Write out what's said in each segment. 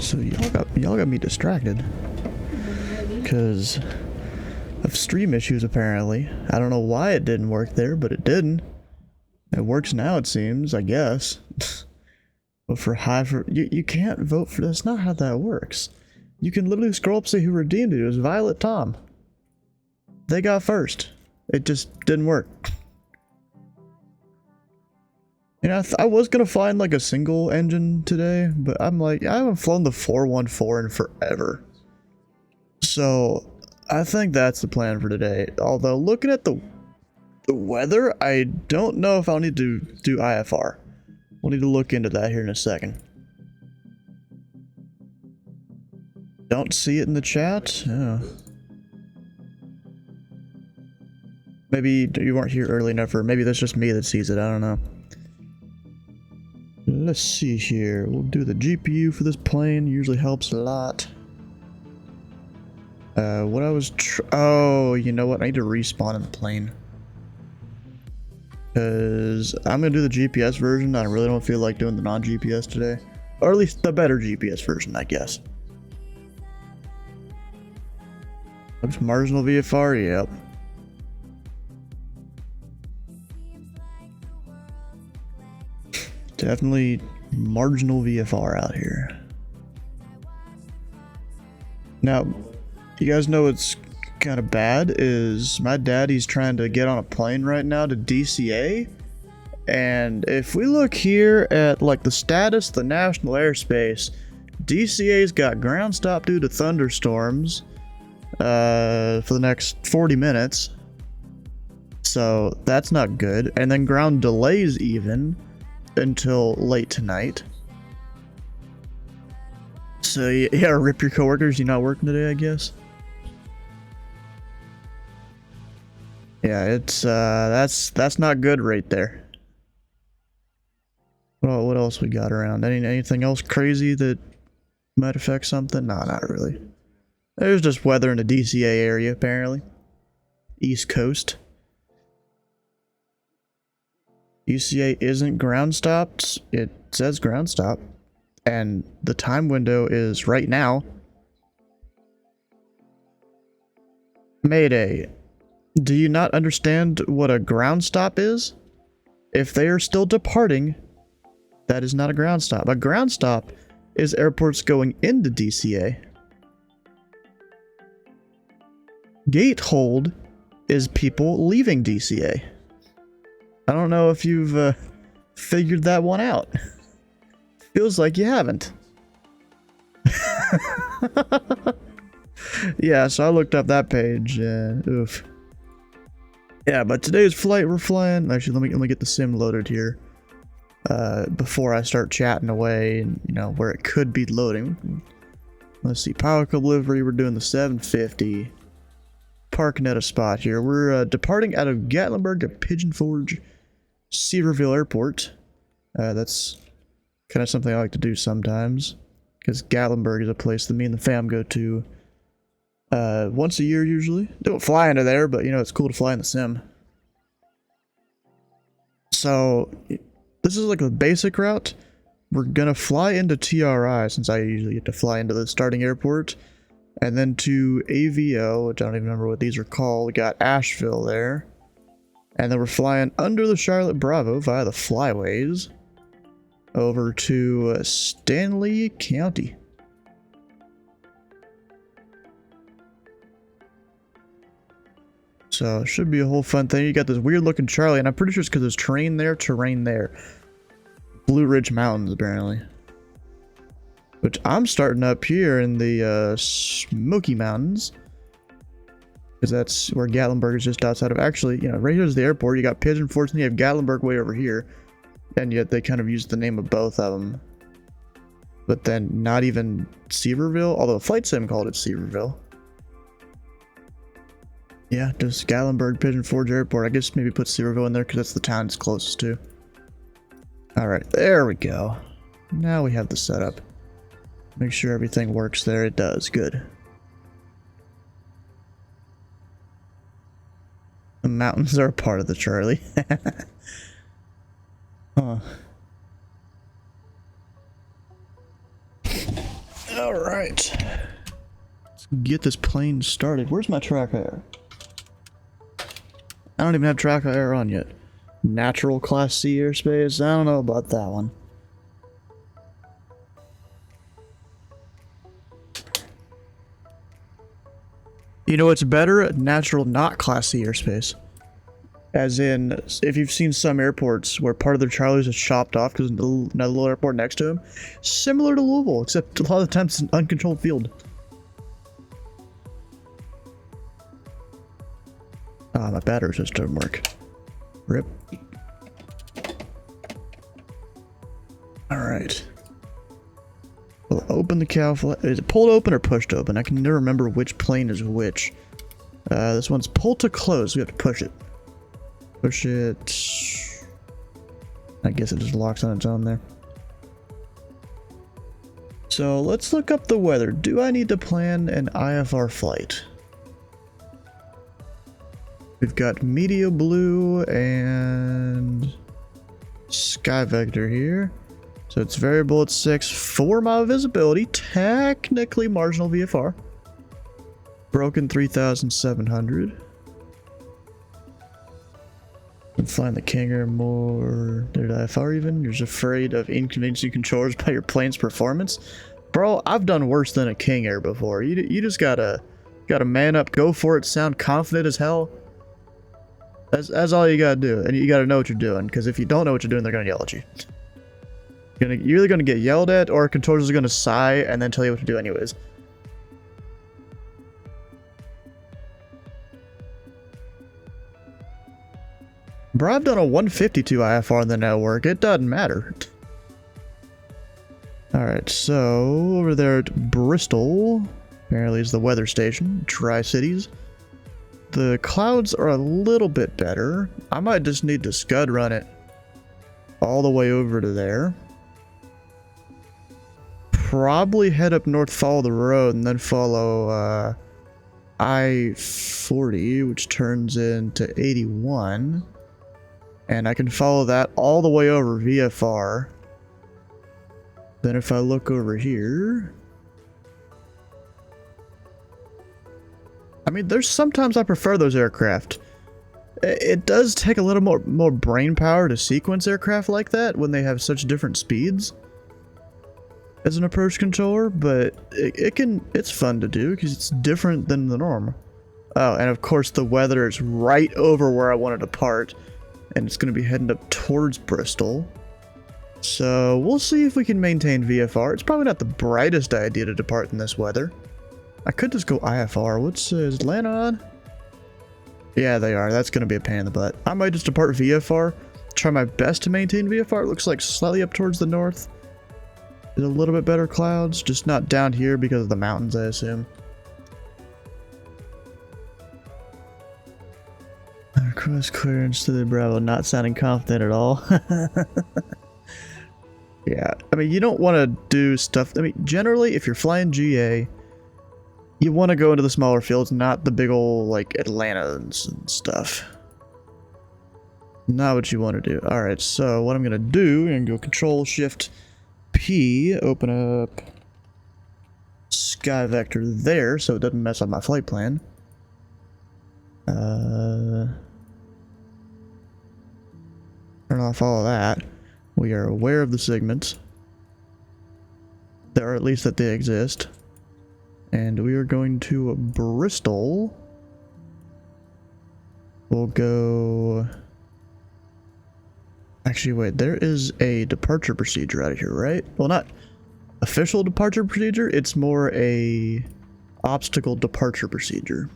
So y'all got me distracted because of stream issues apparently. I don't know why it didn't work there, but it didn't. It works now, it seems, I guess. But you can't vote for that's not how that works. You can literally scroll up and say who redeemed it. It was Violet Tom. They got first. It just didn't work. You know, I was gonna find like a single engine today, but I'm like, I haven't flown the 414 in forever. So I think that's the plan for today. Although looking at the weather, I don't know if I'll need to do IFR. We'll need to look into that here in a second. Don't see it in the chat? Oh. Maybe you weren't here early enough, or maybe that's just me that sees it, I don't know. Let's see here. We'll do the GPU for this plane. Usually helps a lot. What I was oh, you know what? I need to respawn in the plane. Because I'm going to do the GPS version. I really don't feel like doing the non-GPS today. Or at least the better GPS version, I guess. Oops, marginal VFR? Yep. Definitely marginal VFR out here. Now, you guys know what's kind of bad is my daddy's trying to get on a plane right now to DCA. And if we look here at like the status of the national airspace, DCA's got ground stop due to thunderstorms for the next 40 minutes. So that's not good. And then ground delays even until late tonight. So yeah, rip your coworkers. You not working today, I guess. Yeah, it's that's not good right there. Well, what else we got around? Anything else crazy that might affect something? No, not really. There's just weather in the DCA area apparently. East Coast. DCA isn't ground stopped. It says ground stop. And the time window is right now. Mayday. Do you not understand what a ground stop is? If they are still departing, that is not a ground stop. A ground stop is airports going into DCA. Gate hold is people leaving DCA. I don't know if you've figured that one out. Feels like you haven't. Yeah, so I looked up that page. Oof. Yeah, but today's flight we're flying. Actually, let me get the sim loaded here before I start chatting away. And you know where it could be loading. Let's see, power delivery. We're doing the 750. Parking at a spot here. We're departing out of Gatlinburg to Pigeon Forge, Seaverville Airport. That's kind of something I like to do sometimes, because Gatlinburg is a place that me and the fam go to once a year usually. Don't fly into there, but you know, it's cool to fly in the sim. So this is like the basic route. We're gonna fly into TRI, since I usually get to fly into the starting airport, and then to AVO, which I don't even remember what these are called. We got Asheville there, and then we're flying under the Charlotte Bravo via the flyways over to Stanley County. So it should be a whole fun thing. You got this weird looking Charlie, and I'm pretty sure it's because there's terrain there. Blue Ridge Mountains, apparently. Which I'm starting up here in the Smoky Mountains, because that's where Gatlinburg is, just outside of. Actually, you know, right here's the airport. You got Pigeon Forge, and you have Gatlinburg way over here. And yet they kind of used the name of both of them. But then not even Seaverville, although Flight Sim called it Seaverville. Yeah, just Gatlinburg, Pigeon Forge Airport. I guess maybe put Seaverville in there because that's the town it's closest to. Alright, there we go. Now we have the setup. Make sure everything works there. It does. Good. The mountains are a part of the Charlie. Huh. All right. Let's get this plane started. Where's my track air? I don't even have track air on yet. Natural Class C airspace? I don't know about that one. You know what's better? Natural not Class C airspace. As in, if you've seen some airports where part of their Charlies is chopped off because another little airport next to them, similar to Louisville, except a lot of the times it's an uncontrolled field. Ah, my battery just didn't work. Rip. Alright. We'll open the cow flag. Is it pulled open or pushed open? I can never remember which plane is which. This one's pulled to close. We have to push it. Push it. I guess it just locks on its own there. So let's look up the weather. Do I need to plan an IFR flight? We've got Meteor Blue and Sky Vector here. So it's variable at 6, 4-mile visibility, technically marginal VFR. Broken 3,700. I'm flying the King Air more. Did IFR even? You're just afraid of inconveniencing controllers by your plane's performance? Bro, I've done worse than a King Air before. You just gotta man up, go for it, sound confident as hell. That's all you gotta do, and you gotta know what you're doing, because if you don't know what you're doing, they're gonna yell at you. You're either gonna get yelled at, or controllers are gonna sigh and then tell you what to do anyways. Bro, I've done a 152 IFR on the network. It doesn't matter. Alright, so over there at Bristol, apparently is the weather station, Tri-Cities. The clouds are a little bit better. I might just need to scud run it all the way over to there. Probably head up north, follow the road, and then follow I-40, which turns into 81. And I can follow that all the way over VFR. Then if I look over here... I mean, there's sometimes I prefer those aircraft. It does take a little more brain power to sequence aircraft like that when they have such different speeds as an approach controller, but it's fun to do because it's different than the norm. Oh, and of course the weather is right over where I want to depart, and it's going to be heading up towards Bristol. So we'll see if we can maintain VFR. It's probably not the brightest idea to depart in this weather. I could just go IFR. Is Atlanta on? Yeah, they are. That's going to be a pain in the butt. I might just depart VFR. Try my best to maintain VFR. It looks like slightly up towards the north. There's a little bit better clouds. Just not down here because of the mountains, I assume. Cross clearance to the Bravo. Not sounding confident at all. Yeah. I mean, you don't want to do stuff. I mean, generally, if you're flying GA... you want to go into the smaller fields, not the big old, like, Atlantas and stuff. Not what you want to do. Alright, so what I'm going to do, I'm going to go Control-Shift-P, open up Sky Vector there, so it doesn't mess up my flight plan. Turn off all of that. We are aware of the segments. Or at least that they exist. And we are going to Bristol. We'll go... Actually, wait. There is a departure procedure out of here, right? Well, not official departure procedure. It's more a obstacle departure procedure.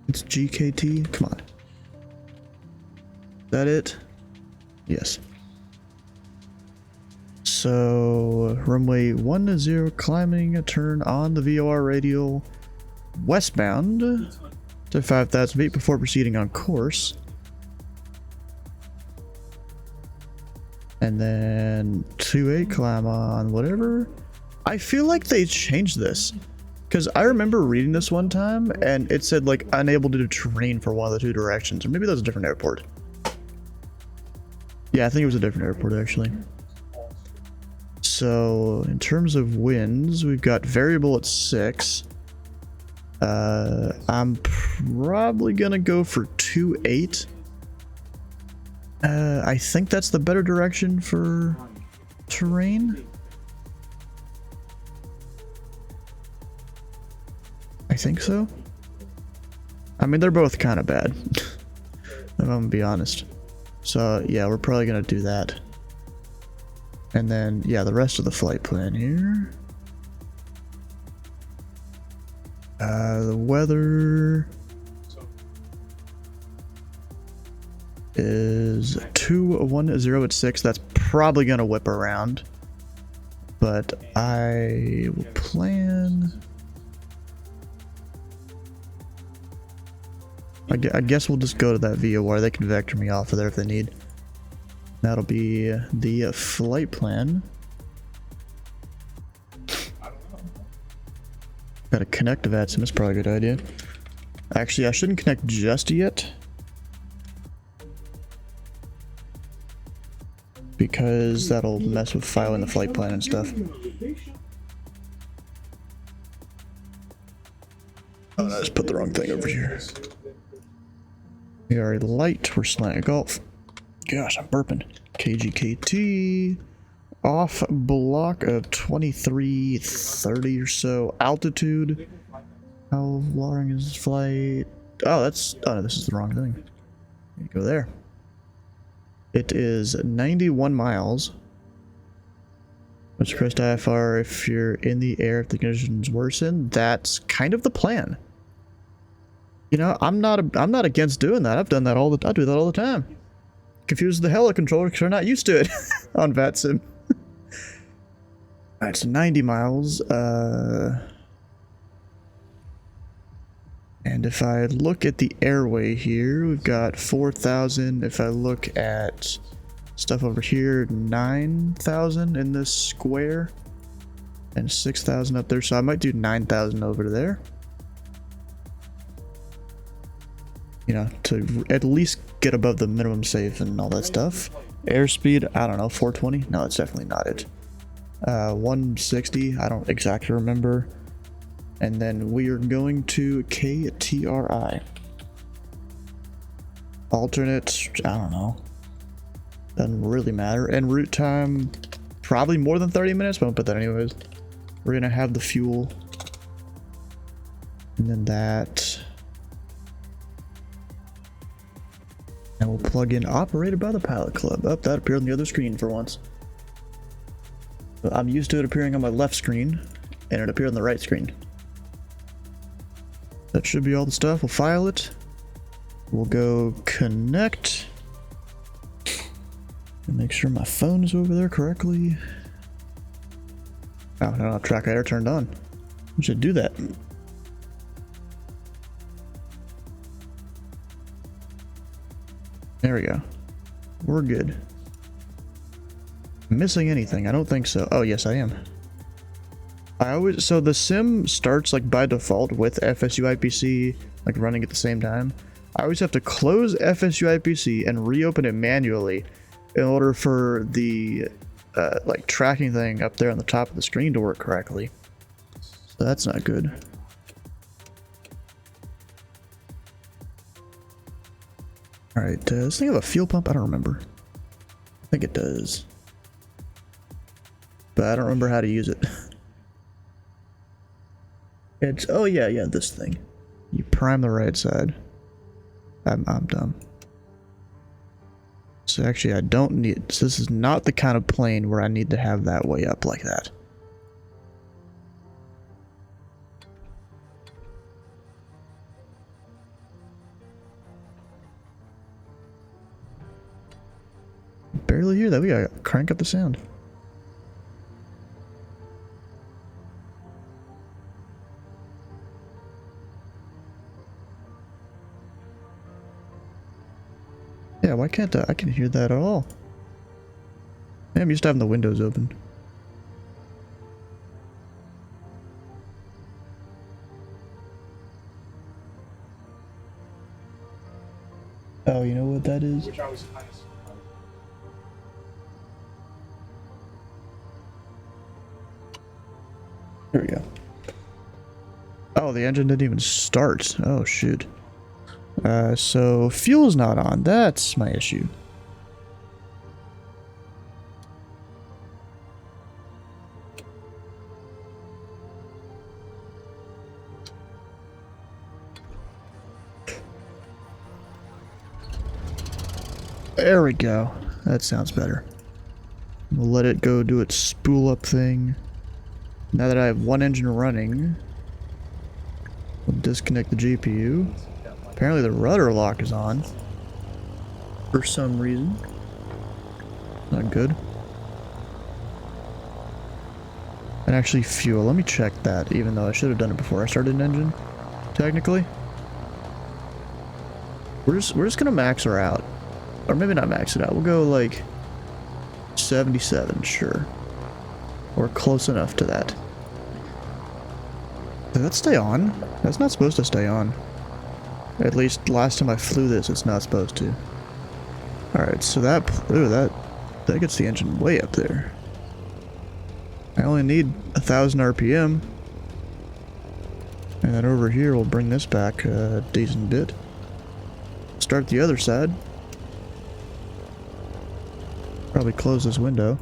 It's GKT? Come on. Is that it? Yes. So, runway 10 climbing a turn on the VOR radial westbound to 5,000 feet before proceeding on course. And then 28 climb on whatever. I feel like they changed this because I remember reading this one time and it said like unable to do terrain for one of the two directions, or maybe that was a different airport. Yeah, I think it was a different airport actually. So in terms of winds, we've got variable at 6. I'm probably gonna go for 2-8. I think that's the better direction for terrain. I think so. I mean, they're both kind of bad, if I'm gonna be honest. So yeah, we're probably gonna do that. And then, yeah, the rest of the flight plan here. The weather is 210 at 6. That's probably gonna whip around, but I will plan. I guess we'll just go to that VOR. They can vector me off of there if they need. That'll be the flight plan. Gotta connect to VATSIM. That's probably a good idea. Actually, I shouldn't connect just yet, because that'll mess with filing the flight plan and stuff. Oh, no, I just put the wrong thing over here. We are light. We're slanting golf. Gosh, I'm burping. KGKT. Off block of 2330 or so. Altitude. How long is this flight? Oh, that's... Oh, no, this is the wrong thing. You go there. It is 91 miles. What's crest IFR if you're in the air if the conditions worsen? That's kind of the plan. You know, I'm not against doing that. I've done that I do that all the time. Confuse the heli controller because they're not used to it on VATSIM. Alright, so 90 miles. And if I look at the airway here, we've got 4,000. If I look at stuff over here, 9,000 in this square. And 6,000 up there. So I might do 9,000 over there. You know, to at least get above the minimum safe and all that stuff. Airspeed, I don't know, 420? No, it's definitely not it. 160, I don't exactly remember. And then we are going to KTRI. Alternate, I don't know. Doesn't really matter. And route time, probably more than 30 minutes, but I'll put that anyways. We're gonna have the fuel. And then that. And we'll plug in operated by the pilot club. Up, that appeared on the other screen for once. I'm used to it appearing on my left screen, and it appeared on the right screen. That should be all the stuff. We'll file it. We'll go connect. And make sure my phone is over there correctly. Oh, I don't have track air turned on. We should do that. There we go. We're good. Missing anything? I don't think so. Oh, yes, I am. So the sim starts like by default with FSU IPC like running at the same time. I always have to close FSU IPC and reopen it manually in order for the like tracking thing up there on the top of the screen to work correctly. So that's not good. All right, does this thing have a fuel pump? I don't remember. I think it does, but I don't remember how to use it. It's, oh yeah, this thing. You prime the right side. I'm dumb. So actually I don't need, so this is not the kind of plane where I need to have that way up like that. Barely hear that. We gotta crank up the sound. Yeah, why can't I can hear that at all? Yeah, I'm used to having the windows open. Oh, you know what that is? There we go. Oh, the engine didn't even start. Oh, shoot. So fuel's not on. That's my issue. There we go. That sounds better. We'll let it go do its spool up thing. Now that I have one engine running, we'll disconnect the GPU. Apparently the rudder lock is on. For some reason. Not good. And actually fuel. Let me check that, even though I should have done it before I started an engine. Technically. We're just gonna max her out. Or maybe not max it out. We'll go like 77, sure. Or close enough to that. Did that stay on? That's not supposed to stay on. At least last time I flew this, it's not supposed to. Alright, so that gets the engine way up there. I only need 1,000 RPM. And then over here we'll bring this back a decent bit. Start the other side. Probably close this window.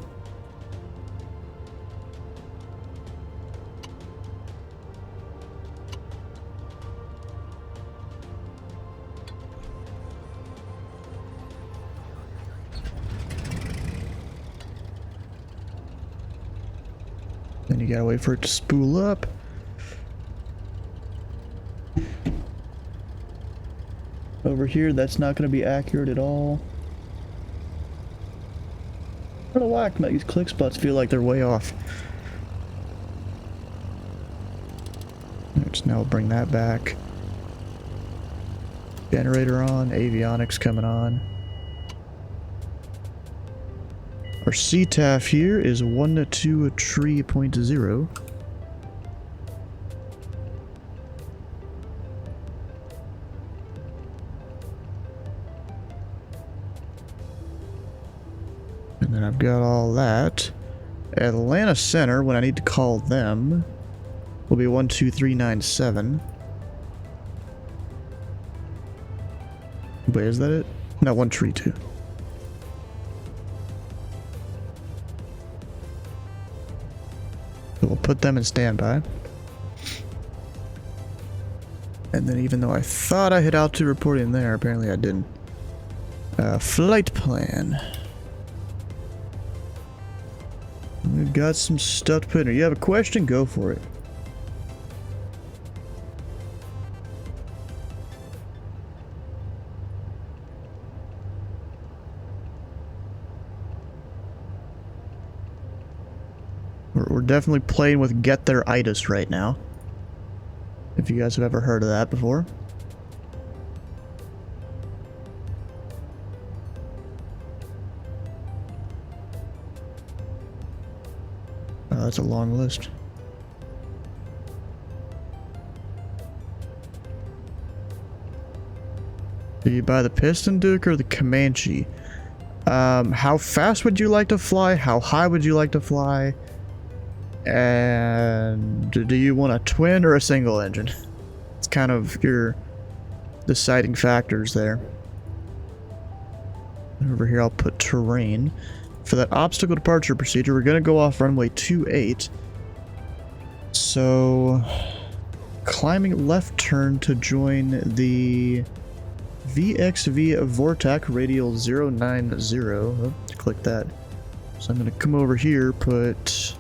Then you gotta wait for it to spool up. Over here, that's not gonna be accurate at all. I don't know why these click spots feel like they're way off. Let's now bring that back. Generator on, avionics coming on. Our CTAF here is 123.0. And then I've got all that. Atlanta Center, when I need to call them, will be 12397. Wait, is that it? No, 132. So we'll put them in standby. And then even though I thought I hit altitude reporting there, apparently I didn't. Flight plan. We've got some stuff to put in here. You have a question? Go for it. We're definitely playing with Get Their Itis right now. If you guys have ever heard of that before. Oh, that's a long list. Do you buy the Piston Duke or the Comanche? How fast would you like to fly? How high would you like to fly? And do you want a twin or a single engine? It's kind of your deciding factors there. Over here I'll put terrain. For that obstacle departure procedure, we're going to go off runway 28. So, climbing left turn to join the VXV Vortac radial 090. Oh, click that. So I'm going to come over here, put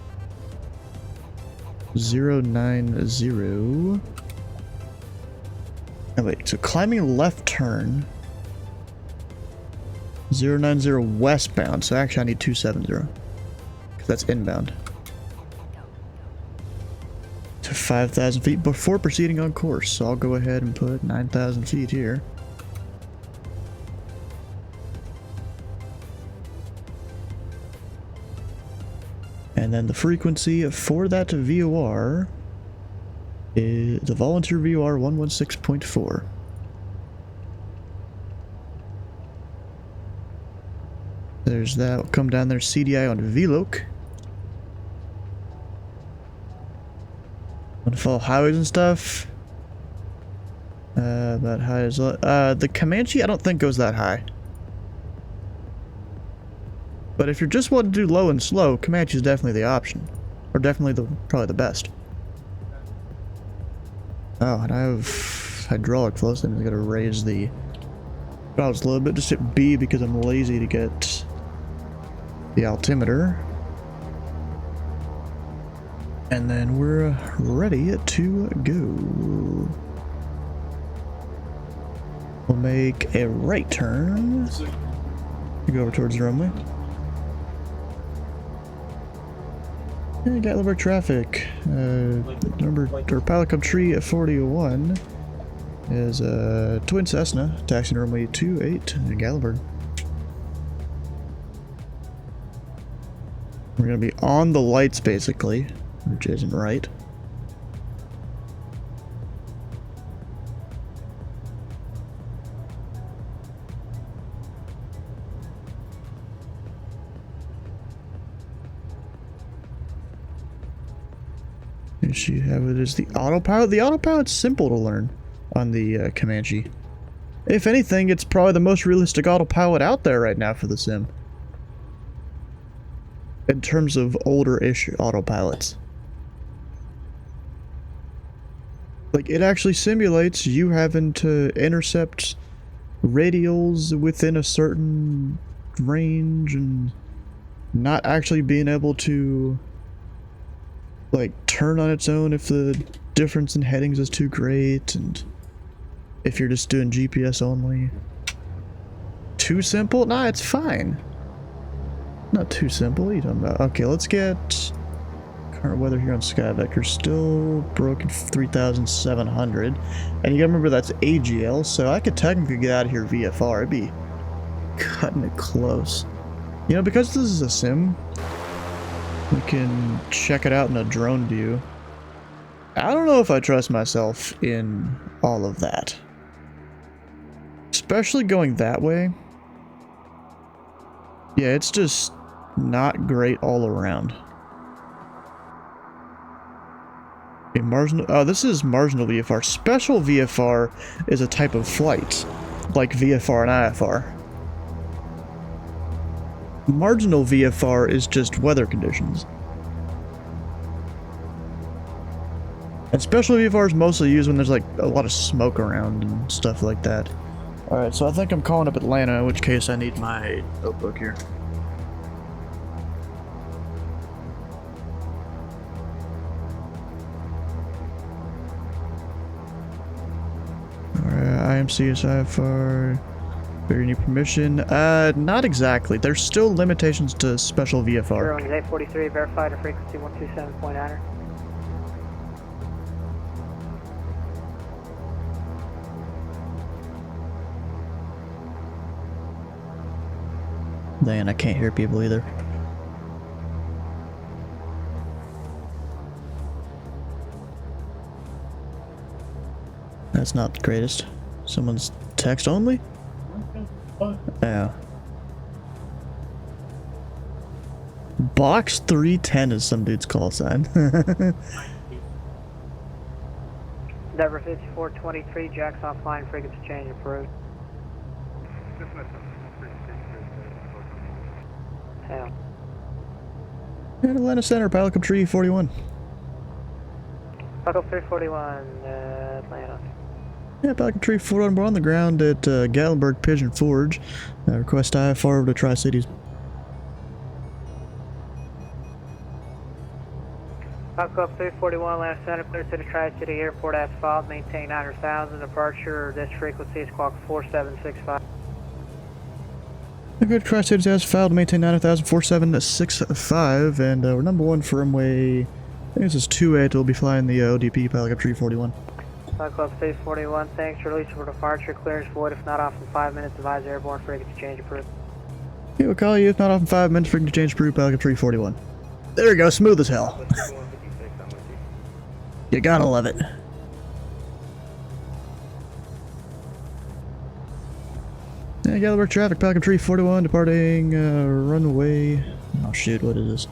090. Oh wait, so climbing left turn 090 westbound, so actually I need 270 because that's inbound to 5,000 feet before proceeding on course. So I'll go ahead and put 9,000 feet here. And then the frequency for that VOR is the volunteer VOR 116.4. There's that. We'll come down there, CDI on VLOC. Want to follow highways and stuff. About high as the Comanche I don't think goes that high. But if you're just wanting to do low and slow, Comanche is definitely the option. Or definitely probably the best. Oh, and I have hydraulic flow, so I'm gonna raise the valves a little bit. Just hit B because I'm lazy to get the altimeter. And then we're ready to go. We'll make a right turn. Go over towards the runway. And Gatlinburg traffic. Pilot Cub Tree at 41 is Twin Cessna, taxi runway 28 in Gatlinburg. We're gonna be on the lights basically, which isn't right. And you have it as the autopilot. The autopilot's simple to learn on the Comanche. If anything, it's probably the most realistic autopilot out there right now for the sim. In terms of older-ish autopilots. Like, it actually simulates you having to intercept radials within a certain range and not actually being able to, like, turn on its own if the difference in headings is too great, and if you're just doing GPS only. Too simple? Nah, it's fine. Not too simple. What are you talking about? Okay, let's get current weather here on SkyVector. Still broken 3,700. And you gotta remember that's AGL, so I could technically get out of here VFR. It'd be cutting it close. You know, because this is a sim, we can check it out in a drone view. I don't know if I trust myself in all of that. Especially going that way. Yeah, it's just not great all around. Okay, marginal. Oh, this is marginal VFR. Special VFR is a type of flight, like VFR and IFR. Marginal VFR is just weather conditions. And special VFR is mostly used when there's like a lot of smoke around and stuff like that. Alright, so I think I'm calling up Atlanta, in which case I need my notebook here. Alright, IMCSI for... Do you need permission? Not exactly. There's still limitations to special VFR. 843, verified at frequency 127.9. Dang, I can't hear people either. That's not the greatest. Someone's text only? Yeah. Box 310 is some dude's call sign. Denver 5423, Jack's offline, frequency change approved. Yeah. And Atlanta Center, Pilot Cub Tree 41. Buckle 341, Atlanta. Yeah, Pilot Cub Tree 41, we're on the ground at Gatlinburg Pigeon Forge. Request IFR over to Tri-Cities. Buckle 341, Atlanta Center, clear to the Tri-City Airport as filed, maintain 900,000. Departure, this frequency is clock 4765. Good Tri-Cities as filed, maintain 900,000, 4765, and we're number one for runway, I think this is 28, we'll be flying the ODP Pilot Cub Tree 41. Club 341, thanks. Release for departure. Clearance void. If not off in 5 minutes, advise airborne frequency change approved. Yeah, we'll call you. If not off in 5 minutes, frequency change approved. Pilot Cub Tree 41. There we go. Smooth as hell. You gotta love it. Yeah, Gatlinburg traffic. Pilot Cub Tree 41 departing runway. Oh shoot, what is this?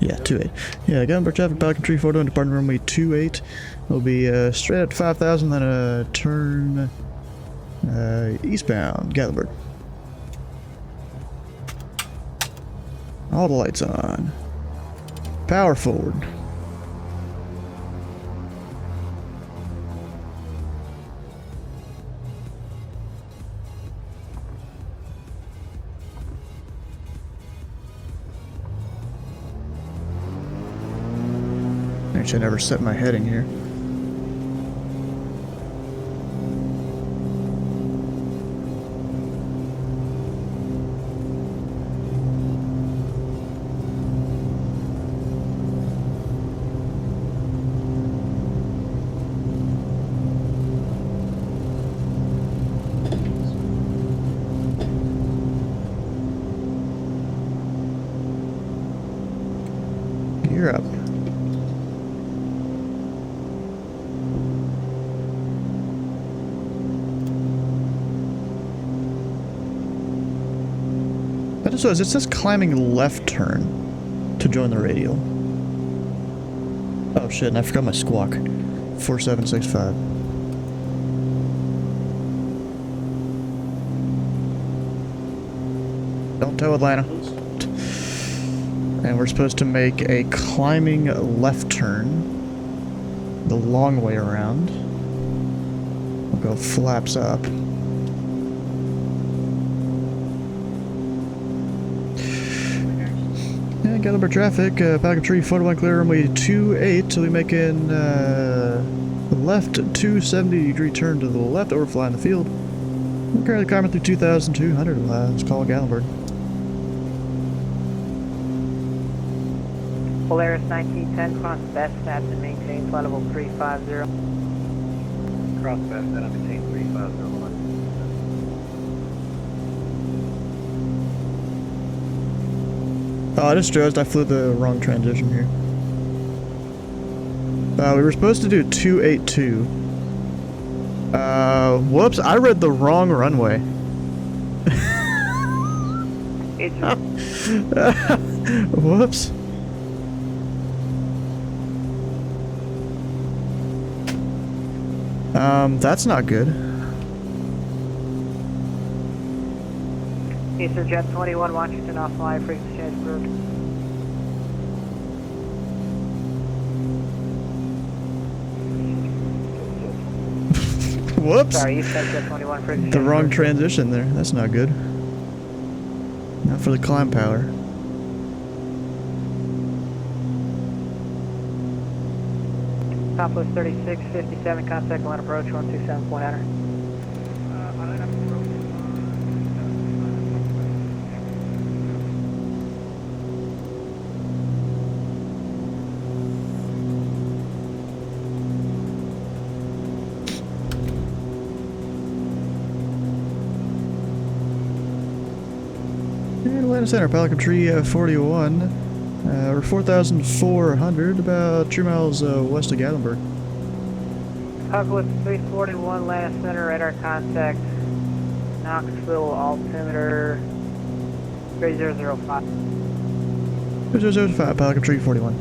Yeah, 28. Yeah, Gatlinburg traffic, Pelican Tree, photo, and departing runway 28. Will be straight up to 5,000, then a turn eastbound, Gatlinburg. All the lights on. Power forward. Actually, I never set my heading here. Gear up. That just says, it says climbing left turn to join the radial. Oh shit, and I forgot my squawk. 4765. Don't tow Atlanta. And we're supposed to make a climbing left turn the long way around. We'll go flaps up. Yeah, Gatlinburg traffic, Pelican Tree, photo one clear runway 28, so we make an left 270-degree turn to the left, overflying the field. We're currently climbing through 2,200. Let's call Gatlinburg. Polaris 1910, cross Bestnat and maintain flight level 350. Cross Bestnat and maintain 3501. Oh, I just realized I flew the wrong transition here. We were supposed to do 282. Whoops, I read the wrong runway. Whoops. That's not good. Eastern Jet 21, Washington, off fly, frequency change approved. Whoops. Sorry, Eastern Jet 21, frequency The change wrong approved. transition there. That's not good. Not for the climb power. Southwest 3657, contact line approach 127 point enter. And Atlanta Center, Pelican Tree 41. We're 4,400, about 2 miles west of Gatlinburg. Southwest 341, Atlanta Center, radar contact, Knoxville, altimeter 3005. 0005, Pelican Tree 41.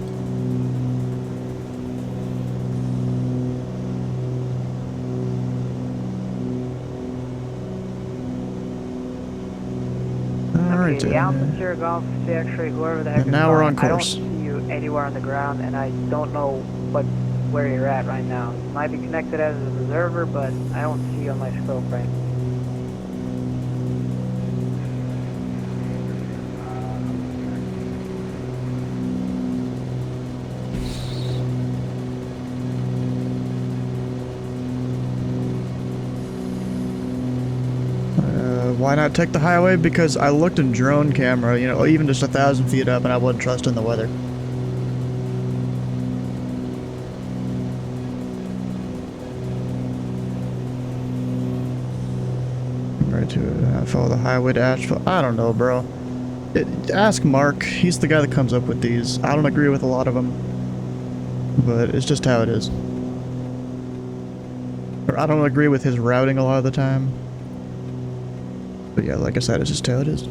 Alright, The altitude golf actually whoever the heck and is now we're on flying, course. I don't see you anywhere on the ground, and I don't know where you're at right now. You might be connected as an observer, but I don't see you on my scope right now. Why not take the highway? Because I looked in drone camera, you know, even just 1,000 feet up, and I wasn't trusting the weather. I'm ready to follow the highway to Asheville. I don't know, bro. Ask Mark. He's the guy that comes up with these. I don't agree with a lot of them, but it's just how it is. Or I don't agree with his routing a lot of the time. But yeah, like I said, it's just how it is.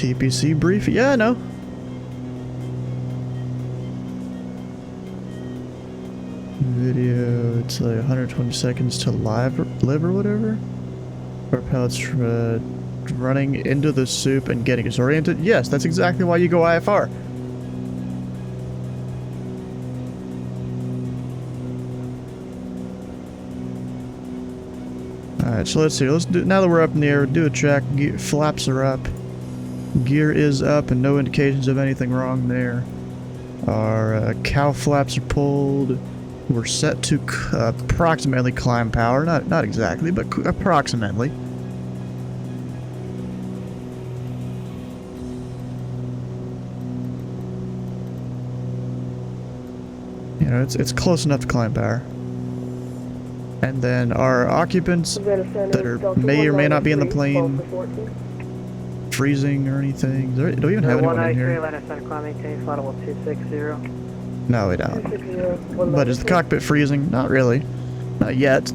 TPC brief. Yeah, I know. Video, it's like 120 seconds to live or whatever. Or pellets running into the soup and getting disoriented. Yes, that's exactly why you go IFR. Alright, so let's see. Let's do, now that we're up in the air, do a check. Flaps are up. Gear is up and no indications of anything wrong there. Our cow flaps are pulled. We're set to approximately climb power. Not exactly, but approximately. You know, it's close enough to climb power. And then our occupants that may or may not be in the plane, freezing or anything. Do we even have anyone in here? No, we don't. But is the cockpit freezing? Not really. Not yet.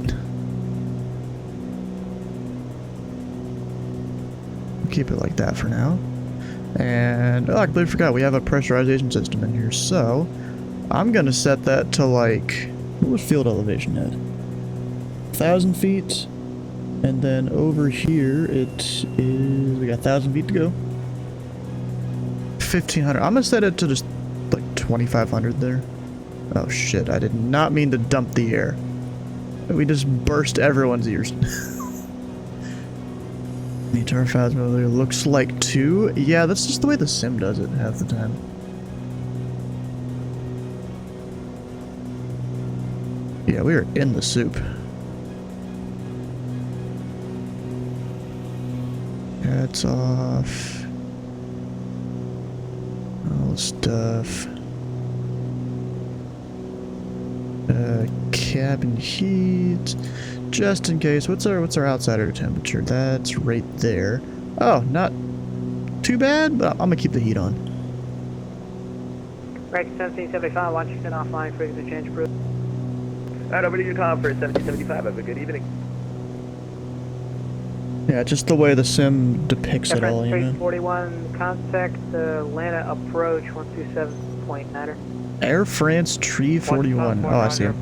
Keep it like that for now. And, oh, I completely forgot, we have a pressurization system in here, so I'm gonna set that to like, what was field elevation at? 1,000 feet. And then over here, it is, we got 1,000 feet to go. 1,500. I'm gonna set it to just like 2,500 there. Oh shit, I did not mean to dump the air. We just burst everyone's ears. The entire phasma looks like 2. Yeah, that's just the way the sim does it half the time. Yeah, we are in the soup. That's off. All the stuff. Cabin heat. Just in case. What's our outside air temperature? That's right there. Oh, not too bad, but I'm gonna keep the heat on. Right, 1775, Washington offline, frequency change approved. Alright, over to your call for 1775. Have a good evening. Yeah, just the way the sim depicts it all, you know. 341, contact Atlanta approach 127.9. Air France Tree 41. Oh, I see him.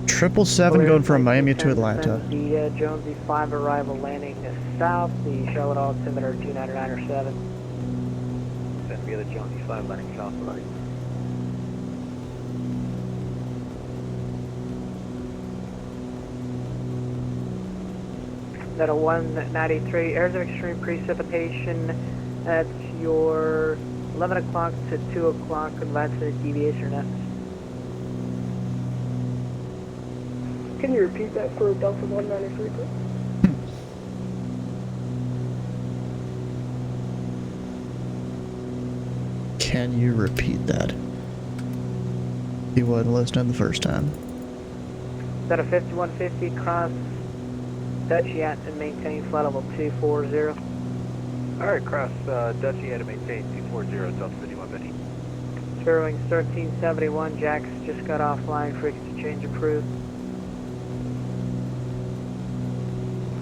777 going from Miami to Atlanta. The Jonesy 5 arrival landing south. The Charlotte altimeter 299.7. Send me the Jonesy 5 landing south. That a 193. Areas of extreme precipitation at your 11 o'clock to 2 o'clock. Advise for deviation or not. Can you repeat that for Delta 193, please? Can you repeat that? He wasn't listening the first time. That a 5150 cross Dutchy at and maintain flight level 240. Alright, cross Dutchy at and maintain 240, Delta 5150. Zeroing 1371, Jax just got offline, frequency change approved.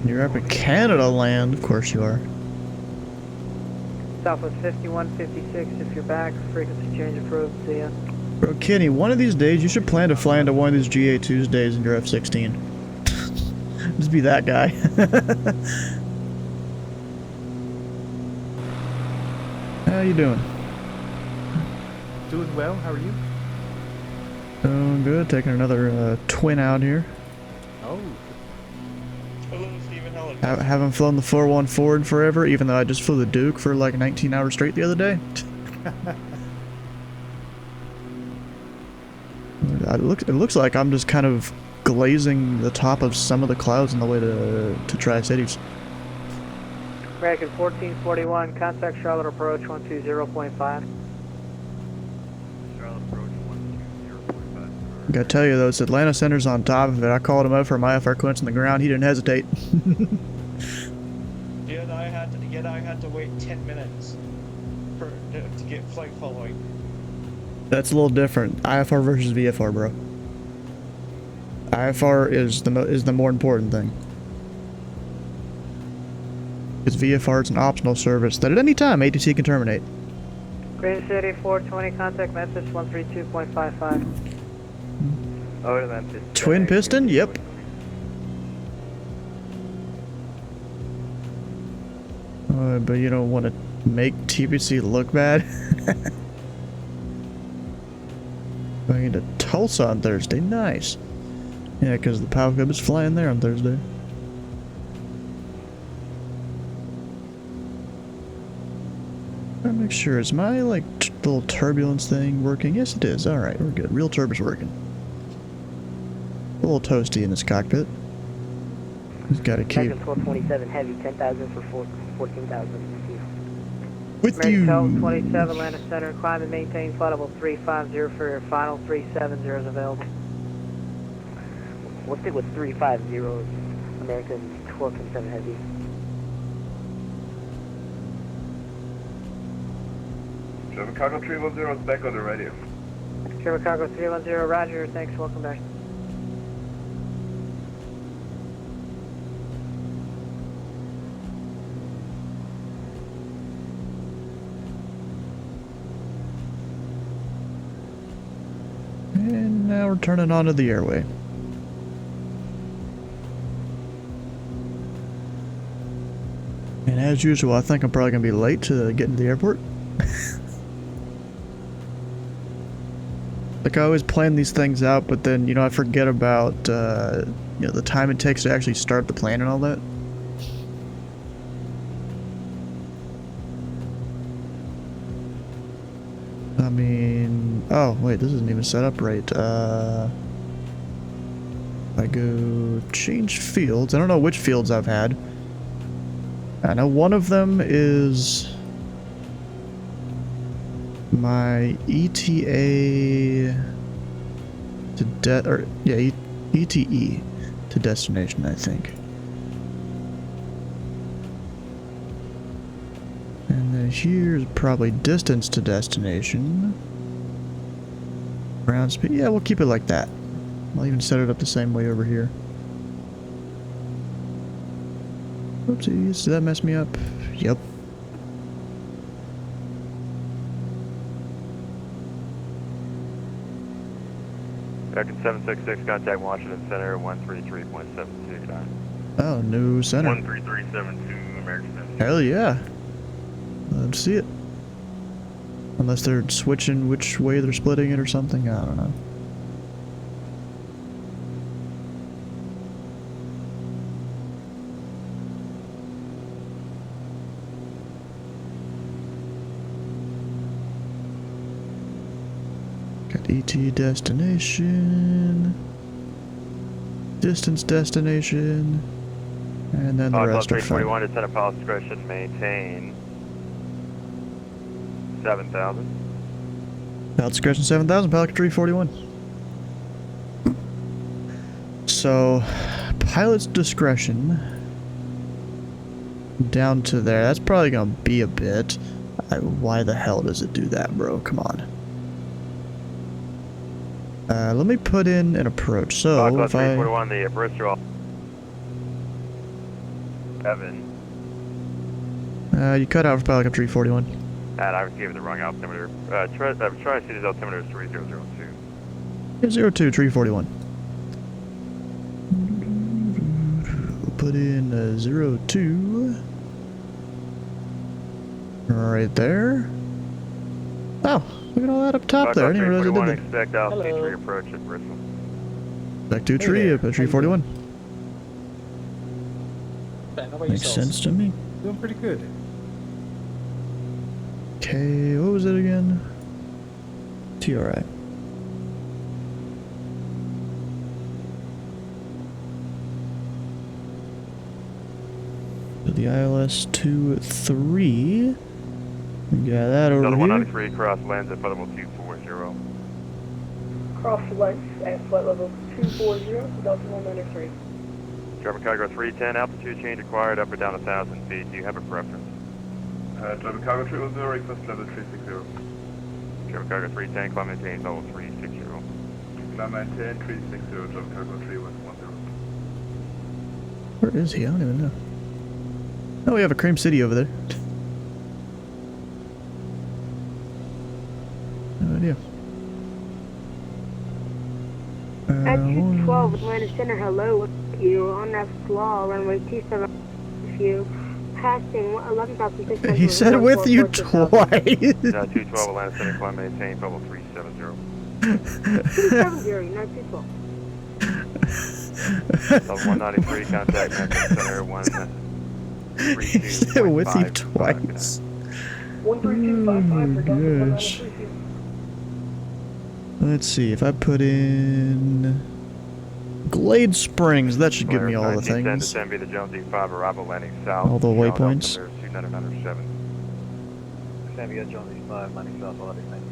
You're up at Canada land, of course you are. Southwest 5156, if you're back, frequency change approved, see ya. Bro, Kenny, one of these days you should plan to fly into one of these GA Tuesdays in your F-16. Just be that guy. How you doing? Doing well, how are you? Doing good, taking another twin out here. Oh. Haven't flown the 414 in forever, even though I just flew the Duke for like 19 hours straight the other day. It looks like I'm just kind of glazing the top of some of the clouds on the way to Tri-Cities. American 1441, contact Charlotte approach 120.5. Charlotte approach 120.5. Gotta tell you though, this Atlanta center's on top of it. I called him up for my IFR clearance on the ground. He didn't hesitate. Yet I had to wait 10 minutes to get flight following. That's a little different. IFR versus VFR, bro. IFR is the more important thing. Because VFR is an optional service that at any time ATC can terminate. Green City 420, contact Memphis 132.55. Over to Memphis. Twin piston? Yep. But you don't want to make TPC look bad. Going into Tulsa on Thursday. Nice. Yeah, because the POW Club is flying there on Thursday. Gotta make sure, is my like little turbulence thing working? Yes it is. Alright, we're good. Real turbo's working. A little toasty in this cockpit. He's gotta keep 1227 heavy, 10,000 for 14,000. with American you. 1227, Atlanta Center, climb and maintain flight level 350 for your final 370 is available. We'll stick with 350, American 1227 heavy. German Cargo 310 is back on the radio. German Cargo 310, roger, thanks, welcome back. And now we're turning onto the airway. And as usual, I think I'm probably going to be late to get into the airport. Like, I always plan these things out, but then, you know, I forget about, you know, the time it takes to actually start the plan and all that. I mean, oh, wait, this isn't even set up right. I go change fields. I don't know which fields I've had. I know one of them is my ETA to ETE to destination, I think. And then here's probably distance to destination. Ground speed. Yeah, we'll keep it like that. I'll even set it up the same way over here. Oopsies, did that mess me up? Yep. American 766, contact Washington Center 133.729. Oh, new center. 13372, American 766. Hell yeah. Let's see it. Unless they're switching which way they're splitting it or something, I don't know. Got ET destination, distance destination, and then the rest are fine. 341 to center pilot discretion, maintain 7,000. Pilot discretion 7,000, pilot 341. So, pilot's discretion down to there. That's probably gonna be a bit. Why the hell does it do that, bro? Come on. Let me put in an approach. So, if 341, the Bristol. Evan. you cut out for pilot 341. And I gave it the wrong altimeter. Try to see the altimeter is 3002. Here's 02, 341. We'll put in 02. Right there. Oh, look at all that up top there. I didn't realize I did that. Expect altitude tree approach at Bristol. Back to a tree up at 341. Makes sense to me. Doing pretty good. Okay, what was it again? TRI. So the ILS 2-3. We got that over Delta here. 193, cross lands at flight level 240. Cross length at flight level 240, Delta 193. German Cargo 310, altitude change required up or down 1,000 feet. Do you have a preference? German Cargo 310, request level 360. German Cargo 310, climb maintain level 360. Climb maintain 360, German Cargo 310. Where is he? I don't even know. Oh, we have a Cream City over there. No idea. At 212 Atlanta Center, hello. You on that flaw, runway 27 with you. Passing 11,600. He said with you twice. 212 Atlanta Center, climb maintain, level 370. 270, not 212. Level 193, contact Memphis Center, 132. He said with you twice. 13255 for Delta Gosh. Let's see, if I put in Glade Springs, that should give me all the 1910 things. to 10 be the Jones E5 arrival landing south. All the waypoints. 2907. San Diego Jones E5, landing south, loading, thank you.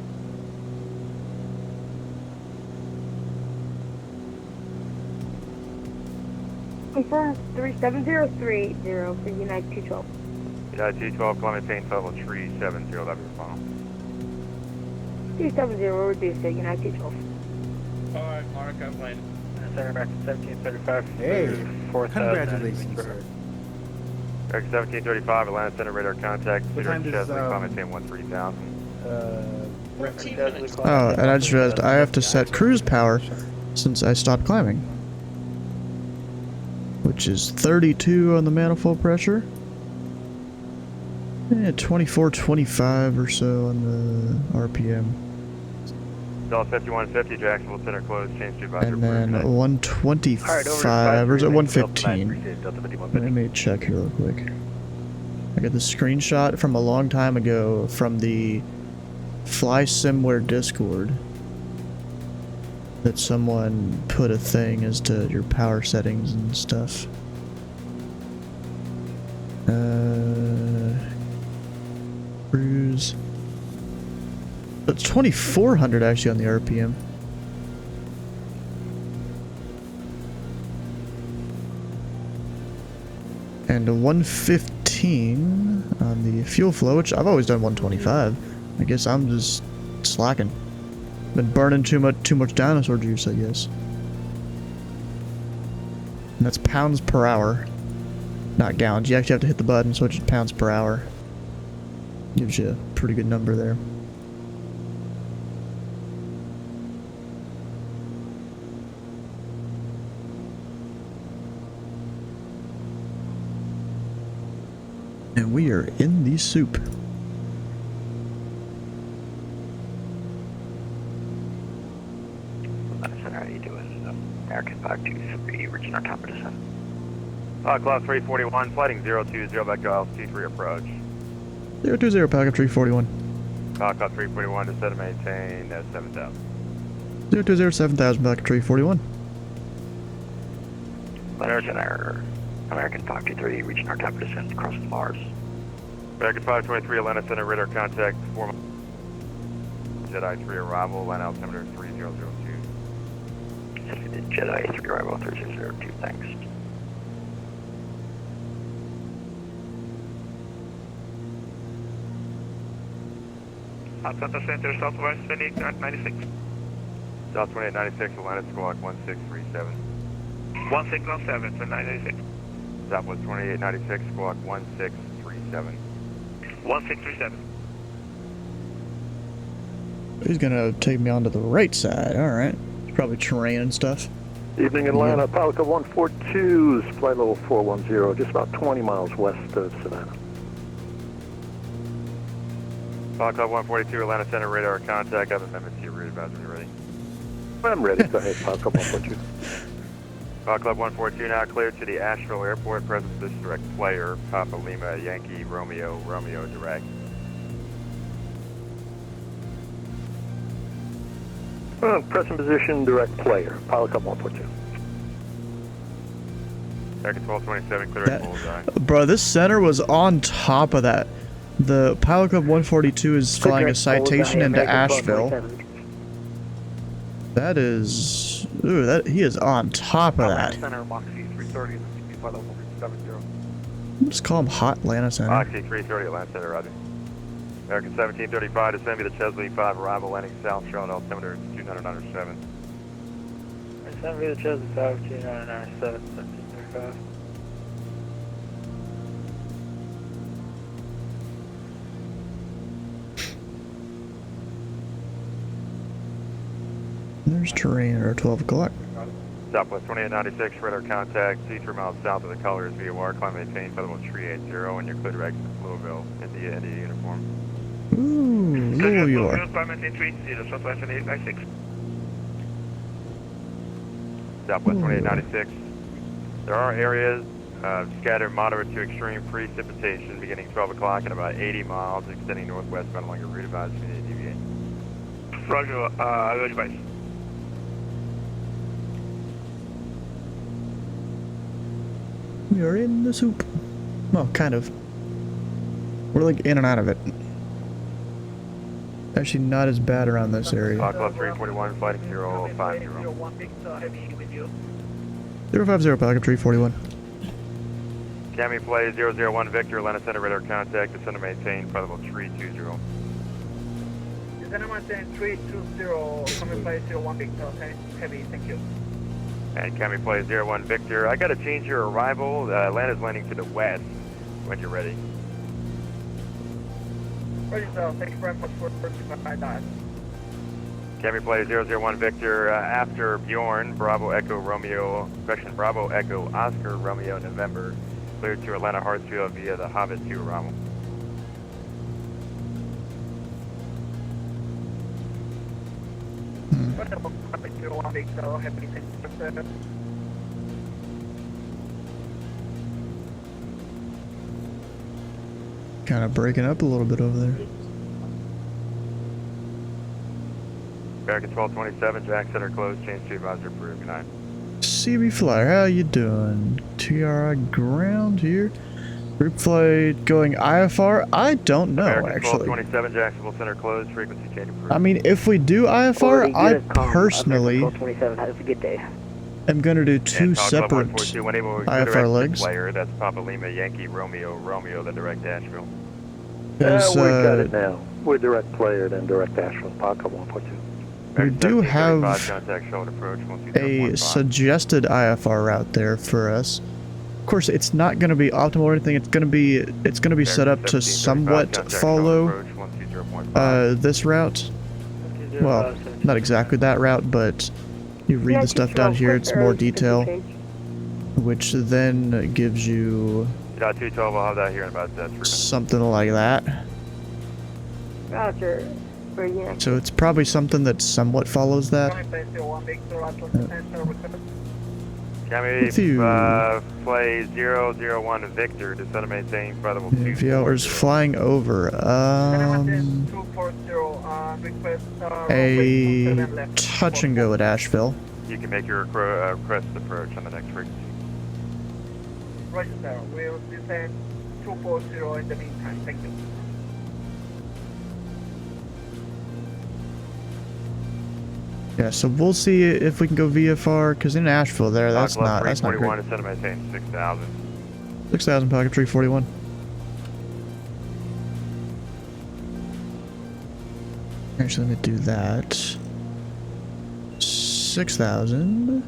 Confirm 370-380 for United 212. United 212, climb maintain, level 370, that'll be your final. 370, we'll reduce it, United 212. Alright, Mark, I've landed. Center American 1735. Hey, 4000. congratulations, sir. American 1735, Atlanta Center, radar contact, What Cedar time does, Chesley, climb maintain 13,000. 14 minutes. Oh, and I just realized I have to set cruise power since I stopped climbing. Which is 32 on the manifold pressure. Yeah, 24, 25 or so on the RPM. Delta 5150, Jacksonville Center closed, change to advisory. And then 125, or is it 115? Let me check here real quick. I got the screenshot from a long time ago from the Fly Simware Discord that someone put a thing as to your power settings and stuff. Cruise. It's 2400 actually on the RPM. And a 115 on the fuel flow, which I've always done 125. I guess I'm just slacking. Been burning too much dinosaur juice, I guess. And that's pounds per hour, not gallons. You actually have to hit the button, so it's just pounds per hour. Gives you a pretty good number there. And we are in the soup. Center, how you doing? American 523, reaching our top of descent. Class 341, flighting 020 back to altitude 3 approach. 020, Pelican 341. Class 341, descend and maintain at 7,000. 020, 7000, Pelican 341. Center, American 523, reaching our top of descent, crossing Mars. American 523, Atlanta Center, radar contact, 4 Jedi 3 arrival, line altimeter 3002. Jedi 3 arrival 3002, thanks. Santa Center, Southwest 2896. South 2896, Atlanta Squawk 1637. 1617 to 996. Southwest 2896, Squawk 1637. 1637. He's gonna take me onto the right side, alright. It's probably terrain and stuff. Evening Atlanta, Pelican 142's flight level 410, just about 20 miles west of Savannah. Club 142, Atlanta Center, radar contact. I have amendments to your route advisory ready. I'm ready. Go ahead, Pelican 142. Club 142 now cleared to the Asheville Airport. Presence this direct player, Papa Lima, Yankee, Romeo, Romeo direct. Present position, direct player, Pelican 142. American 1227, clear at bullseye. Bro, this center was on top of that. The Pilot Club 142 is flying a citation into Asheville. That is... Ooh, that he is on top of that. Center, Moxie 330, flight level 370. Just call him Hot Atlanta Center. Moxie 330, Atlanta Center, roger. American 1735, descend to the Chesley 5 arrival, landing south, showing altimeter 2997. Descend via the Chesley 5, 2997, 1735. There's terrain at 12 o'clock. Southwest 2896, radar contact, see 3 miles south of the colors via wire climb maintained by the 380 and you're clear to exit Louisville, India uniform. Ooh, Louisville you are. Southwest 2896. There are areas of scattered moderate to extreme precipitation beginning 12 o'clock and about 80 miles extending northwestbound along your route. Advised me to deviate. Roger, road device. We are in the soup. Well, kind of. We're like in and out of it. Actually, not as bad around this area. Club 341, flight 050. 050, Pelican 341. Cami play 001 Victor, Atlanta Center radar contact, descend and maintain, flight level 320. Descend and maintain 320, coming play 01 Victor, okay? Heavy, thank you. And Cami play 01 Victor, I gotta change your arrival, Atlanta's landing to the west when you're ready. Roger, sir, thank you very much for my dive. Cami play 001 Victor, after Bjorn, Bravo Echo Romeo, correction, Bravo Echo Oscar Romeo November, cleared to Atlanta Hartsfield via the Hobbit 2 arrival. Kind of breaking up a little bit over there. American 1227, Jack Center closed, change to advisor approved, good night. CB Flyer, how you doing? TRI ground here. Group flight going IFR? I don't know, American actually. 1227, Jacksonville Center closed, frequency change approved. I mean, if we do IFR, I personally Have a good day. am going to do two And separate 142, when able to IFR direct legs. Player, that's Papa Lima, Yankee, Romeo, Romeo, the direct Asheville. We got it now. We're direct player, then direct Asheville, Park up 142. We do have contact shoulder approach, a suggested IFR route there for us. Of course, it's not going to be optimal or anything. It's going to be set up to somewhat follow this route. Well, not exactly that route, but you read the stuff down here. It's more detail, which then gives you 212, I'll have that here in about 3 minutes. something like that. Roger. So it's probably something that somewhat follows that. With you. Play 001 Victor, descend and maintain, flight level 2. VLR's flying over. A touch and go at Asheville. You can make your request approach on the next frequency. Roger, sir. We'll descend 240 in the meantime. Thank you. Yeah, so we'll see if we can go VFR, because in Asheville there, that's not great. 341, descend and maintain 6,000. 6,000, Pocket 341. Actually, let me do that. 6,000.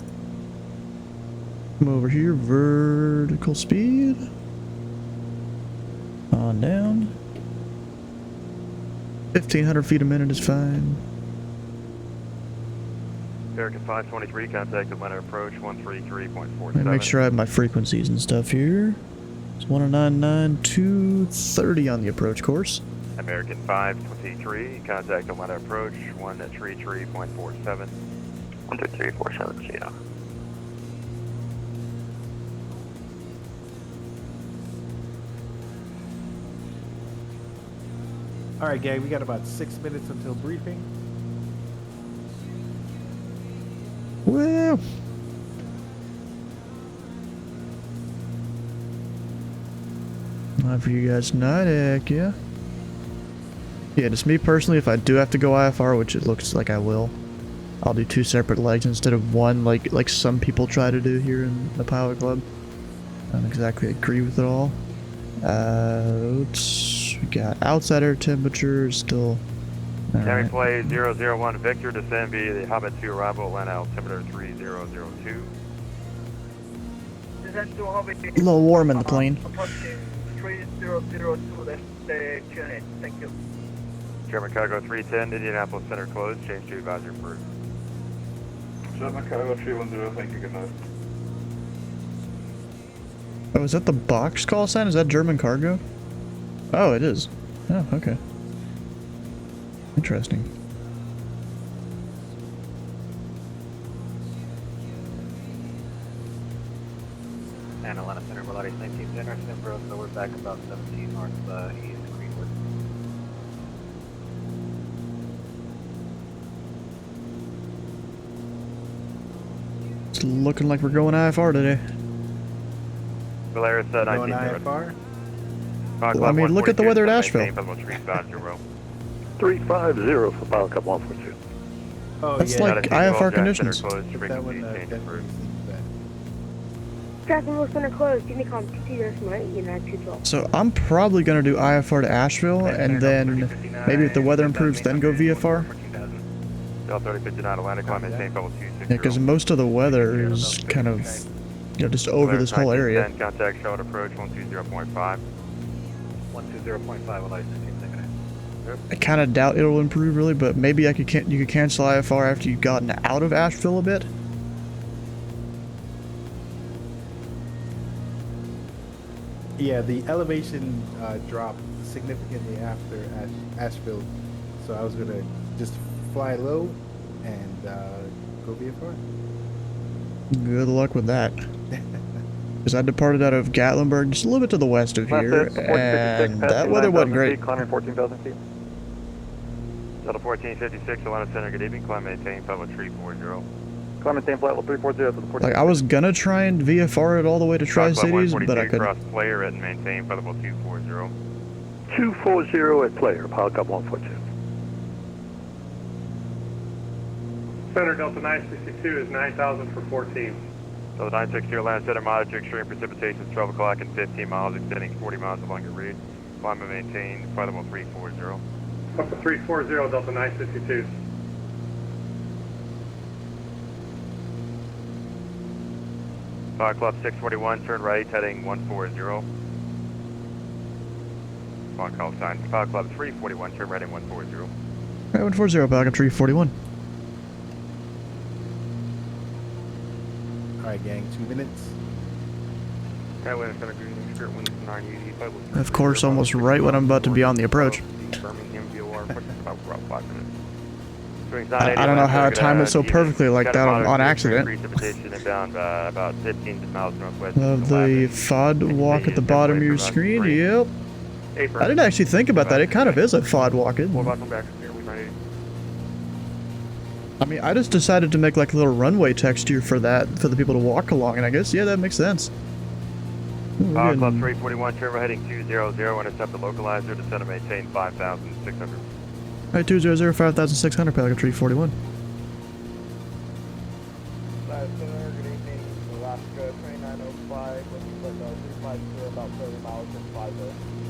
Come over here, vertical speed. On down. 1,500 feet a minute is fine. American 523, contact Atlanta approach 133.47. Let me make sure I have my frequencies and stuff here. It's 109.9, 230 on the approach course. American 523, contact Atlanta approach 133.47. 133.47, yeah. All right, gang, we got about 6 minutes until briefing. Well, not for you guys tonight, heck yeah. Yeah, just me personally, if I do have to go IFR, which it looks like I will, I'll do two separate legs instead of one, like some people try to do here in the Pilot Club. I don't exactly agree with it all. We got outside air temperature still. Cami play 001 Victor, descend via the Hobbit 2 arrival, Atlanta altimeter 3002. A little warm in the plane. Approaching 3002, that's the unit. Thank you. German Cargo 310, Indianapolis Center closed, change to advisor approved. German Cargo 310, thank you, good night. Oh, is that the box call sign? Is that German cargo? Oh, it is. Oh, okay. Interesting. And Atlanta Center, Melodies 19th Center, Simbro, so we're back about 17 north east Greenwood. It's looking like we're going IFR today. Polaris Going 19 IFR? I mean, look at the weather at Asheville. 350 for Pilot Cup 142. Oh, That's yeah. like IFR conditions. That one definitely seems bad. Jacksonville Center closed. Give me call TC right, United 212. So I'm probably gonna do IFR to Asheville, and then maybe if the weather improves, then go VFR. Delta 3059 Atlantic, climb maintain level 260. Yeah, because most of the weather is kind of, you know, just over this whole area. Contact short approach 120.5. 120.5, Melodies 19th Center. I kind of doubt it'll improve really, but maybe you could cancel IFR after you've gotten out of Asheville a bit. Yeah, the elevation dropped significantly after Asheville, so I was gonna just fly low and go VFR. Good luck with that. Because I departed out of Gatlinburg, just a little bit to the west of here, and that weather wasn't great. Climbing 14,000 feet. Delta 1456 Atlanta Center, good evening, climb maintain level 340. Climb maintain flight level 340 to the 14. Like, I was gonna try and VFR it all the way to Tri-Cities, but I couldn't. Cross player at maintain level 240. 240 at player, Pilot Cup 142. Center Delta 962 is 9,000 for 14. Delta 960 Atlanta Center, monitor extreme precipitation, 12 o'clock and 15 miles, extending 40 miles along your route. Climb and maintain, flight level 340. Up to 340 Delta 962. Pilot Club 641, turn right, heading 140. On call sign. Pilot Club 341, turn right, heading 140. Right, 140, back up 341. Alright, gang, 2 minutes. Atlanta Center, green, skirt 980. Of course, almost right when I'm about to be on the approach. Birmingham, VOR, about 5 minutes. I don't know how I timed it so perfectly like that on accident. Precipitation inbound, about 15 miles northwest. Of the FOD walk at the bottom of your screen, yep. I didn't actually think about that. It kind of is a FOD walk, isn't it? I mean, I just decided to make like a little runway texture for that, for the people to walk along, and I guess, yeah, that makes sense. Club 341, turn right heading 200, intercept the localizer, descend and maintain 5,600. Alright, 200, 5,600, Pelican 341. Center, good evening, Alaska 2905, with about 30 miles in Plaza,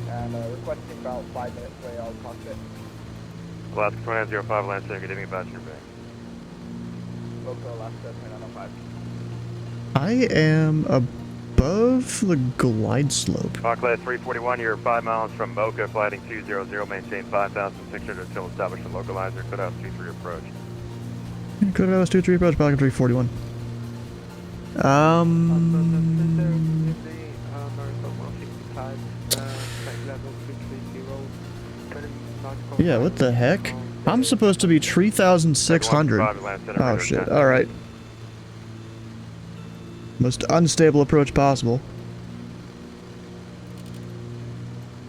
and requesting about 5 minutes away out of cockpit. Alaska 2905, Land Center, good evening, passenger bay. Local Alaska 2905. I am above the glide slope. Class 341, you're 5 miles from Boca, flighting 200, maintain 5,600 until established a localizer, cut out 23 approach. Could have 23 approach, Pelican 341. Yeah, what the heck? I'm supposed to be 3,600. Oh shit, alright. Most unstable approach possible.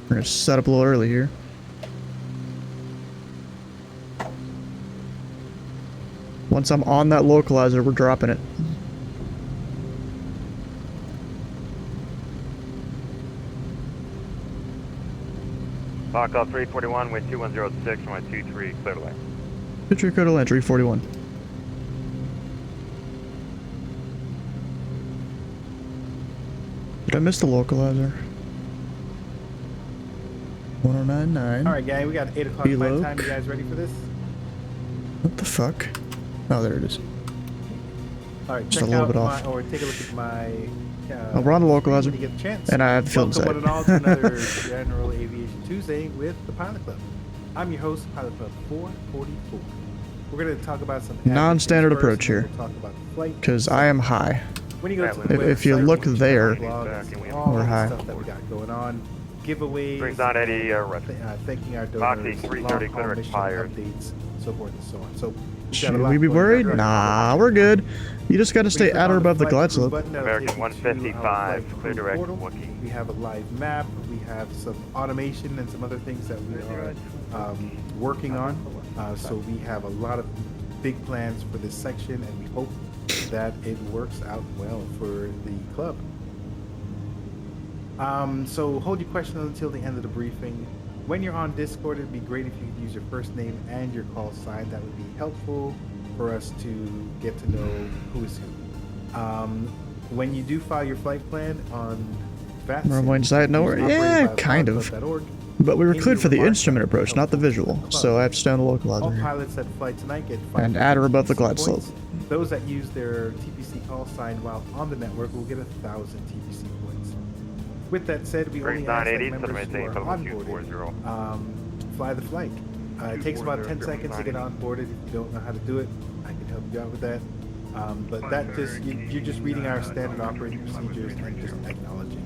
We're gonna set up a little early here. Once I'm on that localizer, we're dropping it. Clock 341, wind 2106, runway 23, clear to land. 23, clear to land, 341. Did I miss the localizer? 1099. Alright, gang, we got 8 o'clock my Below. time. You guys ready for this? What the fuck? Oh, there it is. Alright, Just check a little out bit my, off. or take a look at my We're on the localizer, when you get a chance. and I have the field Welcome inside. one and all to another General Aviation Tuesday with the Pilot Club. I'm your host, Pilot Club 444. We're going to talk about some Non-standard advocates approach first, and here. then we'll talk about the flight. Because I am high. When you go to the If you website, look you can there, check out the blog and see we're all the high. stuff that we got going on, giveaways, Brings on Eddie, thanking our Foxy, donors, 330 long-haul clear mission expired. updates, so forth and so on. So we've got a Should lot we be going worried? on. Nah, we're good. You just gotta When stay you click at or on above the flight glide crew slope. button, that'll American take you to our 155, flight clear crew direct portal. Wookiee. We have a live map. We have some automation and some other things that we are working on. So we have a lot of big plans for this section, and we hope that it works out well for the club. So hold your questions until the end of the briefing. When you're on Discord, it'd be great if you could use your first name and your call sign. That would be helpful for us to get to know who is who. When you do file your flight plan on VATSIM, We're on one side nowhere. Yeah, kind of. But we were cleared for the instrument approach, not the visual. So I have to stay on the All localizer here. pilots that fly tonight get And at or above the glide slope. Those that use their TPC call sign while on the network will get 1,000 TPC points. With that said, we only ask that 980, members who are onboarded fly the flight. It takes about 10 seconds to get onboarded. If you don't know how to do it, I can help you out with that. But that just you're just reading our standard operating procedures and just acknowledging,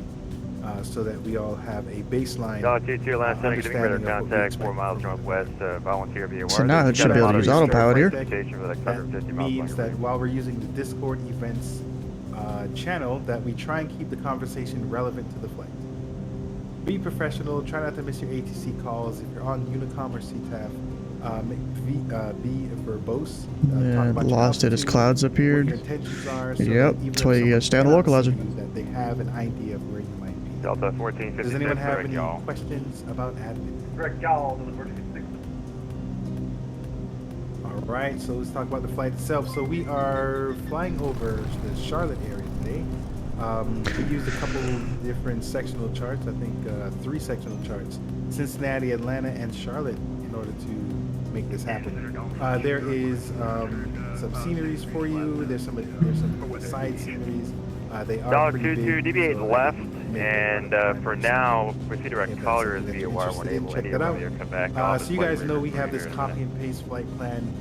so that we all have a baseline. Dog 2-2, last setting, getting radar understanding of what we contact, expect 4 miles northwest, volunteer via So now it should be able to use autopilot here. That means that while we're using the Discord events channel, that we try and keep the conversation relevant to the flight. Be professional. Try not to miss your ATC calls. If you're on Unicom or CTAF, be verbose. Yeah, lost it as clouds appeared. What your intentions are, so Yep, that even that's why if you gotta stay on the someone cannot localizer. see you, that they have an idea of where you might be. Delta 1456, Does anyone have any y'all. questions about admin? Direct y'all, delivered 56. All right, so let's talk about the flight itself. So we are flying over the Charlotte area today. We used a couple different sectional charts, I think 3 sectional charts, Cincinnati, Atlanta, and Charlotte, in order to make this happen. There is some sceneries for you. There's some side sceneries. They are Dog pretty 2-2, big, deviate so left, make and it for now, proceed direct if that's caller is something that via you're wire interested in, 1 check able, that out. any come back off. So you guys know we have this copy and paste flight plan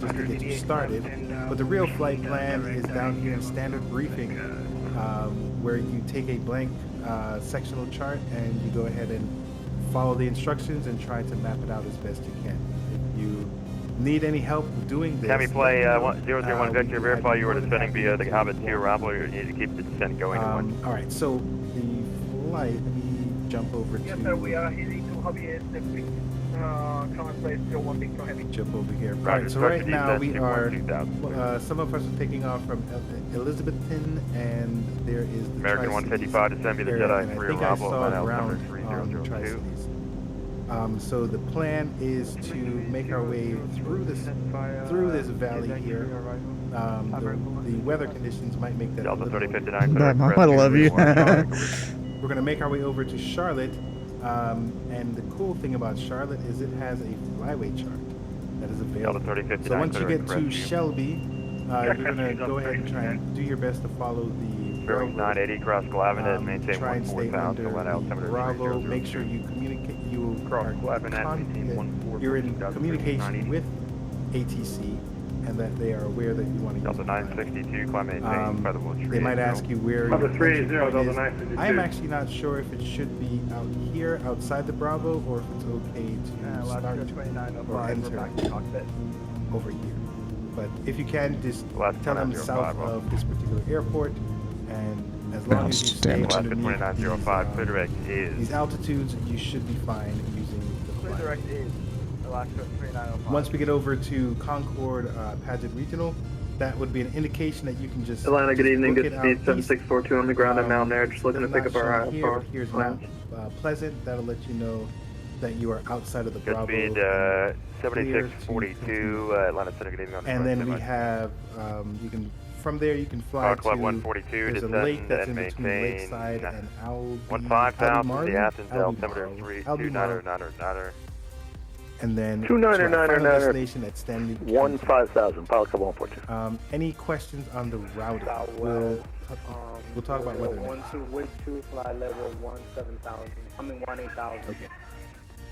just to get you started. But the real flight plan is down here in standard briefing, where you take a blank sectional chart and you go ahead and follow the instructions and try to map it out as best you can. If you need any help doing this, Have me play 001 we Victor, can verify have you were more than descending happy via to the do Hobbit that 2 for Ramble, you need to keep the descent going to one. all right, so the flight, let me jump over Yes, to... sir, we are heading to Hobby common place 01 Victor Heavy. Jump over here. Roger, Alright, so right structure now descent we are, 2000. some of us are taking off from Elizabethton, and there is the American Tri-Cities 155, descend via the area, Jedi and I 3 think I Ramble, saw line out ground number on the 3002. Tri-Cities. So the plan is to make our way through this valley here. The weather conditions might make that a Delta little 3059, But I love you. We're going to make our way over to Charlotte, and the cool thing about Charlotte is it has a flyway chart that is available. Delta 3059, So once you get to rescue. Shelby, you're going to go ahead and try and do your best to follow the Bearing 980, cross Glavin and maintain try and stay 14,000, under line out the 730. Bravo. Make sure you communicate. You Cross are Glavin and maintain 14,000. you're in communication with ATC, and that they are aware that you want to use Delta the flight. 962, climb maintain, featherable tree. They might ask you where Delta your 30, entry point Delta is. 962. I am actually not sure if it should be out here, outside the Bravo, or if it's okay to start or enter over here. But if you can, just Last tell them 2905, south well. of this particular airport, and as long as you stay Damn it. Alaska underneath 2905, clear direct is. these altitudes, you should be fine using the Clear flight. direct is Alaska 3905. Once we get over to Concord Paget Regional, that would be an indication that you can just Atlanta, good evening. book Good it to see out east. 7642 on the ground at Mount Air. Just looking to It's pick up not our shown here, IFR. but here's Mount Pleasant. That'll let you know that you are outside of the Good Bravo. speed, and 7642, Atlanta Center, good evening on the and front, then we semi. have, you can, from there you can fly Car to, Club 142, there's a descend lake that's in and between maintain Lakeside and 15,000 to the Athens, Albemarle, altimeter 3, Albemarle, 2999. and then to 2999, our final destination at Stanley. 15000, Pilot Club 142. Any questions on the routing? We'll talk about weather next. 12, wind 2, fly level 17,000. I mean 18,000. Okay.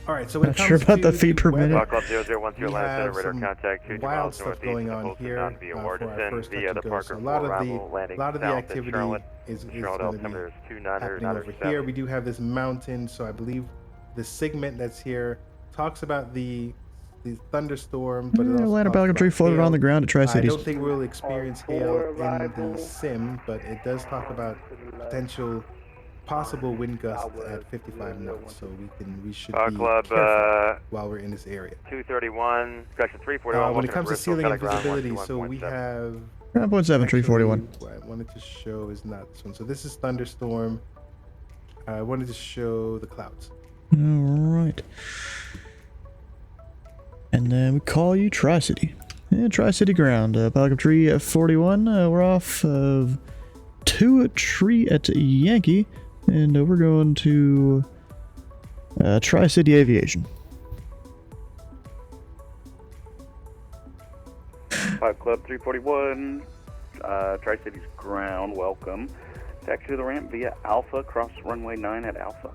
All right, so when Not it sure comes about the to feet per weather, minute. Park Club 0010 we Atlanta Center, have radar some contact 2 wild miles stuff northeast going of on Poston here Mountain via for our Wardenton first touch via and the go. Parker So a 4 arrival landing lot of the south in activity Charlotte. is Charlotte going to be altimeter is 29 happening over here. We do have this mountain, so I believe the segment that's here talks about the thunderstorm, but it also Atlanta talks Pelican Tree about floated hail. on the ground at I Tri-Cities. don't think we'll experience hail in the sim, but it does talk about potential possible wind gusts at 55 knots, so we should Park be Club careful while we're in this area. 231, correction 341, When it comes to ceiling and ground visibility, so we 121.7. have 9.7, 341. what I wanted to show is not this one. So this is thunderstorm. I wanted to show the clouds. All right. And then we call you Tri-City. Yeah, Tri-City ground. Pelican Tree at 41. We're off of 2 Tree at Yankee. And we're going to Tri-City Aviation. Five Club 341, Tri-Cities ground, welcome. Taxi to the ramp via Alpha, cross runway 9 at Alpha.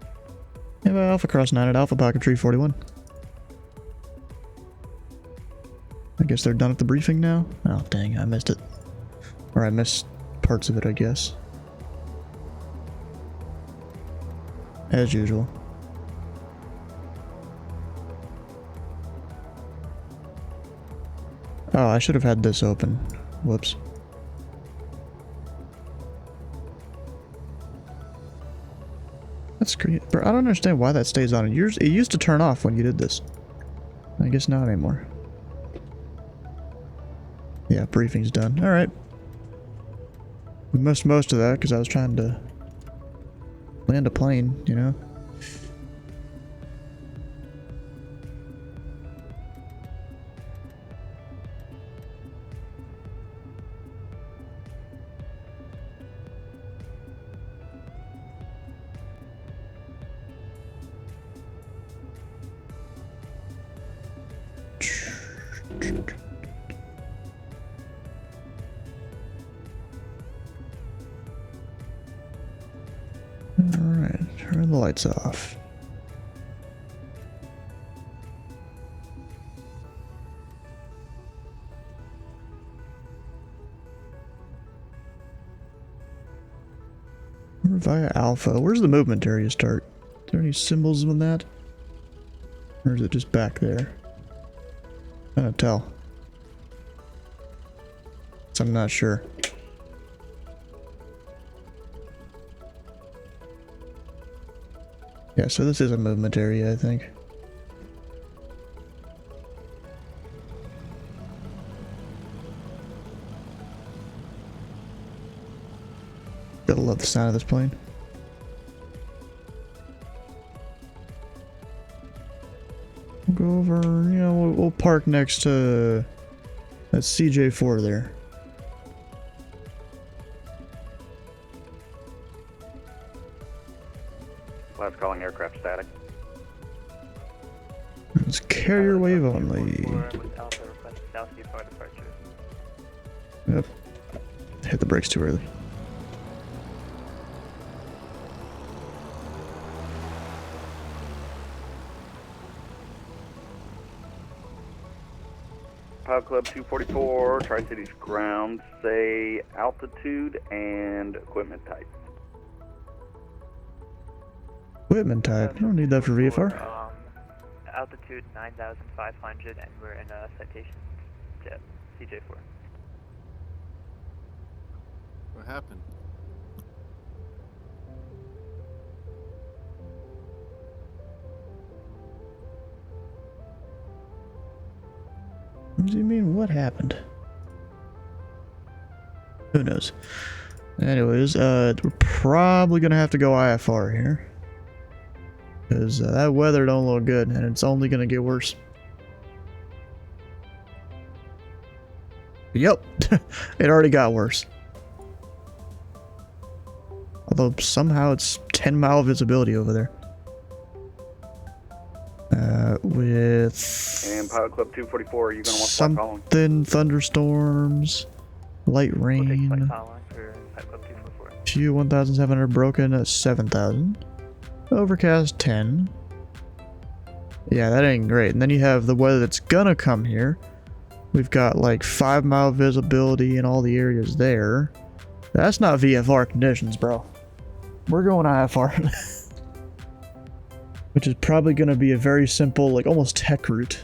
Yeah, Alpha Cross 9 at Alpha, Pelican Tree 41. I guess they're done at the briefing now? Oh, dang, I missed it. Or I missed parts of it, I guess. As usual. Oh, I should have had this open. Whoops. That's great. Bro, I don't understand why that stays on. It used to turn off when you did this. I guess not anymore. Yeah, briefing's done. Alright. We missed most of that because I was trying to land a plane, you know? Alright, turn the lights off. We're via Alpha. Where's the movement area start? Are there any symbols on that? Or is it just back there? I can't tell. So I'm not sure. Yeah, so this is a movement area, I think. Gotta love the sound of this plane. We'll go over, you know, we'll park next to that CJ4 there. Lab's calling aircraft static. It's carrier wave only. Yep. Hit the brakes too early. Pilot Club 244, Tri-Cities ground, say altitude and equipment type. Equipment type. You don't need that for VFR. Altitude 9,500 and we're in a citation jet, CJ4. What happened? What do you mean, what happened? Who knows? Anyways, we're probably gonna have to go IFR here. Because that weather don't look good, and it's only gonna get worse. Yep, it already got worse. Although somehow it's 10-mile visibility over there. With And Pilot Club 244, are you going to want to fly following? something, thunderstorms, light rain. Few 1,700 broken at 7,000. Overcast 10. Yeah, that ain't great. And then you have the weather that's gonna come here. We've got like 5-mile visibility in all the areas there. That's not VFR conditions, bro. We're going IFR. Which is probably gonna be a very simple, like almost tech route.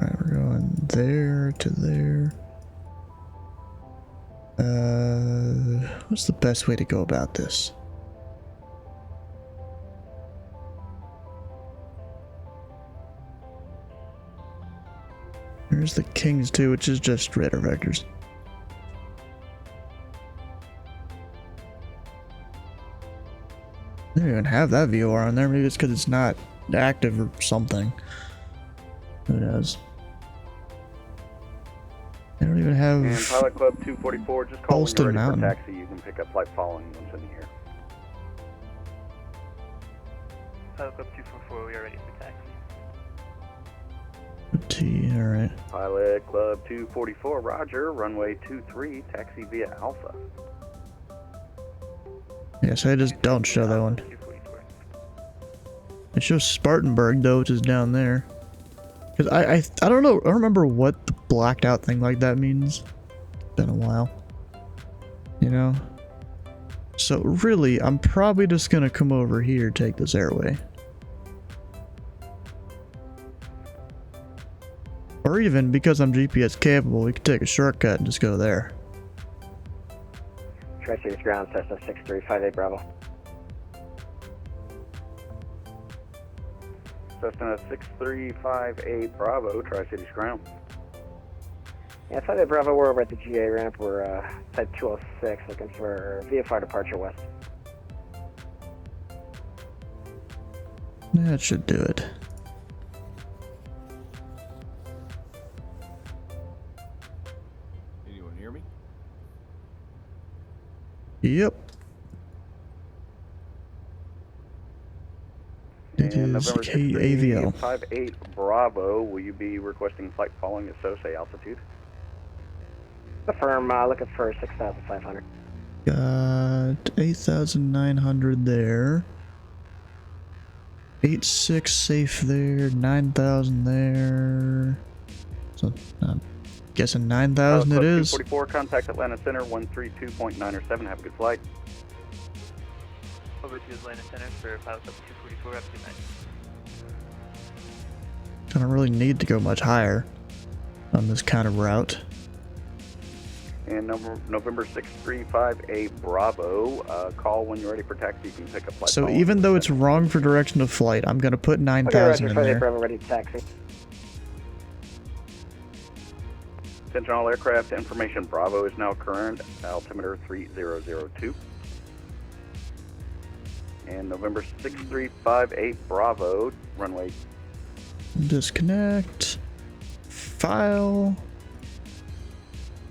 Alright, we're going there to there. What's the best way to go about this? There's the Kings too, which is just radar vectors. They don't even have that VOR on there. Maybe it's because it's not active or something. Who knows? They don't even have. And Pilot Club 244, just call when you're ready Mountain. for taxi. You can pick up flight following once in here. Pilot Club 244, we are ready for taxi. T, alright. Pilot Club 244, roger, runway 23, taxi via Alpha. Yeah, so I just don't show that one. It shows Spartanburg though, which is down there. Cause I don't know, I don't remember what the blacked out thing like that means. It's been a while. You know? So really, I'm probably just gonna come over here, take this airway. Or even, because I'm GPS capable, we could take a shortcut and just go there. Tri-Cities ground, Cessna 6358 Bravo. Cessna 6358 Bravo, Tri-Cities ground. Yeah, 58 Bravo, we're over at the GA ramp. We're type 206, looking for VFR departure west. That should do it. Anyone hear me? Yep. It And is November KAVL. 6358 Bravo, will you be requesting flight following at SOSA altitude? Affirm, looking for 6,500. Got 8,900 there. 8.6 safe there. 9,000 there. So I'm guessing 9,000 it is. 244, contact Atlanta Center 132.907. Have a good flight. Over to Atlanta Center for Pilot Club 244, up to 9. I don't really need to go much higher on this kind of route. And November 6358 Bravo, call when you're ready for taxi. You can pick up flight. So following. even though it's wrong for direction of flight, I'm gonna put 9,000 in there. Bravo, ready to taxi. Attention all aircraft, information Bravo is now current, altimeter 3002. And November 6358 Bravo, runway. Disconnect. File.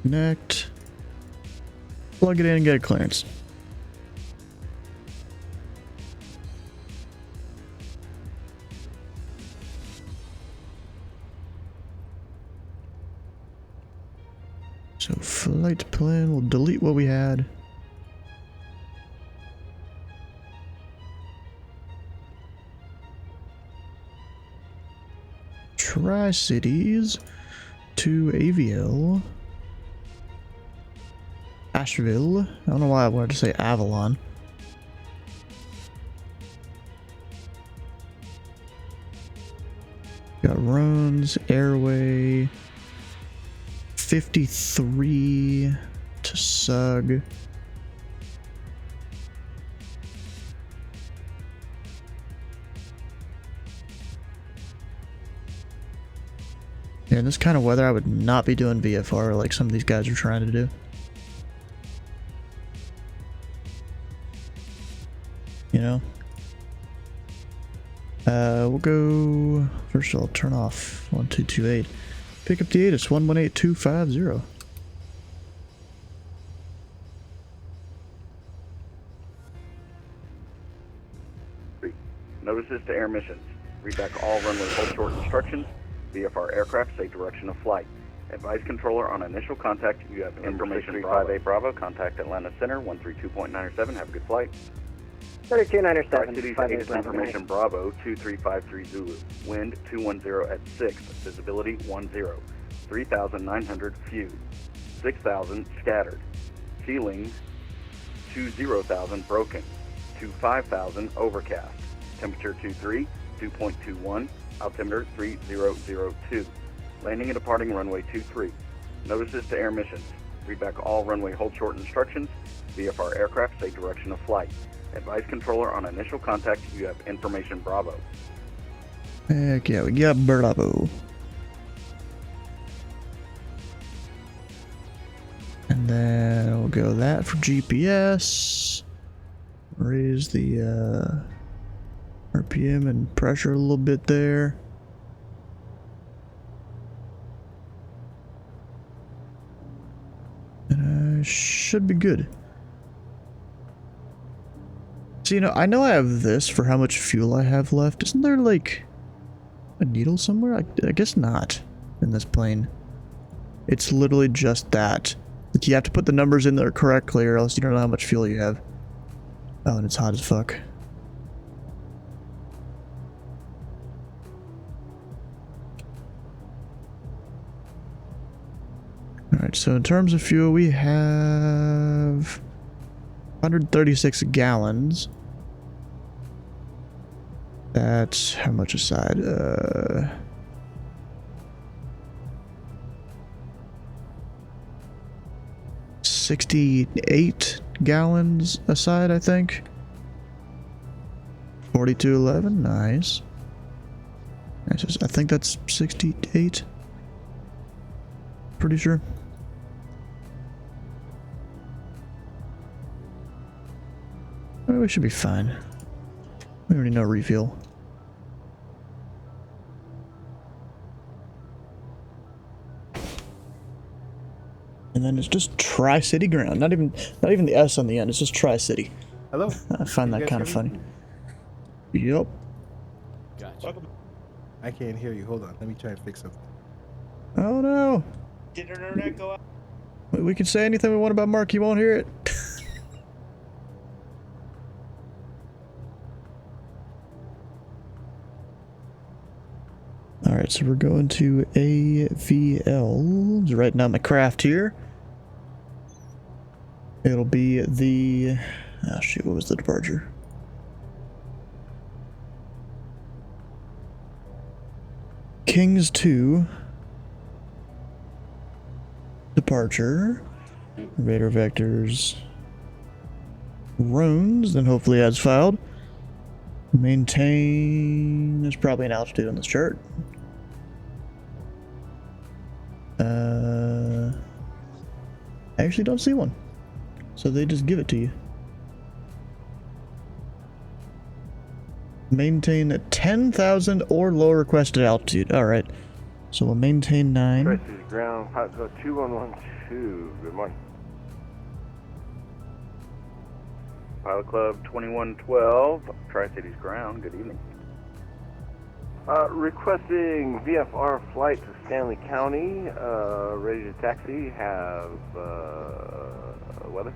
Connect. Plug it in and get a clearance. So flight plan, we'll delete what we had. Tri-Cities to AVL. Asheville. I don't know why I wanted to say Avalon. Got runs, airway. 53 to Sug. Yeah, in this kind of weather, I would not be doing VFR like some of these guys are trying to do. You know? We'll go... First I'll turn off 1228. Pick up the ATIS 118250. Notices to air missions. Read back all runway hold short instructions. VFR aircraft say direction of flight. Advise controller on initial contact. You have information 58 Bravo. Contact Atlanta Center 132.97. Have a good flight. 3297. City's latest information Bravo 2353 Zulu. Wind 210 at 6. Visibility 10. 3,900 few. 6,000 scattered. Ceiling 20,000 broken. 25,000 overcast. Temperature 23, 2.21. Altimeter 3002. Landing and departing runway 23. Notices to air missions. Read back all runway hold short instructions. VFR aircraft say direction of flight. Advise controller on initial contact. You have information Bravo. Heck yeah, we got Bravo. And then we'll go that for GPS. Raise the RPM and pressure a little bit there. And I should be good. So, you know I have this for how much fuel I have left. Isn't there like a needle somewhere? I guess not in this plane. It's literally just that. Like you have to put the numbers in there correctly or else you don't know how much fuel you have. Oh, and it's hot as fuck. Alright, so in terms of fuel, we have 136 gallons. That's how much aside? 68 gallons aside, I think. 4211, nice. I think that's 68. Pretty sure. Oh, we should be fine. We already know refuel. And then it's just Tri-City ground. Not even the S on the end. It's just Tri-City. Hello. I find that kind of funny. Yup. Gotcha. I can't hear you. Hold on. Let me try and fix something. Oh no. Did internet go out? We can say anything we want about Mark. You won't hear it. Alright, so we're going to AVL. Just writing down my craft here. It'll be the... Oh shoot, what was the departure? Kings 2. Departure. Radar vectors. Runes, then hopefully as filed. Maintain... There's probably an altitude on this chart. I actually don't see one. So they just give it to you. Maintain 10,000 or lower requested altitude. Alright. So we'll maintain 9. Tri-City's ground, pilot code 2112. Good morning. Pilot Club 2112, Tri-City's ground. Good evening. Requesting VFR flight to Stanley County. Ready to taxi. Have weather.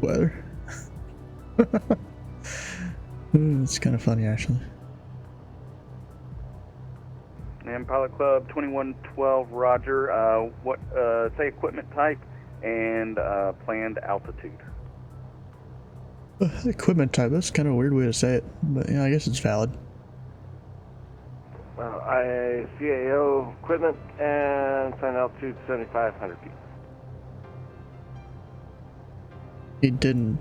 Weather. It's kind of funny, actually. And Pilot Club 2112, Roger. What? Say equipment type and planned altitude. Equipment type. That's kind of a weird way to say it, but yeah, I guess it's valid. CAO equipment and planned altitude 7,500 feet. He didn't.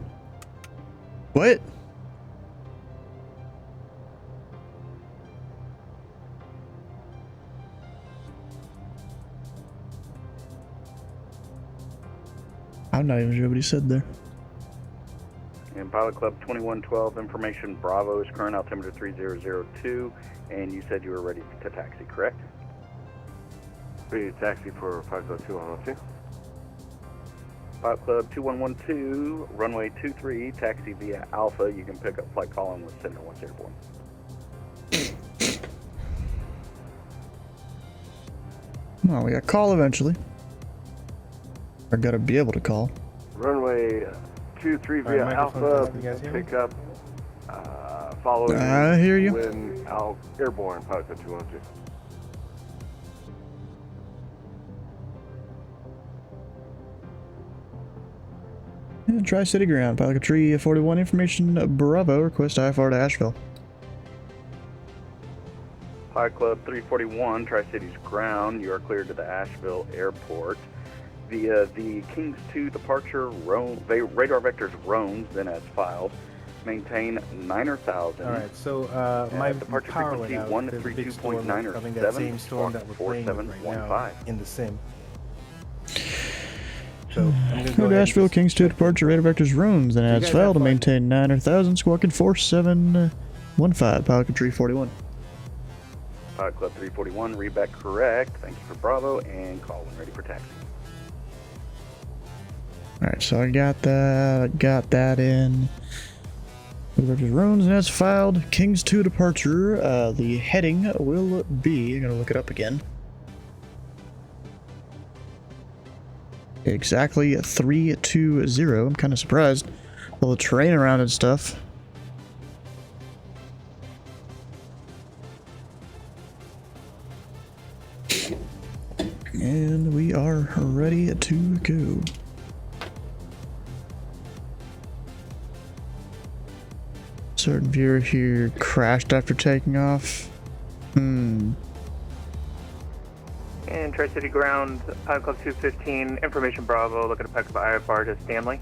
What? I'm not even sure what he said there. And Pilot Club 2112, information Bravo is current altimeter 3002, and you said you were ready to taxi, correct? Ready to taxi for Pilot Club 2112. Pilot Club 2112, runway 23, taxi via Alpha. You can pick up flight calling with Center once airborne. Well, we got call eventually. I gotta be able to call. Runway 23 All right, via microphone Alpha. test, can you guys hear me? Pick up. Following. I hear you. When airborne, pilot 212. Tri-City Ground, Pelican Tree 41, information Bravo, request IFR to Asheville. Pilot Club 341, Tri-City's ground. You are cleared to the Asheville Airport via the Kings 2 departure radar vectors Roans, then as filed. Maintain 9,000. All right, so my departure power frequency went out. There's a big storm coming, that same storm that we're playing with right now in the sim. So I'm going to go Clear to ahead Asheville, Kings 2 departure radar vectors Roans, then as filed to maintain 9,000, squawking 4715, Pelican Tree 41. Pilot Club 341, read back correct. Thank you for Bravo, and call when ready for taxi. Alright, so I got that in. Roans and as filed, Kings 2 departure. The heading will be, I'm gonna look it up again. Exactly 320. I'm kind of surprised. All the terrain around and stuff. And we are ready to go. Certain viewer here crashed after taking off. And Tri-City Ground, Pilot Club 215, information Bravo, looking to pick up IFR to Stanley.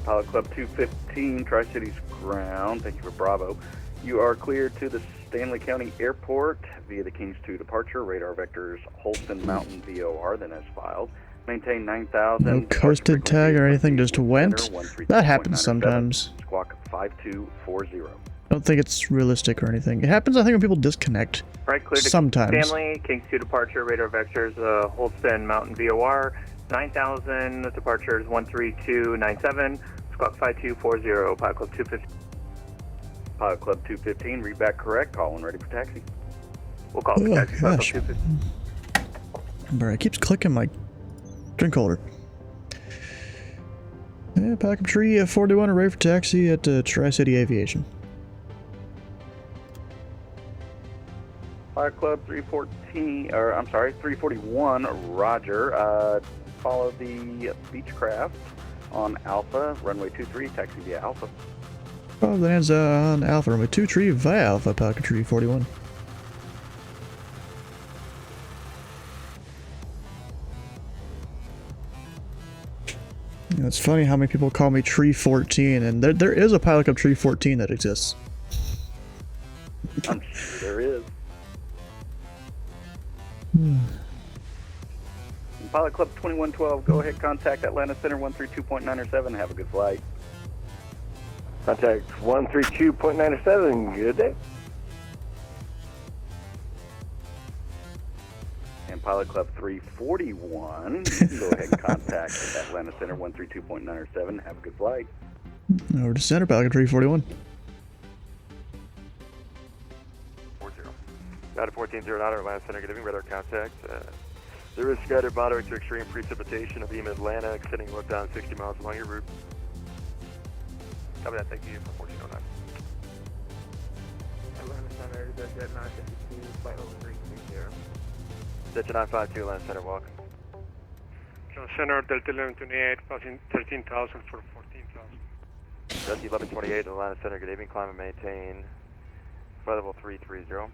Pilot Club 215, Tri-City's ground. Thank you for Bravo. You are cleared to the Stanley County Airport via the Kings 2 departure. Radar vectors Holston Mountain VOR, then as filed. Maintain 9,000. No coasted tag or anything, just went. That happens sometimes. Squawk 5240. I don't think it's realistic or anything. It happens, I think, when people disconnect. Right, clear to sometimes. Stanley, Kings 2 departure, radar vectors, Holston Mountain VOR, 9,000, departures 13297, squawk 5240, Pilot Club 215. Pilot Club 215, read back correct, call when ready for taxi. We'll call the taxi, Pilot Club 215. Bro, it keeps clicking my drink holder. Yeah, Pelican Tree 41, array for taxi at Tri-City Aviation. Pilot Club 341, Roger. Follow the Beechcraft on Alpha, runway 23, taxi via Alpha. Oh, that ends on Alpha, runway 23 via Alpha, Pelican Tree 41. You know, it's funny how many people call me Tree 14, and there is a Pilot Club Tree 14 that exists. I'm sure there is. Pilot Club 2112, go ahead, contact Atlanta Center 132.907. Have a good flight. Contact 132.97. Good day. And Pilot Club 341, you can go ahead and contact Atlanta Center 132.907. Have a good flight. Over to center, Pelican Tree 41. 40. Got a 14-0 Atlanta Center, good evening, radar contact. There is scattered moderate to extreme precipitation of EM Atlanta, extending look down 60 miles along your route. Copy that, thank you for 1409. Atlanta Center, Jet 952, flight level 330. Jet 952, Atlanta Center, walk. Center, Delta 1128, passing 13,000 for 14,000. Jet 1128, Atlanta Center, good evening, climb and maintain flight level 330.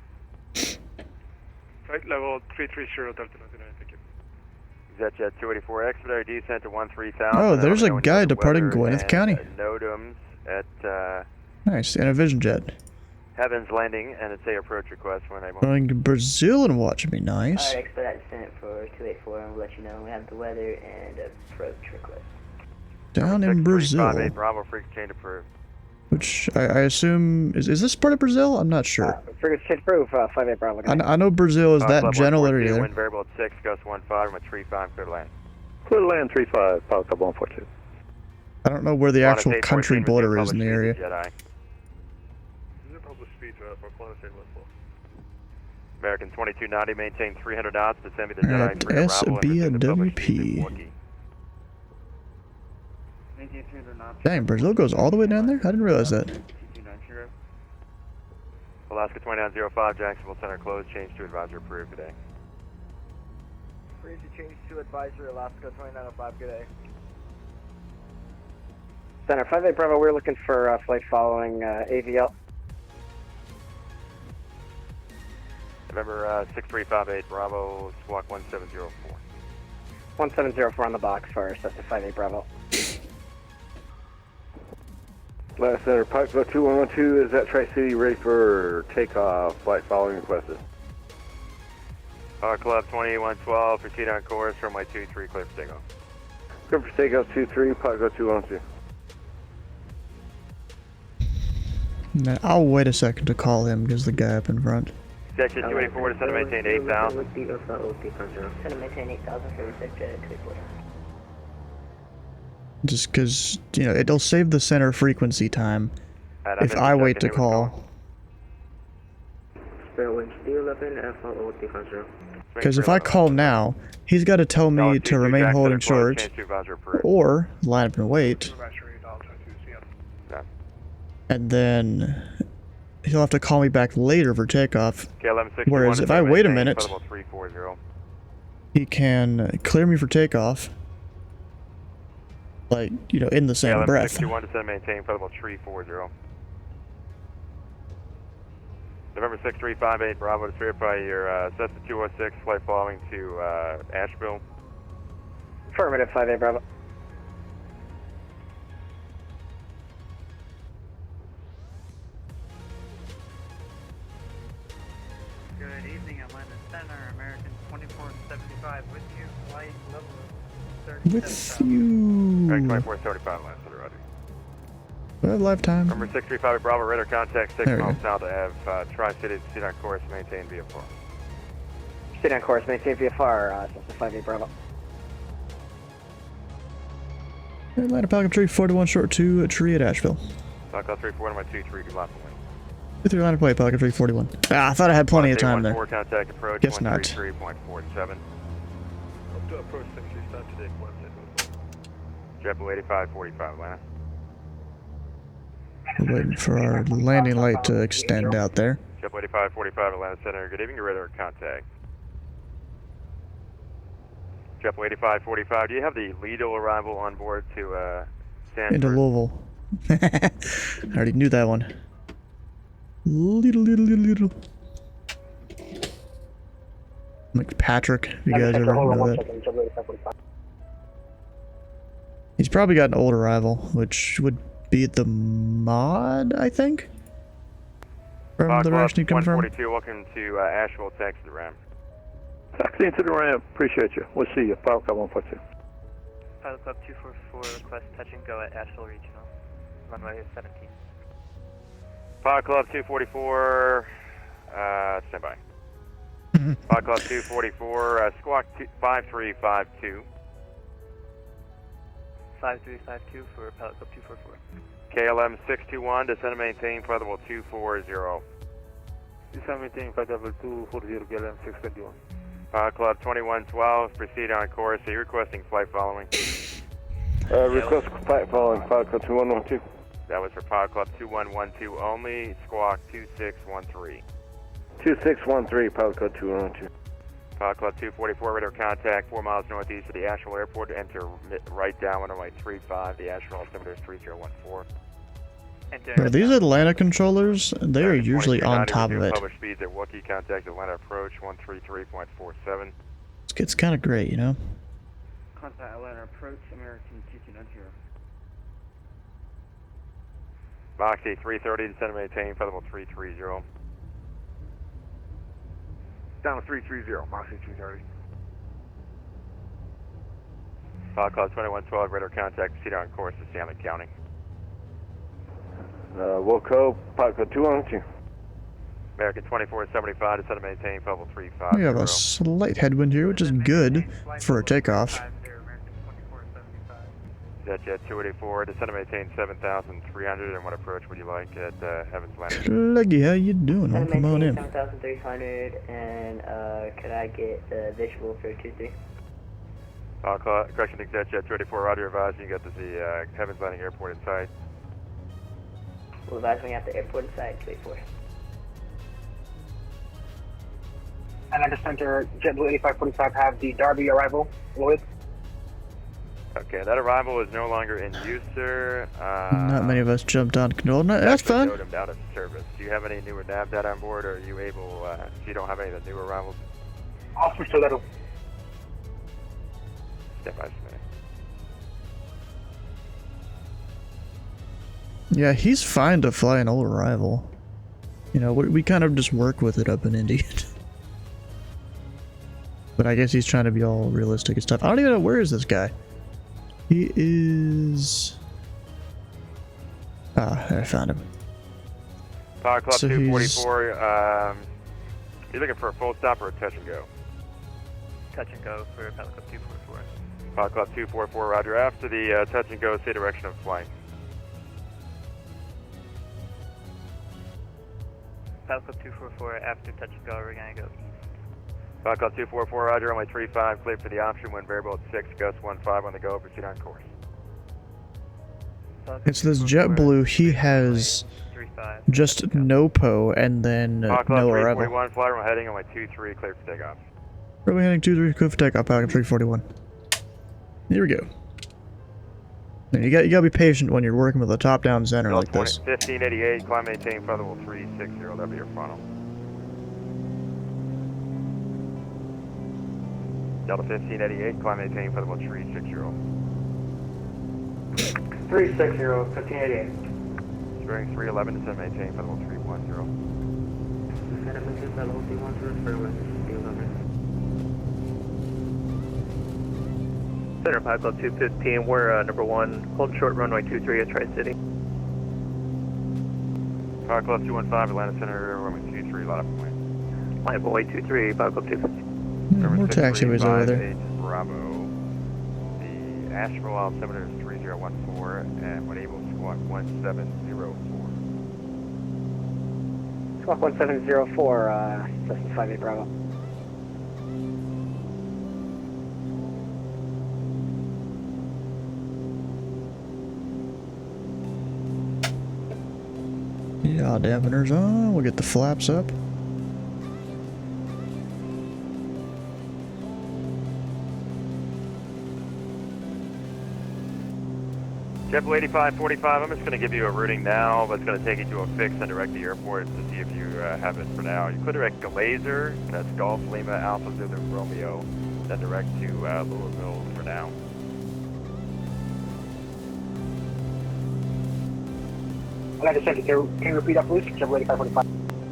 Flight level 330, Delta 1128, thank you. Jet 284, expedite descent to 13,000. Oh, there's a guy departing Gwyneth County. NOTAMs at Nice, and a Vision Jet. Heavens Landing, and it's a approach request when able. Going to Brazil and watching me, nice. Alright, expedite descent for 284, and we'll let you know we have the weather and approach request. Down in Brazil. 58 Bravo, frequency change approved. Which I assume is this part of Brazil? I'm not sure. Frequency change approved, 58 Bravo. I know Brazil is that Club general 142, area. Wind variable at 6, gust 15, runway 35, clear to land. Clear to land 35, Pilot Club 142. I don't know where the actual country border is in the area. American 2290, maintain 300 knots, descend me the dead Alright, free arrival and resume the published SBWP. Wookiee. Dang, Brazil goes all the way down there? I didn't realize that. Alaska 2905, Jacksonville Center closed, change to advisor approved today. Freeze to change to advisory, Alaska 2905, good day. Center 58 Bravo, we're looking for flight following AVL. November 6358 Bravo, squawk 1704. 1704 on the box for Cessna 58 Bravo. Last Center, Pikeville 2112, is that Tri-City ready for takeoff? Flight following requested. Club 2112, proceed on course, runway 23, clear for takeoff. Clear for takeoff 23, Pikeville 212. Now, I'll wait a second to call him because the guy up in front. Section 284, descend and maintain 8,000. Descend and maintain 8,000 for reset to 284. Just because, you know, it'll save the center frequency time if I wait to call. Because if I call now, he's got to tell me to remain holding short, or line up and wait, and then he'll have to call me back later for takeoff. Whereas if I wait a minute, he can clear me for takeoff, like, you know, in the same breath. 61 descend maintain level 340. November 6358 Bravo to verify your Cessna 206 flight following to Asheville. Affirmative 58 Bravo. Good evening, Atlanta Center, American 2475 with you, flight level 37. With you. American 2475, last Center, roger. I have lifetime. Number 635 Bravo, radar contact 6 There we miles go. south of Tri-City, proceed on course, maintain VFR. Proceed on course, maintain VFR, Cessna 58 Bravo. Atlanta Falcon Tree 41 short to a tree at Asheville. Falcon 341, my 23, good luck. With your line of play, Falcon 341. Ah, I thought I had plenty of time there. Contact approach, Guess not. 133.47. Up to approach 637 today, 1 JetBlue 8545 Atlanta. We're waiting for our landing light to extend out there. JetBlue 8545 Atlanta Center, good evening, your radar contact. JetBlue 8545, do you have the Lido arrival on board to Sanford? Into Louisville. I already knew that one. Little. McPatrick, if you guys ever know that. He's probably got an old arrival, which would be the mod, I think? From the direction you come from? 142, welcome to Asheville, Texas, the Ram. Taxi into the ramp. Appreciate you. We'll see you. Pilot Club 142. Pilot Club 244, request touch and go at Asheville Regional. Runway 17. Pilot Club 244, stand by. Pilot Club 244, squawk 5352. 5352 for Pilot Club 244. KLM 621, descend and maintain flight level 240. Descend and maintain flight level 240, KLM 621. Pilot Club 2112, proceed on course. Are you requesting flight following? Request flight following, Pilot Club 2112. That was for Pilot Club 2112 only, squawk 2613. 2613, Pilot Club 2112. Pilot Club 244, radar contact 4 miles northeast of the Asheville Airport. Enter right down runway 35, the Asheville altimeter is 3014. Bro, these Atlanta controllers, they are usually on top of it. Published speeds at Wookiee, contact Atlanta approach 133.47. It's kind of great, you know? Contact Atlanta approach, American 2290. Moxie 330, descend and maintain flight level 330. Down to 330, Moxie 330. Pilot Club 2112, radar contact, proceed on course to Stanley County. Wilco, Pilot Club 2112. American 2475, descend and maintain flight level 350. We have a slight headwind here, which is good for a takeoff. ExecJet 284, descend and maintain 7,300, and what approach would you like at Heaven's Landing? Sluggy, how you doing? Oh, come on in. 7,300, and could I get visual for 2-3? Correction, ExecJet 284, roger, advise you get to the Heaven's Landing Airport in sight. Will advise me at the airport in sight, 284. Atlanta Center, JetBlue 8545 have the Derby arrival, Lloyd. Okay, that arrival is no longer in use, sir. Not many of us jumped on control. No, that's fine. Him down of service. Do you have any newer nav data on board, or are you able, so you don't have any of the newer arrivals? I'll switch to that. Step by step. Yeah, he's fine to fly an old arrival. You know, we kind of just work with it up in Indy. But I guess he's trying to be all realistic and stuff. I don't even know, where is this guy? He is... Ah, I found him. Power Club So 244, you're looking for a full stop or a touch and go? Touch and go for Power Club 244. Power Club 244, roger. After the touch and go, say direction of flight. Power Club 244, after touch and go, we're going to go east. Power Club 244, roger, runway 35, cleared for the option, wind variable at 6, gust 15 on the go, proceed on course. It's this JetBlue, he has just no PO and then Power Club no arrival. 341, flight runway heading, runway 23, cleared for takeoff. Runway heading 23, clear for takeoff, Power Club 341. Here we go. And you gotta be patient when you're working with a top-down center like this. 1588, climb maintain, flight level 360, that'll be your funnel. Delta 1588, climb maintain, flight level 360. 360, 1588. Bearing 311, descend maintain, flight level 310. Descend and maintain, flight level 310, fairway, field over. Center Power Club 215, we're number 1, hold short runway 23 at Tri-City. Power Club 215, Atlanta Center, runway 23, line up point. Line up way 23, Power Club 215. More taxiways over there. Bravo. The astral altimeter is 3014, and when able, squawk 1704. Squawk 1704, Cessna 58 Bravo. Yeah, dampeners on. We'll get the flaps up. JetBlue 8545, I'm just going to give you a routing now, but it's going to take you to a fix and direct the airport to see if you have it for now. You could direct Glazer, that's Golf Lima Alpha Zulu Romeo, then direct to Louisville for now. Atlanta Center, can you repeat that please? JetBlue 8545.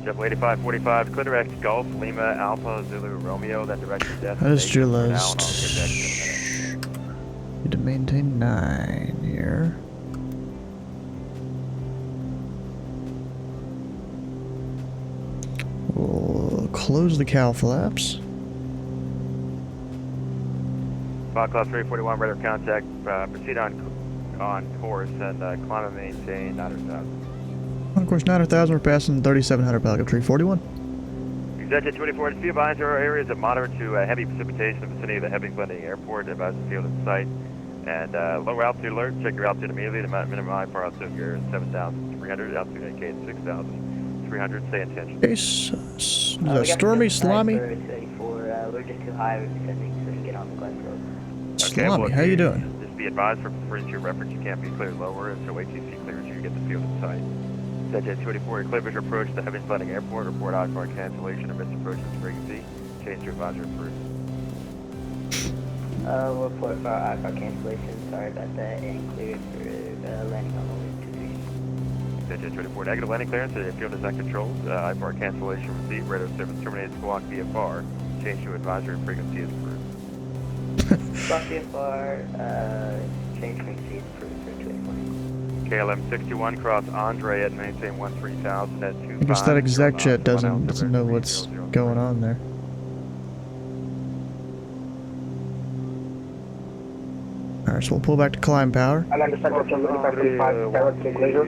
JetBlue 8545, could direct Golf Lima Alpha Zulu Romeo, then direct to destination I just for now, and realized I'll get back to you in a minute. need to maintain 9 here. We'll close the cow flaps. Fox Club 341, radar contact, proceed on course and climb and maintain 900,000. On course 900,000, we're passing 3700 Pelican 341. ExecJet 24, just be advised there are areas of moderate to heavy precipitation in the vicinity of the Heavy Landing Airport. Advise the field in sight. And lower altitude alert, check your altitude immediately to minimize for altitude here 7,300, altitude indicated 6,300, stay in tension. Case, stormy, slimy. We're just too high, we're descending so we can get on the glide road. Slimy, how you doing? Just be advised for future reference, you can't be cleared lower until ATC clears you get the field in sight. ExecJet 284, clear visual approach to Heavy Landing Airport, report out for cancellation of misapproach to frequency, change to advisory approved. We'll report for our cancellation, sorry about that, and cleared for landing on only 23. ExecJet 284, negative landing clearance, the field is not controlled, IFR cancellation receipt, radar service terminated, squawk VFR, change to advisory frequency is approved. Squawk VFR, change frequency is approved for 284. KLM 621, cross Andre at maintain 13,000 at 25. I guess that ExecJet doesn't know what's going on there. Alright, so we'll pull back to climb power. I'm under center, 3535, Carrot, take laser.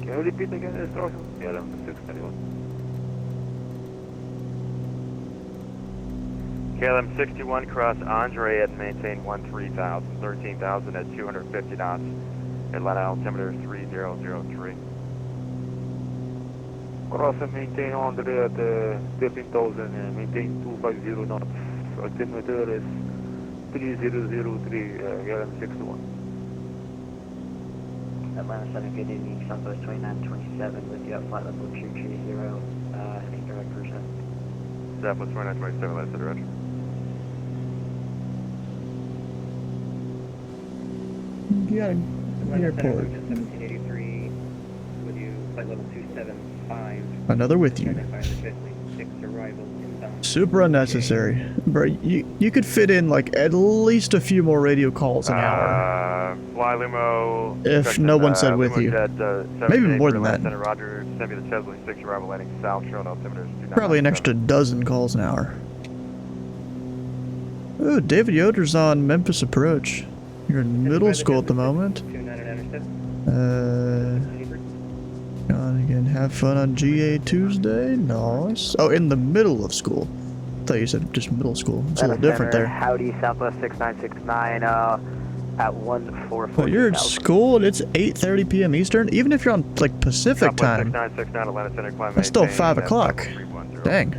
Can you repeat again the instructions? Yeah, I'm 691. KLM 61, cross Andre and maintain 13,000 at 250 knots. Atlanta altimeter 3003. Cross and maintain Andre at 13,000 and maintain 250 knots. Altimeter is 3003, KLM 61. Atlanta Center, good evening, Southwest 2927 with you at flight level 230, heading direct cruise. Southwest 2927, that's the direction. Yeah, airport. 1783 with you, flight level 275. Another with you. Super unnecessary. Bro, you could fit in like at least a few more radio calls an hour. Fly Lumo. If no one said with you. Maybe more than that. Center, Roger, send me the Chesley 6 arrival landing south, showing altimeter. Probably an extra dozen calls an hour. Ooh, David Yoder's on Memphis Approach. You're in middle school at the moment. On again, have fun on GA Tuesday. Nice. Oh, in the middle of school. I thought you said just middle school. It's a little different there. Howdy, Southwest 6969, at 144. Well, you're at school and it's 8:30 p.m. Eastern. Even if you're on like Pacific time, that's still 5 o'clock. Dang.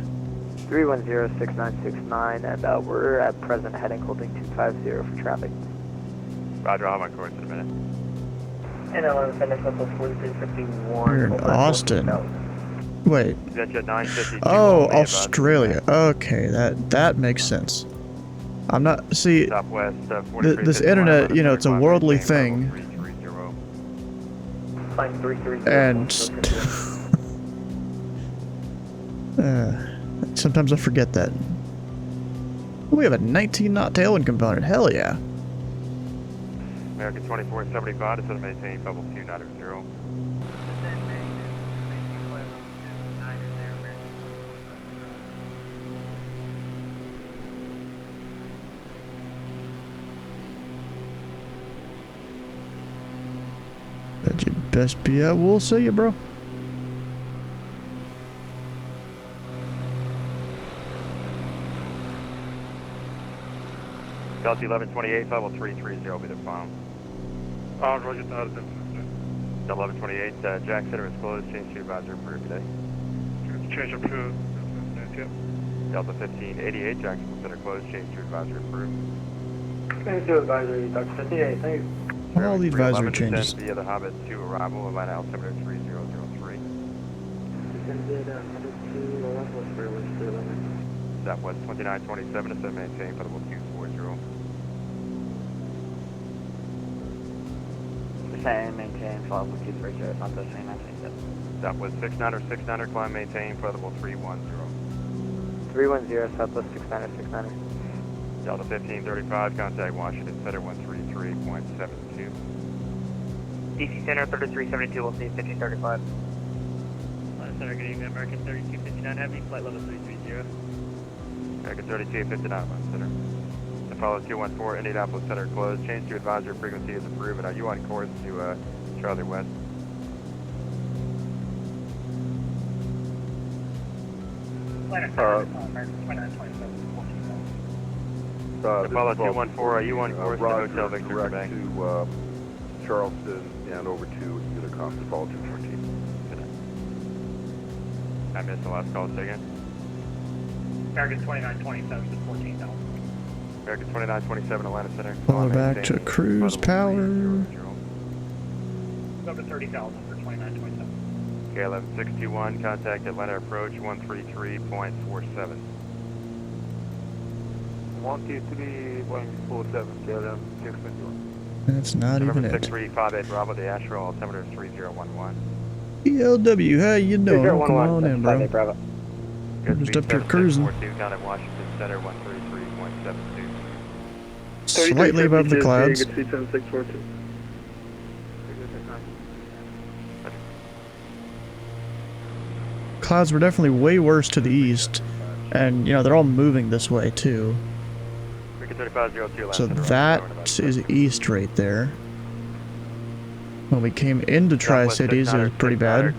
310-6969, and we're at present heading holding 250 for traffic. Roger, I'll have my course in a minute. And Atlanta Center, Southwest 4351. You're in Austin. Wait. Jet 952. Oh, Australia. Okay, that makes sense. I'm not. See, this internet, you know, it's a worldly thing. And sometimes I forget that. We have a 19-knot tailwind component. Hell yeah. American 2475 to set and maintain level 290. Bet you best be out. We'll see you, bro. Delta 1128, level 330 will be the final. Roger, Delta 1128, Jack Center is closed. Change to advisor approved today. Change approved. Yep. Delta 1588, Jack Center closed. Change to advisor approved. Change to advisory, Delta 58, thank you. All the advisory changes. Via the Hobbit to arrival, Atlanta altimeter 3003. Southwest 2927 to set maintain level 240. Descend, maintain, flight level 230, Southwest 2927. Southwest 69er, climb, maintain, flight level 310. 310, Southwest 69er. Delta 1535, contact Washington Center 133.72. DC Center 3372, we'll see 1535. Center, good evening, American 3259 Heavy, flight level 330. American 3259, Center. Apollo 214, Indianapolis Center closed. Change to advisor frequency is approved. And are you on course to Charlie West? Apollo 214, are you on course to Hotel Victor Quebec? To Charleston and over to Unicom, Apollo 214. I missed the last call, say again. American 2927 to 14,000. American 2927, Atlanta Center. Fall back to cruise power. Go to 30,000 for 2927. KLM 621, contact Atlanta approach 133.47. 123.47, KLM 621. That's not even it. 6358 Bravo, the Asheville altimeter is 3011. ELW, how you doing? Come on in, bro. Bravo. Just up here cruising. Contact Washington Center 133.72. Slightly above the clouds. Clouds were definitely way worse to the east. And, you know, they're all moving this way, too. So that is east right there. When we came into Tri-Cities, it was pretty bad.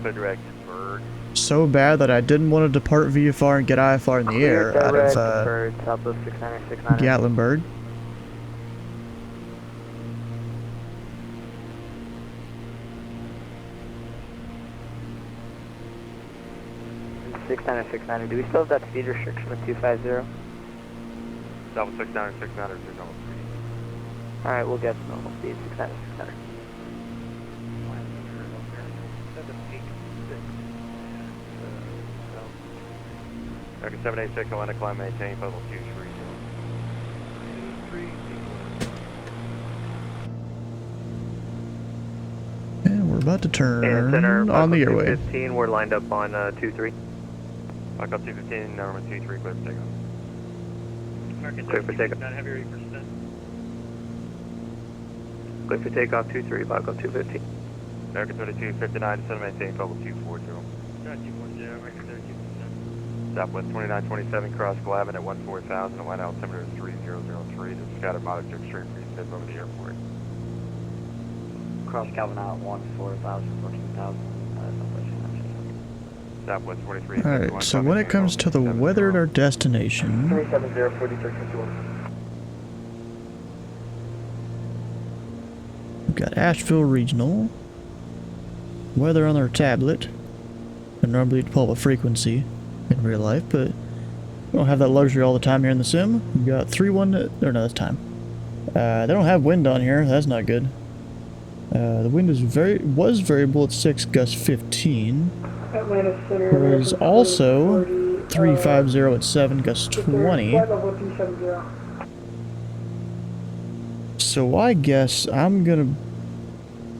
So bad that I didn't want to depart VFR and get IFR in the air out of Gatlinburg. 690. Do we still have that speed restriction with 250? Double 690, 690, 690. Alright, we'll get normal speed, 690, 690. American 786, Atlantic climb, maintain, level 230. And we're about to turn center, on the airway. 215, we're lined up on 23. Back up 215, number 23, clear for takeoff. American Clear for takeoff. not heavy repercent. Clear for takeoff 23, back up 215. American 2259, descend maintain, level 240. Not 240, American 32%. Southwest 2927, cross Glavin at 14,000, and line altimeter is 3003. This is scattered moderate to extreme precip over the airport. Cross Calvin out 14,000, 14,000. Southwest 23. Alright, so when it comes to the weather at our destination, 370, 4351. we've got Asheville Regional, weather on our tablet. I normally pull up a frequency in real life, but we don't have that luxury all the time here in the sim. We've got 3-1, or no, that's time. They don't have wind on here, that's not good. The wind is was variable at 6, gust 15. Atlanta Center. Was also 350 at 7, gust 20. Flight level 370. So I guess I'm gonna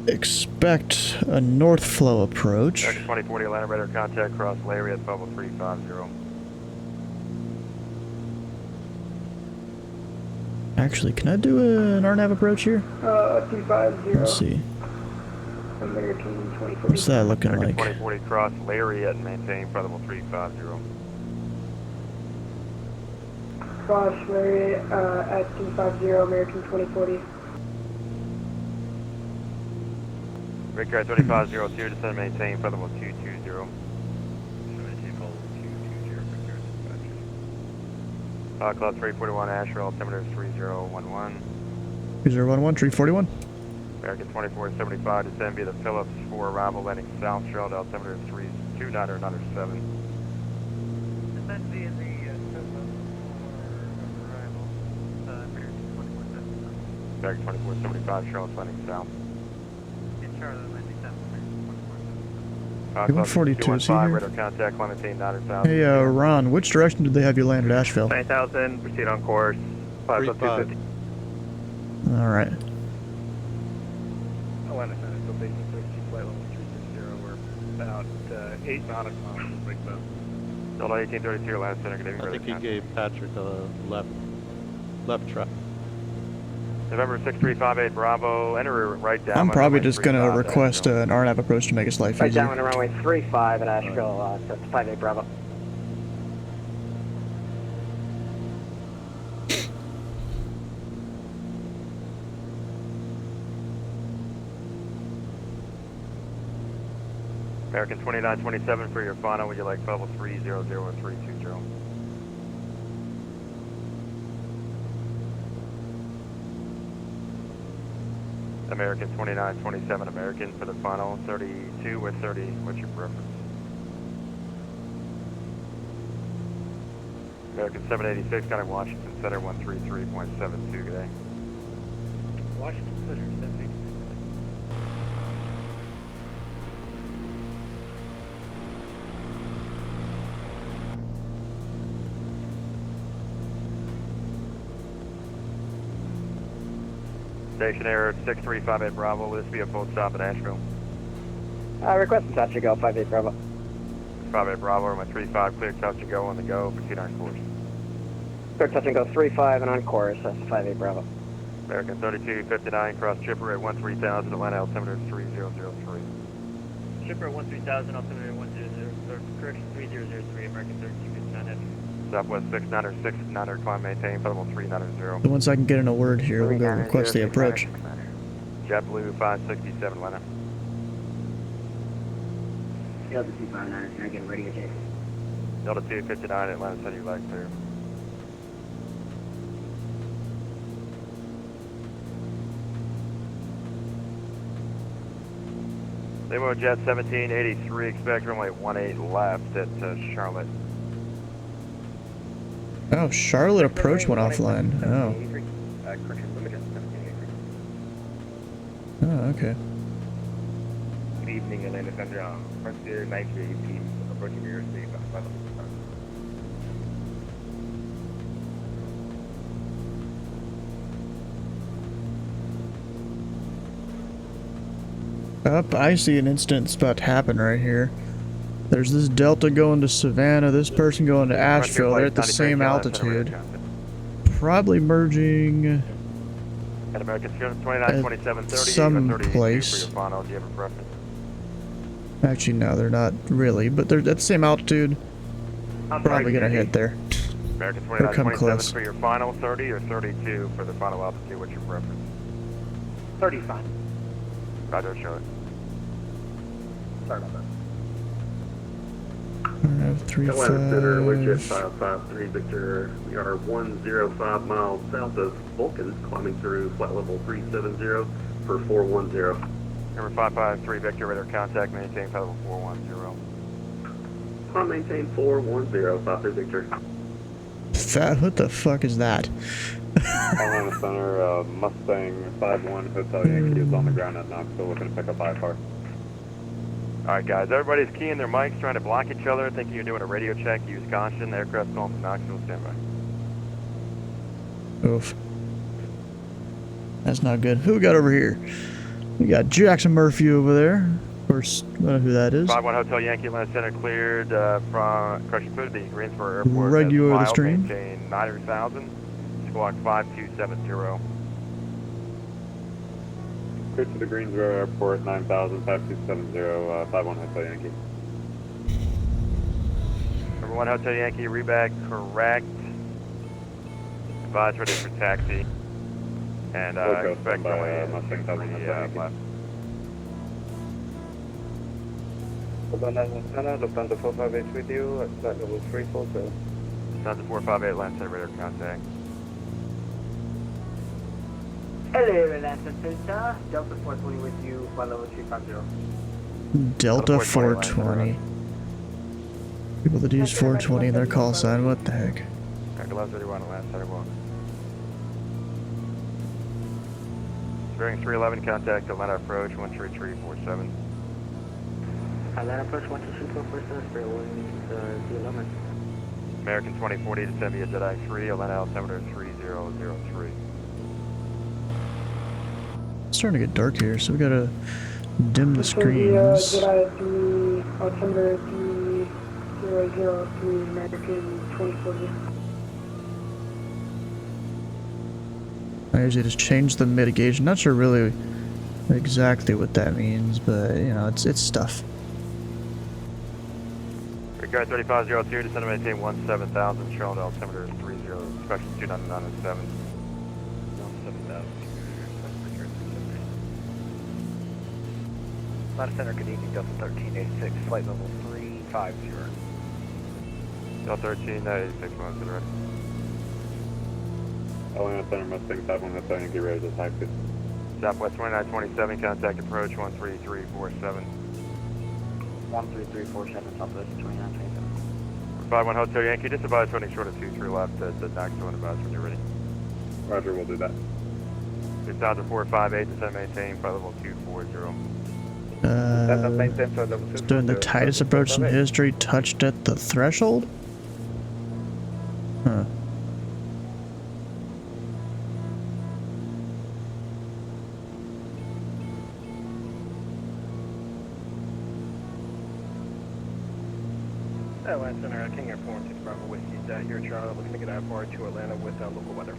expect a north flow approach. 2040 Atlanta radar contact cross Larry at level 350. Actually, can I do an RNAV approach here? 250. Let's see. American 2040. What's that looking like? 2040 cross Larry at maintain level 350. Cross Larry at 250, American 2040. Rick 3502, descend maintain level 220. Club 341 Asheville, altimeter is 3011. 3011, 341. American 2475, descend via the Phillips for arrival, landing south, Charlotte, altimeter is 329 or 7. Descend via the Tobu for arrival, American 2475. American 2475, Charlotte, landing south. In Charlotte, landing south, American 2475. 142, see here? Radar contact, Clementine, 900,000. Hey, Ron, which direction did they have you land at Asheville? 9,000, proceed on course, 5 up 250. Alright. Atlanta Center, so basically flight level 360, we're about 8 nautical miles from Big Bend. Delta 1832, Atlanta Center, good evening. I think he gave Patrick a left track. November 6358 Bravo, enter right down. I'm probably just gonna request an RNAV approach to make his life Right easier. down on runway 35 at Asheville, that's 58 Bravo. American 2927 for your final, would you like level 300 or 320? American 2927 American for the final, 32 or 30, what's your preference? American 786, got Washington Center 133.72 today. Washington Center, 786. Station error 6358 Bravo, will this be a full stop at Asheville? Request and touch and go, 58 Bravo. 58 Bravo, my 35, clear touch and go on the go, proceed on course. Clear touch and go 35 and on course, that's 58 Bravo. American 3259, cross Chipper at 13,000, Atlanta altimeter 3003. Shipper 13,000, altimeter 100, correction 3003, American 3259 heavy. Southwest 696, climb maintain, flight level 390. So once I can get in a word here, we'll go request the approach. JetBlue 567, Atlanta. Delta 259, can I get a radio check? Delta 259, Atlanta City, light clear. Limo Jet 1783, expect runway 18 left at Charlotte. Oh, Charlotte approach went offline. Oh. Oh, okay. Good evening, Atlanta Center. Frontier 1918, approaching your airspace. Up, I see an incident that's about to happen right here. There's this Delta going to Savannah, this person going to Asheville. They're at the same altitude. Probably merging At American 292730, some 32 place. for your final. Do you have a preference? Actually, no, they're not really, but they're at the same altitude. Probably gonna hit there. American Or come 2927 close. for your final, 30 or 32 for the final altitude. What's your preference? 35. Roger, Charlotte. Sorry about that. Atlanta Center, Legit 553 Victor. We are 105 miles south of Vulcan, climbing through flight level 370 for 410. Number 553 Victor, radar contact, maintain flight level 410. Climb maintain 410, 53 Victor. Fat, what the fuck is that? Atlanta Center, Mustang 51 Hotel Yankee is on the ground at Knoxville, looking to pick up IFAR. Alright guys, everybody's keying their mics, trying to block each other, thinking you're doing a radio check. Use caution. Aircraft calling from Knoxville, standby. Oof. That's not good. Who we got over here? We got Jackson Murphy over there. Of course, I don't know who that is. 51 Hotel Yankee, Atlanta Center cleared from Crushing Food, the Greensboro Airport. Regular Miles, stream. maintain 90,000. Squawk 5270. Clear to the Greensboro Airport, 9000, 5270, 51 Hotel Yankee. Number 1 Hotel Yankee, reback correct. Advise ready for taxi. And expect runway Mustang 51 left. Lufthansa, Lufthansa 458 with you, at flight level 340. Lufthansa 458, Atlanta Center, radar contact. Hello, Atlanta Center. Delta 420 with you, flight level 350. Delta 420. People that use 420 in their call sign, what the heck? Echo 1131, Atlanta Center, walk. Bearing 311, contact Atlanta approach, 13347. Atlanta approach 12347, Spirit 211. American 2040 to send via Jedi 3, Atlanta altimeter 3003. It's starting to get dark here, so we gotta dim the screens. Jedi 3, altimeter 3003, American 2040. I usually just change the mitigation. Not sure really exactly what that means, but you know, it's stuff. Regard 3502, descend and maintain 17,000, Charlotte altimeter 30, inspection 29907. 17,000. Atlanta Center, good evening, Delta 1386, flight level 350. Delta 1386, miles to the right. Atlanta Center, Mustang 51 Hotel Yankee, ready to taxi. Southwest 2927, contact approach 13347. 13347, Southwest 2927. 51 Hotel Yankee, just advise running short of 23 left at Knoxville and advise when you're ready. Roger, we'll do that. 2000 458, descend maintain, flight level 240. Doing the tightest approach in history, touched at the threshold? Huh. Atlanta Center, King Air 416 Bravo Whiskey, here at Charlotte, looking to get IFR to Atlanta with local weather.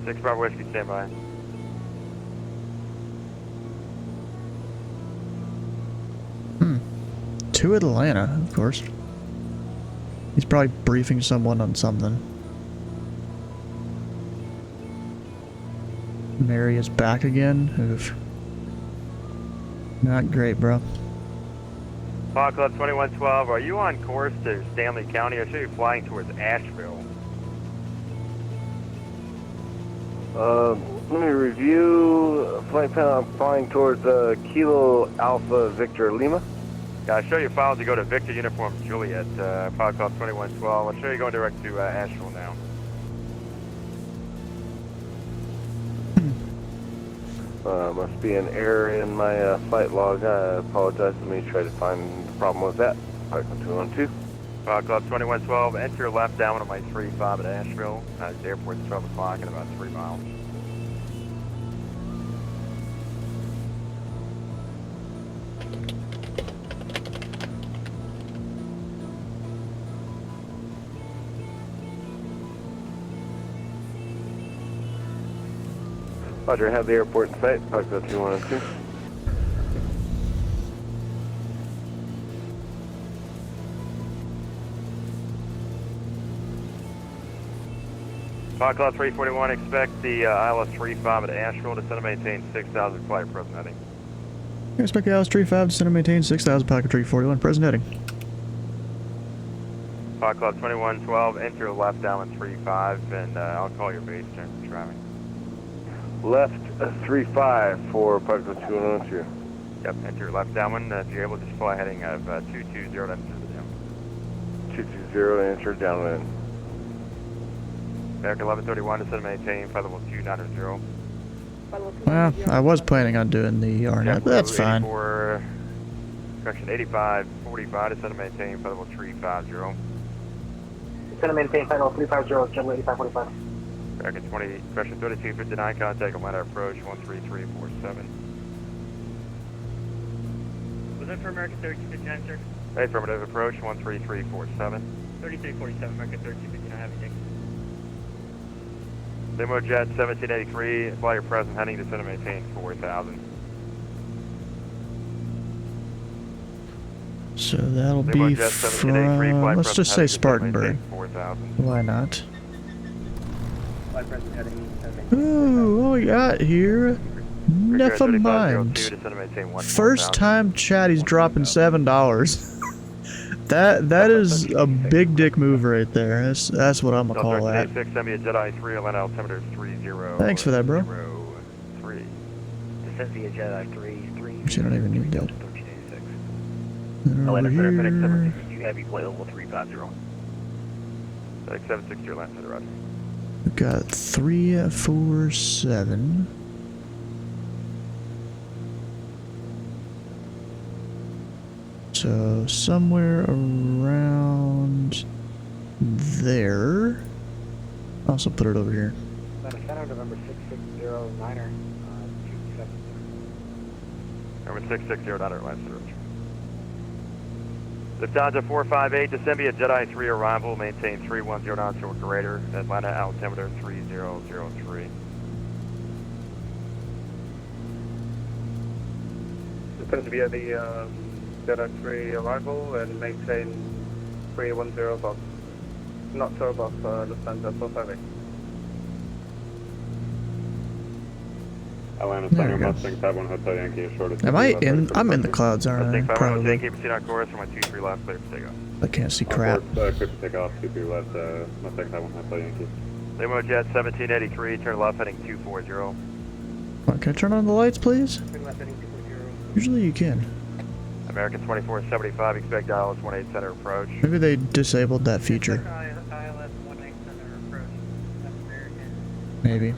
6 Bravo Whiskey, stand by. To Atlanta, of course. He's probably briefing someone on something. Mary is back again. Oof. Not great, bro. Fog Club 2112, are you on course to Stanley County? I show you flying towards Asheville. Let me review. Flight plan flying towards Kilo Alpha Victor Lima. Yeah, I'll show you files to go to Victor Uniform Juliet, Fog Club 2112. I'll show you going direct to Asheville now. Must be an error in my flight log. I apologize. Let me try to find the problem with that. Flight 212. Fog Club 2112, enter left down on my 35 at Asheville. The airport's 12 o'clock in about 3 miles. Roger, have the airport in sight. Flight 2112. Fog Club 341, expect the ILS 35 at Asheville to descend and maintain 6,000 flight present heading. Expect the ILS 35 to descend and maintain 6,000 Pocket 341, present heading. Fog Club 2112, enter left down 35, and I'll call your base turn for traffic. Left 35 for Flight 2112. Yep, enter left downwind. If you're able to just fly heading of 220 to enter the down. 220, enter downwind. American 1131, descend and maintain flight level 290. Well, I was planning on doing the RNet, but that's fine. Correction 8545, descend and maintain flight level 350. Descend and maintain flight level 350, general 8545. American 20, correction 3259, contact Atlanta approach 13347. Was that for American 3259, sir? Affirmative approach 13347. 3347, American 3259, have you Limo Jet 1783, fly your present heading, descend and maintain 4,000. So that'll be from, let's just say Spartanburg. Why not? Ooh, what we got here? Never mind. First time Chatty's dropping $7. That is a big dick move right there. That's what I'm gonna call that. Thanks for that, bro. Descend via Jedi 3. You don't even need that. Atlanta Over Center, FedEx here. 762 Heavy, flight level 350. FedEx 762, Atlanta Center, roger. We've got 347. So somewhere around there. Also put it over here. Atlanta Center, November 6609er, 270. November 6609er, Atlanta Center. Lufthansa 458, descend via Jedi 3 arrival, maintain 310 knots or greater, Atlanta altimeter 3003. Descend via the Jedi 3 arrival and maintain 310 box. Not so box, Lufthansa 458. Atlanta Center, Mustang 51 Hotel Yankee, shortest. Am I in? I'm in the clouds, aren't I? Probably. Yankee, proceed on course from 23 left, clear for takeoff. I can't see crap. Clear for takeoff, 23 left, Mustang 51 Hotel Yankee. Limo Jet 1783, turn left heading 240. Oh, can I turn on the lights, please? Usually you can. American 2475, expect ILS 18 center approach. Maybe they disabled that feature. ILS 18 center approach. That's American. Maybe.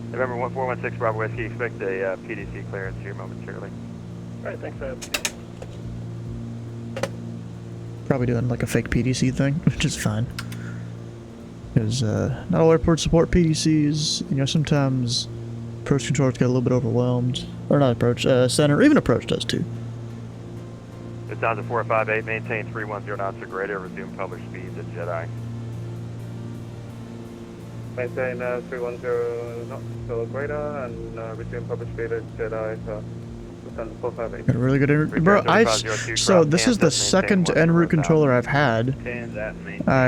November 1416 Bravo Whiskey, expect a PDC clearance here momentarily. Alright, thanks, Probably doing like a fake PDC thing, which is fine. Because not all airports support PDCs. You know, sometimes approach controllers get a little bit overwhelmed. Or not approach, center, even approach does too. Lufthansa 458, maintain 310 knots or greater, resume published speeds at Jedi. Maintain 310 knots or greater and resume public speed at Jedi. Lufthansa 458. Got a really good bro. So this is the second en route controller I've had. I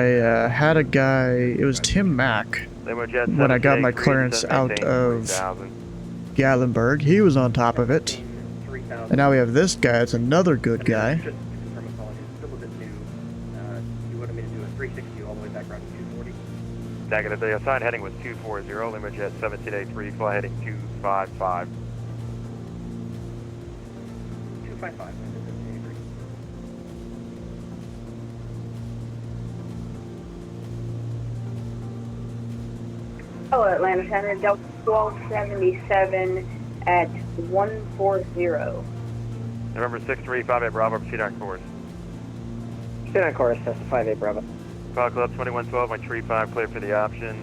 had a guy. It was Tim Mack. When I got my clearance out of Gatlinburg, he was on top of it. And now we have this guy. It's another good guy. Just to confirm a call, it's still a bit new. You wanted me to do a 360 all the way back around to 240? Negative. The assigned heading was 240. Lima Jet 1783, fly heading 255. 255. Hello, Atlanta Center, Delta 1277 at 140. November 635 Bravo, proceed on course. Proceed on course, that's 58 Bravo. Call Club 2112, my tree 5, clear for the option.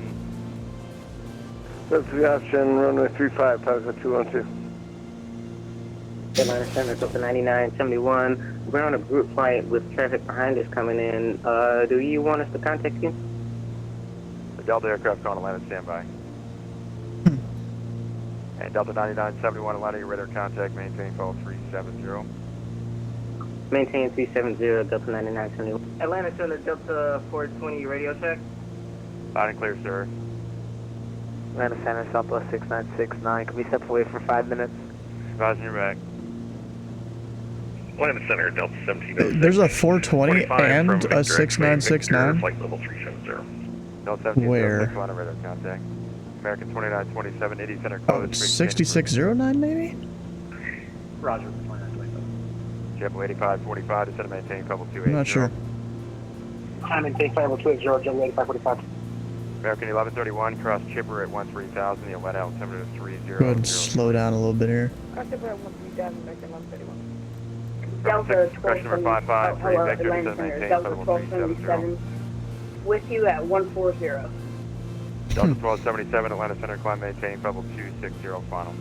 That's the option, runway 35, Pelican 212. Atlanta Center, Delta 9971. We're on a group flight with traffic behind us coming in. Do you want us to contact you? The Delta aircraft on Atlanta, standby. And Delta 9971, Atlanta, your radar contact, maintain fall 370. Maintain 370, Delta 9971. Atlanta Center, Delta 420, radio check. Loud and clear, sir. Atlanta Center, Southwest 6969. Can we step away for 5 minutes? Advising your back. Atlanta Center, Delta 1706. There's a 420 and a 6969. Flight level 370. Delta 1706, Where? Atlanta, radar contact. American 2927, 80 Center, Oh, closed. 6609 maybe? Roger. JetBlue 8545, descend and maintain level 280. I'm not sure. I'm in take level 280, JetBlue 8545. American 1131, cross chipper at 13,000, the Atlanta altimeter is 30. Go ahead and slow down a little bit here. Delta Question number 55, hello, Vector, Atlanta descend and Center, maintain Delta level 1277. 370. With you at 140. Delta 1277, Atlanta Center, climb maintain level 260, final.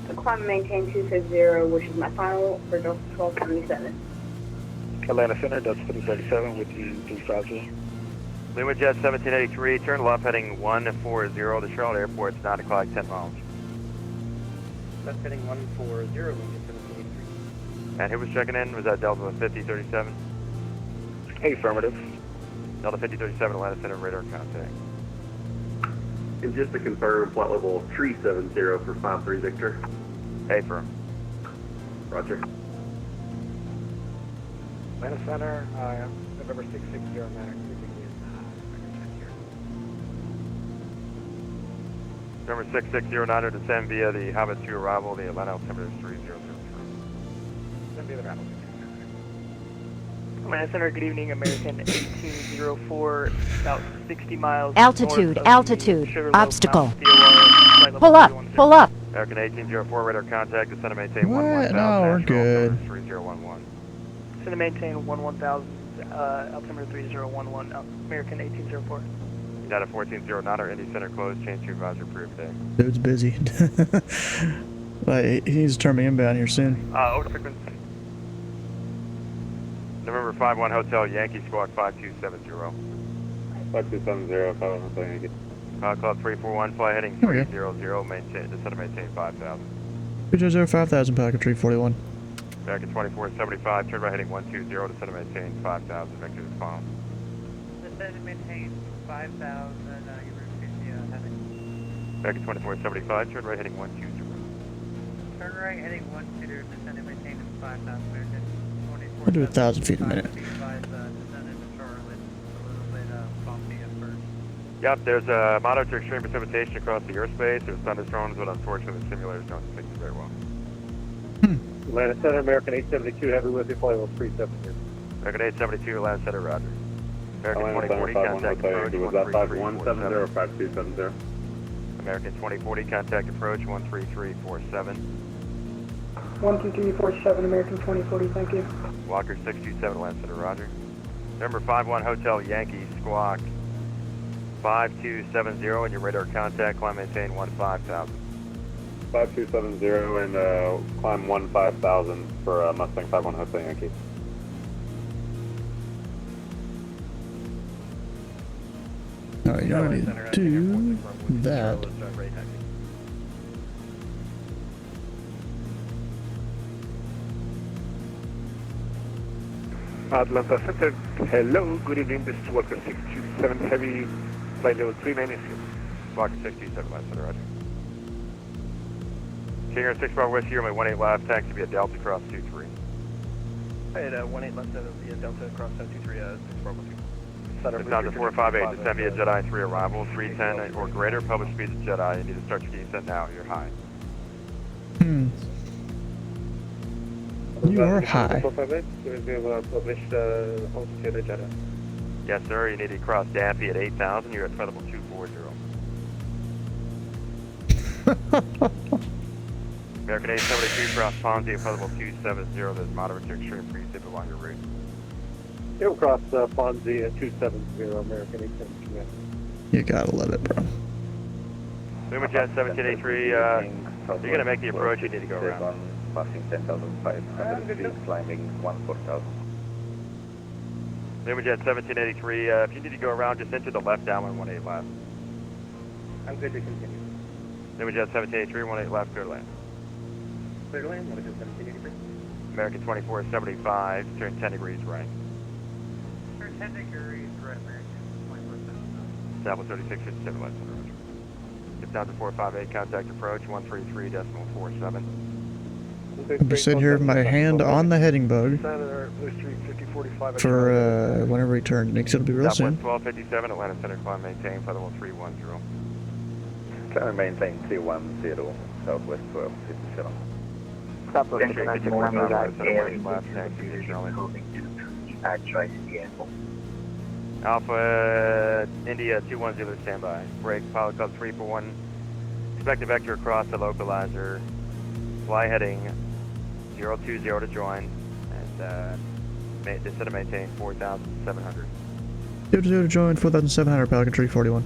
The climb and maintain 260, which is my final for Delta 1277. Atlanta Center, Delta 337 with you 350. Lima Jet 1783, turn left heading 140 to Charlotte Airport, it's 9 o'clock, 10 miles. Left heading 140, Lincoln 1783. And who was checking in? Was that Delta 5037? Affirmative. Delta 5037, Atlanta Center, radar contact. And just to confirm, flight level 370 for 53 Victor. Affirm. Roger. Atlanta Center, November 660 Max. Number 6609 to descend via the Habit 2 arrival, the Atlanta altimeter is 3003. Send me the rattle. Atlanta Center, good evening, American 1804, about 60 miles Altitude, north altitude, obstacle. Pull up, pull up. American 1804, radar contact, descend and maintain What? 11000. No, we're good. 3011. Send to maintain 1000, altimeter 3011, American 1804. Data 1409, Indy Center closed, change to advisor approved day. Dude's busy. Like, he needs to turn me inbound here soon. Over frequency. November 51 Hotel Yankee Squawk 5270. 5270, Pelican Hotel Yankee. Club 341, fly heading Here we go. 300, maintain, descend and maintain 5000. 200 5000, Pelican 341. American 2475, turn right heading 120, descend and maintain 5000, Victor is final. Descend and maintain 5,000, your route is heading. American 2475, turn right heading 120. Turn right heading 120, descend and maintain 5,000, American. We'll do 1,000 feet in a minute. Yep, there's a moderate to extreme precipitation across the airspace. There's thunderstorms, but unfortunately the simulators don't depict it very well. Atlanta Center, American 872, heavy with you, flight level 370. American 872, Atlanta Center, roger. American Atlanta 2040, Center, contact 51 approach, was that 13347. 5170 or 5270? American 2040, contact approach, 13347. 12347, American 2040, thank you. Walker 627, Atlanta Center, roger. Number 51 Hotel Yankee Squawk 5270, and your radar contact, climb maintain 15,000. 5270 and climb 15,000 for Mustang 51 Hotel Yankee. Alright, you don't need to do that. Atlanta Center, hello, good evening, this is Walker 627 Heavy, flight level 390. Walker 627 left center, roger. Kinger 6 bar west here, my 18 left, taxi via Delta cross 23. Hey, 18 left center via Delta cross 23, 6 bar west. It's down to 458, descend via Jedi 3 arrival, 310 or greater, published speeds of Jedi, you need to start your descent now, you're high. You are high. Yes, sir. You need to cross Daffy at 8,000. You're at flight level 240. American 873 cross Ponzi at flight level 270. There's moderate to extreme precip along your route. You'll cross Ponzi at 270, American 873. You gotta love it, bro. Luma Jet 1783, you're going to make the approach. You need to go around. Passing 10,500 feet, climbing 14,000. Luma Jet 1783, if you need to go around, just enter the left downwind 18 left. I'm good to continue. Luma Jet 1783, 18 left, clear land. Clear to land, what is it, 1783? American 2475, turn 10 degrees right. Turn 10 degrees right, American 2475. Travel 3657 left center. It's down to 458, contact approach 133.47. I'm just sitting here with my hand on the heading bug for whenever he turns. Next, it'll be real soon. Southwest 1257, Atlanta Center, climb maintain, flight level 310. Climb maintain 310, Southwest 1257. Southwest Entry 54 left, taxi to Charlie. Alpha India 210, standby. Break, pilot club 341. Expect a vector across the localizer. Fly heading 020 to join, and descend to maintain 4,700. 0 to join, 4,700, Pelican 341.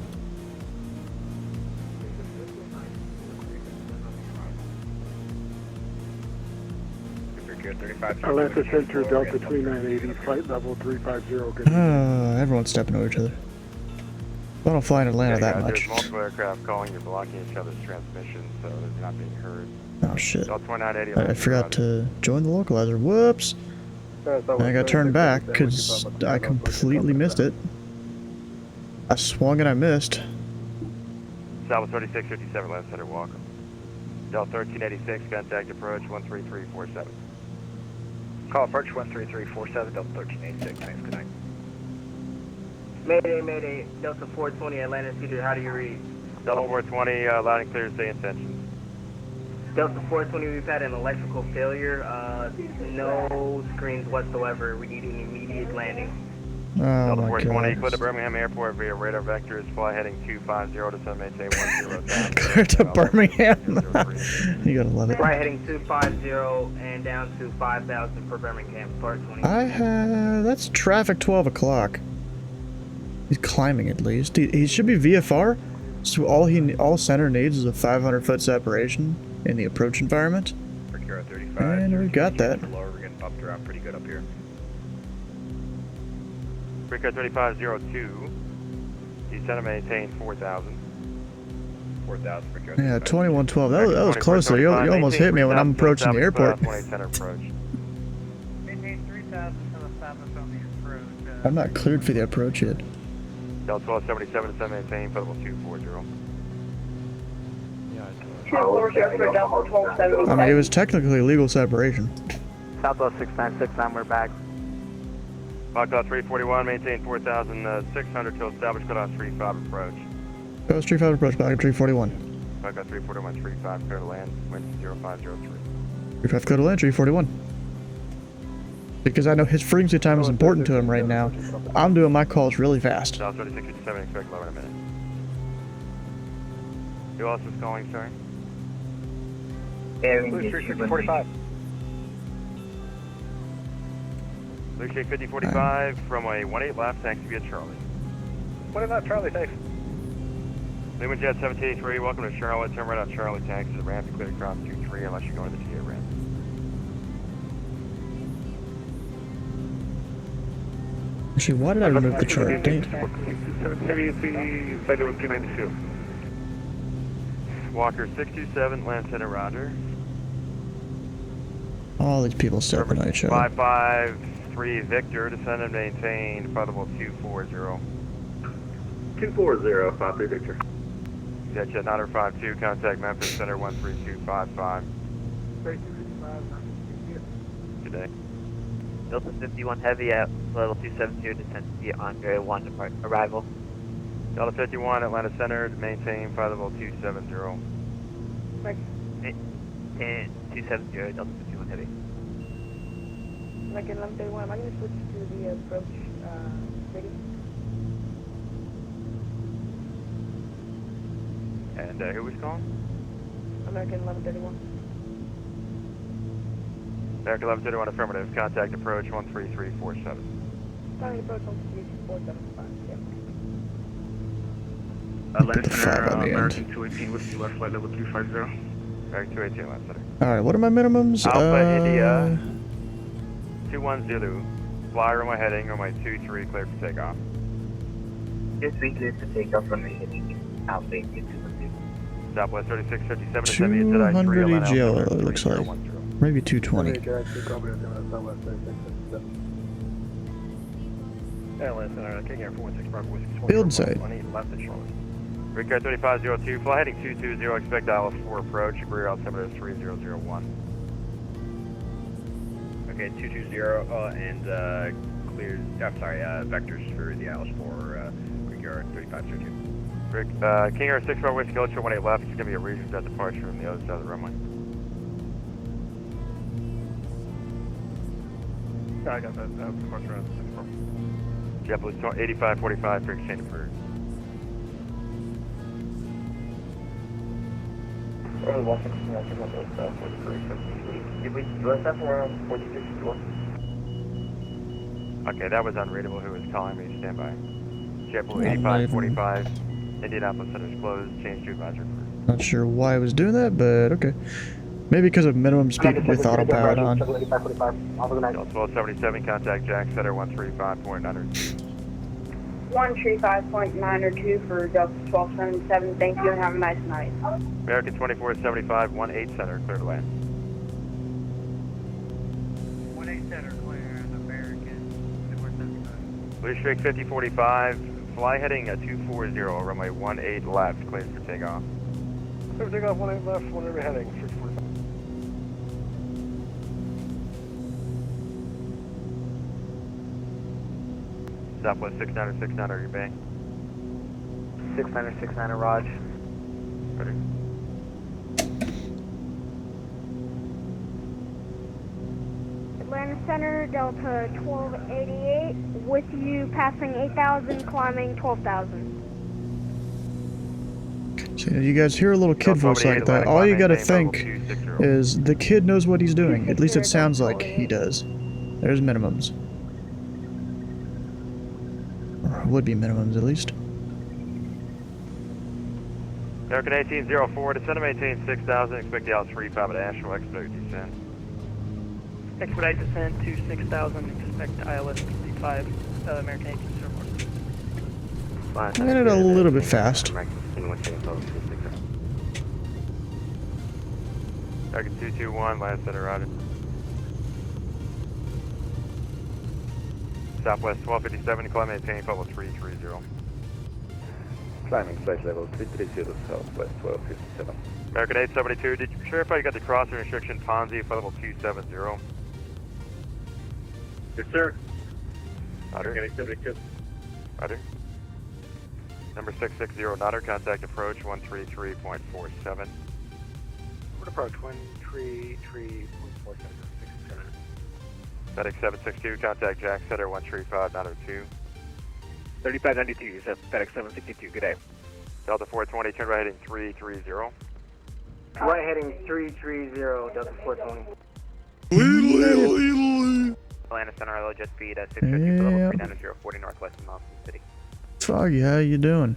Atlanta Center, Delta 3980, flight level 350. Everyone's stepping over each other. I don't fly in Atlanta that much. There's multiple aircraft calling, you're blocking each other's transmission, so they're not being heard. Oh shit. Delta 2980, I forgot to join the localizer. Whoops! I got turned back because I completely missed it. I swung and I missed. Southwest 3657, left center, welcome. Delta 1386, contact approach 13347. Call approach 13347, Delta 1386, thanks, good night. Mayday, Mayday, Delta 420, Atlanta City, how do you read? Delta 420, loud and clear, stay intentions. Delta 420, we've had an electrical failure, no screens whatsoever, we need an immediate landing. Oh Delta my 420, god. clear to Birmingham Airport via radar vectors, fly heading 250 to sun maintain 10. Clear to Birmingham. You gotta love it. Fly heading 250 and down to 5,000 for Birmingham, start 20. That's traffic 12 o'clock. He's climbing at least. He should be VFR. So all center needs is a 500-foot separation in the approach environment. And we got that. We're getting bumped around pretty good up here. Freaker 3502, descend and maintain 4,000. 4,000 for Freaker. Yeah, 2112. That was close there. You almost hit me when I'm approaching the airport. Maintain 3,000 to the southwest on the approach. I'm not cleared for the approach yet. Delta 1277, descend maintain, flight level 240. I mean, it was technically legal separation. Southwest 6969, we're back. Foxtrot 341, maintain 4,600 till established cutoff 35 approach. That 35 approach, back at 341. Foxtrot 341, 35, clear to land, wind 0503. 35 clear to land, 341. Because I know his frequency time is important to him right now. I'm doing my calls really fast. South 3657, expect 11 a minute. Who else is calling, sorry? Blue Street 5045. Blue Street 5045 from a 18 left, taxi via Charlie. 18 left, Charlie, thanks. Luma Jet 1783, welcome to Charlotte. Turn right on Charlie, taxi to the ramp, and clear across 23 unless you go to the TA ramp. Actually, why did I remove the chart? Dang it. Walker 627, land center, roger. All these people stepping on each other. 55, 3 Victor, descend and maintain flight level 240. 240, 53 Victor. Jet Jet Niner 52, contact Memphis Center 13255. 3255, Good day. Delta 51 Heavy at level 270, descend to the Andre 1 depart arrival. Delta 51, Atlanta Center, maintain flight level 270. And 270, Delta 51 Heavy. American 1131, am I going to switch to the approach city? And who was calling? American 1131. American 1131 affirmative. Contact approach 13347. Starting approach 13475, yeah. Atlanta Center, on the end. American 218 with US flight level 250. American 218, Atlanta Center. Alright, what are my minimums? Alpha India 21 Zulu. Fly runway heading, runway 23, clear for takeoff. Yes, we clear for takeoff from the Alpha India 21 Southwest 3657 to send me into 200 Atlanta, EGL, Alpha it looks like. 3010. Maybe 220. Atlanta Center, King Air 46 Bravo Whiskey 20. Build site. Left at Charlotte. Recard 3502, fly heading 220, expect ILS-4 approach, rear altimeter 3001. Okay, 220 and cleared. I'm sorry, vectors for the ILS-4 Brickyard 3502. Rick, King Air 6 Bravo Whiskey Ultra 18 left, it's going to be a regional jet departure from the other side of the runway. I got that. Departure on 64. JetBlue 8545 for exchange approved. Did we US that around 46 Okay, that was unreadable. Who was calling me? Stand by. JetBlue Yeah, 8545. Indianapolis Center's closed. Change to advisory. Not sure why I was doing that, but okay. Maybe because of minimum speed with autopilot on. Delta 1277, contact Jack Center 135.9. 135.902 for Delta 1277. Thank you and have a nice night. American 2475, 18 Center, clear to land. 18 Center clear and American 2475. Blue Streak 5045, fly heading 240, runway 18 left, clear for takeoff. Clear takeoff 18 left, whenever heading 645. Southwest 6969, are you bay? 6969 Raj. Ready? Atlanta Center, Delta 1288, with you passing 8,000, climbing 12,000. So you guys hear a little kid voice like that, all you gotta think is the kid knows what he's doing. At least it sounds like he does. There's minimums. Or would be minimums at least. American 1804, descend to maintain 6000, expect the ILS-35 at Asheville, expedite descent. Expedite descent to 6,000, expect ILS 35, American 1804. I got it a little bit fast. American 221, last center routed. Southwest 1257, climb maintain level 330. Climbing flight level 330, Southwest 1257. American 872, did you verify you got the crossing restriction Ponzi for level 270? Yes, sir. Roger. American 872. Roger. Number 660, Nodder, contact approach 133.47. Port approach 133.47. FedEx 762, contact Jack Center 135.902. 3592, you said FedEx 762, good day. Delta 420, turn right heading 330. Right heading 330, Delta 420. Atlanta Center, LO jet speed at 650 for level 390, northwest of Mountain City. Foggy, how you doing?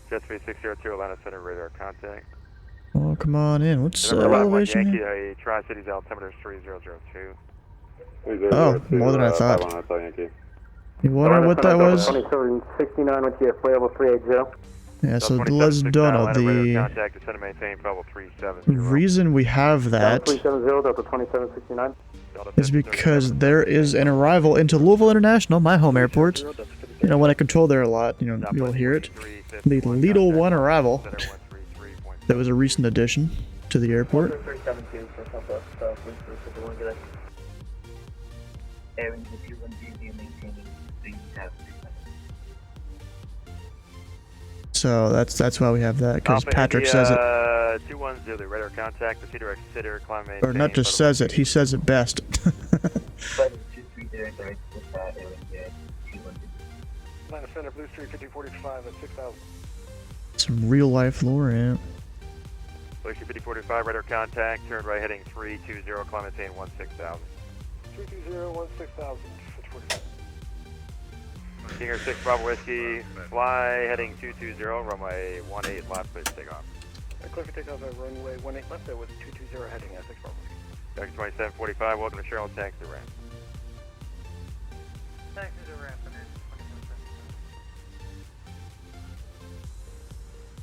Jet speed 602, Atlanta Center, radar contact. Oh, come on in. What's Number 51 elevation Yankee, here? Tri-Cities altimeter is 3002. Oh, more than I thought. You wonder what that was? 2769 with you, flight level 380. Yeah, so let's Donald, the Contact descend to maintain level 370. reason we have that Delta 370, Delta 2769. is because there is an arrival into Louisville International, my home airport. You know, when I control there a lot, you know, you'll hear it. The Lidl 1 arrival. That was a recent addition to the airport. So that's why we have that, because Patrick says it. 210 Zulu, radar contact, proceed to consider climb Or not just says it, he says it best. Center, Blue Street 5045 at 6,000. Some real life lore, yeah. Blue Street 5045, radar contact, turn right heading 320, climb maintain 16,000. 320, 16,000, 645. Singer 6 Bravo Whiskey, fly heading 220, runway 18 left, please take off. Clear for takeoff at runway 18 left, there was 220 heading at 6 Bravo Whiskey. Back 2745, welcome to Cheryl, taxi to ramp. Taxi to ramp,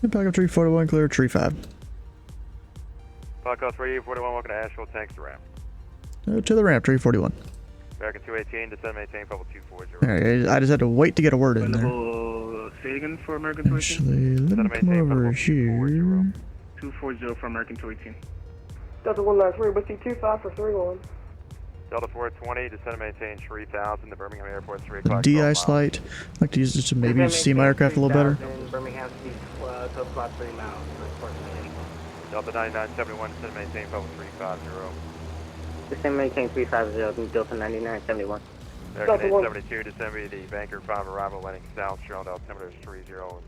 Back up 341, clear tree 5. Podcast 341, welcome to Asheville, taxi to ramp. To the ramp, 341. American 218, descend maintain, level 240. Alright, I just had to wait to get a word in there. Say again for American 218. Actually, let me come over here. 240 for American 218. Delta 193, Whiskey 25 for 31. Delta 420, descend maintain 3000, the Birmingham Airport, 3 o'clock. De-ice light. I'd like to use this to maybe see my aircraft a little better. Birmingham Speed, to flat 3 miles. Delta 9971, descend maintain, level 350. Descend maintain 350, Delta 9971. American 872, descend via the Banker 5 arrival, landing south, Cheryl, altimeter is 3000.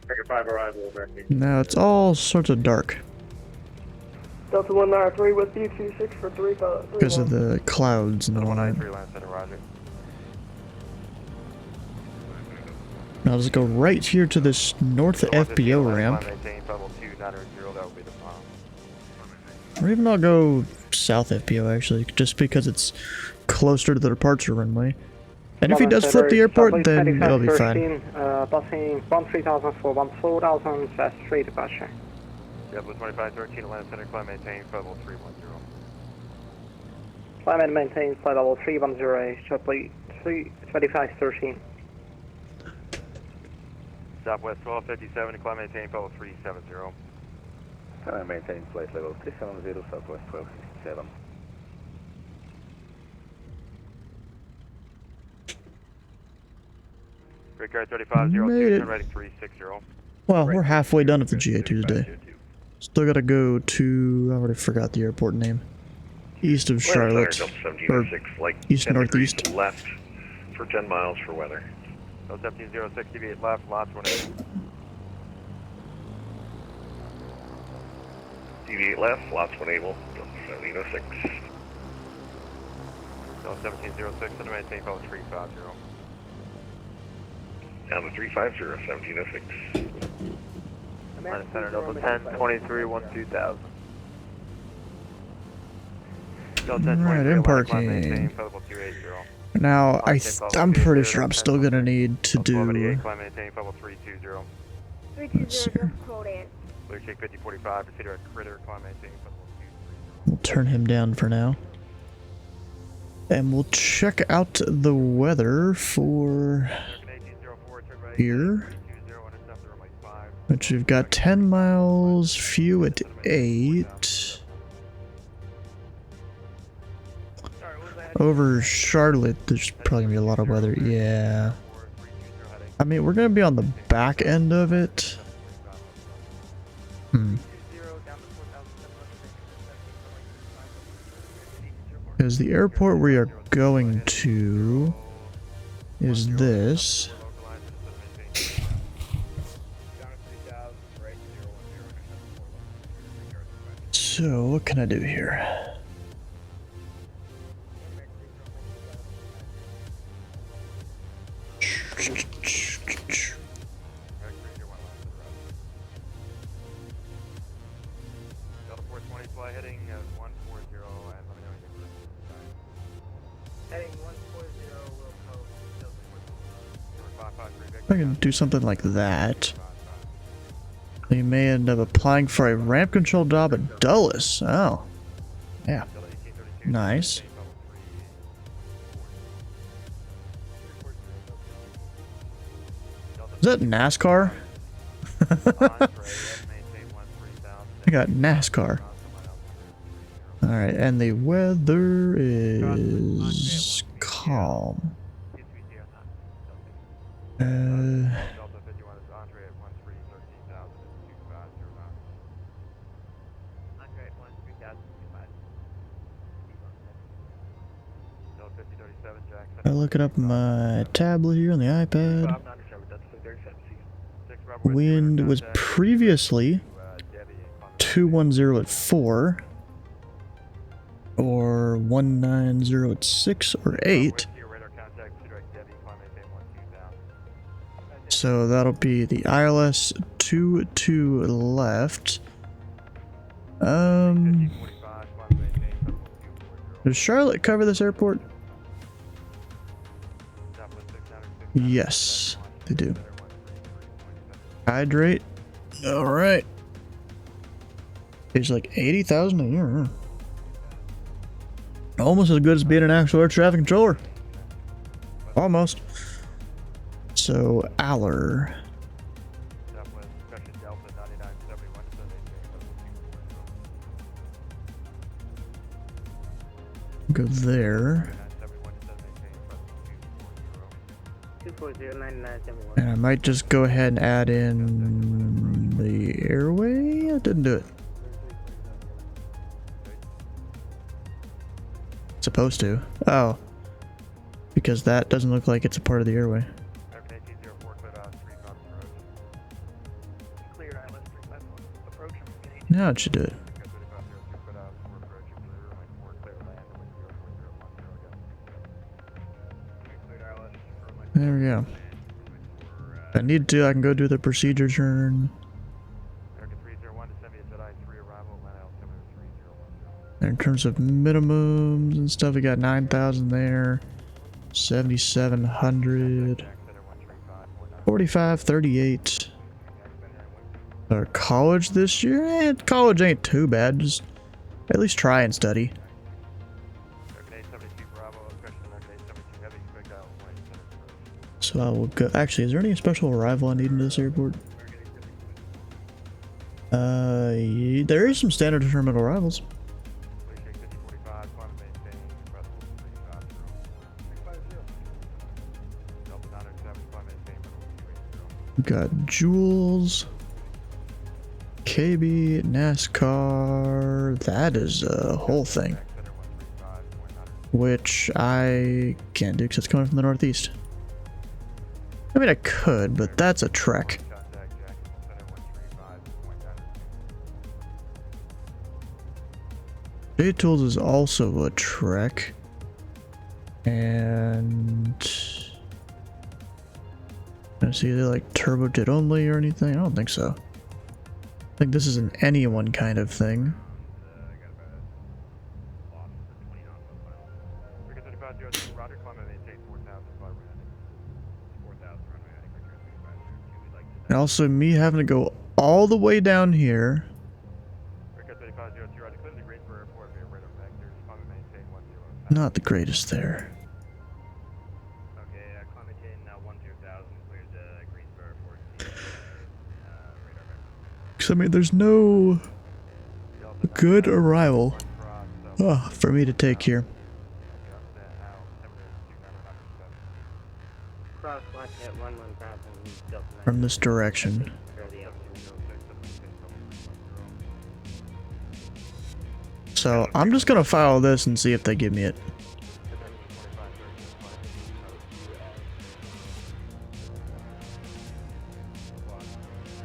Banker 5 arrival, American. Now it's all sorts of dark. Delta 193, Whiskey 26 for 35. Because of the clouds and all that. Now let's go right here to this north FBO ramp. Or even I'll go south FBO actually, just because it's closer to the departure runway. And if he does flip the airport, then it'll be fine. Passing 13,414,000, fast 3 departure. Yeah, Blue 2513, Atlanta Center, climb maintain, flight level 310. Climb and maintain, flight level 310, shortly 2513. Southwest 1257, climb maintain, flight level 370. Climb maintain, flight level 370, Southwest 1257. Brickyard 3502, turn right 360. Well, we're halfway done with the GA Tuesday. Still gotta go to, I already forgot the airport name. East of Charlotte. Or east northeast. Left for 10 miles for weather. 170, 68 left, lots 18. deviate left, lots 18, 1706. 1706, and maintain call 350. Down to 350, 1706. Atlanta Center, Delta 10, 23, 2000. Alright, in parking. Now, I'm pretty sure I'm still gonna need to do... Let's see. We'll turn him down for now. And we'll check out the weather for here. Which we've got 10 miles, few at 8. Over Charlotte, there's probably gonna be a lot of weather. Yeah. I mean, we're gonna be on the back end of it. Because the airport we are going to is this. So, what can I do here? I can do something like that. You may end up applying for a ramp control job at Dulles. Oh. Yeah. Nice. Is that NASCAR? I got NASCAR. Alright, and the weather is calm. I look it up on my tablet here on the iPad. Wind was previously 210 at 4, or 190 at 6 or 8. So that'll be the ILS 22 left. Does Charlotte cover this airport? Yes, they do. Hydrate. All right. It's like 80,000 a year. Almost as good as being an actual air traffic controller. Almost. So, Aller. Go there. And I might just go ahead and add in the airway. I didn't do it. Supposed to. Oh. Because that doesn't look like it's a part of the airway. Now it should do it. There we go. If I need to, I can go do the procedure turn. In terms of minimums and stuff, we got 9,000 there, 7,700, 45, 38. Our college this year? College ain't too bad. Just at least try and study. So I will go. Actually, is there any special arrival I need into this airport? There is some standard terminal arrivals. Got Jules, KB, NASCAR. That is a whole thing, which I can't do because it's coming from the northeast. I mean, I could, but that's a trek. J-Tools is also a trek. And let's see, they like turbo jet only or anything? I don't think so. I think this is an anyone kind of thing. And also me having to go all the way down here. Not the greatest there. Because I mean, there's no good arrival for me to take here. From this direction. So I'm just gonna follow this and see if they give me it.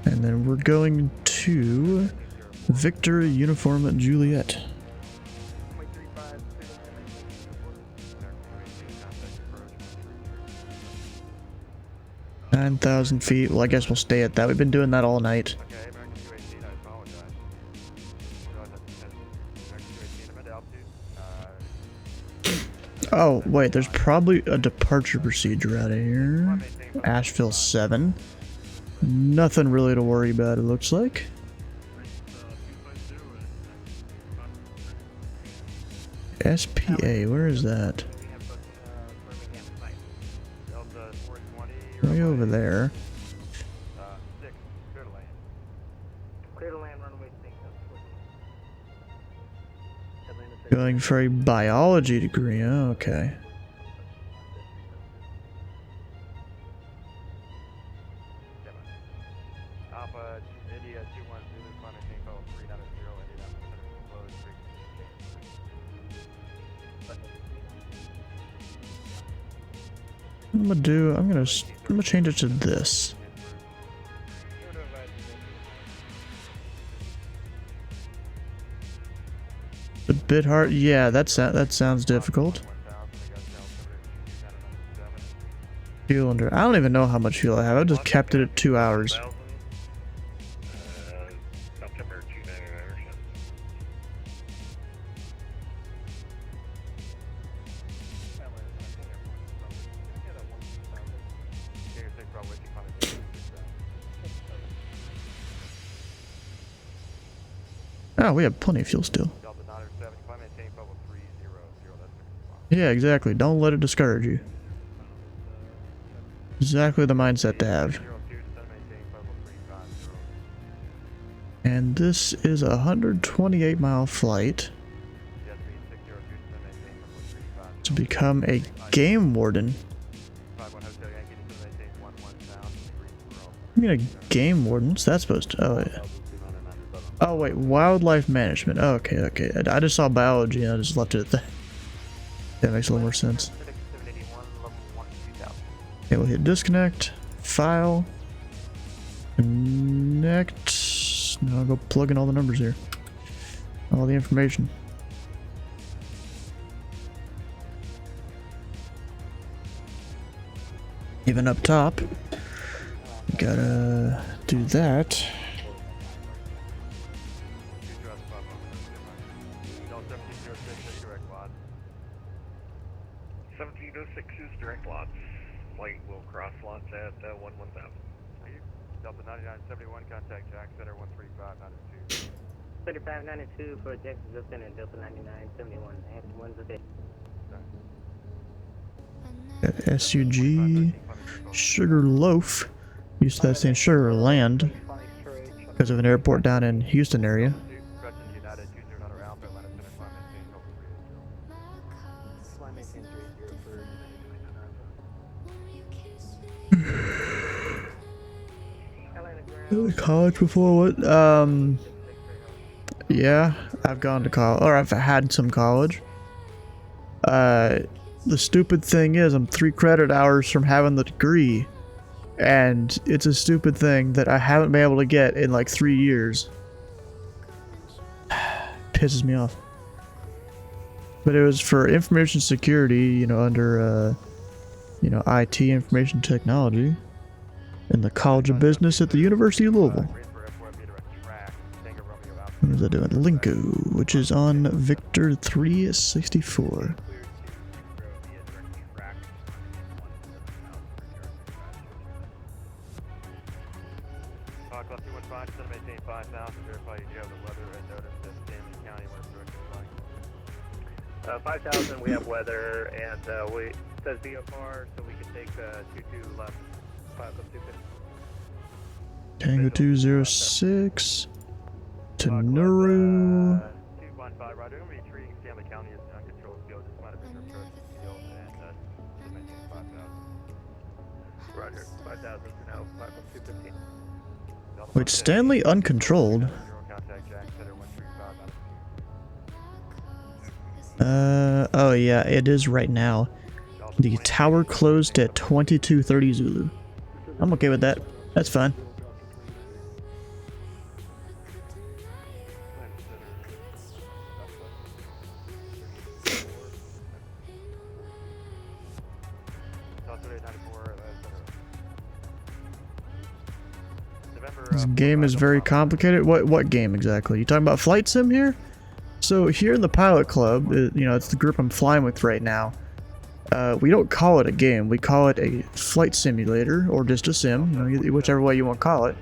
And then we're going to Victor Uniform Juliet. 9,000 feet. Well, I guess we'll stay at that. We've been doing that all night. Oh, wait, there's probably a departure procedure out of here. Asheville 7. Nothing really to worry about, it looks like. SPA, where is that? Way over there. Clear to land, runway 6. Going for a biology degree, oh, okay. Alpha, India 21 Zulu, climate change level 390, India closed, I'm gonna change it to this. The bit hard, yeah, that sounds difficult. Fuel under, I don't even know how much fuel I have. I just kept it at 2 hours. Oh, we have plenty of fuel still. Yeah, exactly. Don't let it discourage you. Exactly the mindset to have. And this is a 128-mile flight to become a game warden. I mean, a game warden? What's that supposed to? Oh, yeah. Oh wait, wildlife management. Oh, okay, okay. I just saw biology and I just left it at that. That makes a little more sense. Okay, we'll hit disconnect, file, connect. Now I'll go plug in all the numbers here. All the information. Even up top, gotta do that. 1706 is direct lots. Flight will cross lots at 11000. Delta 9971, contact Jack Center 13592. 3592 for Jackson Center, Delta 9971. And one's a day. SUG Sugar Loaf. Used to that saying Sugar Land because of an airport down in Houston area. College before? What? Yeah, I've gone to college, or I've had some college. The stupid thing is I'm 3 credit hours from having the degree, and it's a stupid thing that I haven't been able to get in like 3 years. Pisses me off. But it was for information security, you know, under you know, IT, information technology, in the College of Business at the University of Louisville. What is that doing? Linko, which is on Victor 364. Club 215, set to maintain 5,000, verify you do have the weather and notice that Stanley County was directed flying. 5,000, we have weather, and it says VFR, so we can take 22 left, 5 Club 215. Tango 206 to Nuru. 215, Roger. I'm going to be treating Stanley County as an uncontrolled field. Just want to make sure it's field and to maintain 5,000. Roger, 5,000 for now, 5 Club 215. Wait, Stanley uncontrolled? Oh yeah, it is right now. The tower closed at 2230 Zulu. I'm okay with that. That's fine. This game is very complicated. What game exactly? You talking about flight sim here? So here in the pilot club, you know, it's the group I'm flying with right now. We don't call it a game. We call it a flight simulator or just a sim, you know, whichever way you want to call it.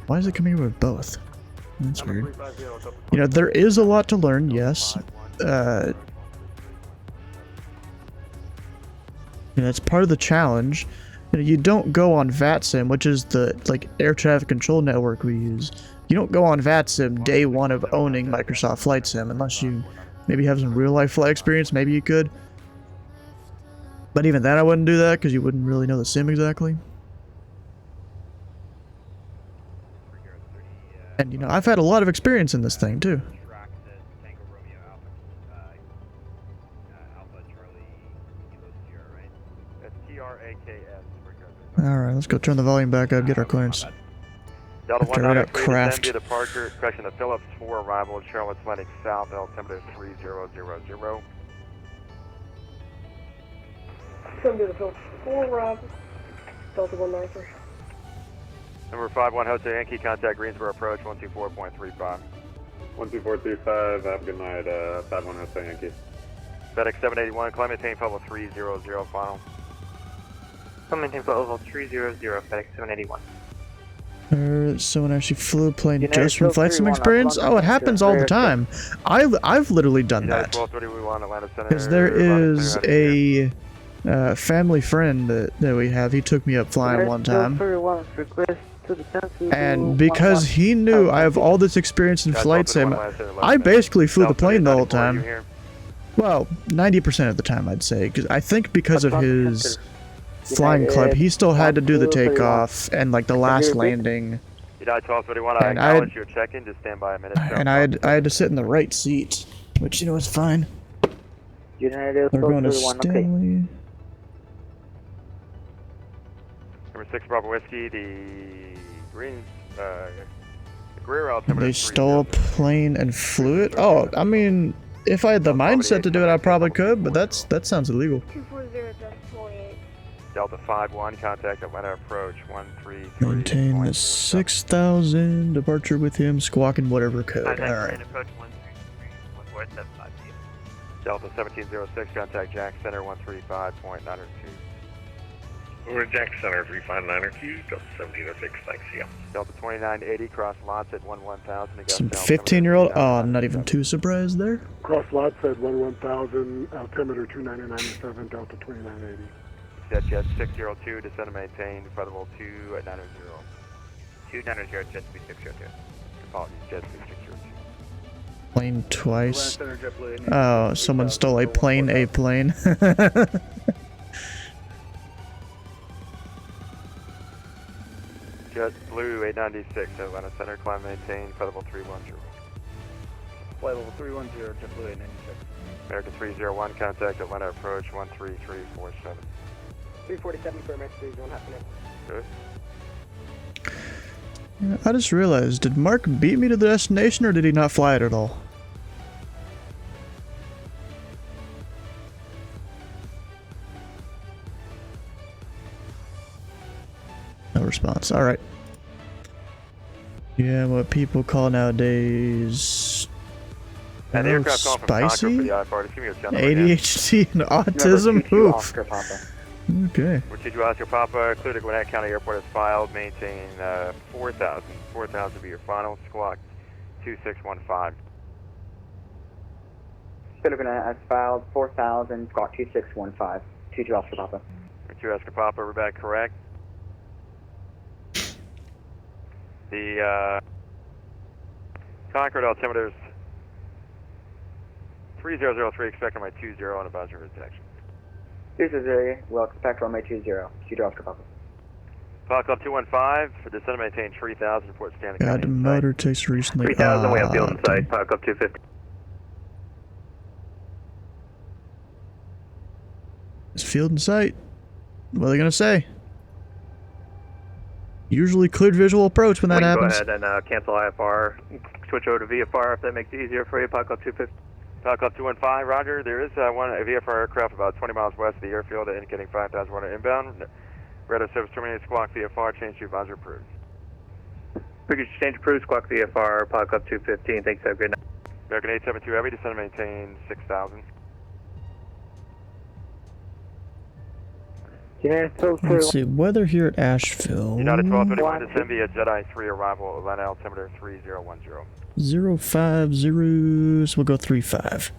Why is it coming with both? That's weird. You know, there is a lot to learn, yes. that's part of the challenge. You don't go on VATSIM, which is the air traffic control network we use. You don't go on VATSIM day one of owning Microsoft Flight Sim unless you maybe have some real life flight experience. Maybe you could. But even then I wouldn't do that because you wouldn't really know the sim exactly. And you know, I've had a lot of experience in this thing too. Alright, let's go turn the volume back up, get our clearance. Delta After right up 193 craft. descend via departure, correction to Phillips for arrival at Charlotte's Landing South, altimeter 3000. Come to the Phillips 4, Rob. Delta 193. Number 51 Hotel Yankee, contact Greensboro approach 124.35. 12435, have a good night, 51 Hotel Yankee. FedEx 781, climb maintain level 300 final. Climb maintain level 300, FedEx 781. Someone actually flew a plane just from flight sim experience? Oh, it happens all the time. I've literally done that. Because there is a family friend that we have. He took me up flying one time. And because he knew I have all this experience in flight sim, I basically flew the plane the whole time. Well, 90% of the time I'd say. I think because of his flying club, he still had to do the takeoff and like the last landing. United 1231, I acknowledge your check-in, just stand by a minute. And I had to sit in the right seat, which you know is fine. United They're going to 1231, Stanley. Number 6 Bravo Whiskey, the green, Greer altimeter. They stole a plane and flew it? Oh, I mean, if I had the mindset to do it, I probably could, but that sounds illegal. 240-48. Delta 51, contact Atlanta approach 133. Maintain the 6,000, departure with him, squawking whatever code. Alright. Approach 133, Delta 1706, contact Jack Center 135.902. We're Jack Center 35902, Delta 1706, thanks, yeah. Delta 2980, cross lots at 11000. Some 15-year-old? Oh, I'm not even too surprised there. Cross lots at 11000, altimeter 2997, Delta 2980. Jet 602, descend and maintain, Federal 2 at 900. 290, Jet 602. Apologies, Jet 602. Plane twice. Oh, someone stole a plane. Jet Blue 896, Atlanta Center, climb maintain, Federal 310. Flight level 310, Jet Blue 896. American 301, contact Atlanta approach 13347. 347 for American 301 happening. Good. Yeah, I just realized, did Mark beat me to the destination or did he not fly it at all? No response. Alright. Yeah, what people call nowadays... And the aircraft calling from Concord for spicy? the IFR, just give me a channel. ADHD and autism? Oof. Okay. Richard Oscar Papa, clear to Gwinnett County Airport as filed, maintain 4,000. 4,000 be your final, squawk 2615. Clear to Gwinnett as filed, 4000, squawk 2615. 22 Oscar Papa. Richard Oscar Papa, we're back correct. The Concord altimeter is 3003, expect runway 20 on advisory detection. 230, well, expect runway 20, 22 Oscar Papa. Pilot Club 215, descend and maintain 3000, report standing. God, the motor takes recently. 3000, we have field in sight, Pilot Club 250. Is field in sight? What are they gonna say? Usually cleared visual approach when that happens. Go ahead and cancel IFR, switch over to VFR if that makes it easier for you, Pilot Club 250. Pilot Club 215, roger. There is a VFR aircraft about 20 miles west of the airfield indicating 5,100 inbound. Radar service terminated, squawk VFR, change to advisor approved. Figures change approved, squawk VFR, Pilot Club 215, thanks, have a good night. American 872 Heavy, descend and maintain 6,000. Let's see, weather here at Asheville. United 1231, descend via Jedi 3 arrival, Atlanta altimeter 3010. 050, so we'll go 35.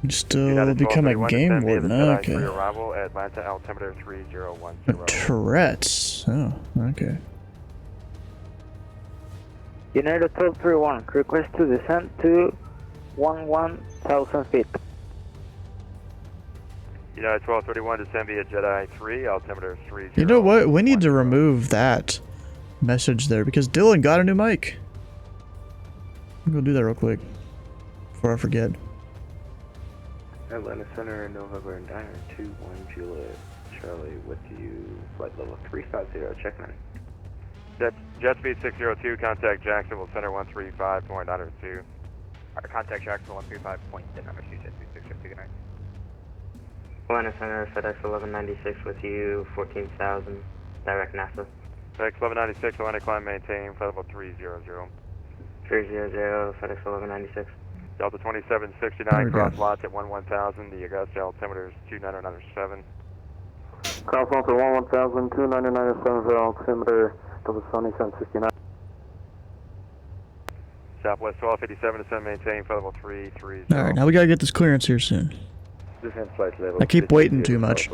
Still become a game warden. Okay. Arrival at Atlanta altimeter 3010. Tourette's. Oh, okay. United 1231, request to descend to 11,000 feet. United 1231, descend via Jedi 3, altimeter 30. You know what? We need to remove that message there because Dylan got a new mic. I'm gonna do that real quick before I forget. Atlanta Center, November Diner 21 Juliet, Charlie with you, flight level 350, check 9. Jet speed 602, contact Jacksonville Center 135.902. Contact Jacksonville 135.902, jet speed 602, good night. Atlanta Center, FedEx 1196 with you, 14,000, direct NASA. FedEx 1196, Atlanta climb maintain, flight level 300. 300, FedEx 1196. Delta 2769, cross lots at 11,000, the Augusta altimeter is 29907. Cross lots at 11,000, 29907, altimeter, Delta 2769. Southwest 1257, descend maintain, flight level 330. Alright, now we gotta get this clearance here soon. I keep waiting too much.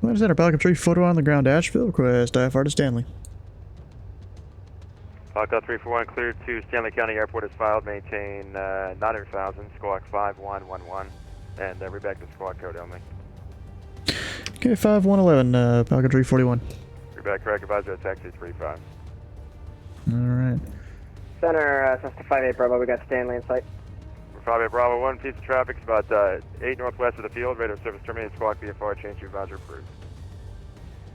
What is that? Our Pelican 3 photo on the ground, Asheville. Request IFR to Stanley. Falcon 341 cleared to Stanley County Airport is filed. Maintain 900,000, squawk 5111, and read back to squawk code only. Okay, 5111, Pelican 341. Read back correct, advisor taxi 35. Alright. Center, Cessna 58 Bravo, we got Stanley in sight. 58 Bravo 1, piece of traffic is about 8 northwest of the field. Radar service terminated, squawk VFR, change to advisor approved.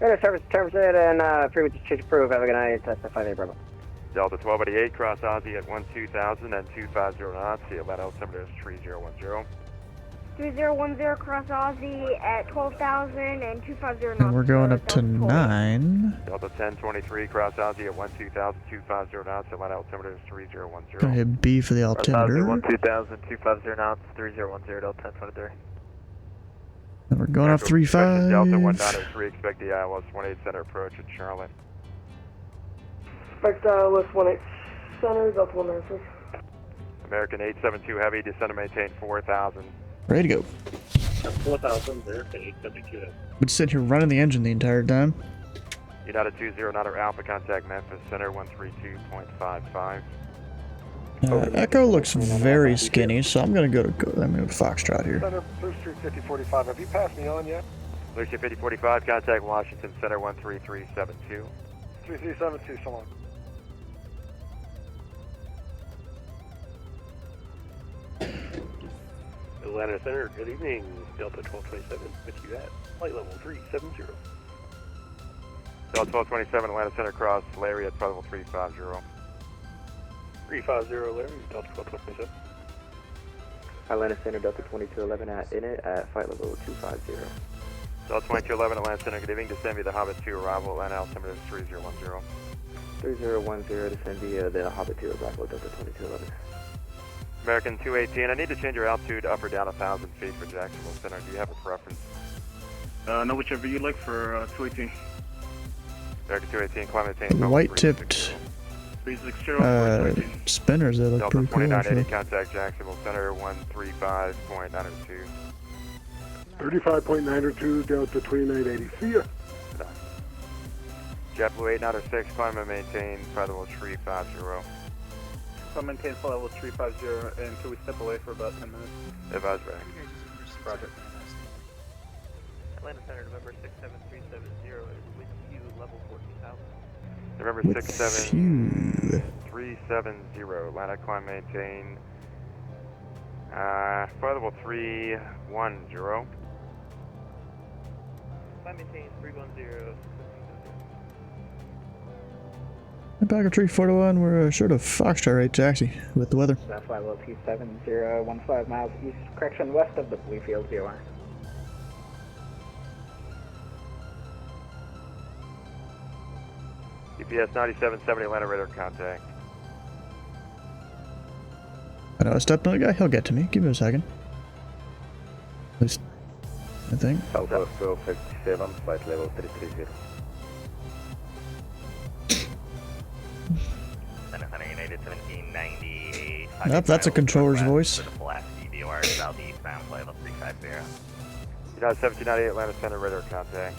Radar service terminated and frequency change approved. Have a good night, Cessna 58 Bravo. Delta 1288, cross Aussie at 12,000 and 250 knots. The Atlanta altimeter is 3010. 3010 cross Aussie at 12,000 and 250 knots. And we're going up to 9. Delta 1023, cross Aussie at 12,000, 250 knots. Atlanta altimeter is 3010. Gonna hit B for the altimeter. 12,000, 250 knots, 3010, Delta 1023. And we're going off 35. Delta 1903, expect the ILS 18 center approach at Charlotte. Expect ILS 18 center, Delta 196. American 872 Heavy, descend and maintain 4,000. Ready to go. 4,000, American 872. Been sitting here running the engine the entire time. United 20, Niner Alpha, contact Memphis Center 132.55. Echo looks very skinny, so I'm gonna go to Foxtrot here. Center, Blue Street 5045. Have you passed me on yet? Blue Street 5045, contact Washington Center 13372. 3372, so long. Atlanta Center, good evening. Delta 1227 with you at flight level 370. Delta 1227, Atlanta Center, cross Larry at flight level 350. 350, Larry, Delta 1227. Atlanta Center, Delta 2211 at Init at flight level 250. Delta 2211, Atlanta Center, good evening. Descend via the Hobbit 2 arrival, Atlanta altimeter is 3010. 3010, descend via the Hobbit 2 arrival, Delta 2211. American 218, I need to change your altitude up or down 1,000 feet for Jacksonville Center. Do you have a preference? No, whichever you like for 218. American 218, climate change. White-tipped spinners that look Delta pretty cool. 2980, contact Jacksonville Center 135.902. 35.902, Delta 2980. See ya. JetBlue 896, climb and maintain flight level 350. So maintain flight level 350, and can we step away for about 10 minutes? Advise back. Roger. Atlanta Center, November 67370 is with you, level 14,000. November With 67370, Atlanta climb maintain flight level 310. Climb maintain 310. Back tree 401, we're short of Foxtrot right taxi with the weather. Flight level 27015 miles east, correction west of the Bluefield VOR. GPS 9770, Atlanta radar contact. I know I stepped on a guy, he'll get to me. Give me a second. At least, I think. Southwest 1257, flight level 330. Center 180, United 1798. Nope, that's a controller's voice. For the Pulaski VOR southeastbound flight level 350. United 1798, Atlanta Center, radar contact.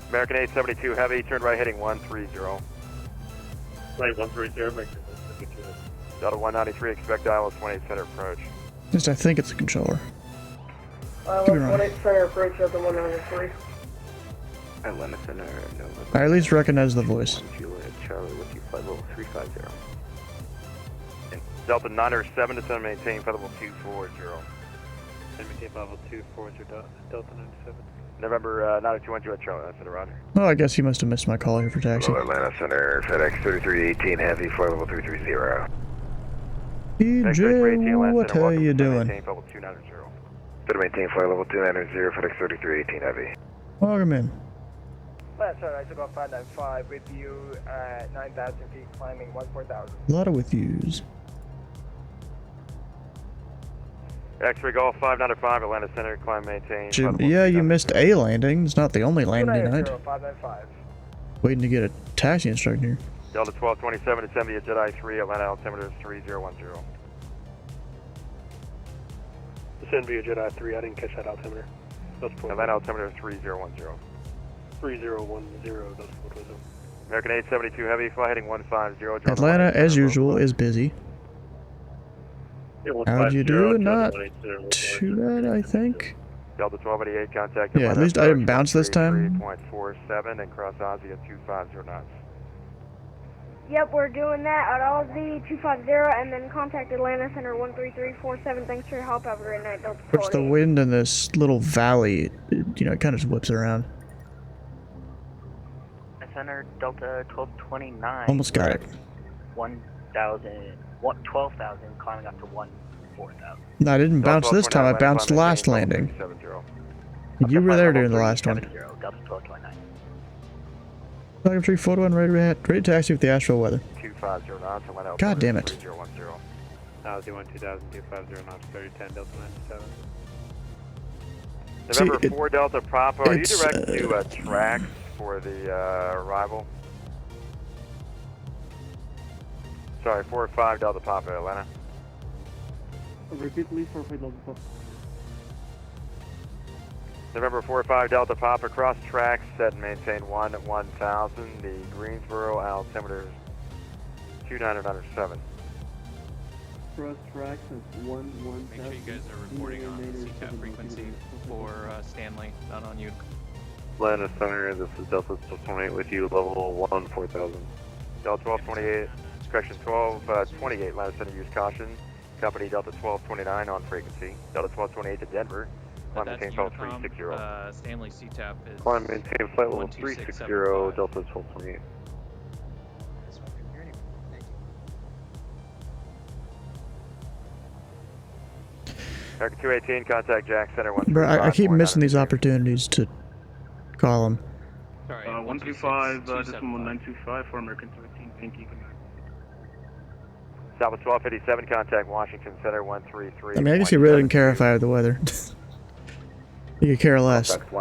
American 872 Heavy, turned right heading 130. Right, 130, make sure Delta 193, expect ILS 18 center approach. At least I think it's a controller. ILS Could be wrong. 18 center approach Delta 193. Atlanta Center, I at least recognize the voice. Juliet Charlie with you, flight level 350. Delta 907, descend and maintain flight level 240. And maintain flight level 240, Delta 97. November 921 Juliet Charlie, that's it, roger. Oh, I guess he must have missed my call here for taxi. Hello, Atlanta Center, FedEx 3318 Heavy, flight level 330. EJ, what are you doing? Maintain flight level 290. Better maintain flight level 290, FedEx 3318 Heavy. Welcome in. That's alright, I took off 595 with you at 9,000 feet, climbing 14,000. A lot of with yous. X-ray Golf 595, Atlanta Center, climb maintain. Jim, yeah, you missed a landing. It's not the only landing tonight. 595. Waiting to get a taxi instructor here. Delta 1227, descend via Jedi 3, Atlanta altimeter is 3010. Descend via Jedi 3, I didn't catch that altimeter. Atlanta altimeter is 3010. 3010, that's what was it. American 872 Heavy, fly heading 150. Atlanta, as usual, is busy. Yeah, How'd you do? 150, Not 180, too bad, I think. Delta 1288, contact. Yeah, at least I didn't bounce this time. 3.47 and cross Aussie at 250 knots. Yep, we're doing that at Aussie 250 and then contact Atlanta Center 13347. Thanks for your help. Have a great night, Delta Which the 48. wind in this little valley, it kind of just whips around. Center Delta 1229. Almost got it. 12,000, climbing up to 4,000. No, I didn't bounce this time. I bounced last landing. You were there during the last one. Delta 1229. Falcon 341, ready to taxi with the Asheville weather. 250 knots, Atlanta God damn it. 3010. Aussie 12,000, 250 knots, 3010, Delta 97. November See, 4 Delta Papa, are you it's, direct to tracks for the arrival? Sorry, 4-5 Delta Papa, Atlanta. Repeat please for flight level 4. November 4-5 Delta Papa, cross tracks, set and maintain 1000. The Greensboro altimeter is 2907. Cross tracks at 110. Make sure you guys are reporting on CTAP frequency for Stanley, not on you. Atlanta Center, this is Delta 1228 with you, level 14000. Delta 1228, correction 1228, Atlanta Center, use caution. Company Delta 1229 on frequency. Delta 1228 to Denver. Climb maintain flight 360. Stanley CTAP is Climb maintain flight level 360, Delta 1228. American 218, contact Jack Center 135. Bro, I keep missing these opportunities to call him. Sorry, 125, this one 1925 for American 13, thank you. Southwest 1257, contact Washington Center 133. I mean, I guess he really didn't care if I had the weather. He could care less. Contact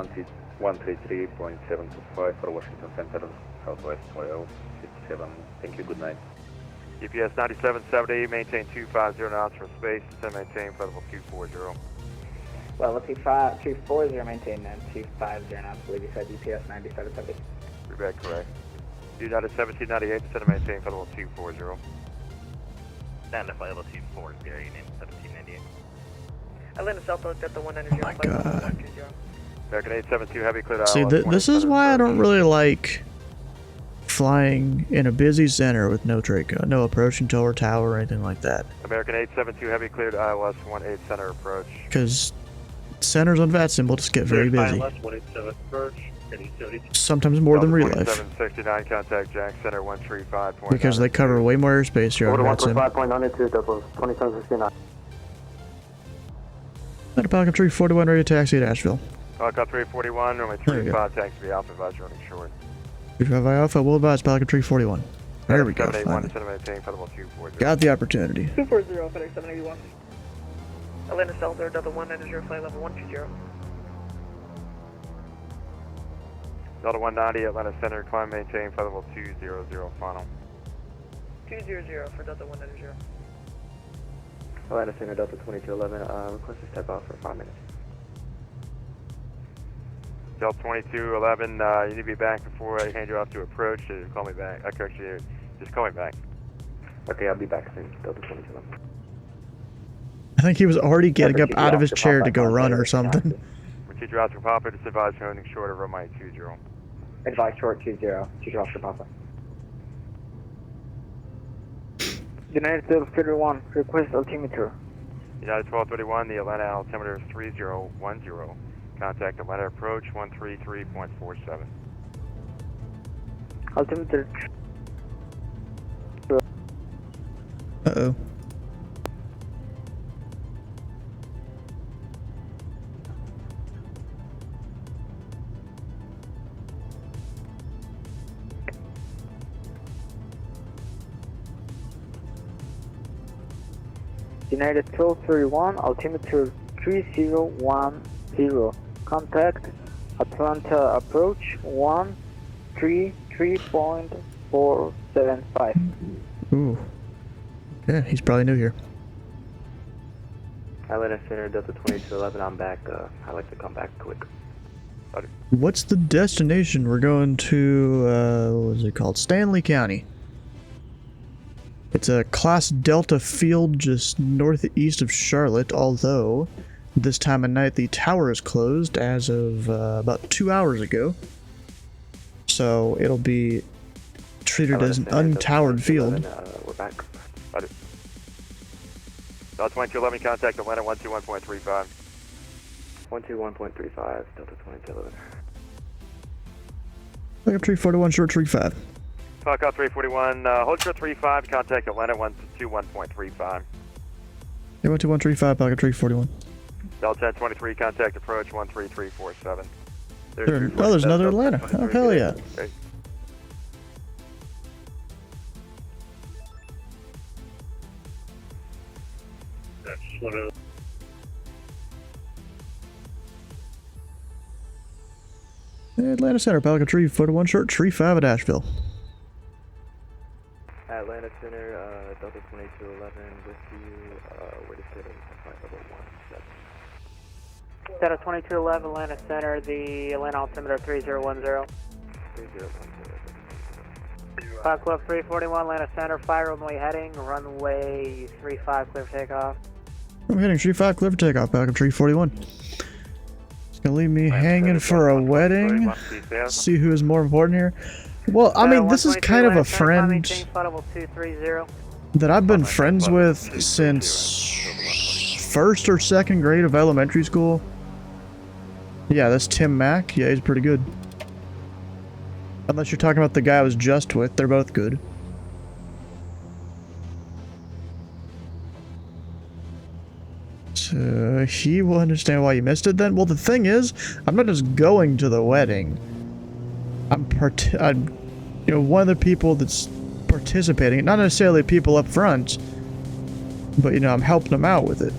133.725 for Washington Center, Southwest 1257. Thank you, good night. GPS 9770, maintain 250 knots for space, and maintain flight level 240. Well, let's see, 240, maintain then 250 knots. I believe you said GPS 9770. Reback correct. United 1798, descend and maintain flight level 240. Stand to flight level 240, unit 1798. Atlanta South Delta 190, Oh my God. American 872 Heavy, cleared See, ILS this is why I don't really like flying in a busy center with no Draco, no approach control or tower or anything like that. American 872 Heavy, cleared ILS 18 center approach. Because centers on VAT symbol just get very busy. ILS 187 approach, Sometimes more than real life. 769, contact Jack Center 135. Because they cover way more airspace here on VAT sim. 5.92, Delta 2769. At Falcon 341, ready to taxi at Asheville. Falcon 341, runway There we go. 35, taxi Alpha advisor running short. 35 Alpha, will advise Falcon 341. There we go. 781, Finally. descend and maintain flight level 240. Got the opportunity. 240, FedEx 781. Atlanta South Delta 190, flight level 120. Delta 190, Atlanta Center, climb maintain flight level 200, final. 200 for Delta 190. Atlanta Center, Delta 2211, request to step out for 5 minutes. Delta 2211, you need to be back before I hand you off to approach. Call me back. Correct you. Just call me back. Okay, I'll be back soon. Delta 2211. I think he was already getting up out of his chair to go run or something. Teacher Oscar Papa, just advise holding short of runway 20. Advise short 20. Teacher Oscar Papa. United 1231, request altimeter. United 1231, the Atlanta altimeter is 3010. Contact Atlanta approach 133.47. Altimeter. Uh-oh. United 1231, altimeter 3010. Contact Atlanta approach 133.475. Ooh. Yeah, he's probably new here. Atlanta Center, Delta 2211, I'm back. I'd like to come back quick. What's the destination? We're going to, what is it called? Stanley County. It's a Class Delta field just northeast of Charlotte, although this time of night the tower is closed as of about 2 hours ago. So it'll be treated as an untowered field. We're back. Delta 2211, contact Atlanta 121.35. 121.35, Delta 2211. Pick up tree 41, short tree 5. Falcon 341, hold short 35, contact Atlanta 121.35. Yeah, 12135, pocket tree 41. Delta 1023, contact approach 13347. There's another Atlanta. Oh, hell yeah. Okay. Atlanta Center, Pelican Tree, 41 short, tree 5 at Asheville. Atlanta Center, Delta 2211 with you. We're just hitting flight level 17. Delta 2211, Atlanta Center, the Atlanta altimeter 3010. 5 Club 341, Atlanta Center, 5 runway heading, runway 35, clear for takeoff. I'm heading tree 5, clear for takeoff, Pelican Tree 41. It's gonna leave me hanging for a wedding. See who is more important here. Well, I mean, this is kind of a friend that I've been friends with since first or second grade of elementary school. Yeah, that's Tim Mack. Yeah, he's pretty good. Unless you're talking about the guy I was just with, they're both good. So he will understand why you missed it then? Well, the thing is, I'm not just going to the wedding. I'm you know, one of the people that's participating, not necessarily people up front, but you know, I'm helping them out with it.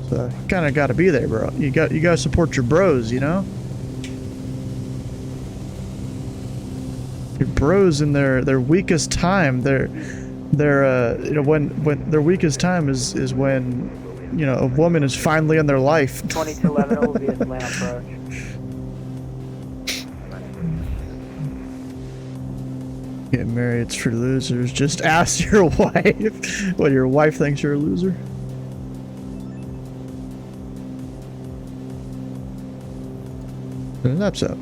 So you kind of got to be there, bro. You got to support your bros, you know? Your bros in their weakest time, you know, when their weakest time is when, you know, a woman is finally in their life. 2211 will be Atlanta approach. Get married, it's for losers. Just ask your wife when your wife thinks you're a loser. And that's up.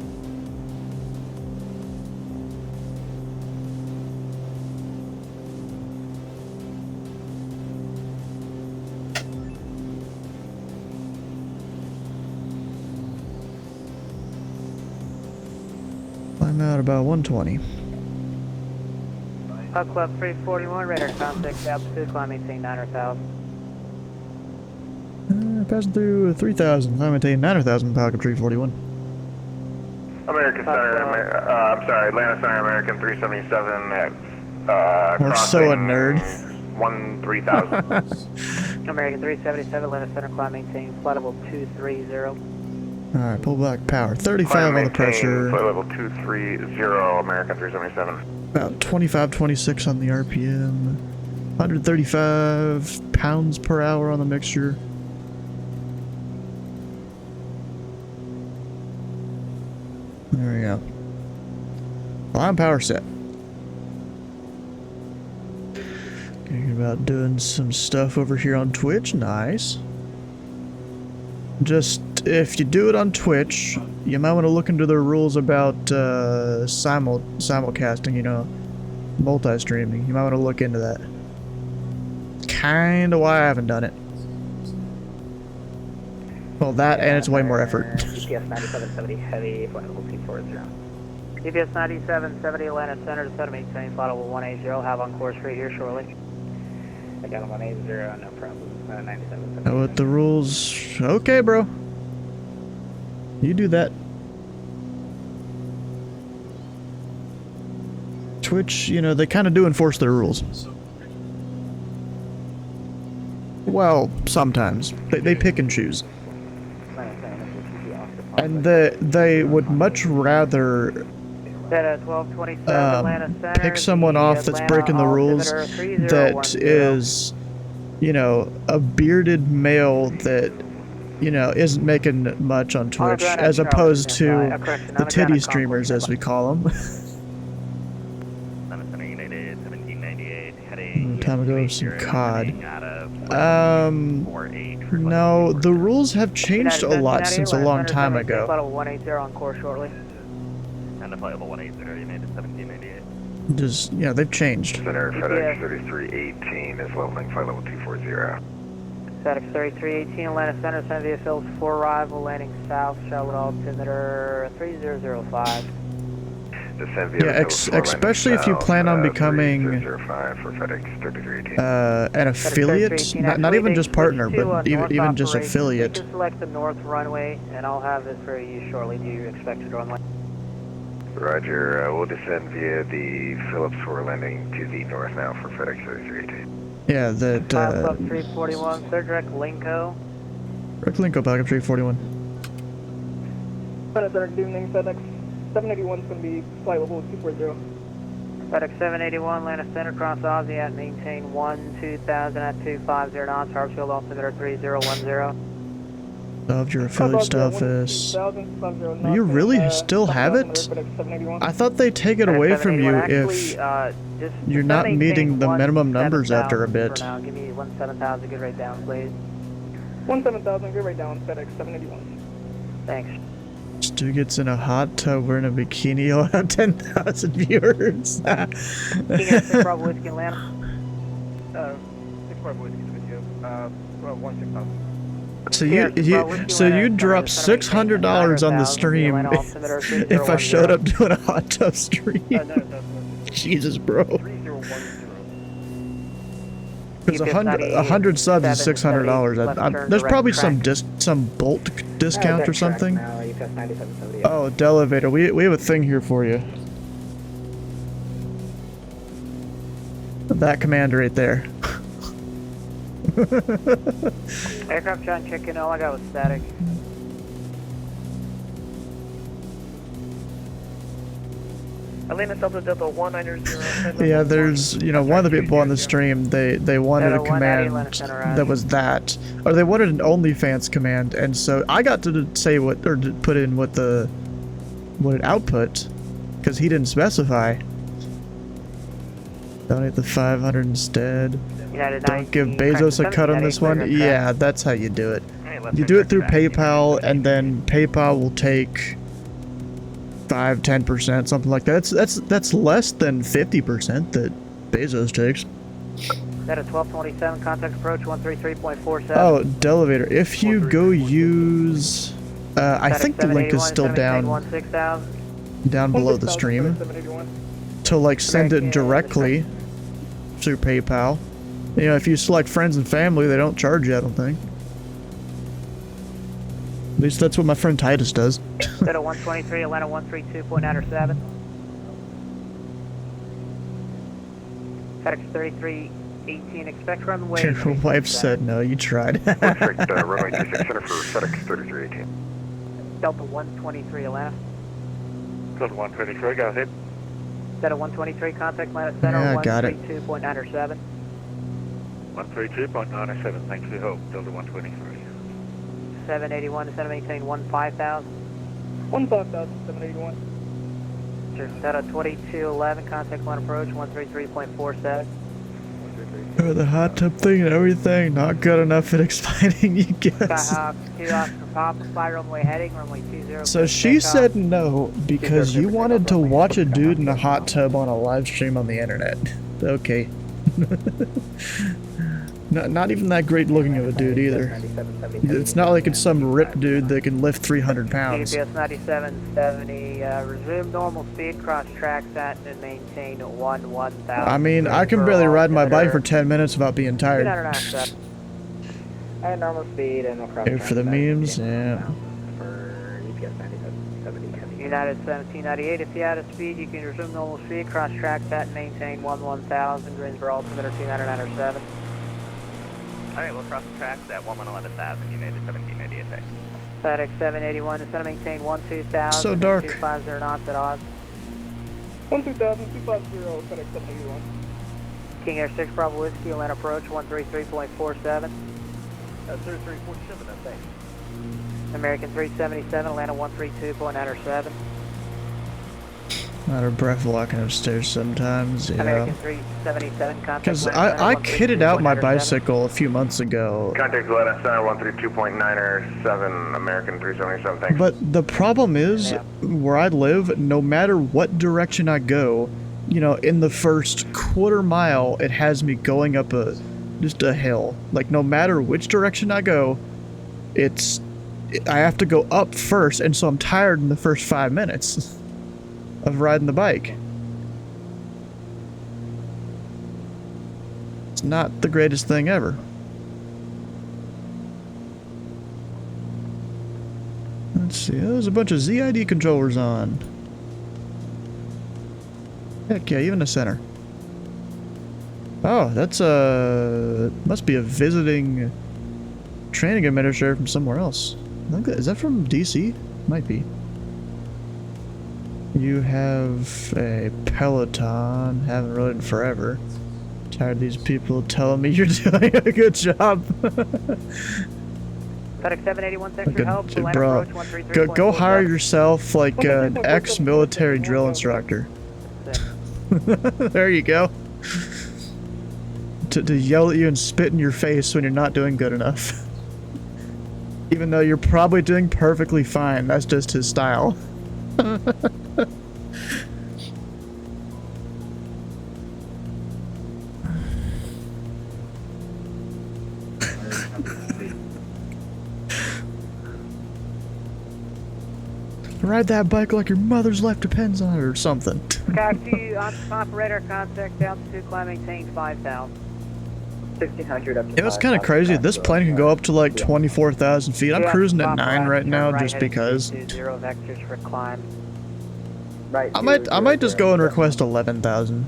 I'm out about 120. Club 341, radar contact, altitude, climb maintain 900,000. Passing through 3,000, climb maintain 900,000, Falcon 341. American Center, I'm sorry, Atlanta Center, American 377 at We're so a nerd. 13000. American 377, Atlanta Center, climb maintain, flight level 230. Alright, pull back power. 35 on the pressure. Flight level 230, American 377. About 25, 26 on the RPM. 135 pounds per hour on the mixture. There we go. Line power set. Thinking about doing some stuff over here on Twitch. Nice. Just, if you do it on Twitch, you might want to look into the rules about simulcasting, you know, multi-streaming. You might want to look into that. Kinda why I haven't done it. Well, that and it's way more effort. GPS 9770 heavy, flight level 240. GPS 9770 Atlanta Center to set maintain flight level 180. Have on course right here shortly. Again, 180, no problem. 9770. Know what the rules? Okay, bro. You do that. Twitch, you know, they kind of do enforce their rules. Well, sometimes. They pick and choose. And they would much rather pick someone off that's breaking the rules that is, you know, a bearded male that, you know, isn't making much on Twitch, as opposed to the titty streamers, as we call them. Time ago, some COD. No, the rules have changed a lot since a long time ago. Flight level 180 on course shortly. And the flight level 180, you made it 1798. Just, yeah, they've changed. Center FedEx 3318 is leveling flight level 240. FedEx 3318 Atlanta Center, send via Phillips for arrival, landing south, Charlotte altimeter 3005. Yeah, especially if you plan on becoming an affiliate, not even just partner, but even just affiliate. You can select the north runway, and I'll have this for you shortly. Do you expect to runway? Roger, we'll descend via the Phillips for landing to the north now for FedEx 3318. Yeah, that. Club 341, third direct Linko. Direct Linko, Pelican 341. Good evening, FedEx 781 is going to be flight level 240. FedEx 781, Atlanta Center, cross Aussie at maintain 2000 at 250 knots, Hartsfield altimeter 3010. Of your affiliate office. You really still have it? I thought they take it away from you if you're not meeting the minimum numbers after a bit. For now, give me 17,000, good right down, please. 17,000, good right down, FedEx 781. Thanks. Stu gets in a hot tub wearing a bikini. He'll have 10,000 viewers. King at 6 Bravo Whiskey Atlanta. 6 Bravo Whiskey with you. 16,000. So you'd drop $600 on the stream if I showed up doing a hot tub stream. Jesus, bro. Because 100 subs is $600. There's probably some bulk discount or something. Oh, Delevator, we have a thing here for you. That command right there. Aircraft trying to check in, all I got was static. Atlanta Delta Delta 190. Yeah, there's, you know, one of the people on the stream, they wanted a command that was that, or they wanted an OnlyFans command, and so I got to say what, or to put in what it output, because he didn't specify. Donate the 500 instead. Don't give Bezos a cut on this one. Yeah, that's how you do it. You do it through PayPal, and then PayPal will take 5-10%, something like that. That's less than 50% that Bezos takes. That at 1227, contact approach 133.47. Oh, Delevator, if you go use, I think the link is still down below the stream, to like send it directly through PayPal. You know, if you select friends and family, they don't charge you, I don't think. At least that's what my friend Titus does. That at 123, Atlanta 132.97. FedEx 3318, expect runway. Your wife said no, you tried. Runway 26 Center for FedEx 3318. Delta 123 Atlanta. Delta 123, go ahead. Delta 123, contact Atlanta Center, Yeah, got it. 132.907. 132.97, thanks for your help. Delta 123. 781 to center, maintain 15,000. 15,781. Sure, Delta 2211, contact line approach, 133.47. Oh, the hot tub thing and everything, not good enough at explaining, you guess. Skyhawk 2 Oscar Papa, fly runway heading, runway 20. So she said no because you wanted to watch a dude in a hot tub on a live stream on the internet. Okay. Not even that great looking of a dude either. It's not like it's some ripped dude that can lift 300 pounds. GPS 9770, resume normal speed, cross tracks at and maintain 1000. I mean, I can barely ride my bike for 10 minutes without being tired. At normal speed and we'll cross Here for the memes, yeah. For GPS 9770. United 1798, if you're out of speed, you can resume normal speed, cross tracks at and maintain 1000, Greensboro altimeter 2997. Alright, we'll cross the tracks at 111,000, United 1798. FedEx 781 to center, maintain 12,000. So dark. 250 knots at odds. 12,000, 250, FedEx 781. King Air 6 Bravo Whiskey, Atlanta approach 133.47. 3347, I think. American 377, Atlanta 132.97. Out of breath walking upstairs sometimes, yeah. American 377, contact. Because I kitted out my bicycle a few months ago. Contact Atlanta Center 132.907, American 377, thanks. But the problem is, where I live, no matter what direction I go, you know, in the first quarter mile, it has me going up just a hill. Like, no matter which direction I go, I have to go up first, and so I'm tired in the first 5 minutes of riding the bike. It's not the greatest thing ever. Let's see, there's a bunch of ZID controllers on. Heck yeah, even a center. Oh, that's must be a visiting training administrator from somewhere else. Is that from DC? Might be. You have a Peloton, haven't rode in forever. Tired of these people telling me you're doing a good job. FedEx 781, thanks for help. Bro, go hire yourself like an ex-military drill instructor. There you go. To yell at you and spit in your face when you're not doing good enough. Even though you're probably doing perfectly fine, that's just his style. Ride that bike like your mother's life depends on it or something. Taxi on operator, contact altitude, climb, maintain 5,000. 1600 up to It was kind of crazy. This plane can go up to like 24,000 feet. I'm cruising at 9 right now just because. 0 vectors for climb. Right. I might just go and request 11,000.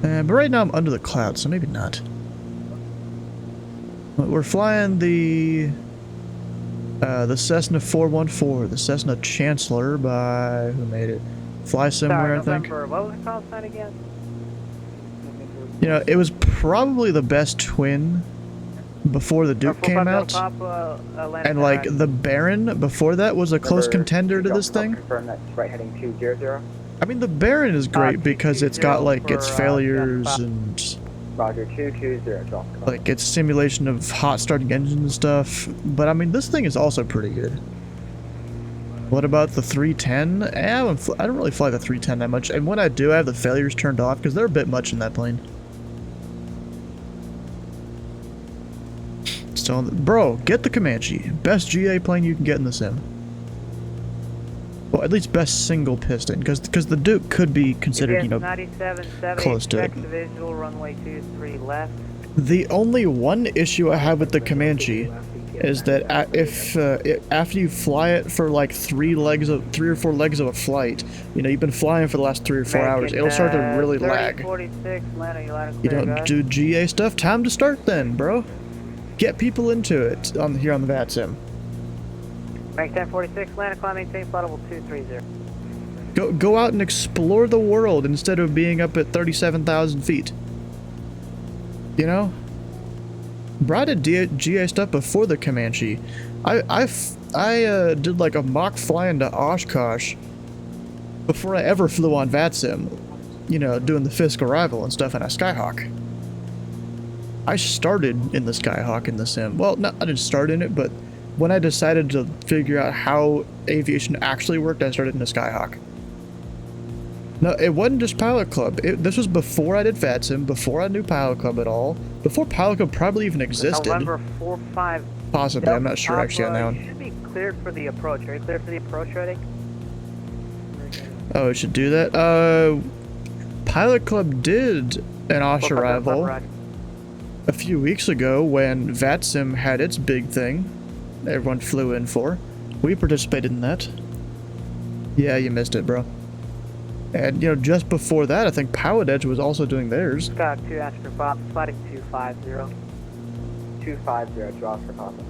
But right now I'm under the clouds, so maybe not. But we're flying the Cessna 414, the Cessna Chancellor by, who made it? Fly Somewhere, I think. What was the call sign again? You know, it was probably the best twin before the Duke came out. And like the Baron before that was a close contender to this thing. Confirm that's right heading 200. I mean, the Baron is great because it's got like its failures and Roger, 220, like its simulation of hot starting engines and stuff. But I mean, this thing is also pretty good. What about the 310? I don't really fly the 310 that much, and when I do, I have the failures turned off because they're a bit much in that plane. Still, bro, get the Comanche. Best GA plane you can get in the sim. Well, at least best single piston, because the Duke could be considered, you know, close to it. Visual, runway 23 left. The only one issue I have with the Comanche is that after you fly it for like 3 or 4 legs of a flight, you know, you've been flying for the last 3 or 4 hours, it'll start to really lag. 46, You don't do GA stuff? Time to start then, bro. Get people into it here on the VAT Sim. Rank 1046, land and climb, maintain flight level 230. Go out and explore the world instead of being up at 37,000 feet. You know? Brad did GA stuff before the Comanche. I did like a mock fly into Oshkosh before I ever flew on VATSIM. You know, doing the Fisk arrival and stuff in a Skyhawk. I started in the Skyhawk in the sim. Well, no, I didn't start in it, but when I decided to figure out how aviation actually worked, I started in the Skyhawk. No, it wasn't just Pilot Club. This was before I did VATSIM, before I knew Pilot Club at all, before Pilot Club probably even existed. November 45. Possibly, I'm not sure actually on that one. You should be cleared for the approach. Are you cleared for the approach already? Oh, it should do that. Pilot Club did an Osh arrival a few weeks ago when VATSIM had its big thing everyone flew in for. We participated in that. Yeah, you missed it, bro. And, you know, just before that, I think Pilot Edge was also doing theirs. Skyhawk 2, Oscar Bob, sliding 250. 250 to Oscar Papa.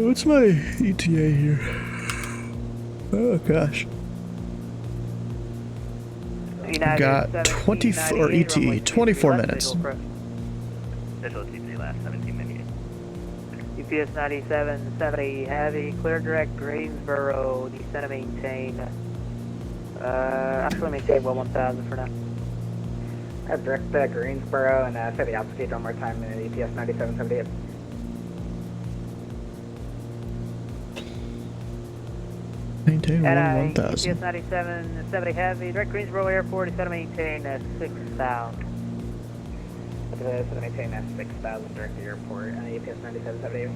What's my ETA here? Oh, gosh. Got 24 ETA, 24 minutes. Official TC last 1798. UPS 9770 heavy, clear direct Greensboro, descend and maintain. Actually maintain well 1000 for now. Direct Greensboro and say the altitude one more time in UPS 9778. Maintain 1000. UPS 9770 heavy, direct Greensboro Airport, descend and maintain 6000. Maintain 6000 direct to the airport, UPS 9778.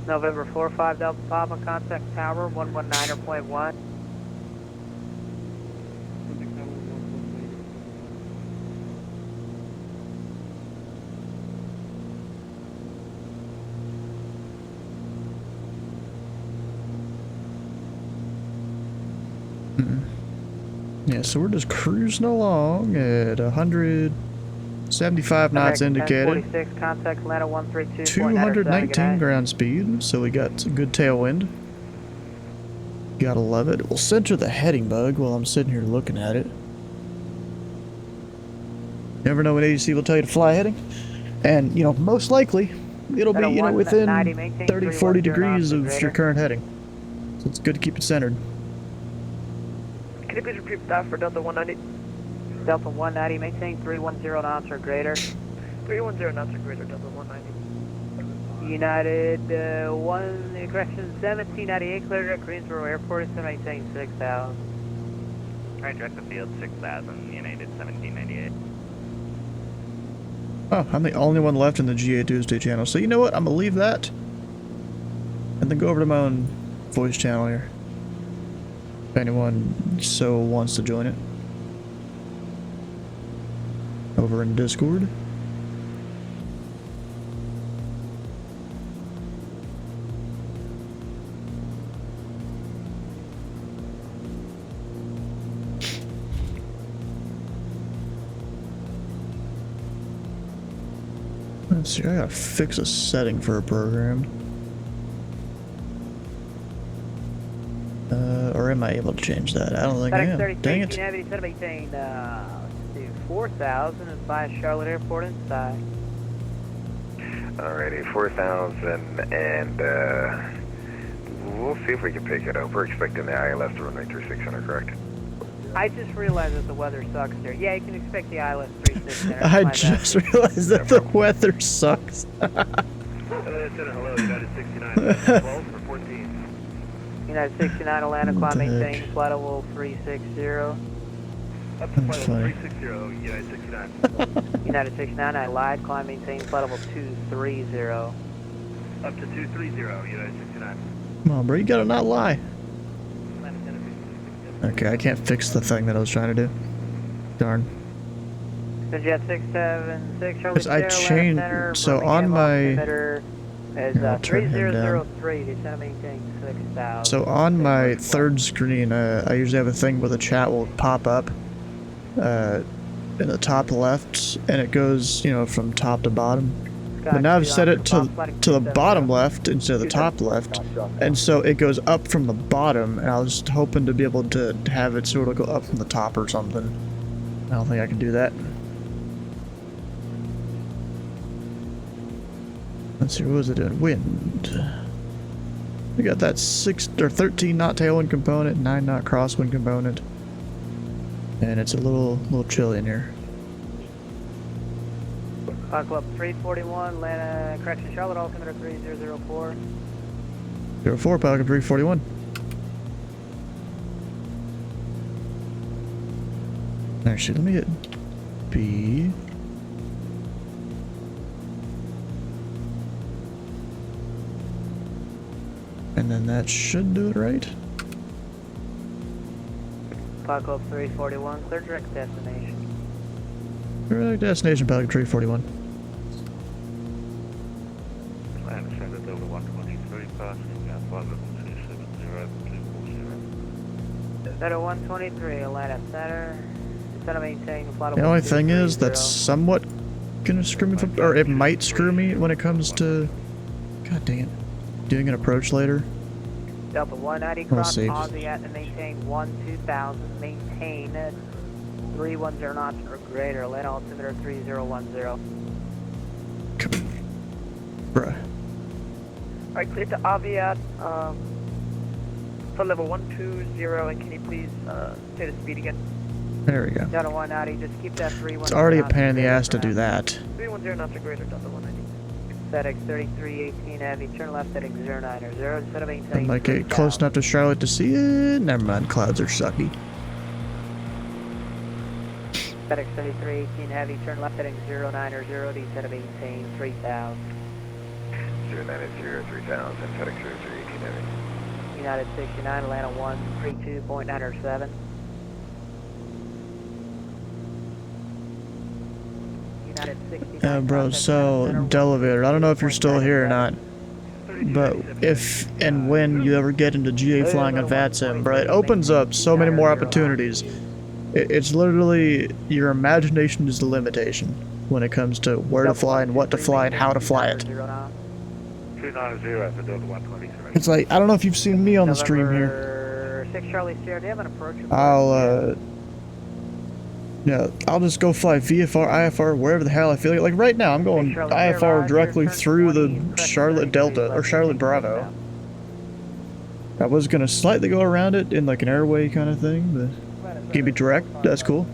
November 45 Delta Papa, contact tower 119.1. Yeah, so we're just cruising along at 175 knots indicated. 46, contact Atlanta 132. 219 ground speed, so we got some good tailwind. Gotta love it. We'll center the heading bug while I'm sitting here looking at it. Never know when ADC will tell you to fly heading. And, you know, most likely, it'll be, you know, within 30, 40 degrees of your current heading. So it's good to keep it centered. Can you please repeat that for Delta 190? Delta 190, maintain 310 knots or greater. 310 knots or greater, Delta 190. United 1798, clear direct Greensboro Airport, is to maintain 6000. Alright, direct the field 6000, United 1798. Oh, I'm the only one left in the GA Tuesday channel, so you know what? I'm gonna leave that and then go over to my own voice channel here. If anyone so wants to join it. Over in Discord. Let's see, I gotta fix a setting for a program. Or am I able to change that? I don't think I am. Dang it. Heavy, instead of maintain, let's do 4000 and by Charlotte Airport inside. Alrighty, 4,000, and we'll see if we can pick it up. We're expecting the ILS to run right through 600, correct? I just realized that the weather sucks there. Yeah, you can expect the ILS 36 there. I just realized that the weather sucks. Hello, United 69, 12 for 14. United 69, Atlanta, climb maintain, flight level 360. Up to flight level 360, United 69. United 69, I lied, climb maintain, flight level 230. Up to 230, United 69. Come on, bro, you gotta not lie. Okay, I can't fix the thing that I was trying to do. Darn. Jet 676, Because I changed, so on my... Is 3003, descend maintain 6000. So on my third screen, I usually have a thing where the chat will pop up in the top left, and it goes, you know, from top to bottom. but now I've set it to the bottom left instead of the top left, and so it goes up from the bottom, and I was hoping to be able to have it sort of go up from the top or something. I don't think I can do that. Let's see, what was it doing? Wind. We got that 6 or 13 knot tailwind component, 9 knot crosswind component, and it's a little chilly in here. Club 341, correction, Charlotte, altimeter 3004. 04, Pelican 341. Actually, let me hit B. And then that should do it right. Club 341, clear direct destination. Direct destination, Pelican 341. Land Center Delta 123, passing flight level 270, 240. Delta 123, Atlanta Center. Center maintain flight The only thing is that's somewhat gonna screw me, or it might screw me when it comes to, god dang it, doing an approach later. Delta 190 cross Aussie at and maintain 2000, maintain 310 knots or greater, Atlanta altimeter 3010. Bruh. Alright, clear to Aviat, for level 120, and can you please say the speed again? There we go. Delta 190, just keep that 310. It's already a pain in the ass to do that. 310 knots or greater, Delta 190. FedEx 3318 Heavy, turn left at Exer 90, instead of maintaining. I'm like get close enough to Charlotte to see it. Never mind, clouds are sucky. FedEx 3318 Heavy, turn left at Exer 90, instead of maintain 3000. 090, 3000, FedEx 3318 Heavy. United 69, Atlanta 132.907. Bro, so, Delevator, I don't know if you're still here or not, but if and when you ever get into GA flying on VATSIM, bro, it opens up so many more opportunities. It's literally, your imagination is the limitation when it comes to where to fly and what to fly and how to fly it. 290 at the Delta 123. It's like, I don't know if you've seen me on the stream here. 6 Charlie Sierra, do you have an approach? I'll just go fly VFR, IFR, wherever the hell I feel like. Like right now, I'm going IFR directly through the Charlotte Delta, or Charlotte Bravo. I was gonna slightly go around it in like an airway kind of thing, but keep it direct, that's cool.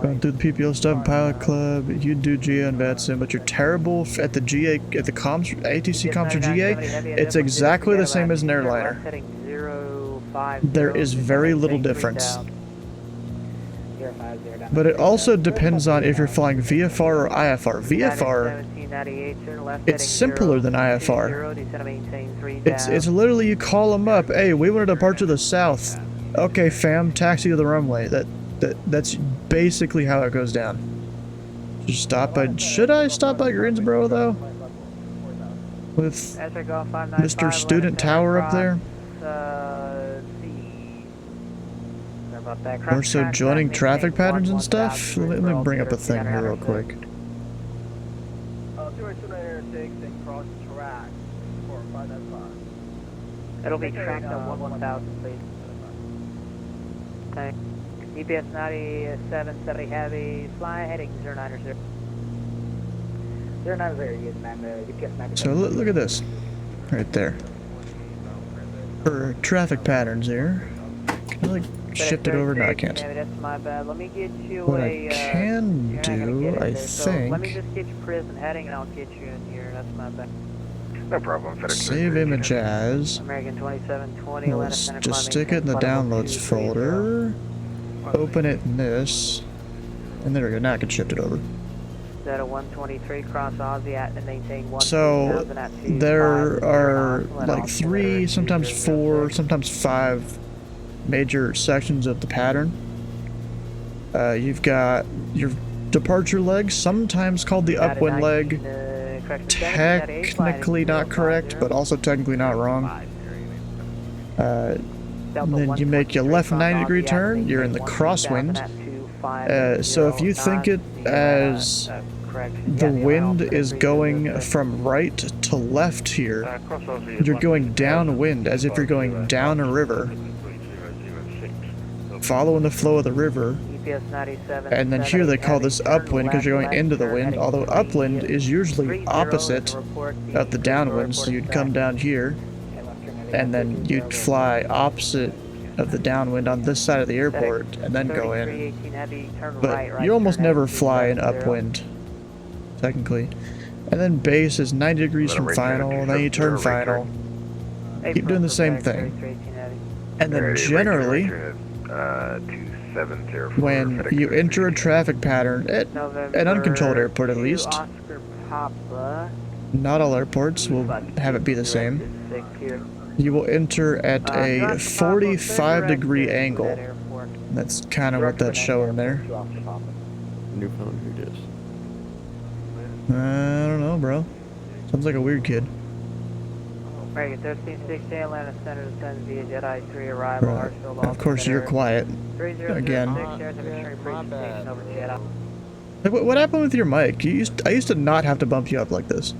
Going through the PPO stuff, Pilot Club, you do GA on VATSIM, but you're terrible at the GA, at the comms, ATC comms for GA. It's exactly the same as an airliner. There is very little difference. But it also depends on if you're flying VFR or IFR. VFR, it's simpler than IFR. It's literally you call them up, hey, we want to depart to the south. Okay, fam, taxi to the runway. That's basically how it goes down. Just stop by. Should I stop by Greensboro though? With Mr. Student Tower up there? More so joining traffic patterns and stuff? Let me bring up a thing here real quick. 229 and cross track for 595. It'll be tracked at 1000, please. Okay. EPS 9770 Heavy, fly heading 090. 090, yes, ma'am. EPS 97. So look at this. Right there. For traffic patterns here. Can I like shift it over? No, I can't. That's my bad. Let me get you What I can do, I think. Let me just get you prison heading and I'll get you in here. That's my bad. No problem. FedEx Save image as. American 2720. Let's just stick it in the downloads folder. Open it in this. And there we go. Now I can shift it over. Zeta 123 cross Aussie at and maintain 1. So there are like 3, sometimes 4, sometimes 5 major sections of the pattern. You've got your departure leg, sometimes called the upwind leg. Technically not correct, but also technically not wrong. And then you make your left 90-degree turn, you're in the crosswind. So if you think it as the wind is going from right to left here. You're going downwind as if you're going down a river, following the flow of the river. And then here they call this upwind because you're going into the wind, although upwind is usually opposite of the downwind, so you'd come down here and then you'd fly opposite of the downwind on this side of the airport and then go in. But you almost never fly in upwind, technically. And then base is 90 degrees from final, and then you turn final. Keep doing the same thing. And then generally, when you enter a traffic pattern at an uncontrolled airport at least, not all airports will have it be the same, you will enter at a 45-degree angle. And that's kind of what that's showing there. Newfound who it is. I don't know, bro. Sounds like a weird kid. American 1360 Atlanta Center descends via Jedi 3 arrival. Right. Of course, you're quiet. Again. Hey, what happened with your mic? I used to not have to bump you up like this.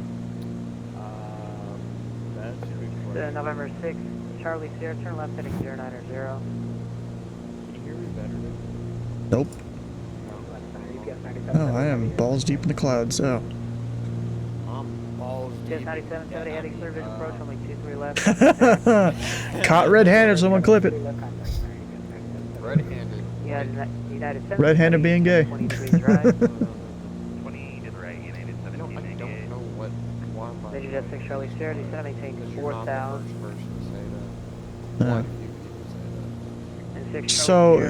November 6th, Charlie Sierra, turn left heading 090. Can you hear me better now? Nope. Oh, I am balls deep in the clouds. Oh. Balls deep. 9770 heading clear vision approach, only 23 left. Caught red-handed, someone clip it. Red-handed. Yeah, United Red-handed being gay. 20 degrees right. Jet 6 Charlie Sierra, descend and maintain 4,000. So,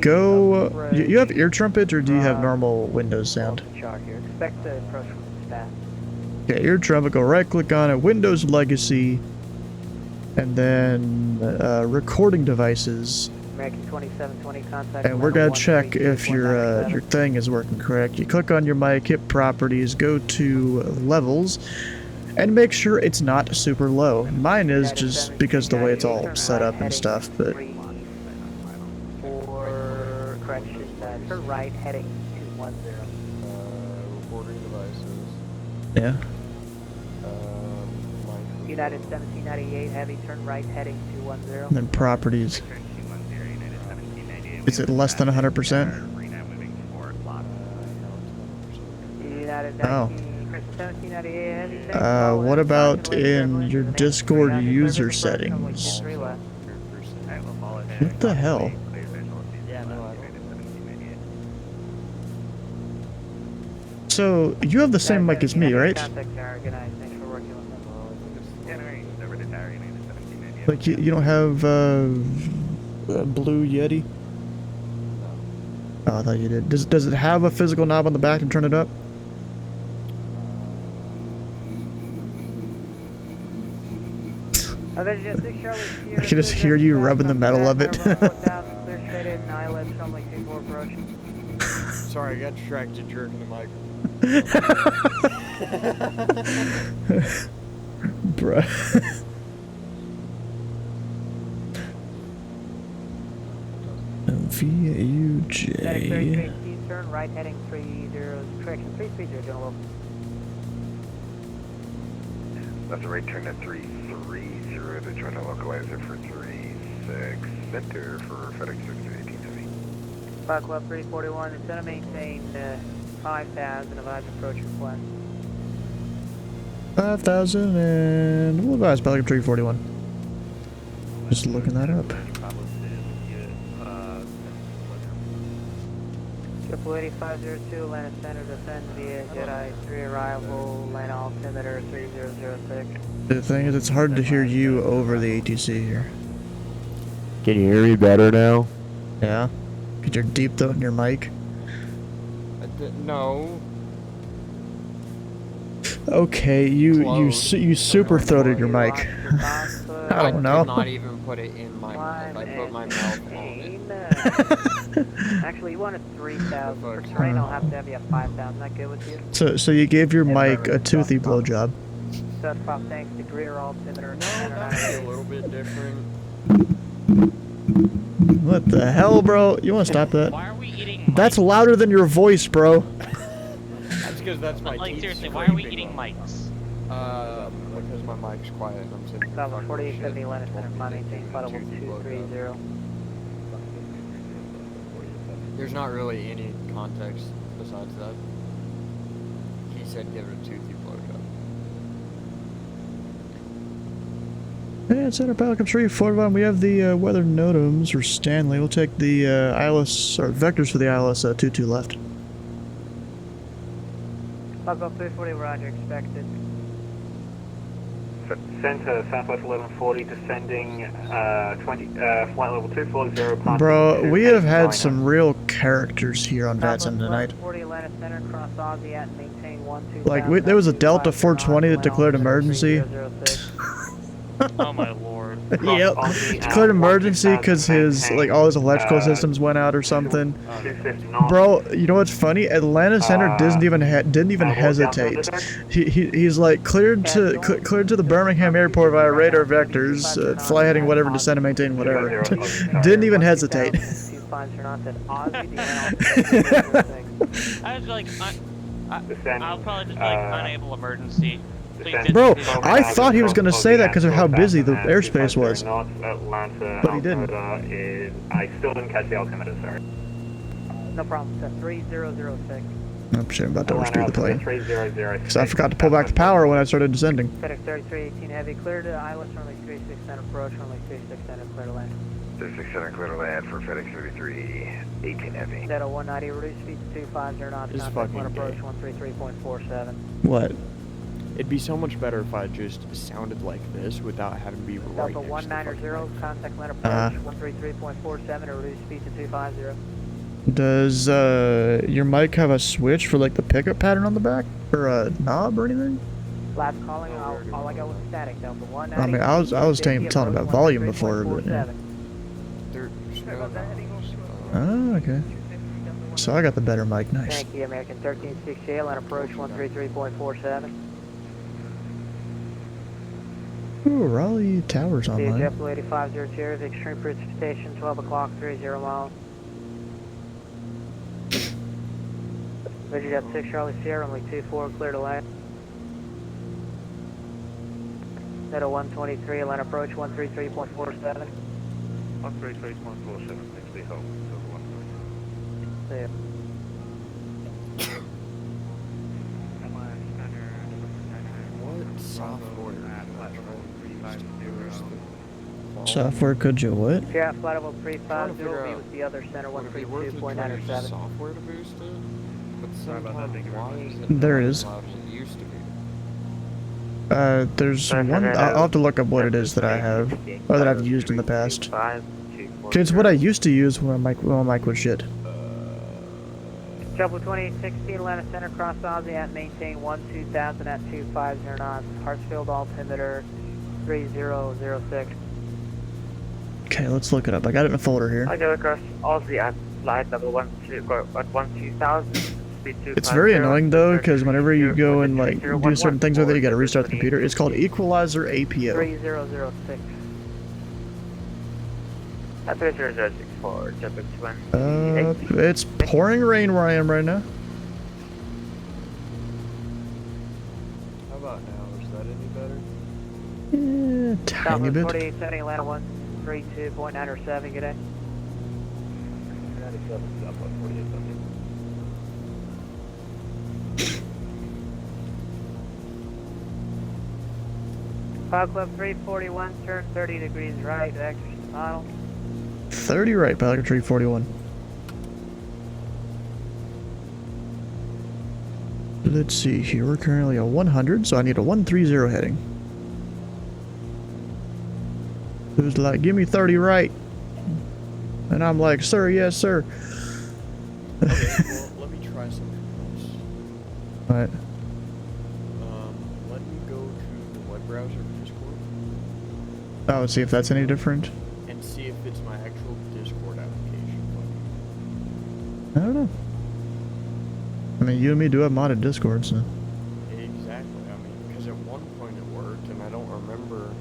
go. You have ear trumpet, or do you have normal Windows sound? Expect the approach from staff. Yeah, ear trumpet. Go right-click on it, Windows Legacy, and then recording devices. American 2720 contact. And we're gonna check if your thing is working correct. You click on your mic, hit properties, go to levels, and make sure it's not super low. Mine is just because the way it's all set up and stuff, but. For correction, turn right heading 210. Recording devices. Yeah. United 1798 heavy, turn right heading 210. And then properties. Is it less than 100%? Oh. What about in your Discord user settings? What the hell? So, you have the same mic as me, right? Like, you don't have a Blue Yeti? Oh, I thought you did. Does it have a physical knob on the back to turn it up? I can just hear you rubbing the metal of it. Sorry, I got distracted jerking the mic. Bruh. VAUJ. Turn right heading 30, correction, 330, General. Left right turn at 330 to join the localizer for 36 center for FedEx 1870. 5 Club 341, it's going to maintain 5,000 of approach request. 5,000 and we'll advise Pelican 341. Just looking that up. 8502 Atlanta Center descend via Jedi 3 arrival, land altimeter 3006. The thing is, it's hard to hear you over the ATC here. Can you hear me better now? Yeah? Because you're deep throating your mic? No. Okay, you super throated your mic. I don't know. I did not even put it in my mouth. I put my mouth on it. Actually, you wanted 3,000. For terrain, I'll have to have you at 5,000. That good with you? So you gave your mic a toothy blowjob. Southpaw, thanks to greater altimeter. No, that's a little bit different. What the hell, bro? You want to stop that? Why are we eating? That's louder than your voice, bro. because that's my Like, teeth seriously, why are we scraping eating on. mics? Because my mic's quiet and I'm sitting here South talking 4870 shit. Atlantic Center, climb maintain flight level 230. There's not really any context besides that. He said give it a toothy blowjob. Yeah, it's Center Pelican Tree 41. We have the weather NOTAMs for Stanley. We'll take the ILS, or vectors for the ILS 22 left. Falcon 340, roger, expected. Center, Southwest 1140, descending, flight level 240, Bro, we have had some real characters here on VATSIM tonight. 40 Atlanta Center, cross Aussie at maintain 12. Like, there was a Delta 420 that declared emergency. Oh my lord. Yep. Declared emergency because his, like, all his electrical systems went out or something. Bro, you know what's funny? Atlanta Center didn't even hesitate. He's like cleared to the Birmingham airport via radar vectors, fly heading whatever, descend and maintain whatever. Didn't even hesitate. I was like, I'll probably just like unable emergency. Bro, I thought he was going to say that because of how busy the airspace was. But he didn't. I still didn't catch the altimeter, sorry. No problem, set 3006. I'm sure I'm about to overspeed the plane. Because I forgot to pull back the power when I started descending. FedEx 3318 heavy, clear to ILS runway 3610 approach, runway 3610 clear to land. 3610 clear to land for FedEx 3318 heavy. Delta 190, reduce speed to 250 knots, contact one approach 133.47. What? It'd be so much better if I just sounded like this without having to be right Delta next to the 190, contact land approach 133.47 or reduce speed to 250. Does your mic have a switch for like the pickup pattern on the back? Or a knob or anything? Last calling, all I got was static. Delta 190. I mean, I was telling about volume before, but yeah. Oh, okay. So I got the better mic, nice. Thank you, American 1368, land approach 133.47. Ooh, Raleigh Towers online. JetBlue 8502, extreme precipitation, 12 o'clock, 30 miles. Vision 6 Charlie Sierra, runway 24, clear to land. Delta 123, land approach 133.47. 133.47, next be home, See ya. Software could you what? Yeah, flight level 350 will be with the other center 132.97. Software to boost it, but why is it There it not is. as loud as it used to be? There's one. I'll have to look up what it is that I have, or that I've used in the past. It's what I used to use when my mic was shit. Trouble 2816, Atlanta Center, cross Aussie at maintain 12000 at 250 knots. Hartsfield altimeter 3006. Okay, let's look it up. I got it in a folder here. I go across Aussie at flight level 12000. It's very annoying though, because whenever you go and like do certain things with it, you gotta restart the computer. It's called Equalizer APO. 3006. At 3006 for Jupiter 20. It's pouring rain where I am right now. How about now? Is that any better? Tiny bit. 4870, Atlanta 132.97, good day. 97, Southwest 4870. File Club 341, turn 30 degrees right, extra model. 30 right, Pelican Tree 41. Let's see here. We're currently at 100, so I need a 130 heading. Who's like, give me 30 right? And I'm like, sir, yes, sir. Okay, well, let me try something else. Alright. Let me go to the web browser for Discord. Oh, see if that's any different. And see if it's my actual Discord application. I don't know. I mean, you and me do have modded Discord, so. Exactly. I mean, because at one point it worked, and I don't remember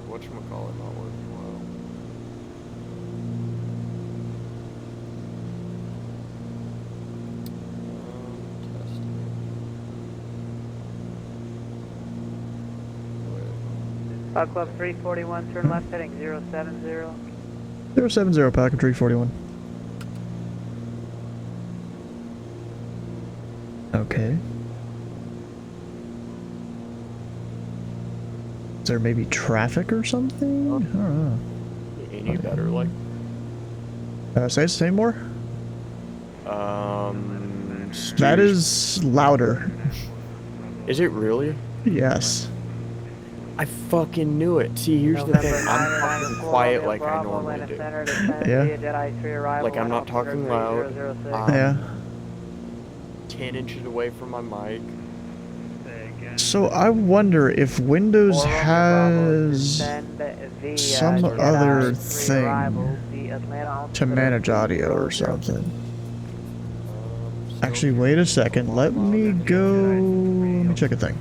whatchamacallit not working well. Testing. Club 341, turn left heading 070. 070, Packet 341. Okay. Is there maybe traffic or something? I don't know. Any better, like? Say more? That is louder. Is it really? Yes. I fucking knew it. See, here's the thing. I'm fucking quiet like I normally do. Yeah. Like, I'm not talking loud. Yeah. 10 inches away from my mic. So I wonder if Windows has some other thing to manage audio or something. Actually, wait a second. Let me check a thing.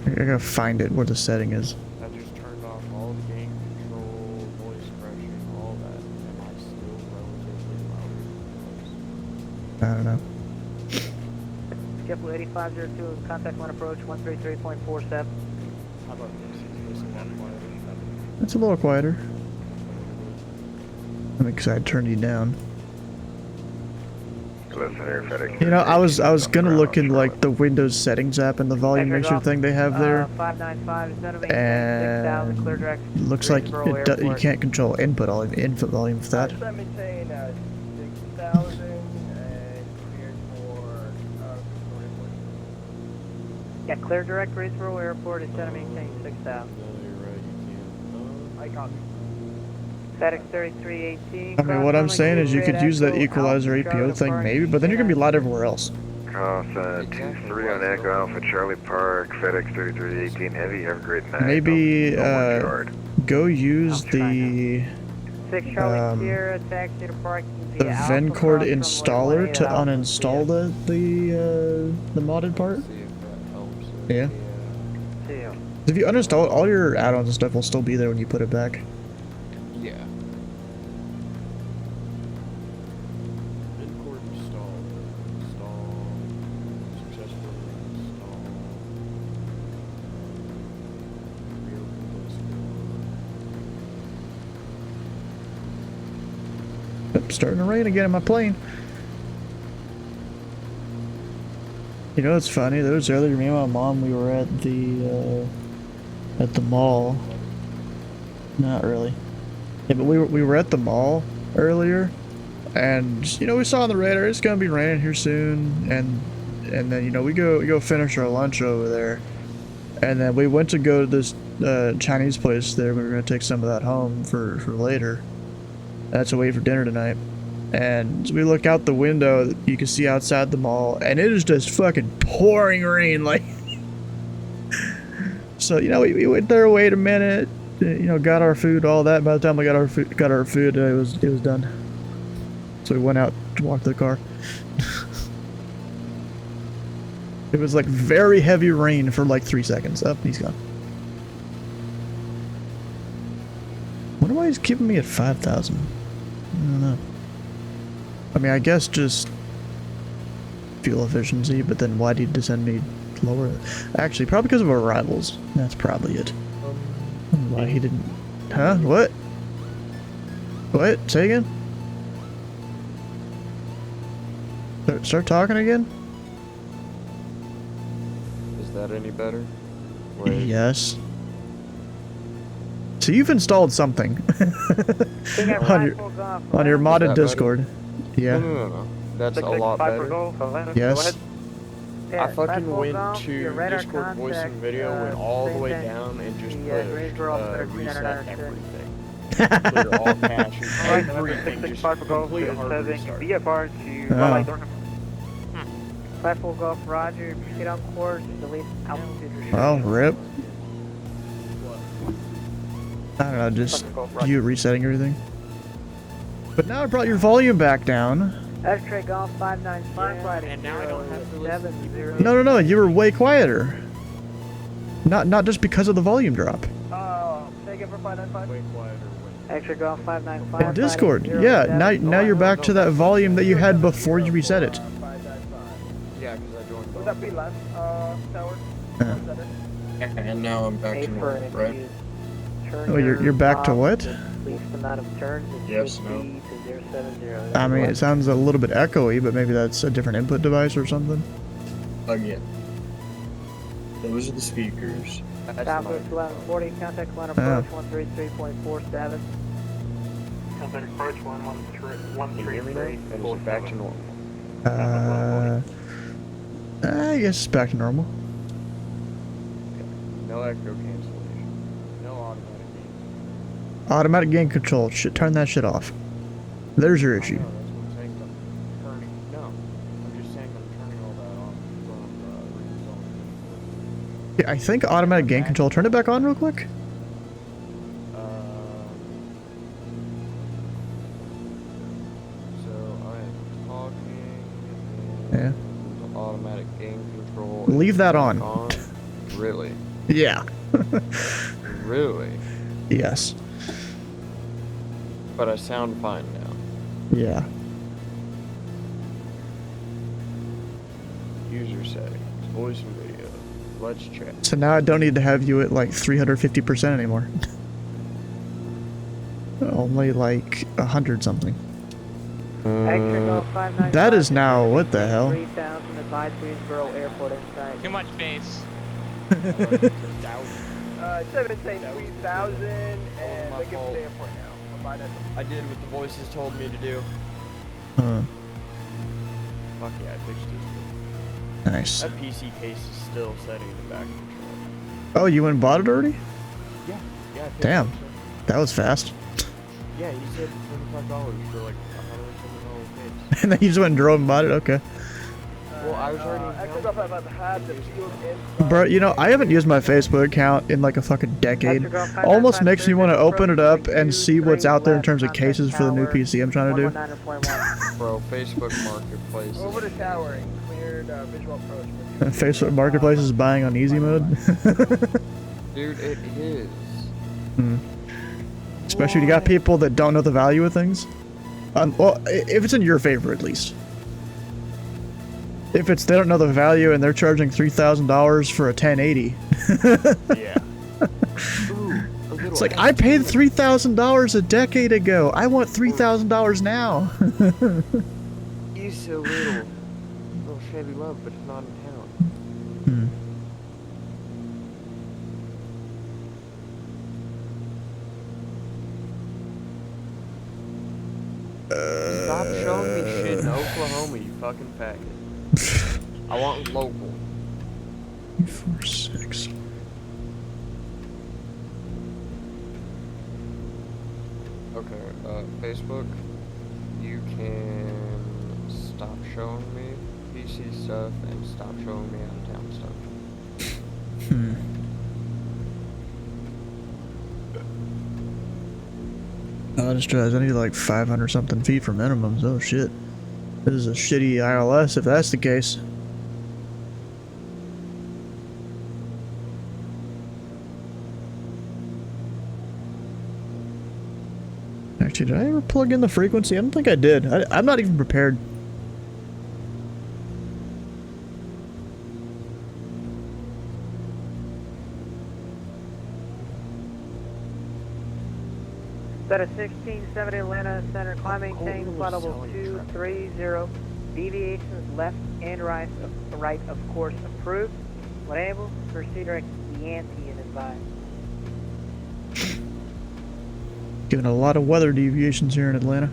I gotta find it where the setting is. I just turned off all the gain control, voice suppression, all that. Am I still relatively loud? I don't know. Skip 8502, contact 1 approach 133.47. How about this? Is this a lot quieter? It's a little quieter. I mean, 'cause I turned you down. You know, I was gonna look in like the Windows settings app and the volume mixer thing they have there, and looks like you can't control input volume for that. Yeah, clear direct Greensboro Airport is set to maintain 6,000. I copy. FedEx 3318. I mean, what I'm saying is you could use that equalizer APO thing maybe, but then you're gonna be loud everywhere else. Cross 23 on Echo Alpha Charlie Park, FedEx 3318 Heavy, have a great night. Maybe go use the Vencord installer to uninstall the modded part. Yeah. If you uninstall it, all your add-ons and stuff will still be there when you put it back. Yeah. Vencord install. Successfully install. It's starting to rain again in my plane. You know, it's funny. There was earlier, me and my mom, we were at the mall. Not really. Yeah, but we were at the mall earlier, and you know, we saw on the radar it's gonna be raining here soon, and then you know we go finish our lunch over there, and then we went to go to this Chinese place there. We were gonna take some of that home for later. That's a wait for dinner tonight. And we look out the window, you can see outside the mall, and it is just fucking pouring rain, like. So, you know, we went there, wait a minute, you know, got our food, all that. By the time we got our food, it was done. So we went out to walk to the car. It was like very heavy rain for like 3 seconds. Up, he's gone. Wonder why he's keeping me at 5,000. I don't know. I mean, I guess just fuel efficiency, but then why did he send me lower? Actually, probably because of our rivals. That's probably it. Why he didn't... Huh? What? What? Say again? Start talking again? Is that any better? Yes. So you've installed something on your modded Discord. Yeah. No. That's a lot better. Yes. I fucking went to Discord voice and video, went all the way down, and just reset everything. Clear all caches, everything, just complete hard restart. VFR to 54 Golf Roger, get on course, delete altitude. Well, rip. I don't know, just you resetting everything. But now I brought your volume back down. X-ray Golf 595, and now I don't have to listen. No, you were way quieter. Not just because of the volume drop. Take it for 595. Way quieter. X-ray Golf 595. In Discord, yeah. Now you're back to that volume that you had before you reset it. Yeah, because I joined. Would that be less, tower? And now I'm back to normal, right? Oh, you're back to what? Least amount of turns. Yes, no. To 070. I mean, it sounds a little bit echoey, but maybe that's a different input device or something. Again. Those are the speakers. Southwest 1140, contact line approach 133.47. Contact approach 133. Or is it back to normal? I guess it's back to normal. No echo cancellation. No automatic gain. Automatic gain control. Shit, turn that shit off. There's your issue. That's what I'm saying. I'm turning. No. I'm just saying I'm turning all that off from reinstalling. Yeah, I think automatic gain control. Turn it back on real quick. So I am talking. Yeah. Automatic gain control. Leave that on. Really? Yeah. Really? Yes. But I sound fine now. Yeah. User settings, voice and video. Let's check. So now I don't need to have you at like 350% anymore. Only like 100 something. That is now what the hell? 3000 advised Greensboro Airport inside. Too much bass. 7 saying 3000 and they give the airport now. I did what the voices told me to do. Huh. Fuck yeah, I fixed it. Nice. That PC case is still setting in the back control. Oh, you went and bought it already? Yeah. Yeah. Damn. That was fast. Yeah, he said $25 for like $170 case. And then you just went and drove and bought it? Okay. Well, I was already Bro, you know, I haven't used my Facebook account in like a fucking decade. Almost makes me want to open it up and see what's out there in terms of cases for the new PC I'm trying to do. Bro, Facebook Marketplace. Over the tower and cleared visual approach. Facebook Marketplace is buying on easy mode. Dude, it is. Especially when you got people that don't know the value of things. Well, if it's in your favor at least. If it's they don't know the value and they're charging $3,000 for a 1080. Yeah. It's like, I paid $3,000 a decade ago. I want $3,000 now. He's so little. Little Chevy Love, but it's not in town. Stop showing me shit in Oklahoma, you fucking faggot. I want local. 46. Okay, Facebook, you can stop showing me PC stuff and stop showing me out of town stuff. Oh, I just realized I need like 500 something feet for minimums. Oh shit. This is a shitty ILS if that's the case. Actually, did I ever plug in the frequency? I don't think I did. I'm not even prepared. Set of 1670 Atlanta Center, climb maintain, flight level 230. Deviations left and right of course approved. When able, proceed direct Yankee and advise. Given a lot of weather deviations here in Atlanta.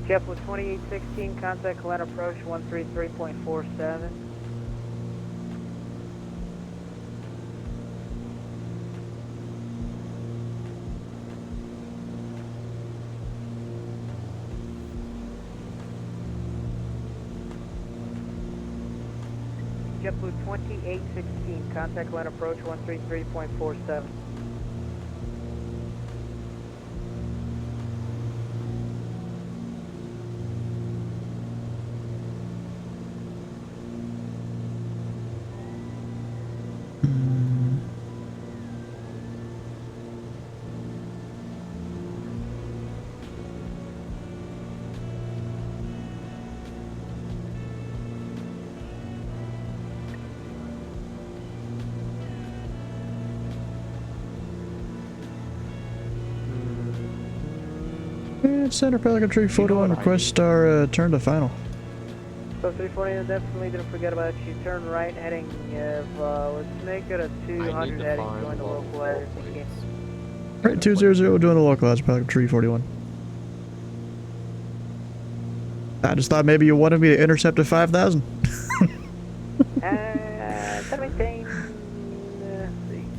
JetBlue 2816, contact Atlanta approach 133.47. JetBlue 2816, contact Atlanta approach 133.47. Center Pelican Tree 41 request our turn to final. So 340, definitely didn't forget about you. Turn right, heading, let's make it a 200 heading, join the local area. Right, 200, join the localizer, Pelican Tree 41. I just thought maybe you wanted me to intercept a 5,000. Instead of maintain,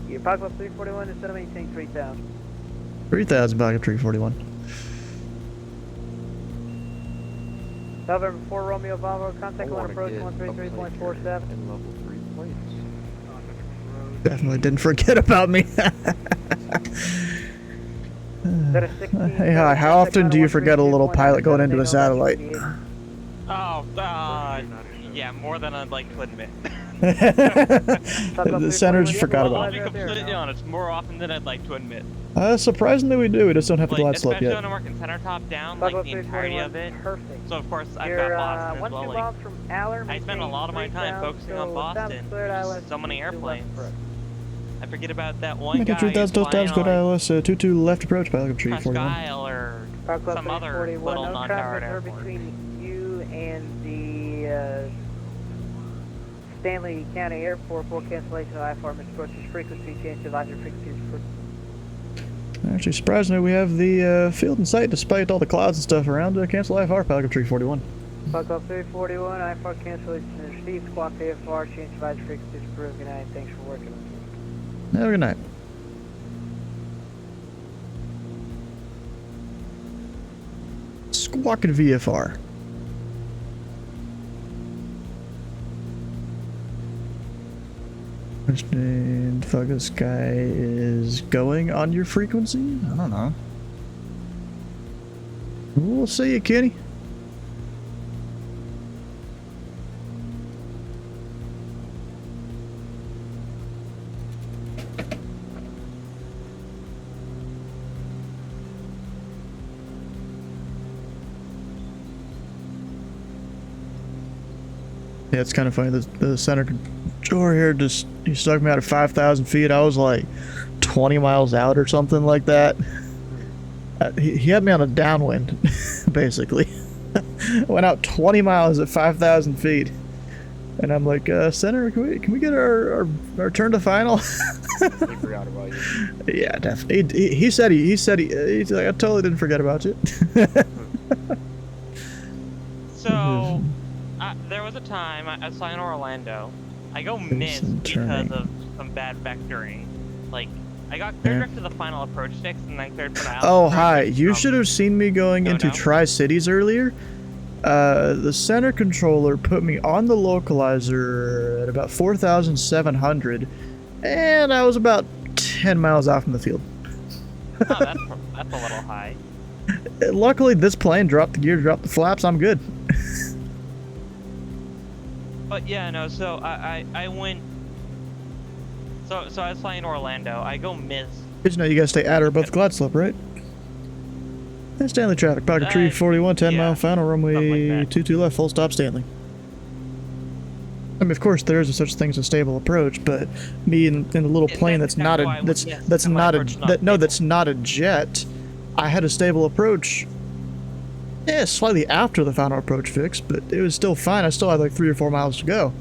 your Pelican 341, instead of maintain 3,000. 3,000, Pelican Tree 41. November 4 Romeo Bravo, contact on approach 133.47. And level 3 plates. Definitely didn't forget about me. Hey, hi, how often do you forget a little pilot going into a satellite? Oh, yeah, more than I'd like to admit. The center just forgot about I'll be it. completely honest, more often than I'd like to admit. Surprisingly we do, we just don't have the glide slope Especially yet. when I'm working center top down, like the entirety of it. So of course I've got Boston as well. Like, I spend a lot of my time focusing on Boston. There's so many airplanes. I forget about that one guy who's flying go to ILS 22 left approach, Pelican Tree Presque 41. Isle or some other little non-powered airport. Between you and the Stanley County Airport for cancellation of I-4 approaches frequency change to advisory frequencies. Actually, surprisingly, we have the field in sight despite all the clouds and stuff around. Cancel IFR, Pelican Tree 41. Pelican 341, IFR cancellation is received. Squawk AFR, change advisory frequencies approved. Good night. Thanks for working. Have a good night. Squawking VFR. Which the fuck this guy is going on your frequency? I don't know. We'll see you, Kenny. Yeah, it's kind of funny. The center controller here just, he stuck me out at 5,000 feet. I was like 20 miles out or something like that. He had me on a downwind, basically. Went out 20 miles at 5,000 feet. And I'm like, center, can we get our turn to final? He forgot about you. Yeah, definitely. He's like, I totally didn't forget about you. So, there was a time I was flying to Orlando. I go miss because of some bad vectoring. Like, I got cleared direct to the final approach sticks and then cleared for the Oh, hi. You should have seen me going into Tri-Cities earlier. The center controller put me on the localizer at about 4,700, and I was about 10 miles out from the field. Oh, that's a little high. Luckily, this plane dropped the gear, dropped the flaps. I'm good. But yeah, no. So I went. So I was flying to Orlando. I go miss. Did you know you gotta stay at or above the glide slope, right? And Stanley traffic, Pelican Tree 41, 10 mile final, runway 22 left, full stop Stanley. I mean, of course, there is such thing as a stable approach, but me in a little plane that's not a jet, I had a stable approach. Yeah, slightly after the final approach fix, but it was still fine. I still had like 3 or 4 miles to go.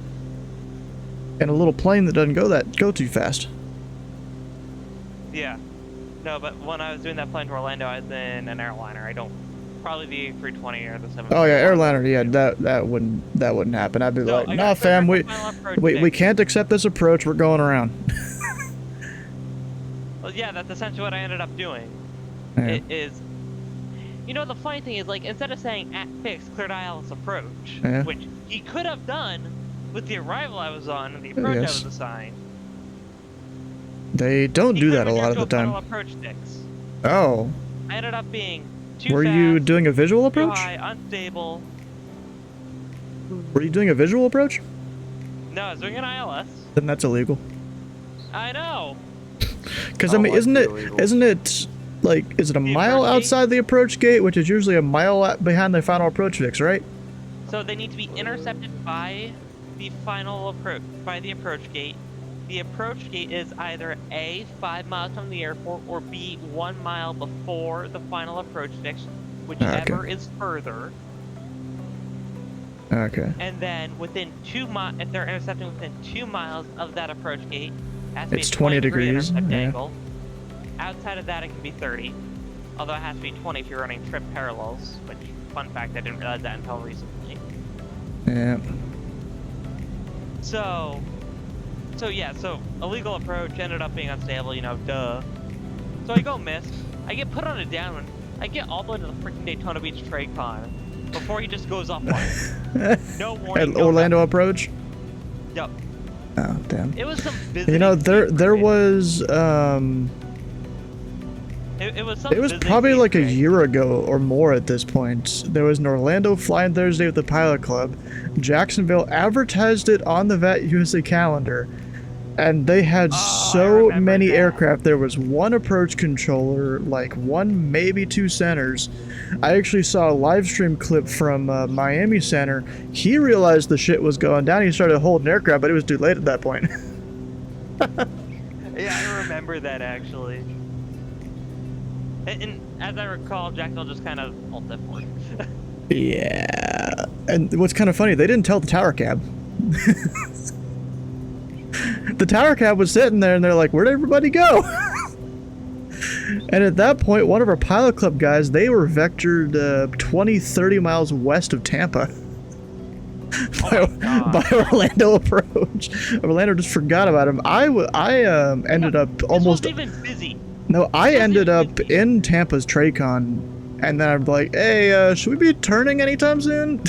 And a little plane that doesn't go too fast. Yeah. No, but when I was doing that flight to Orlando, I was in an airliner. I don't probably the 320 or the 7. Oh yeah, airliner. Yeah, that wouldn't happen. I'd be like, nah, fam, we can't accept this approach. We're going around. Well, yeah, that's essentially what I ended up doing. Yeah. It is. You know, the funny thing is, like, instead of saying at fix, cleared ILS approach, which he could have done with the arrival I was on and the approach I was assigned. They don't do that a lot of the time. Approach sticks. Oh. I ended up being too Were fast, you doing a visual approach? too high, unstable. Were you doing a visual approach? No, I was doing an ILS. Then that's illegal. I know. Because I mean, isn't it like, is it a mile outside the approach gate, which is usually a mile behind the final approach fix, right? So they need to be intercepted by the final approach, by the approach gate. The approach gate is either A, 5 miles from the airport, or B, 1 mile before the final approach fix, whichever is further. Okay. And then within 2 miles, if they're intercepting within 2 miles of that approach gate, it has to It's be a 20 degree degrees. intercept Yeah. angle. Outside of that, it can be 30. Although it has to be 20 if you're running trip parallels, which, fun fact, I didn't realize that until recently. Yeah. So illegal approach ended up being unstable, duh. So I go miss. I get put on a downwind. I get all the way to the freaking Daytona Beach trade con before he just goes offline. No warning. At Orlando approach? Yep. Oh, damn. It was some visiting. You know, there was, It was probably like a year ago or more at this point. There was an Orlando Flying Thursday with the Pilot Club. Jacksonville advertised it on the VAT USA calendar. And they had so many aircraft. There was one approach controller, like one, maybe two centers. I actually saw a live stream clip from Miami Center. He realized the shit was going down. He started holding aircraft, but it was too late at that point. Yeah, I remember that actually. And as I recall, Jacksonville just kind of ulted for it. Yeah. And what's kind of funny, they didn't tell the tower cab. The tower cab was sitting there and they're like, where'd everybody go? And at that point, one of our Pilot Club guys, they were vectored 20, 30 miles west of Tampa. By Orlando approach. Orlando just forgot about him. I ended up almost... This wasn't even busy. No, I ended up in Tampa's TreyCon, and then I'm like, hey, should we be turning anytime soon?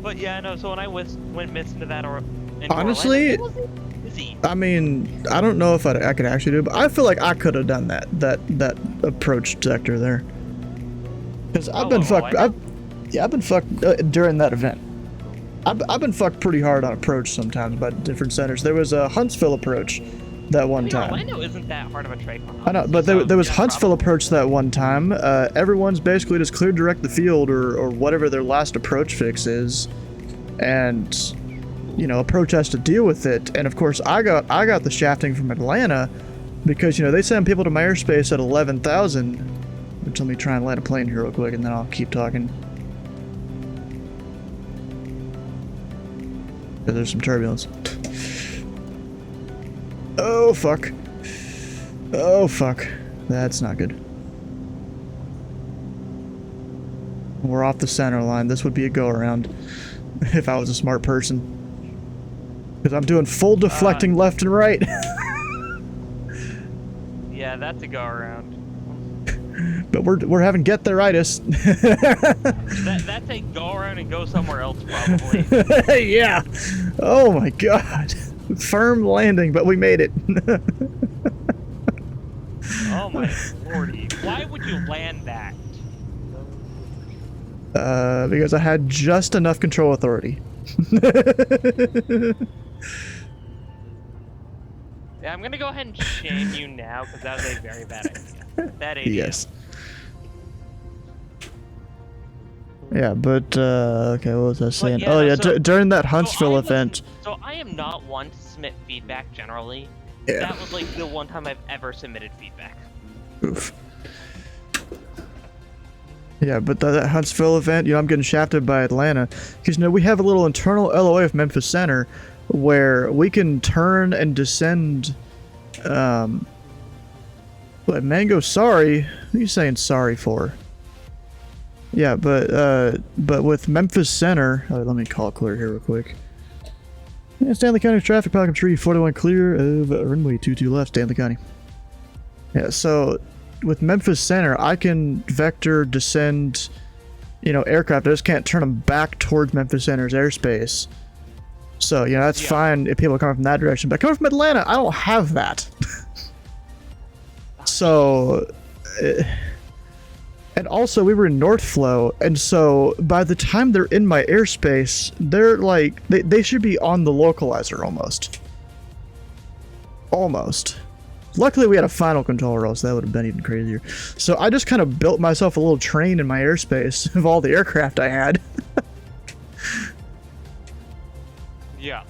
But yeah, no, so when I went missing to that honestly, Orlando, it wasn't busy. I mean, I don't know if I could actually do it, but I feel like I could have done that approach sector there. Because I've been fucked. I've been fucked during that event. I've been fucked pretty hard on approach sometimes by different centers. There was a Huntsville approach that one time. Orlando isn't that hard of a trade. I know, but there was Huntsville approach that one time. Everyone's basically just cleared direct the field or whatever their last approach fix is, and you know, approach has to deal with it. And of course, I got the shafting from Atlanta because they send people to my airspace at 11,000. Which let me try and land a plane here real quick, and then I'll keep talking. There's some turbulence. Oh fuck. Oh fuck. That's not good. We're off the center line. This would be a go around if I was a smart person. Because I'm doing full deflecting left and right. Yeah, that's a go around. But we're having get there-itis. That's a go around and go somewhere else probably. Yeah. Oh my god. Firm landing, but we made it. Oh my lordy. Why would you land that? Because I had just enough control authority. Yeah, I'm gonna go ahead and shame you now because that was a very bad idea. That idea. Yes. Yeah, but okay, what was I saying? Yeah, oh yeah, so, during that Huntsville event. So I am not one to submit feedback generally. Yeah. That was like the one time I've ever submitted feedback. Oof. Yeah, but that Huntsville event, I'm getting shafted by Atlanta because we have a little internal LOA of Memphis Center where we can turn and descend. What, Mango? Sorry, what are you saying sorry for? Yeah, but with Memphis Center, let me call it clear here real quick. Yeah, Stanley County traffic, Pelican Tree, 41 clear of runway 22 left, Stanley County. Yeah, so with Memphis Center, I can vector descend, aircraft. I just can't turn them back towards Memphis Center's airspace. So, that's fine if people are coming from that direction. But coming from Atlanta, I don't have that. So... And also, we were in North Flow, and so by the time they're in my airspace, they're like, they should be on the localizer almost. Almost. Luckily, we had a final controller, else that would have been even crazier. So I just kind of built myself a little train in my airspace of all the aircraft I had. Yeah.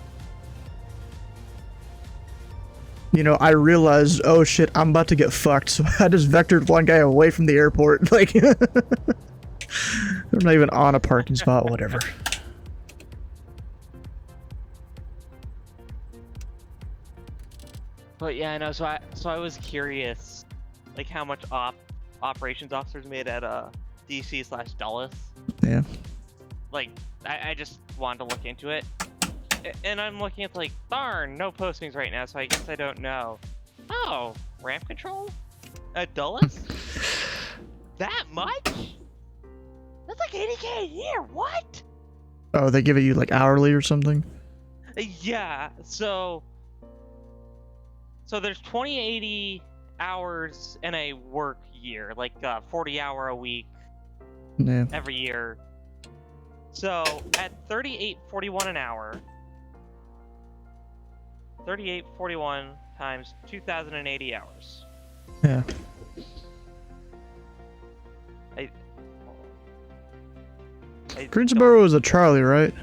you know, I realized, oh shit, I'm about to get fucked, so I just vectored one guy away from the airport. Like, they're not even on a parking spot, whatever. But yeah, no. So I was curious, like how much operations officers made at DC/Dulles. Yeah. Like, I just wanted to look into it, and I'm looking at like, darn, no postings right now, so I guess I don't know. Oh, ramp control at Dulles? That much? That's like 80K a year. What? Oh, they give it you like hourly or something? Yeah. So there's 2080 hours in a work year, like 40-hour a week. Yeah. Every year. So at 38.41 an hour, 38.41 times 2,080 hours. Yeah. Greensboro is a Charlie, right?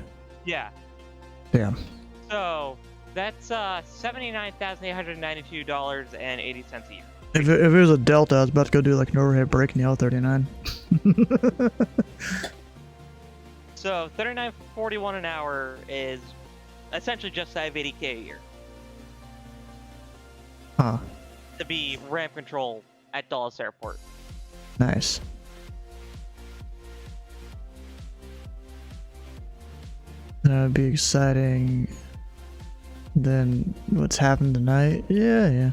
Yeah. Yeah. So that's $79,892.80 a year. If it was a Delta, I was about to go do like an overhead break in the L39. So $39.41 an hour is essentially just shy of 80K a year. Huh. To be ramp control at Dulles Airport. Nice. That would be exciting. Then what's happened tonight? Yeah.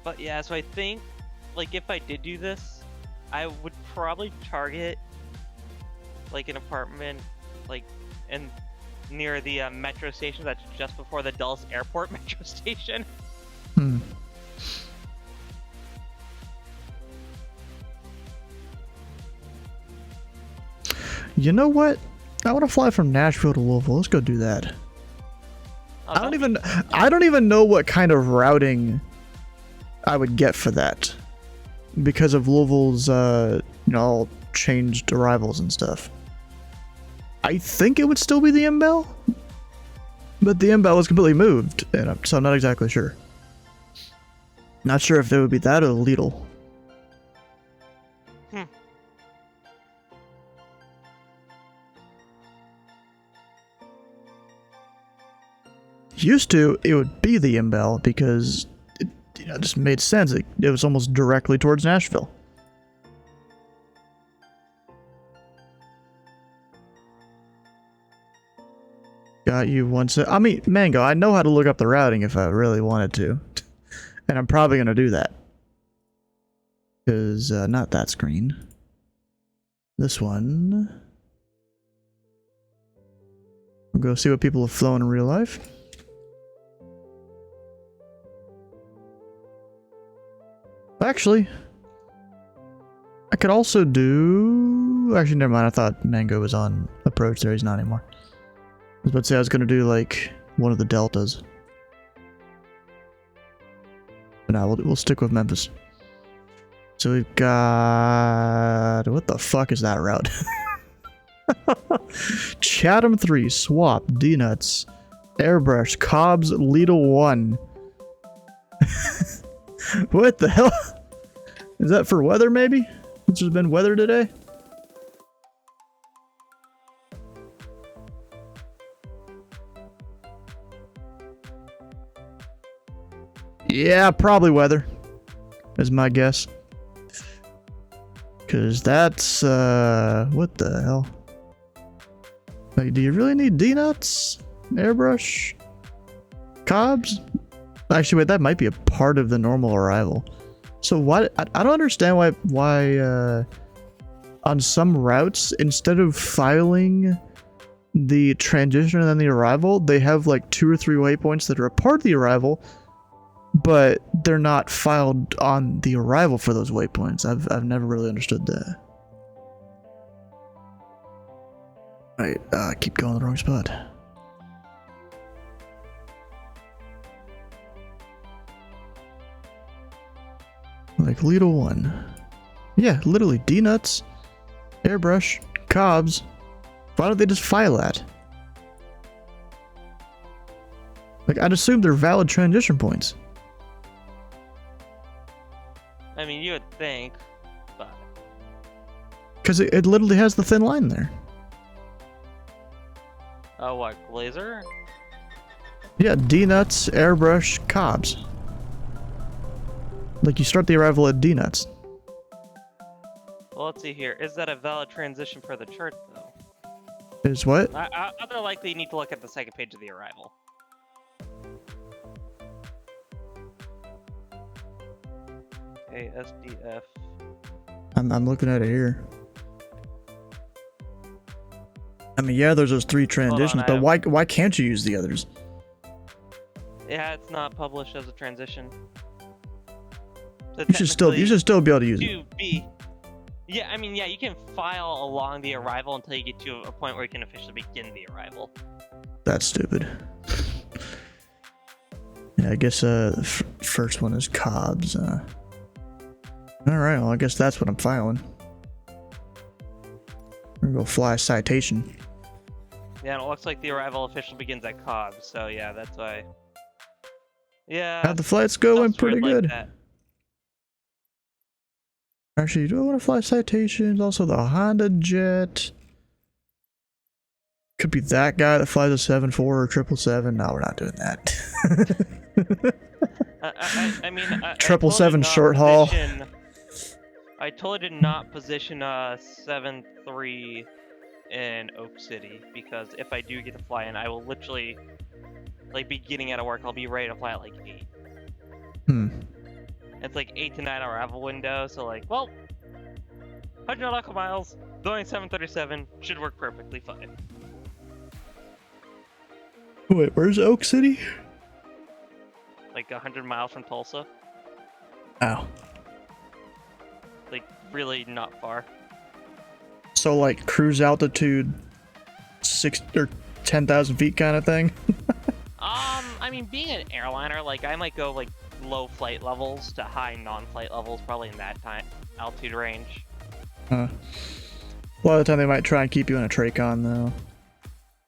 But yeah, so I think, like, if I did do this, I would probably target, like, an apartment, like, near the metro station that's just before the Dulles Airport metro station. Hmm. You know what? I want to fly from Nashville to Louisville. Let's go do that. I don't even know what kind of routing I would get for that because of Louisville's all changed arrivals and stuff. I think it would still be the M-Bell, but the M-Bell was completely moved, so I'm not exactly sure. Not sure if it would be that or the Lidl. Used to, it would be the M-Bell because it just made sense. It was almost directly towards Nashville. Got you once. I mean, Mango, I know how to look up the routing if I really wanted to. And I'm probably going to do that. Because, not that screen. This one. We'll go see what people have flown in real life. Actually, I could also do... Actually, never mind. I thought Mango was on approach there. He's not anymore. I was about to say I was going to do, like, one of the Deltas. But no, we'll stick with Memphis. So we've got... What the fuck is that route? Chatham 3, Swap, D-Nuts, Airbrush, Cobb's, Lidl 1. What the hell? Is that for weather, maybe? It's just been weather today? Yeah, probably weather, is my guess. Because that's, what the hell? Like, do you really need D-Nuts? Airbrush? Cobb's? Actually, wait, that might be a part of the normal arrival. So what? I don't understand why on some routes, instead of filing the transition and then the arrival, they have like 2 or 3 waypoints that are a part of the arrival, but they're not filed on the arrival for those waypoints. I've never really understood that. Right, keep going in the wrong spot. Like Lidl 1. Yeah, literally D-Nuts, Airbrush, Cobb's. Why don't they just file that? Like, I'd assume they're valid transition points. I mean, you would think, but... Because it literally has the thin line there. Oh, what, Glazer? Yeah, D-nuts, airbrush, Cobbs. Like, you start the arrival at D-nuts. Well, let's see here. Is that a valid transition for the chart, though? Is what? Other likely, you need to look at the second page of the arrival. Okay, SDF. I'm looking at it here. I mean, yeah, there's those 3 transitions, but why can't you use the others? Yeah, it's not published as a transition. So you should still be able to use it. 2B. Yeah, I mean, yeah, you can file along the arrival until you get to a point where you can officially begin the arrival. That's stupid. Yeah, I guess first one is Cobbs. Alright, well, I guess that's what I'm filing. We're gonna go fly a citation. Yeah, and it looks like the arrival officially begins at Cobbs, so yeah, that's why. Yeah. How'd the flight's going? Pretty good. Like Actually, do I want to fly citations? Also, the Honda Jet. Could be that guy that flies a 7.4 or 777. No, we're not doing that. I mean, 777 short haul. I totally did not position a 7.3 in Oak City, because if I do get to fly in, I will literally, like, be getting out of work. I'll be ready to fly at like 8. It's like 8 to 9 hour arrival window, so like, well, 100 nautical miles, Boeing 737 should work perfectly fine. Wait, where's Oak City? Like 100 miles from Tulsa. Oh. Like, really not far. So like cruise altitude 6 or 10,000 feet kind of thing? I mean, being an airliner, like, I might go like low flight levels to high non-flight levels, probably in that altitude range. A lot of the time they might try and keep you in a Tracon though.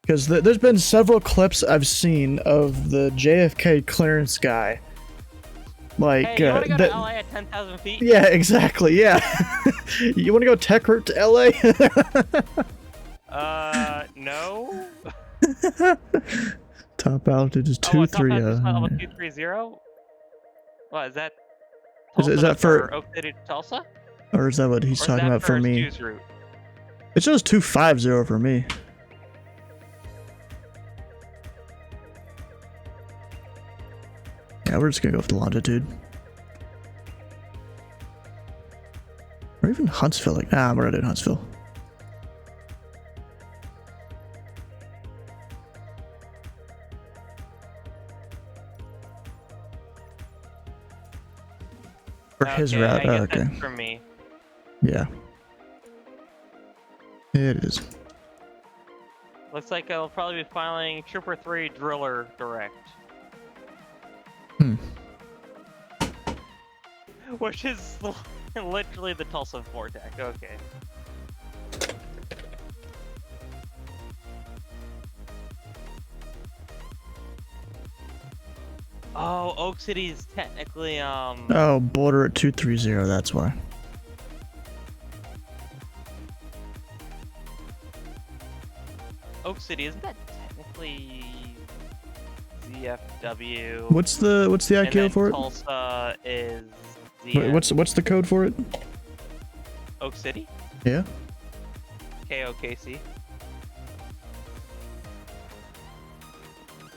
Because there's been several clips I've seen of the JFK clearance guy. Like, hey, you wanna go to LA at 10,000 feet? Yeah, exactly, yeah. You wanna go tech route to LA? No. Top altitude is 230. Level 230? What, is that Is that for Oak City to Tulsa? Or is that what he's talking about for me? It shows 250 for me. Yeah, we're just gonna go with the longitude. Or even Huntsville. Like, we're already in Huntsville. For his route. I guess Okay. that's for me. Yeah. It is. Looks like I'll probably be filing Trooper 3 Driller Direct. Which is literally the Tulsa Vortex. Okay. Oh, Oak City is technically Oh, border at 230. That's why. Oak City, isn't that technically ZFW? What's the IKO for it? Tulsa is ZF. What's the code for it? Oak City? Yeah. KOKC.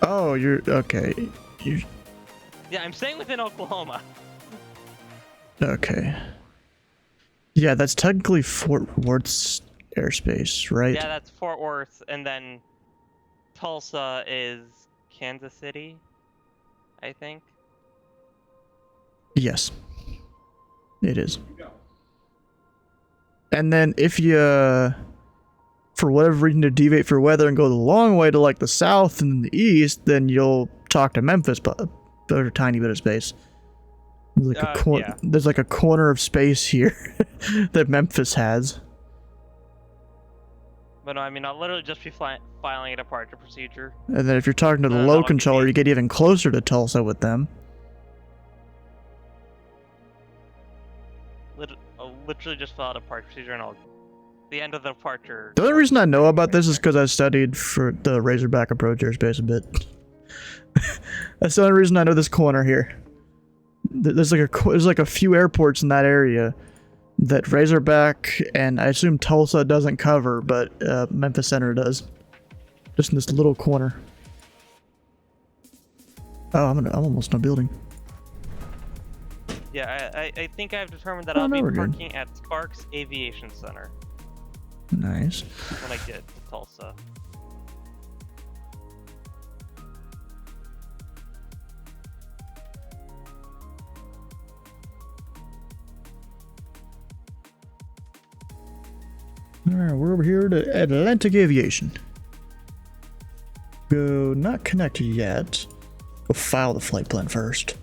Oh, you're okay. Yeah, I'm staying within Oklahoma. Okay. Yeah, that's technically Fort Worth's airspace, right? Yeah, that's Fort Worth, and then Tulsa is Kansas City, I think. Yes. It is. And then if you, for whatever reason, to deviate for weather and go the long way to like the south and the east, then you'll talk to Memphis, but there's a tiny bit of space. There's like there's like a corner of space here that Memphis has. But no, I mean, I'll literally just be filing a departure procedure. And then if you're talking to the low controller, you get even closer to Tulsa with them. I'll literally just file a departure procedure and the end of the departure. The only reason I know about this is because I studied for the Razorback approach airspace a bit. That's the only reason I know this corner here. There's like a few airports in that area that Razorback and I assume Tulsa doesn't cover, but Memphis Center does. Just in this little corner. Oh, I'm almost in a building. Yeah, I think I've determined that I'll be parking at Sparks Aviation Center. Nice. When I get to Tulsa. Alright, we're over here to Atlantic Aviation. Go not connect yet. Go file the flight plan first.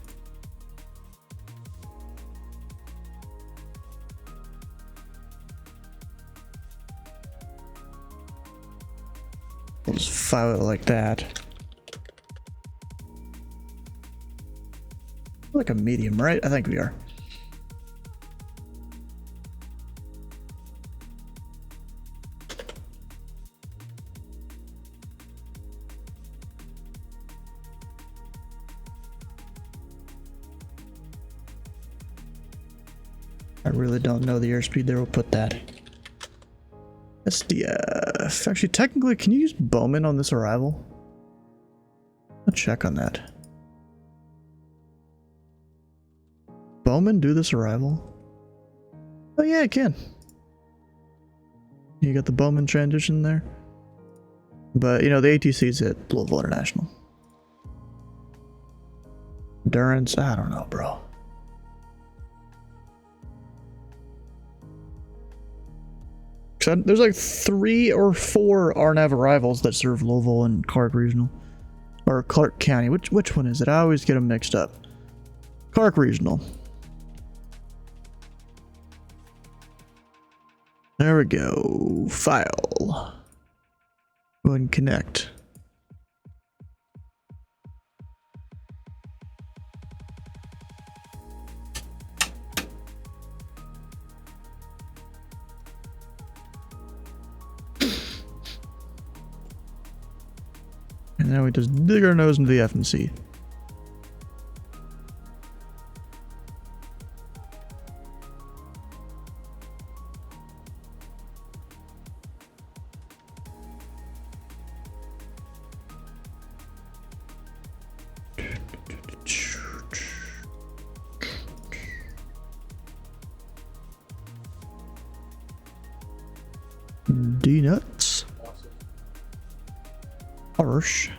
We'll just file it like that. Like a medium, right? I think we are. I really don't know the airspeed there. We'll put that. SDF. Actually, technically, can you use Bowman on this arrival? I'll check on that. Bowman do this arrival? Oh yeah, I can. You got the Bowman transition there. But, you know, the ATC's at Louisville International. Endurance, I don't know, bro. There's like 3 or 4 RNAV arrivals that serve Louisville and Clark Regional. Or Clark County. Which one is it? I always get them mixed up. Clark Regional. There we go. File. Go ahead and connect. And now we just dig our nose into the FNC. D-nuts. Harsh.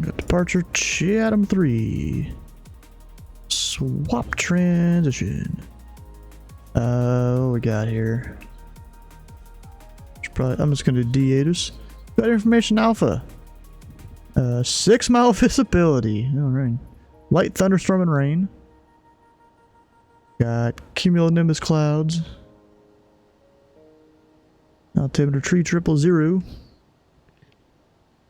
Got departure Chatham 3. Swap transition. What we got here? I'm just gonna do D8s. Got information alpha. 6 mile visibility. Alright. Light thunderstorm and rain. Got cumulonimbus clouds. Altimeter 300.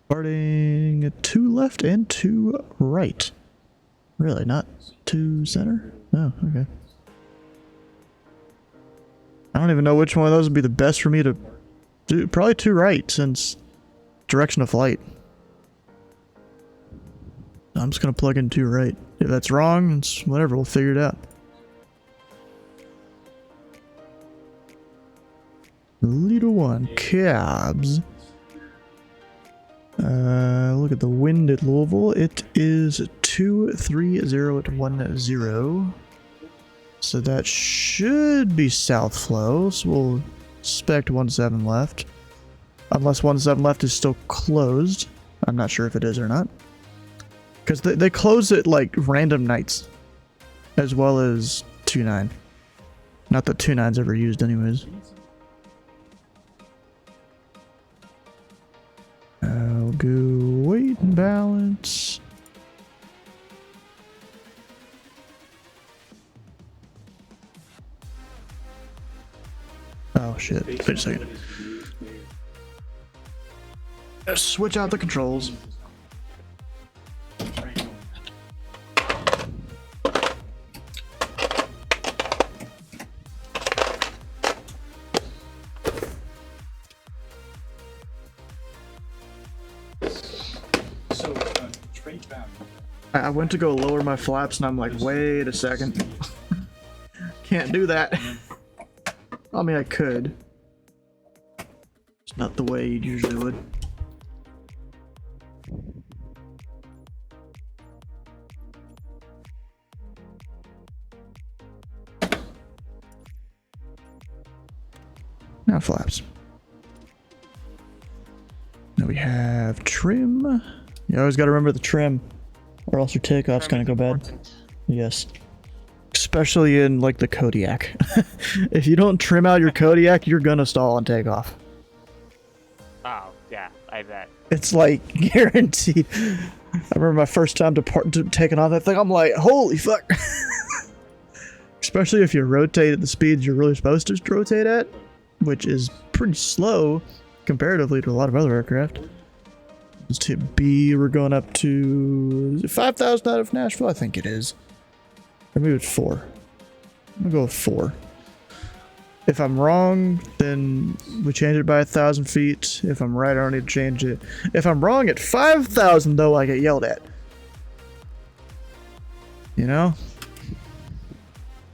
Starting 2 left and 2 right. Really, not 2 center? Oh, okay. I don't even know which one of those would be the best for me to do. Probably 2 right, since direction of flight. I'm just gonna plug in 2 right. If that's wrong, it's whatever, we'll figure it out. Leader 1, cabs. Look at the wind at Louisville. It is 230 So that should be south flow. So we'll expect 17 left. Unless 17 left is still closed. I'm not sure if it is or not. Because they close it like random nights. As well as 29. Not that 29's ever used anyways. I'll go weight and balance. Oh shit, wait a second. Let's switch out the controls. I went to go lower my flaps and I'm like, wait a second. Can't do that. I mean, I could. It's not the way you usually would. Now flaps. Now we have trim. You always gotta remember the trim, or else your takeoff's gonna go bad. Yes. Especially in, like, the Kodiak. If you don't trim out your Kodiak, you're gonna stall on takeoff. Oh, yeah, I bet. It's, like, guaranteed. I remember my first time taking on that thing, I'm like, holy fuck. Especially if you rotate at the speeds you're really supposed to rotate at, which is pretty slow comparatively to a lot of other aircraft. Let's hit B, we're going up to 5,000 out of Nashville, I think it is. Or maybe it's 4. I'm gonna go with 4. If I'm wrong, then we change it by 1,000 feet. If I'm right, I don't need to change it. If I'm wrong at 5,000 though, I get yelled at. You know?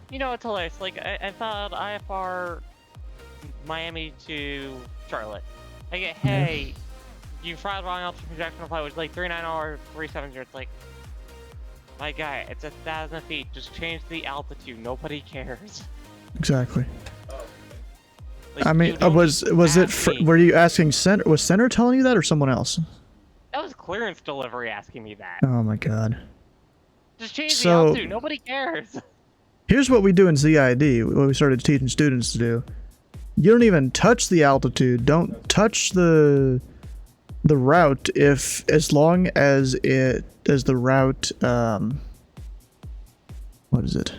You know, it's hilarious. Like, I thought IFR Miami to Charlotte. I get, hey, you fried wrong altitude projection flight, which is like 390 or 370. It's like, my guy, it's 1,000 feet. Just change the altitude. Nobody cares. Exactly. Like, I mean, was it? Were you asking Center? Was Center telling you that, or someone else? That was clearance delivery asking me that. Oh my god. Just change the altitude. Nobody cares. Here's what we do in ZID. What we started teaching students to do. You don't even touch the altitude. Don't touch the route as long as the route what is it?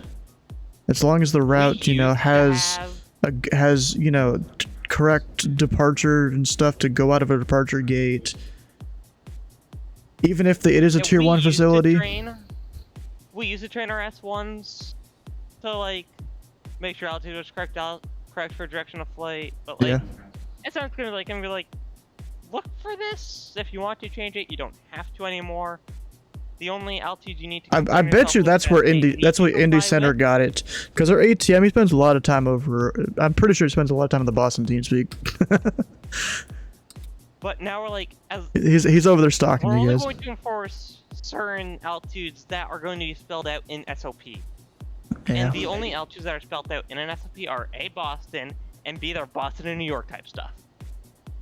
As long as the route, you know, has you know, correct departure and stuff to go out of a departure gate. Even if it is a tier 1 facility. We used to train our S1s to, like, make sure altitude was correct for direction of flight, but like, it's not gonna be like, look for this. If you want to change it, you don't have to anymore. The only altitude you need to. I bet you that's where Indy Center got it, because our ATM, he spends a lot of time over. I'm pretty sure he spends a lot of time in the Boston TeamSpeak. But now we're like, he's over there stalking you guys. We're only going to enforce certain altitudes that are going to be spelled out in SOP. And the only altitudes that are spelled out in an SOP are A, Boston, and B, they're Boston and New York type stuff.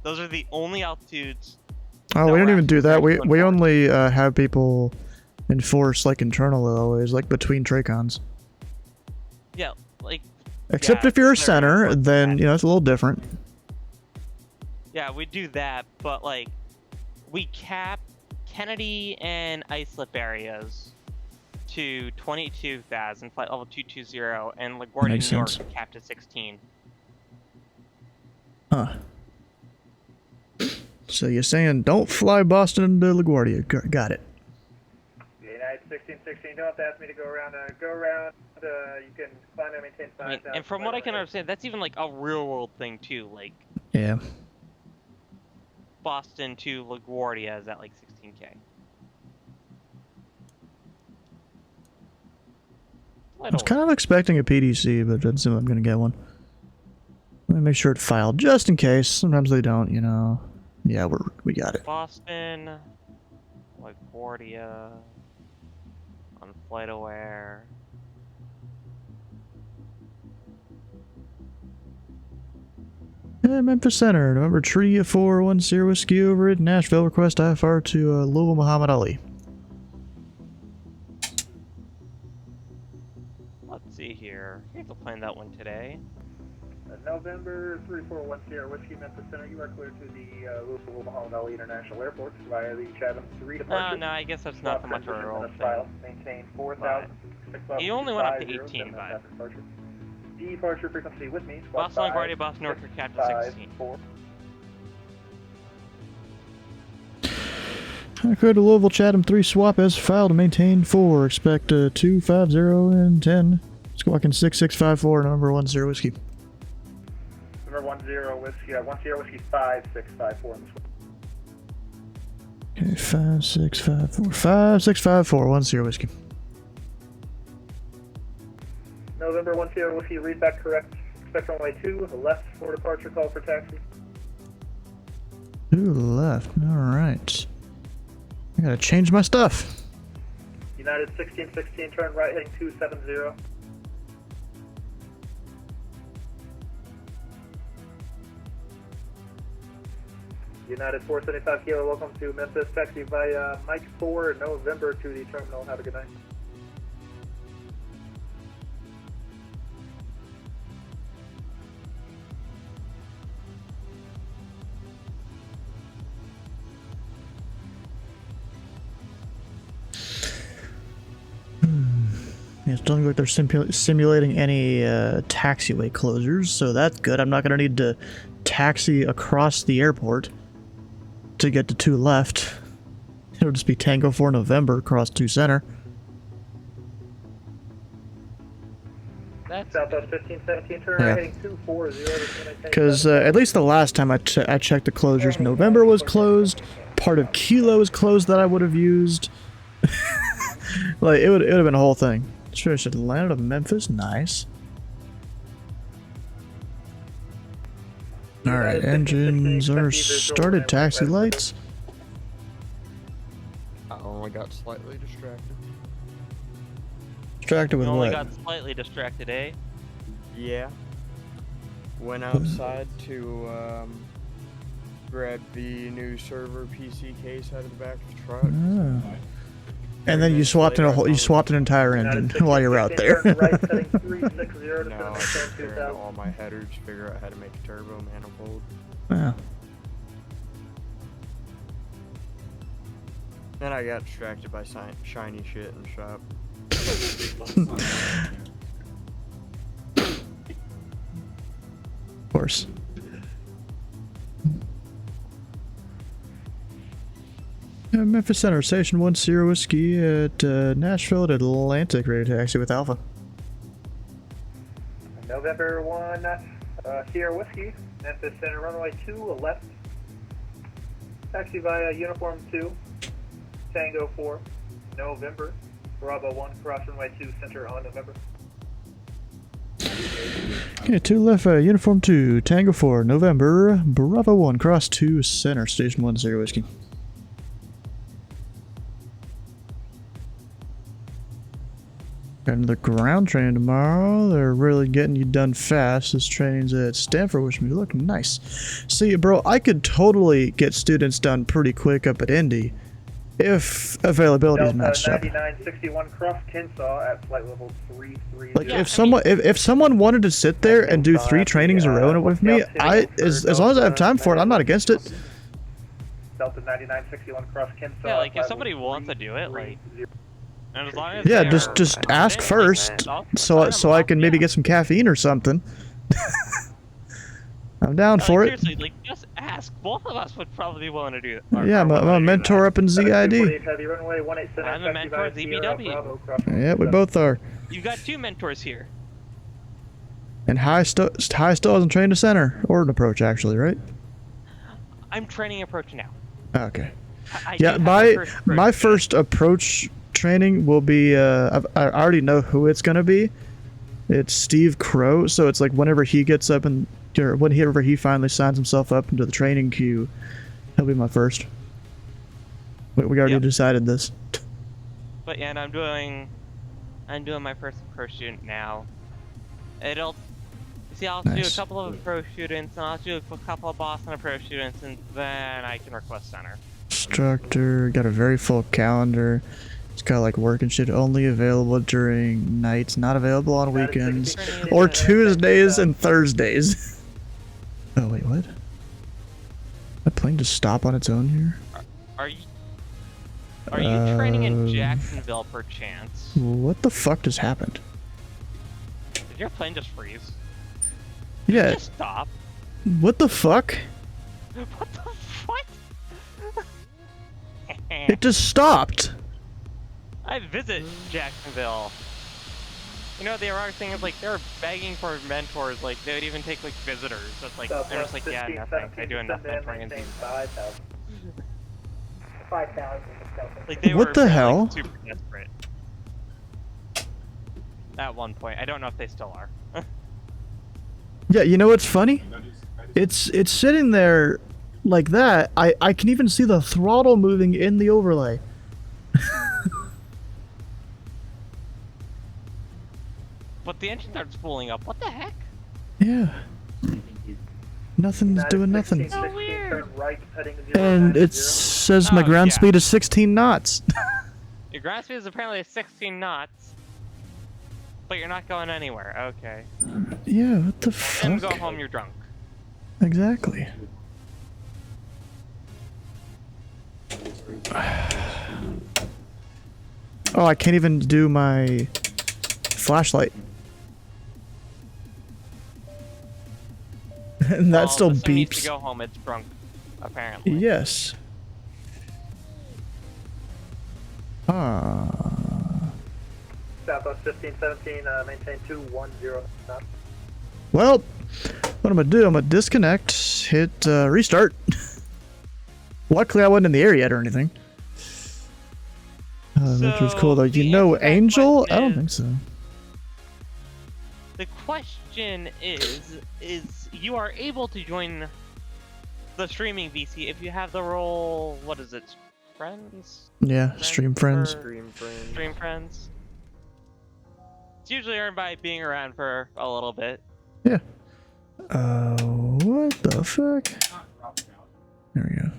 Those are the only altitudes. Oh, we don't even do that. We only have people enforce, like, internally always, like between Tracons. Yeah, like. Except if you're a center, then, you know, it's a little different. Yeah, we do that, but, like, we cap Kennedy and Islip areas to 22,000, flight level 220, and LaGuardia, New York, capped at 16. Huh. So you're saying don't fly Boston to LaGuardia. Got it. United 1616, don't have to ask me to go around. You can find and maintain 5,000. And from what I can understand, that's even like a real world thing too. Like, yeah. Boston to LaGuardia is at like 16K. I was kind of expecting a PDC, but doesn't seem like I'm going to get one. Let me make sure it's filed, just in case. Sometimes they don't, you know. Yeah, we got it. Boston, LaGuardia, on FlightAware. Memphis Center, November Tree 410 Whiskey over at Nashville. Request IFR to Louisville Muhammad Ali. Let's see here. I think I'll plan that one today. November 3410 Whiskey Memphis Center. You are clear to the Louisville Muhammad Ali International Airport via the Chatham 3 departure. No, I guess that's not so much of a role thing. Maintain 4,000. You only went up to 18, but. Departure frequency with me. Boston LaGuardia, Boston Norfolk, Captain 16. Clear to Louisville, Chatham 3 swap as filed to maintain 4. Expect 250 and 10. Squawking 6654, number 10 whiskey. Number 10 whiskey, 10 whiskey 5654 in the swap. Okay, 5654. 5654, 10 whiskey. November 10 whiskey, read back correct. Expect runway 2, left for departure, call for taxi. 2 left, alright. I gotta change my stuff. United 1616, turn right heading 270. United 475 Kilo, welcome to Memphis. Taxi via Mike 4, November to the terminal. Have a good night. Yeah, it doesn't look like they're simulating any taxiway closures, so that's good. I'm not going to need to taxi across the airport to get to 2 left. It'll just be Tango 4 November across 2 center. Southwest 1517, turn right heading 240. Because at least the last time I checked the closures, November was closed, part of Kilo was closed that I would have used. Like, it would have been a whole thing. Sure, I should land out of Memphis. Nice. Alright, engines are started. Taxi lights. I only got slightly distracted. Distracted with you only what? got slightly distracted, eh? Yeah. Went outside to grab the new server PC case out of the back of the truck. Oh. And then you swapped an entire engine while you were out there. No, I was staring at all my headers, figure out how to make a turbo manifold. Yeah. Then I got distracted by shiny shit in the shop. Of course. Memphis Center, Station 10 Whiskey at Nashville at Atlantic, ready to taxi with Alpha. November 1, Sierra Whiskey, Memphis Center, runway 2, left. Taxi via Uniform 2, Tango 4, November. Bravo 1, cross runway 2, center on November. Okay, 2 left, Uniform 2, Tango 4, November. Bravo 1, cross 2, center, Station 10 Whiskey. Got another ground training tomorrow. They're really getting you done fast. This training's at Stanford, which may look nice. See, bro, I could totally get students done pretty quick up at Indy if availability is matched up. 9961 cross Kensaw at flight level 330. Like if someone wanted to sit there and do 3 trainings in a row with me, as long as I have time for it, I'm not against it. Delta 9961 cross Kensaw. Yeah, like if somebody wants to do it, like. And as long as yeah, just ask first, so I can maybe get some caffeine or something. I'm down for it. Seriously, like just ask. Both of us would probably be willing to do it. Yeah, I'm a mentor up in ZID. I'm a mentor at ZBW. Yeah, we both are. You've got 2 mentors here. And High still hasn't trained a center or an approach, actually, right? I'm training approach now. Okay. Yeah, my first approach training will be I already know who it's gonna be. It's Steve Crow, so it's like whenever he gets up and whenever he finally signs himself up into the training queue, he'll be my first. We already decided this. But yeah, and I'm doing my first approach student now. I'll do a couple of approach students, and I'll do a couple of Boston approach students, and then I can request center. Instructor got a very full calendar. It's got like work and shit only available during nights, not available on weekends, or Tuesdays and Thursdays. Oh wait, what? That plane just stop on its own here? Are you training in Jacksonville per chance? What the fuck just happened? Did your plane just freeze? Yeah. Just stop. What the fuck? What the what? It just stopped. I visit Jacksonville. You know, the ironic thing is, like, they're begging for mentors. Like, they would even take, like, visitors. That's like, they're just like, yeah, nothing. I do enough mentoring. And 5,000. like, they What were the hell? Like, super desperate. At one point. I don't know if they still are. Yeah, you know what's funny? It's sitting there like that. I can even see the throttle moving in the overlay. But the engine starts spooling up. What the heck? Yeah. Nothing's doing nothing. So weird. And it says my ground speed is 16 knots. Your ground speed is apparently 16 knots. But you're not going anywhere. Okay. Yeah, what the fuck? And go home, you're drunk. Exactly. Oh, I can't even do my flashlight. And that still this one needs beeps. to go home, it's drunk, apparently. Yes. Southwest 1517, maintain 210 knots. Well, what I'm gonna do, I'm gonna disconnect, hit restart. Luckily I wasn't in the air yet or anything. Which was cool though. You know Angel? I don't think so. The question is you are able to join the streaming VC if you have the role, what is it, friends? Yeah, stream friends. Stream friends. It's usually earned by being around for a little bit. Yeah. What the fuck? There we go.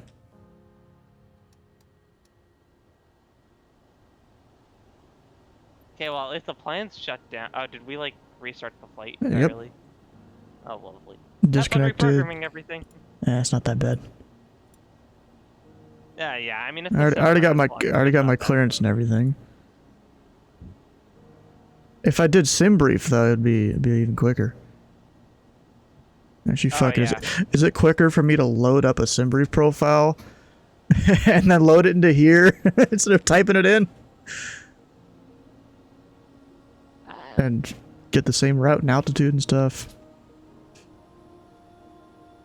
Okay, well, if the plan's shut down... Oh, did we, like, restart the flight Yep. entirely? Oh, lovely. Disconnected. That's reprogramming everything. It's not that bad. Yeah, I mean... I already got my clearance and everything. If I did sim brief though, it'd be even quicker. Actually, fuck it. Is it quicker for me to load up a sim brief profile and then load it into here instead of typing it in? And get the same route and altitude and stuff.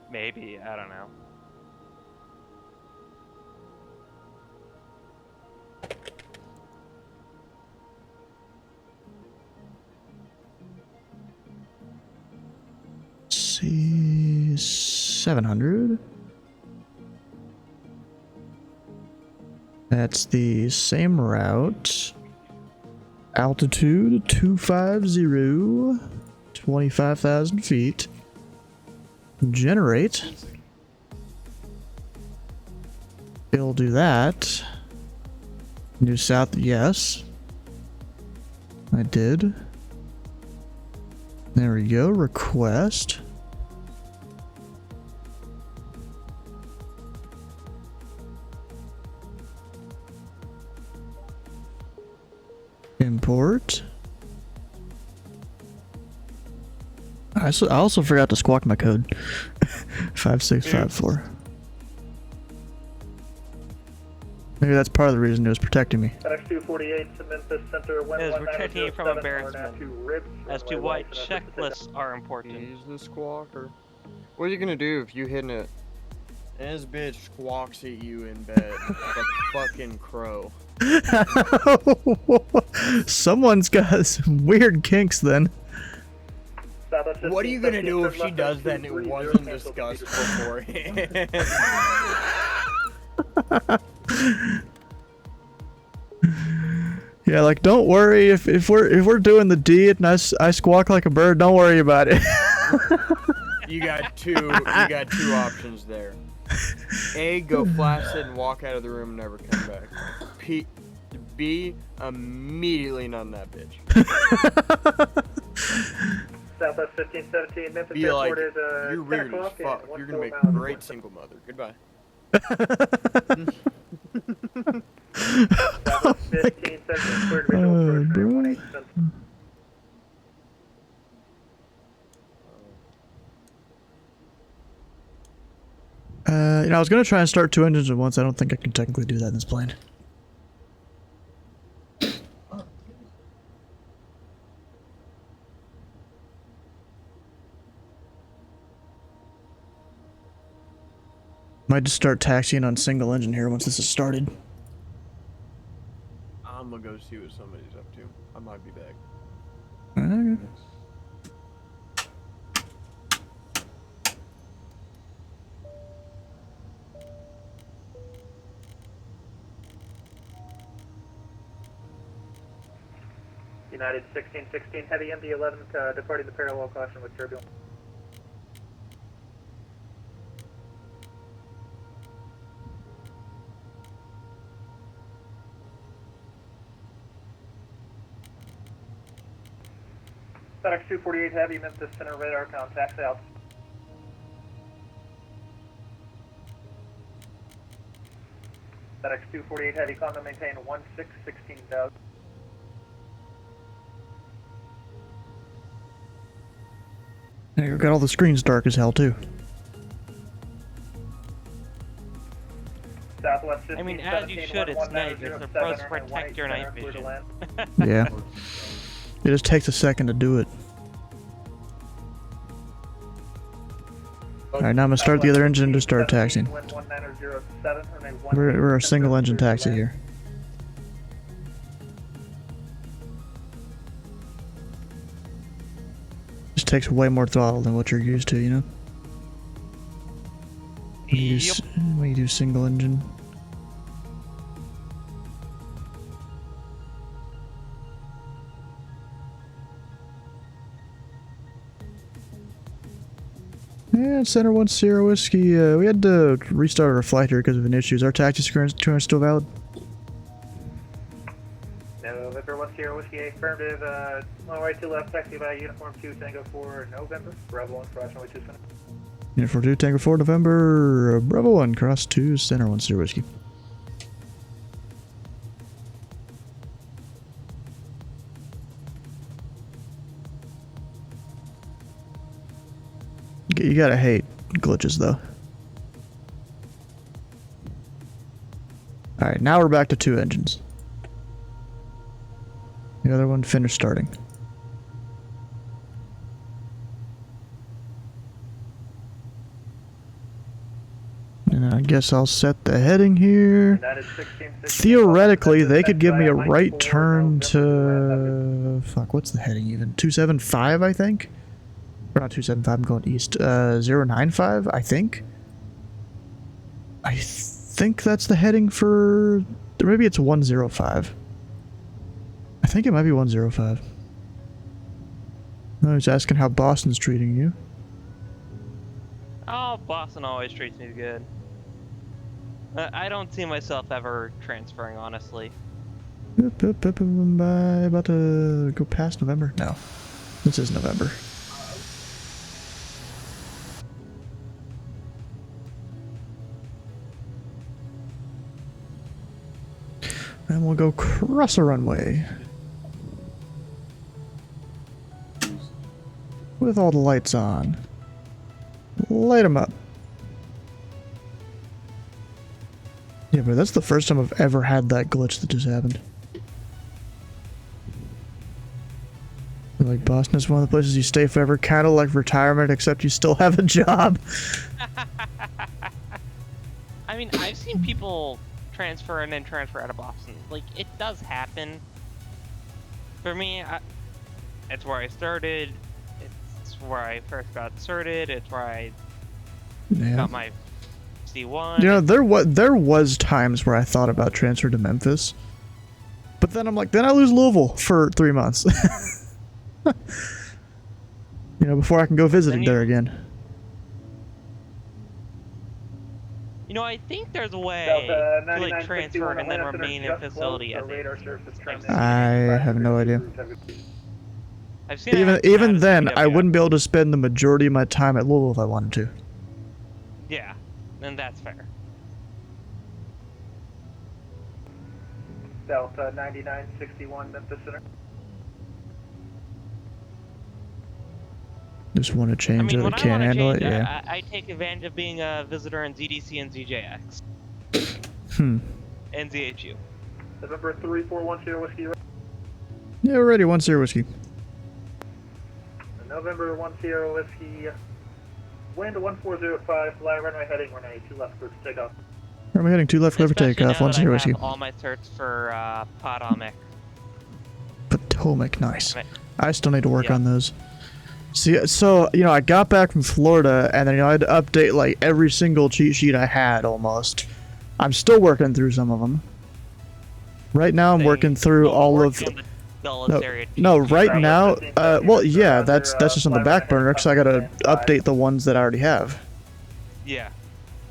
Maybe, I don't know. See, 700. That's the same route. Altitude 250, 25,000 feet. Generate. It'll do that. New south, yes. I did. There we go. Request. Import. I also forgot to squawk my code. 5654. Maybe that's part of the reason it was protecting me. FX248 to Memphis Center. It is protecting you from embarrassment. As to why checklists are important. He's the squawker. What are you gonna do if you hit it and this bitch squawks at you in bed like a fucking crow? Someone's got some weird kinks then. What are you gonna do if she does that and it wasn't discussed beforehand? Yeah, like don't worry if we're doing the D and I squawk like a bird, don't worry about it. You got two options there. A, go flaccid and walk out of the room and never come back. B, immediately none that bitch. Southwest 1517, Memphis Be like, Airport is you're 10 weird as o'clock fuck. and You're gonna make a 1 great single mother. Goodbye. Southwest 1517, cleared visual approach for 187. You know, I was gonna try and start 2 engines at once. I don't think I can technically do that in this plane. Might just start taxiing on single engine here once this is started. I'm gonna go see what somebody's up to. I might be back. Okay. United 1616 Heavy MD-11 departing the parallel caution with turbulence. FedEx 248 Heavy, Memphis Center radar contact out. FedEx 248 Heavy, climb and maintain 16,000. You've got all the screens dark as hell too. Southwest 15, I mean, as you should, it's night. It's supposed to protect your night vision. Yeah. It just takes a second to do it. Alright, now I'm gonna start the other engine and just start taxiing. We're a single engine taxi here. Just takes way more throttle than what you're used to, you know? When you do single engine. Yeah, Center 10 Whiskey, we had to restart our flight here because of an issue. Is our taxi screen still valid? November 10 Whiskey, affirmative, one right to left, taxi by Uniform 2 Tango 4 November, Bravo 1, cross runway 2 Center. Uniform 2 Tango 4 November, Bravo 1, cross 2 Center 10 Whiskey. You gotta hate glitches, though. Alright, now we're back to 2 engines. The other one finished starting. And I guess I'll set the heading here. Theoretically, they could give me a right turn to... Fuck, what's the heading even? 275, I think? Or not 275, I'm going east. 095, I think? I think that's the heading for... Or maybe it's 105. I think it might be 105. No, he's asking how Boston's treating you. Oh, Boston always treats me good. I don't see myself ever transferring, honestly. About to go past November? No. This is November. And we'll go cross a runway. With all the lights on. Light them up. Yeah, but that's the first time I've ever had that glitch that just happened. Like, Boston is one of the places you stay forever, kind of like retirement, except you still have a job. I mean, I've seen people transfer and then transfer out of Boston. Like, it does happen. For me, it's where I started. It's where I first got started. It's where I got my C1. You know, there was times where I thought about transfer to Memphis, but then I'm like, then I lose Louisville for 3 months. You know, before I can go visit there again. You know, I think there's a way to like transfer and then remain in facility as I have no idea. I've seen even then, I wouldn't be able to spend the majority of my time at Louisville if I wanted to. Yeah, then that's fair. Delta 9961 Memphis Center. 9961 Just want to change it. when I can't handle it. Yeah. I take advantage of being a visitor in ZDC and ZJX. And ZHU. November 3410 Whiskey. Yeah, we're ready. 10 whiskey. November 10 Whiskey. Wind 1405. Fly runway heading 182 left clear for takeoff. Runway heading 2 left clear for takeoff. 10 whiskey. I have all my certs for Potomac. Potomac, nice. I still need to work on those. See, so, you know, I got back from Florida, and then, you know, I had to update, like, every single cheat sheet I had, almost. I'm still working through some of them. Right now, I'm working through all of... No, right now, well, yeah, that's just on the back burner, because I gotta update the ones that I already have. Yeah.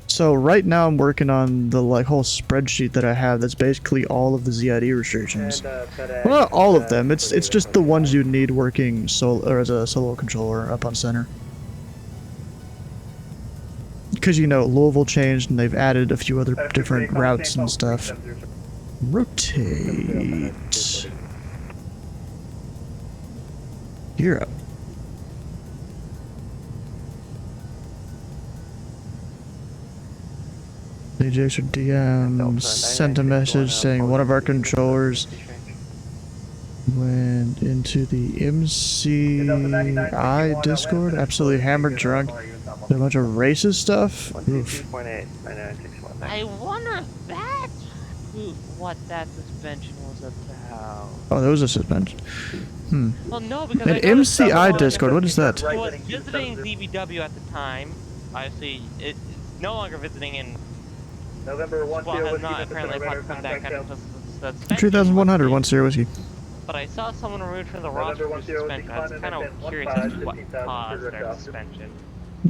So, right now, I'm working on the, like, whole spreadsheet that I have that's basically all of the ZID restrictions. Well, not all of them, it's just the ones you need working or as a solo controller up on center. Because, you know, Louisville changed and they've added a few other different routes and stuff. Rotate. Gear up. AJX or DM sent a message saying one of our controllers went into the MCI Discord, absolutely hammered drunk. A bunch of racist stuff. Oof. I wonder if what that suspension was about. Oh, that was a suspension. Well, no, because an MCI Discord. What is that? He was visiting ZBW at the time. Obviously, it's no longer visiting in. November 10 has not apparently come that kind of suspension. 3100 10 whiskey. But I saw someone removed from the roster for suspension. I was kind of curious as to what caused their suspension.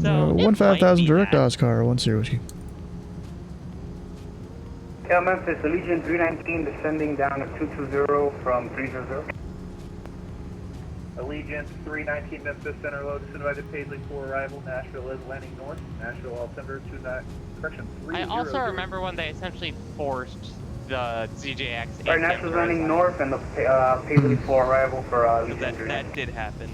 So 15,000 direct Oscar 10 whiskey. Yeah, Memphis, Allegiant 319 descending down at 220 from 300. Allegiant 319 Memphis Center load invited Paisley for arrival. Nashville is landing north. Nashville altimeter 29. Correction 300. I also remember when they essentially forced the ZJX. Right, Nashville's landing north and the Paisley for arrival for that did happen.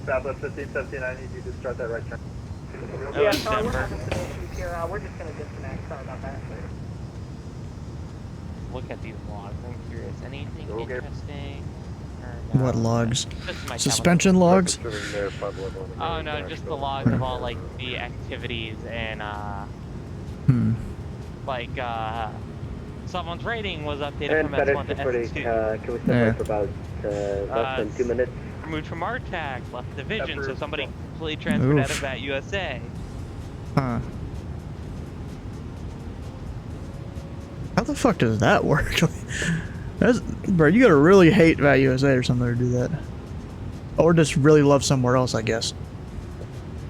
Southwest 1517, I need you to start that right turn. Yeah, sorry, we're having some issues here. We're just going to disconnect. Sorry about that. Look at these logs. I'm curious. Anything interesting? What logs? Suspension logs? Oh no, just the logs of all like the activities and like someone's rating was updated from S1 to S2. Can we step for about less than 2 minutes? Removed from RTAC, left division, so somebody completely transferred out of that USA. Huh. How the fuck does that work? Bro, you gotta really hate VAT USA or something to do that. Or just really love somewhere else, I guess.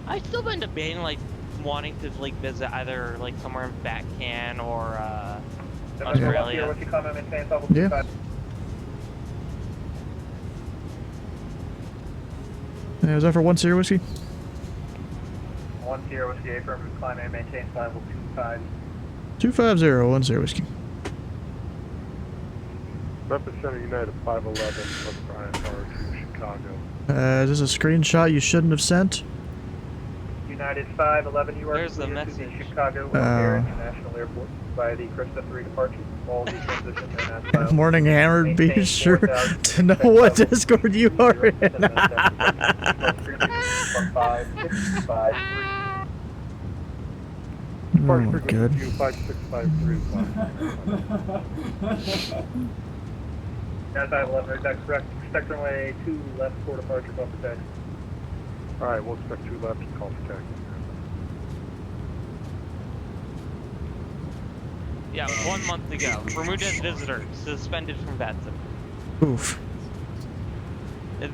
I've still been debating, like, wanting to, like, visit either, like, somewhere in Vatican or, Australia. Yeah. Yeah, was that for 10 whiskey? 10 whiskey, affirmative, climb and maintain level 25. 250 10 whiskey. Memphis Center United 511, West Bryant Tower to Chicago. Is this a screenshot you shouldn't have sent? United 511, you are There's the cleared to message. the Chicago O'Hare International Airport via the Krista 3 departure. All the transitions are now filed. Morning Hammered, be sure to know what Discord you are in. Oh my god. 511, that's correct. Spectrum Way 2 left for departure, bumper taxi. Alright, we'll expect 2 left, call for taxi. Yeah, 1 month ago. Removed as visitor, suspended from VATSIM. Oof.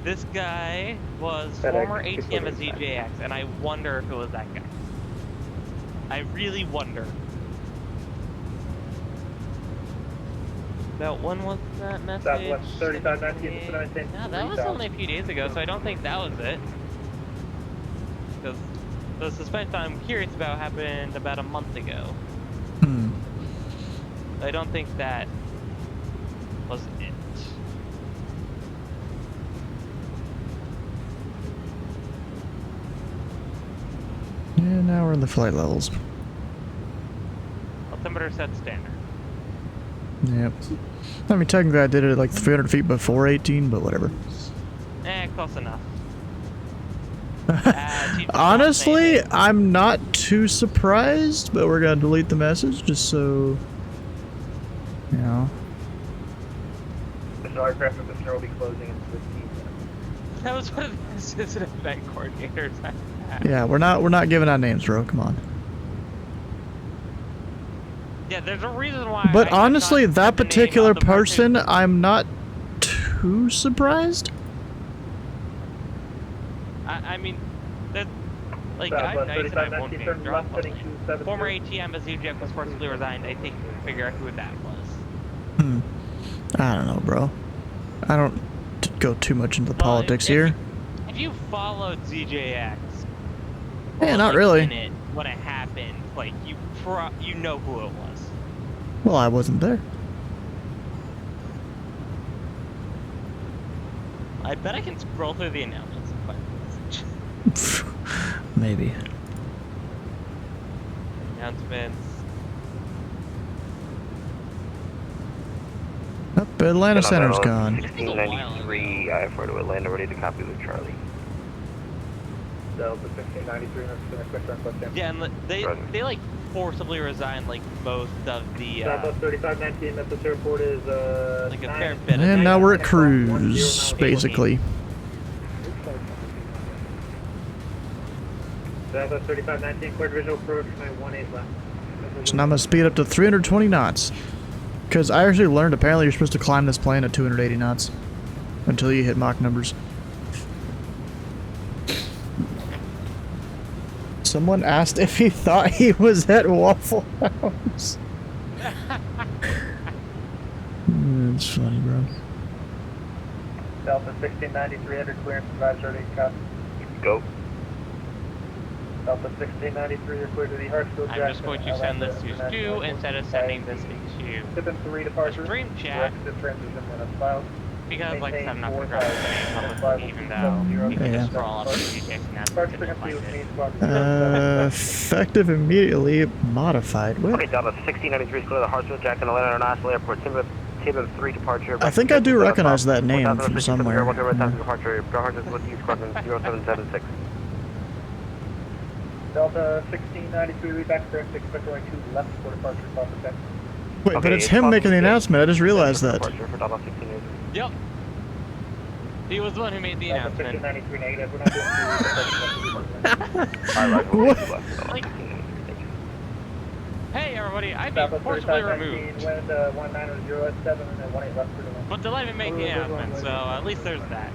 This guy was former ATM at ZJX, and I wonder if it was that guy. I really wonder. About when was that message? Southwest 3519, no, that was only a few days ago, so I don't think that was it. Because the suspension I'm curious about happened about a month ago. I don't think that was it. Yeah, now we're in the flight levels. Altimeter set standard. Yep. I mean, technically I did it at like 300 feet before 18, but whatever. Close enough. Honestly, I'm not too surprised, but we're gonna delete the message just so, you know. This aircraft of the will be closing in 15 minutes. That was one of the assistant event coordinators I had. Yeah, we're not giving out names, bro. Come on. Yeah, there's a reason why. But honestly, that particular person, I'm not too surprised. I mean, that, like, I said I won't name drop, but like, former ATM as Ujek was forcibly resigned. I think you can figure out who that was. I don't know, bro. I don't go too much into the politics here. If you followed ZJX, yeah, not really. When it happened, like you know who it was. Well, I wasn't there. I bet I can scroll through the announcements and find the message. Maybe. Announcements. Up, Atlanta Center's gone. 1693, I-4 to Atlanta, ready to copy with Charlie. Delta 1693, yeah, and they like forcibly resigned like most of the. Southwest 3519, Memphis Airport is like a fair bit. And now we're at cruise, basically. Southwest 3519, cleared visual approach, 18 left. So now I'm gonna speed up to 320 knots. Because I actually learned apparently you're supposed to climb this plane at 280 knots. Until you hit Mach numbers. Someone asked if he thought he was at Waffle House. That's funny, bro. Delta 1693, under clearance advisory copy. Go. Delta 1693, you're clear to the Hartsfield Jackson. I'm just going to send this to Stu instead of sending this to Tippin 3 departure. Stream chat. Transition when it's filed. Because like I'm not going to drop the publicly, even though you can just scroll up to GTX and effective immediately modified. What? Okay, Delta 1693 is clear to the Hartsfield Jackson Atlanta International Airport. Tippin 3 departure. I think I do recognize that name from somewhere. Departure. with you, squadron 0776. Delta 1693, lead back correct, expect runway 2 left for departure, Delta 10. Wait, okay, but it's him making the announcement, I just realized that. Yep. He was the one who made the announcement. 1693 negative, we're not doing like, hey everybody, I've been forcibly removed. Wind 190 at 7 and then 18 left for the wind. But to let me make the announcement, so at least there's that.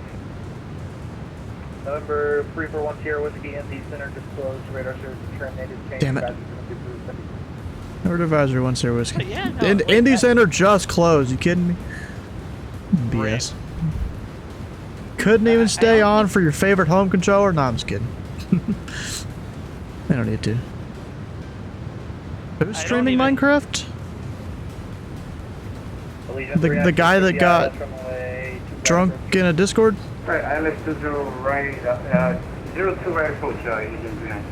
November 341 Sierra Whiskey, ND Center disclosed, radar service terminated, change. Damn it. Our advisory 1 Sierra Whiskey. Yeah, no, Indy Center just closed, you kidding me? BS. Couldn't even stay on for your favorite home controller? Nah, I'm just kidding. I don't need to. Who's streaming Minecraft? The guy that got drunk in a Discord? Right, I left 20 right, 02 right approach, Agent behind.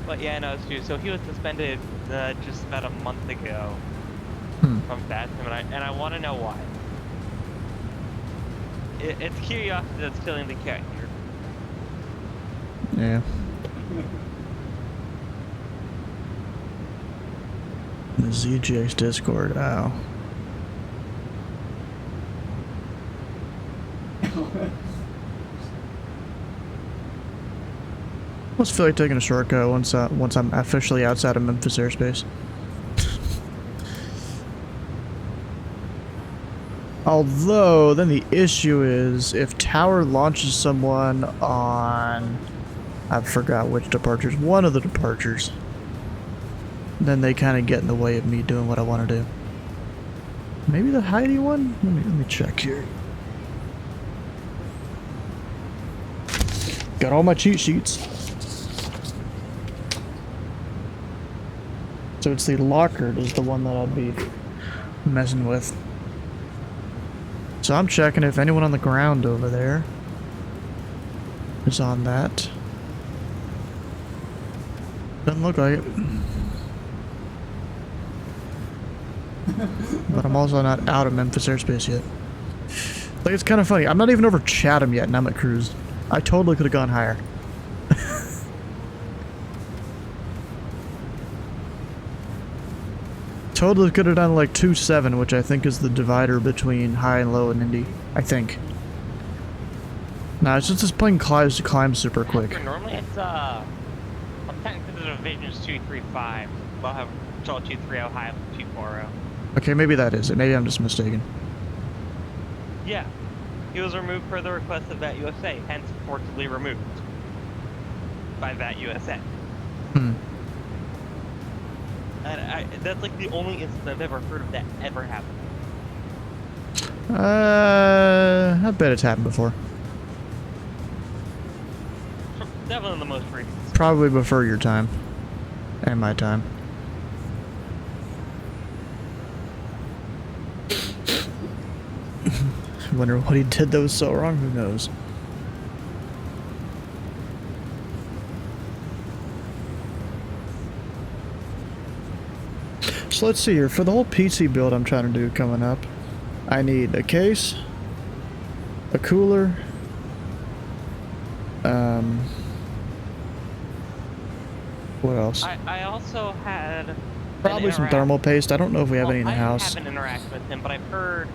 But yeah, no, Stu, so he was suspended just about a month ago from that, and I want to know why. It's curiosity that's killing the cat here. Yeah. The ZJ's Discord, ow. I almost feel like taking a shortcut once I'm officially outside of Memphis airspace. Although, then the issue is, if Tower launches someone on... I forgot which departures. One of the departures. Then they kind of get in the way of me doing what I want to do. Maybe the Heidi one? Let me check here. Got all my cheat sheets. So it's the Lockard is the one that I'd be messing with. So I'm checking if anyone on the ground over there is on that. Doesn't look like it. But I'm also not out of Memphis airspace yet. Like, it's kind of funny. I'm not even over Chatham yet, and I'm at cruise. I totally could have gone higher. Totally could have done like 2.7, which I think is the divider between high and low in Indy. I think. Nah, it's just this plane climbs super quick. Normally it's, well, technically the division is 235. We'll have 230 high up to 240. Okay, maybe that is it. Maybe I'm just mistaken. Yeah. He was removed per the request of that USA, hence forcibly removed by that USA. Hmm. And that's like the only instance I've ever heard of that ever happening. I bet it's happened before. Definitely the most recent. Probably before your time. And my time. Wonder what he did that was so wrong, who knows? So let's see here, for the whole PC build I'm trying to do coming up, I need a case, a cooler, what else? I also had probably some thermal paste. I don't know if we have any in the house. I haven't interacted with him, but I've heard,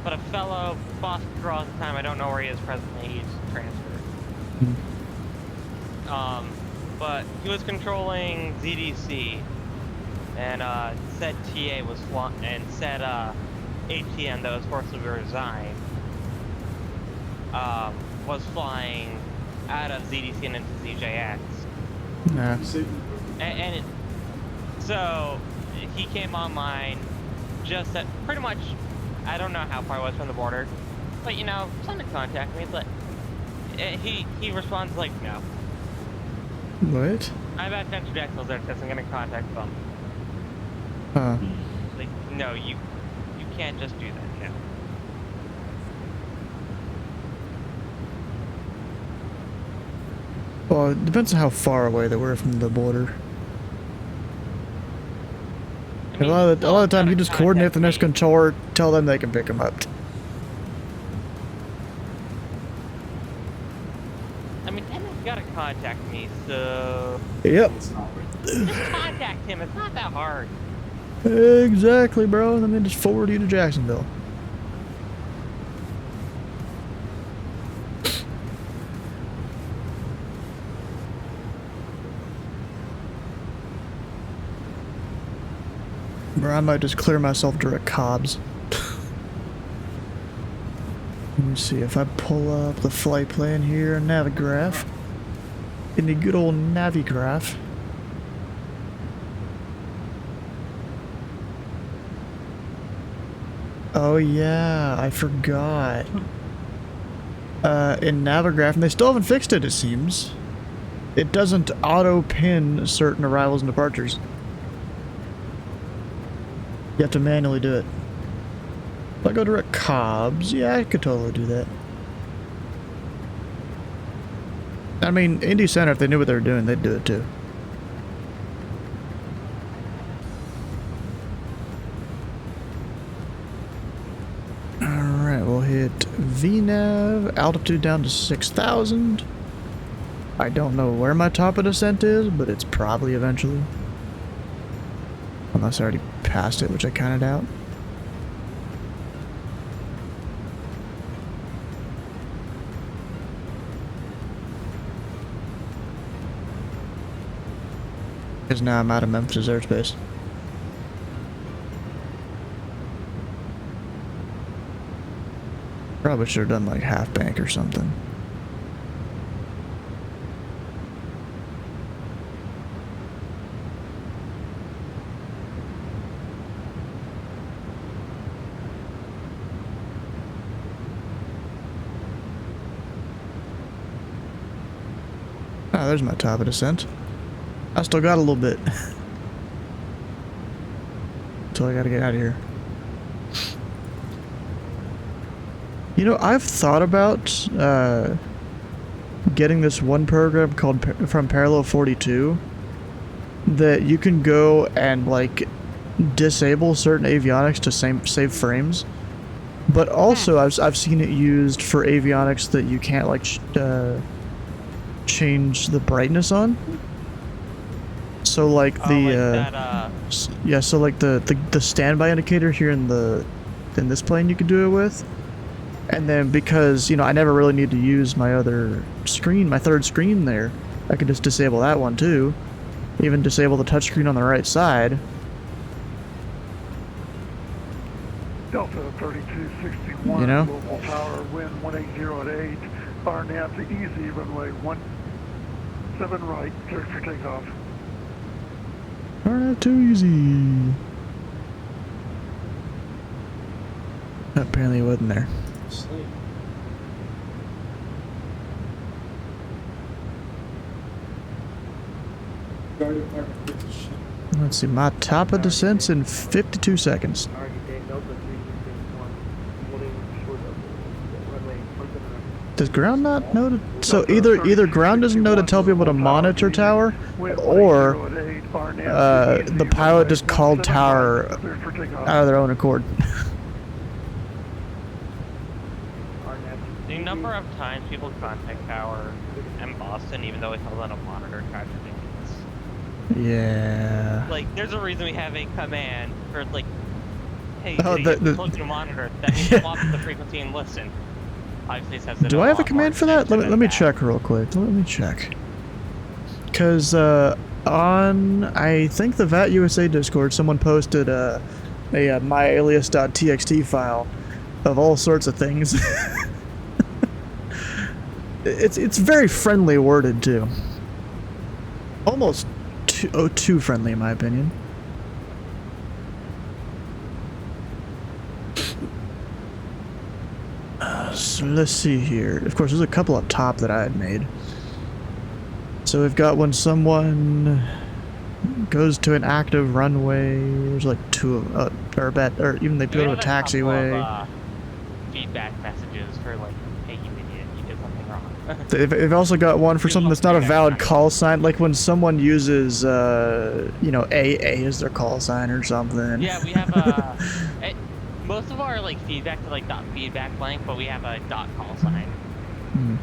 but a fellow boss draw at the time, I don't know where he is presently, he's transferred. But he was controlling ZDC, and said TA was and said ATM that was forcibly resigned was flying out of ZDC and into ZJX. Nah. So he came online just at pretty much, I don't know how far I was from the border, but you know, someone to contact me, but he responds like, no. What? I'm at Venture Jacksonville there because I'm gonna contact them. Huh. Like, no, you can't just do that, no. Well, it depends on how far away they were from the border. I mean, a lot of the time you just coordinate the next controller, tell them they can pick them up. I mean, Dennis gotta contact me, so... Yep. Just contact him, it's not that hard. Exactly, bro. And then they just forward you to Jacksonville. Bro, I might just clear myself direct Cobb's. Let me see if I pull up the flight plan here, Navigraph. In the good old Navigraph. Oh yeah, I forgot. In Navigraph, and they still haven't fixed it, it seems. It doesn't auto-pin certain arrivals and departures. You have to manually do it. If I go direct Cobb's, yeah, I could totally do that. I mean, Indy Center, if they knew what they were doing, they'd do it too. Alright, we'll hit VNAV, altitude down to 6,000. I don't know where my top of descent is, but it's probably eventually. Unless I already passed it, which I kind of doubt. Because now I'm out of Memphis airspace. Probably should have done like half bank or something. Ah, there's my top of descent. I still got a little bit. Until I gotta get out of here. You know, I've thought about getting this one program called from Parallel 42 that you can go and like disable certain avionics to save frames, but also I've seen it used for avionics that you can't like change the brightness on. So like yeah, so like the standby indicator here in this plane you could do it with. And then because, you know, I never really need to use my other screen, my third screen there, I could just disable that one too. Even disable the touchscreen on the right side. Delta 3261, you know? Global Tower, wind 180 at 8, RNAV to easy, runway 17 right, clear for takeoff. Alright, too easy. Apparently it wasn't there. Let's see, my top of descent's in 52 seconds. Does ground not know to... So either ground doesn't know to tell people to monitor tower, or the pilot just called tower out of their own accord. The number of times people contact tower in Boston, even though it's held on a monitor, is kind of ridiculous. Yeah. Like, there's a reason we have a command for, like, hey, Oh, close to the monitor. That means swap the frequency and listen. Obviously, it says that Do I have a command for that? Let me check real quick. Let me check. Because on, I think the VAT USA Discord, someone posted a myalias.txt file of all sorts of things. It's very friendly worded too. Almost too friendly in my opinion. So let's see here. Of course, there's a couple up top that I had made. So we've got when someone goes to an active runway. There's like two of or even they go to a taxiway. Feedback messages for like, hey, you idiot, you did something wrong. They've also got one for something that's not a valid call sign, like when someone uses, you know, AA as their call sign or something. Yeah, we have most of our like feedback to like .feedback blank, but we have a .call sign. Hmm.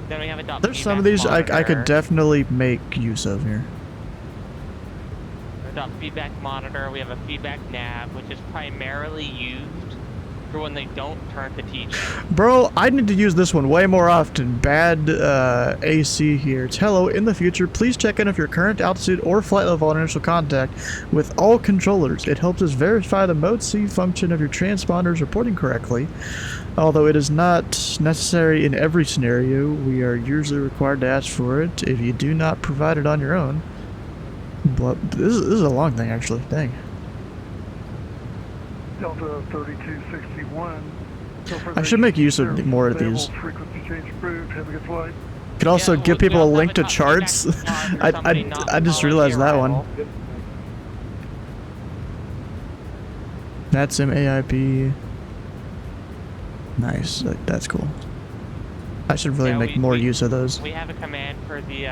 Then we have a There's some of these I could definitely make use of here. Feedback monitor. We have a feedback nav, which is primarily used for when they don't turn to teaching. Bro, I need to use this one way more often. Bad AC here. It's hello, in the future, please check in if your current altitude or flight level on initial contact with all controllers. It helps us verify the mode C function of your transponders reporting correctly. Although it is not necessary in every scenario, we are usually required to ask for it if you do not provide it on your own. But this is a long thing, actually. Dang. Delta 3261. I should make use of more of these. Frequency change approved. Have a good flight. Could also give people a link to charts. I just realized that one. That's him AIP. Nice. That's cool. I should really make more use of those. We have a command for the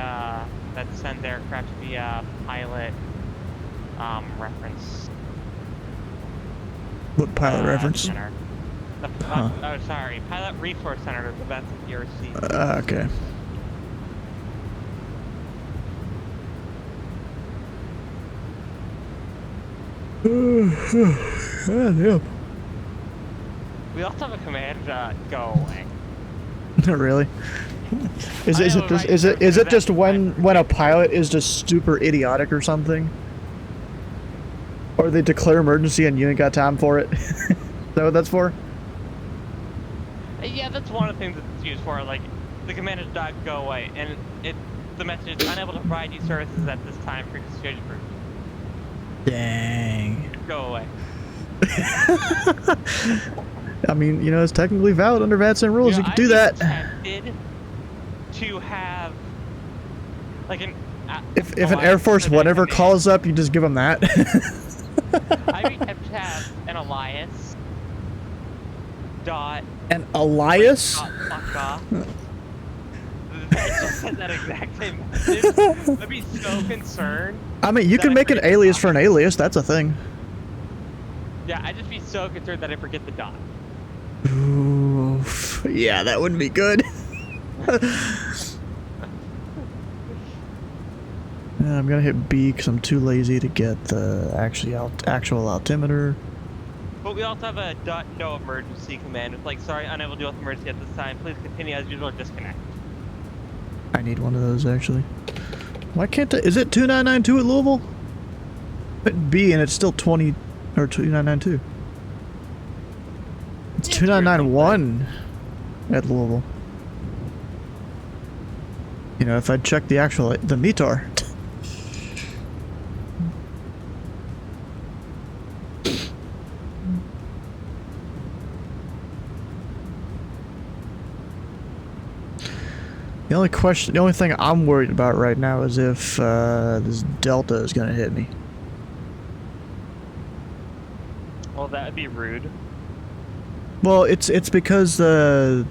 that sends aircraft to the pilot reference. What pilot reference? Center. Oh, sorry, pilot resource center. That's at your seat. Okay. Yeah. We also have a command, go away. Really? Is it just when a pilot is just super idiotic or something? Or they declare emergency and you ain't got time for it? Is that what that's for? Yeah, that's one of the things it's used for. Like, the command is go away, and the message is unable to provide you services at this time. Frequency change approved. Dang. Go away. I mean, you know, it's technically valid under VATSIM rules. You can do that. Tempted to have like an if an Air Force whatever calls up, you just give them that. I mean, have an Elias. Dot. An Elias? Like, fuck off. That just said that exact same message. I'd be so concerned. I mean, you can make an alias for an alias. That's a thing. Yeah, I'd just be so concerned that I forget the dot. Oof. Yeah, that wouldn't be good. I'm gonna hit B because I'm too lazy to get the actual altimeter. But we also have a no emergency command. It's like, sorry, unable to deal with emergency at this time. Please continue as usual or disconnect. I need one of those actually. Why can't I? Is it 2992 at Louisville? Hit B and it's still 20 or 2992. It's 2991 at Louisville. You know, if I check the METAR. The only thing I'm worried about right now is if this Delta is gonna hit me. Well, that would be rude. Well, it's because this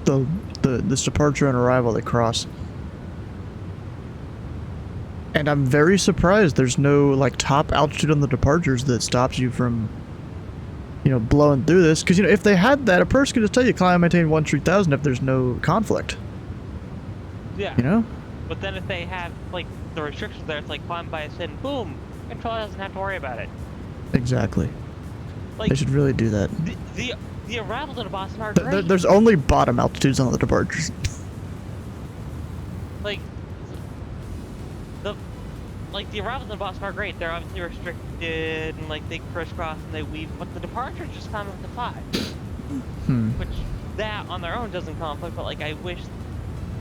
departure and arrival they cross, and I'm very surprised there's no like top altitude on the departures that stops you from, you know, blowing through this. Because you know, if they had that, a person could just tell you climb maintain 1-3000 if there's no conflict. Yeah. You know? But then if they have, like, the restrictions there, it's like climb by a sin, boom! Control doesn't have to worry about it. Exactly. Like, they should really do that. The arrivals in Boston are great. There's only bottom altitudes on the departures. Like, the arrivals in Boston are great. They're obviously restricted, and, like, they crisscross and they weave, but the departures just climb up to 5. Which, that on their own doesn't conflict, but, like, I wish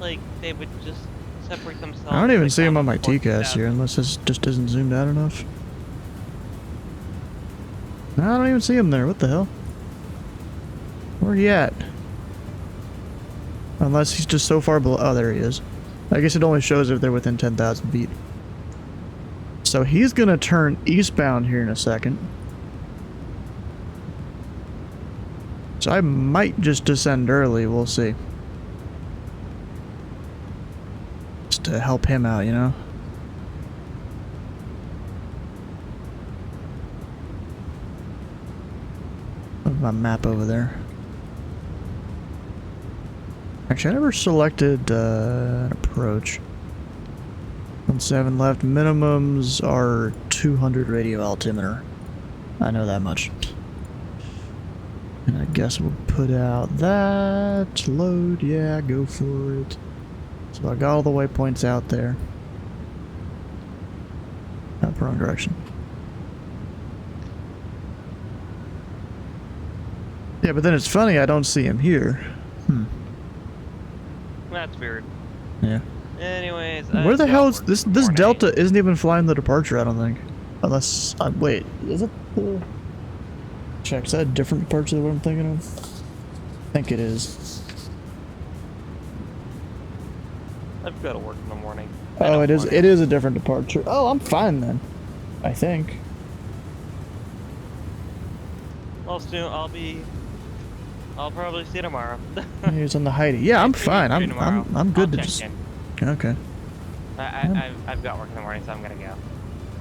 like they would just separate themselves. I don't even see him on my TCAS here unless this just isn't zoomed out enough. No, I don't even see him there. What the hell? Where he at? Unless he's just so far below. Oh, there he is. I guess it only shows if they're within 10,000 feet. So he's gonna turn eastbound here in a second. So I might just descend early. We'll see. To help him out, you know? What's my map over there? Actually, I never selected an approach. 17 left. Minimums are 200 radio altimeter. I know that much. And I guess we'll put out that. Load, yeah, go for it. So I got all the waypoints out there. Not the wrong direction. Yeah, but then it's funny I don't see him here. That's weird. Yeah. Anyways, where the hell is this? This Delta isn't even flying the departure, I don't think. Unless wait, is it? Check. Is that a different departure than what I'm thinking of? I think it is. I've got to work in the morning. Oh, it is. It is a different departure. Oh, I'm fine then. I think. Well, soon I'll probably see you tomorrow. He's on the Heidi. Yeah, I'm fine. I'm good to just. Okay. I've got work in the morning, so I'm gonna go.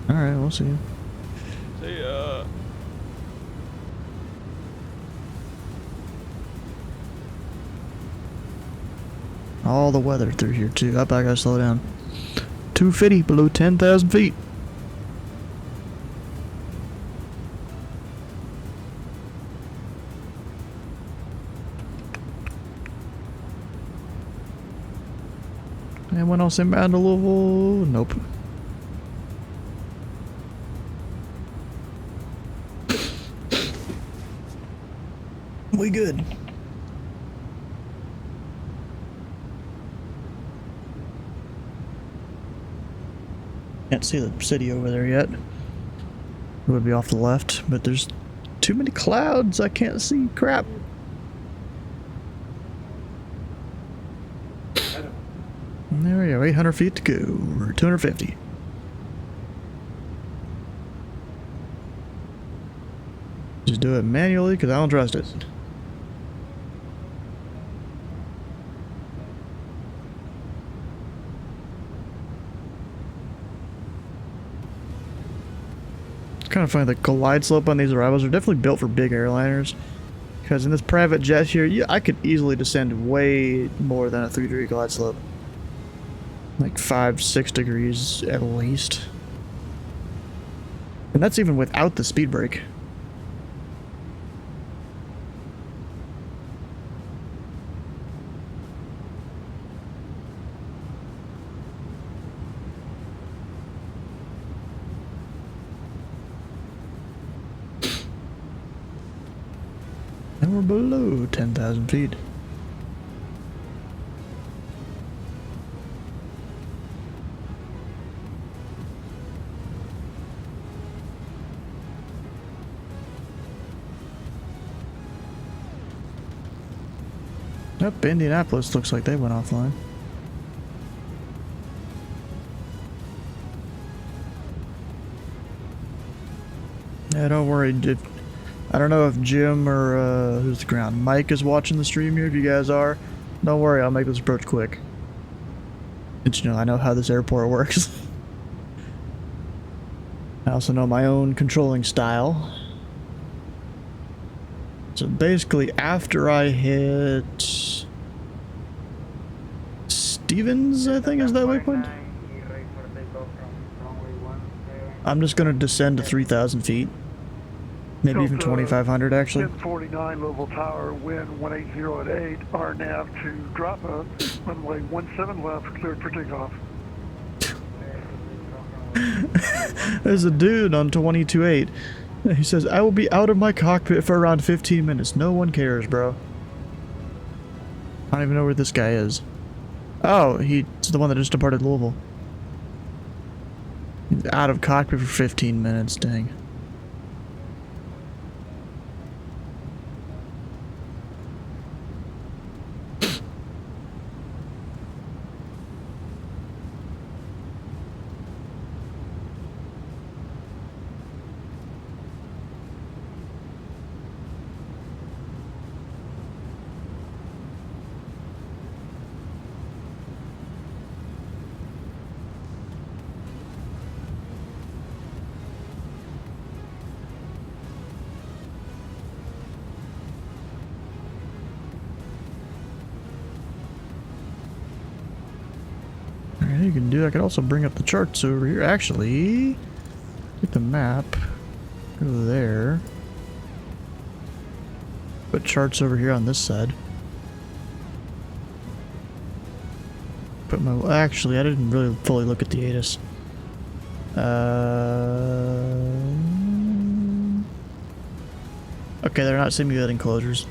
All right, we'll see you. See ya. All the weather through here too. Up, I gotta slow down. 250 below 10,000 feet. Anyone else inbound to Louisville? Nope. We good. Can't see the city over there yet. It would be off the left, but there's too many clouds. I can't see crap. And there we go. 800 feet to go. Or 250. Just do it manually because I don't trust it. Kind of funny, the glide slope on these arrivals are definitely built for big airliners. Because in this private jet here, yeah, I could easily descend way more than a 3-degree glide slope. Like 5-6 degrees at least. And that's even without the speed brake. And we're below 10,000 feet. Yep, Indianapolis looks like they went offline. Yeah, don't worry. I don't know if Jim or who's the ground? Mike is watching the stream here. If you guys are, don't worry. I'll make this approach quick. And you know, I know how this airport works. I also know my own controlling style. So basically, after I hit Stevens, I think is that waypoint. I'm just gonna descend to 3,000 feet. Maybe even 2,500 actually. 1049 Louisville Tower, wind 180 at 8, RNAV to drop a runway 17 left, cleared for takeoff. There's a dude on 22.8. He says, I will be out of my cockpit for around 15 minutes. No one cares, bro. I don't even know where this guy is. Oh, he's the one that just departed Louisville. He's out of cockpit for 15 minutes, dang. You can do. I could also bring up the charts over here. Actually, get the map. Go there. Put charts over here on this side. Put my. Actually, I didn't really fully look at the ATIS. Okay, they're not simulating closures.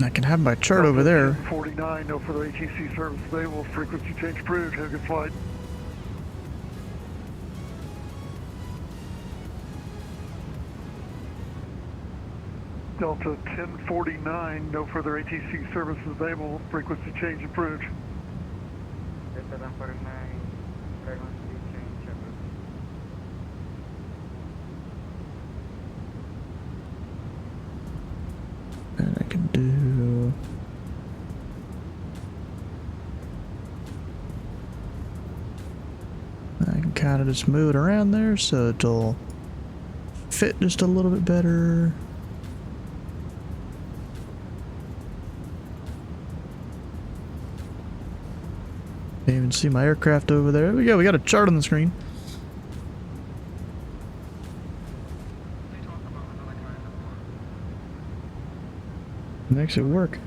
I can have my chart over there. 49, no further ATC service available. Frequency change approved. Have a good flight. Delta 1049, no further ATC service available. Frequency change approved. Delta 1049, frequency change approved. And I can do. I can kind of just move it around there so it'll fit just a little bit better. Can't even see my aircraft over there. There we go, we got a chart on the screen. Makes it work.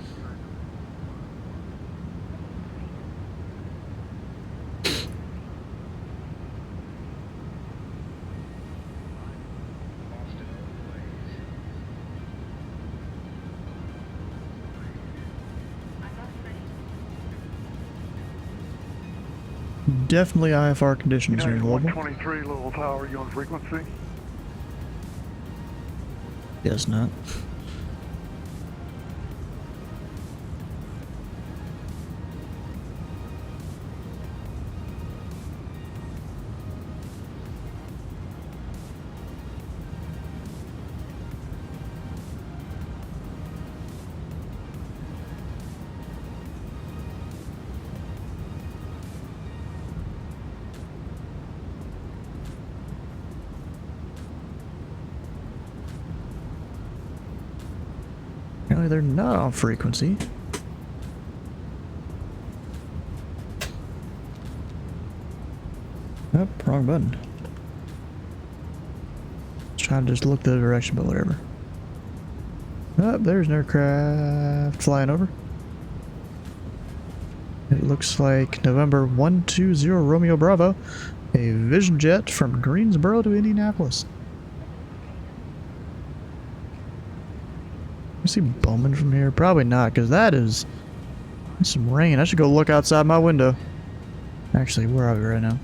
Definitely IFR conditions here in Louisville. 123 Louisville Tower, you on frequency? Yes, not. Apparently they're not on frequency. Oh, wrong button. Trying to just look the other direction, but whatever. Oh, there's an aircraft flying over. It looks like November 120 Romeo Bravo, a Vision Jet from Greensboro to Indianapolis. You see Bowman from here? Probably not, because that's some rain. I should go look outside my window. Actually, where are we right now?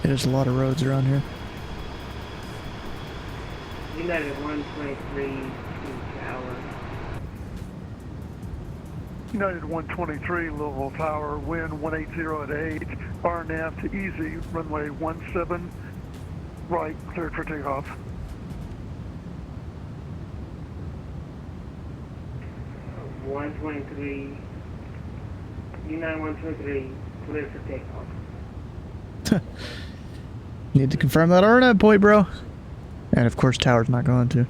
There's a lot of roads around here. United 123 to Tower. United 123, Louisville Tower, wind 180 at 8, RNAV to easy, runway 17, right, cleared for takeoff. Uh, 123, United 123, cleared for takeoff. Need to confirm that RNAV point, bro. And of course, Tower's not going to.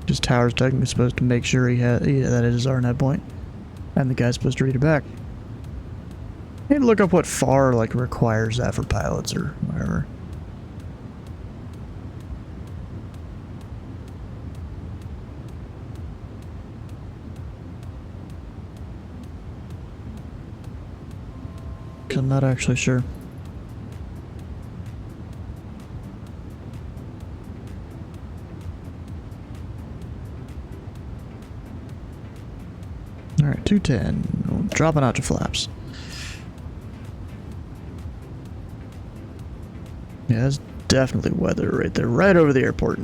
Just Tower's technically supposed to make sure that it is his RNAV point, and the guy's supposed to read it back. I need to look up what FAR like requires that for pilots or whatever. I'm not actually sure. Alright, 210. Dropping out to flaps. Yeah, that's definitely weather right there, right over the airport.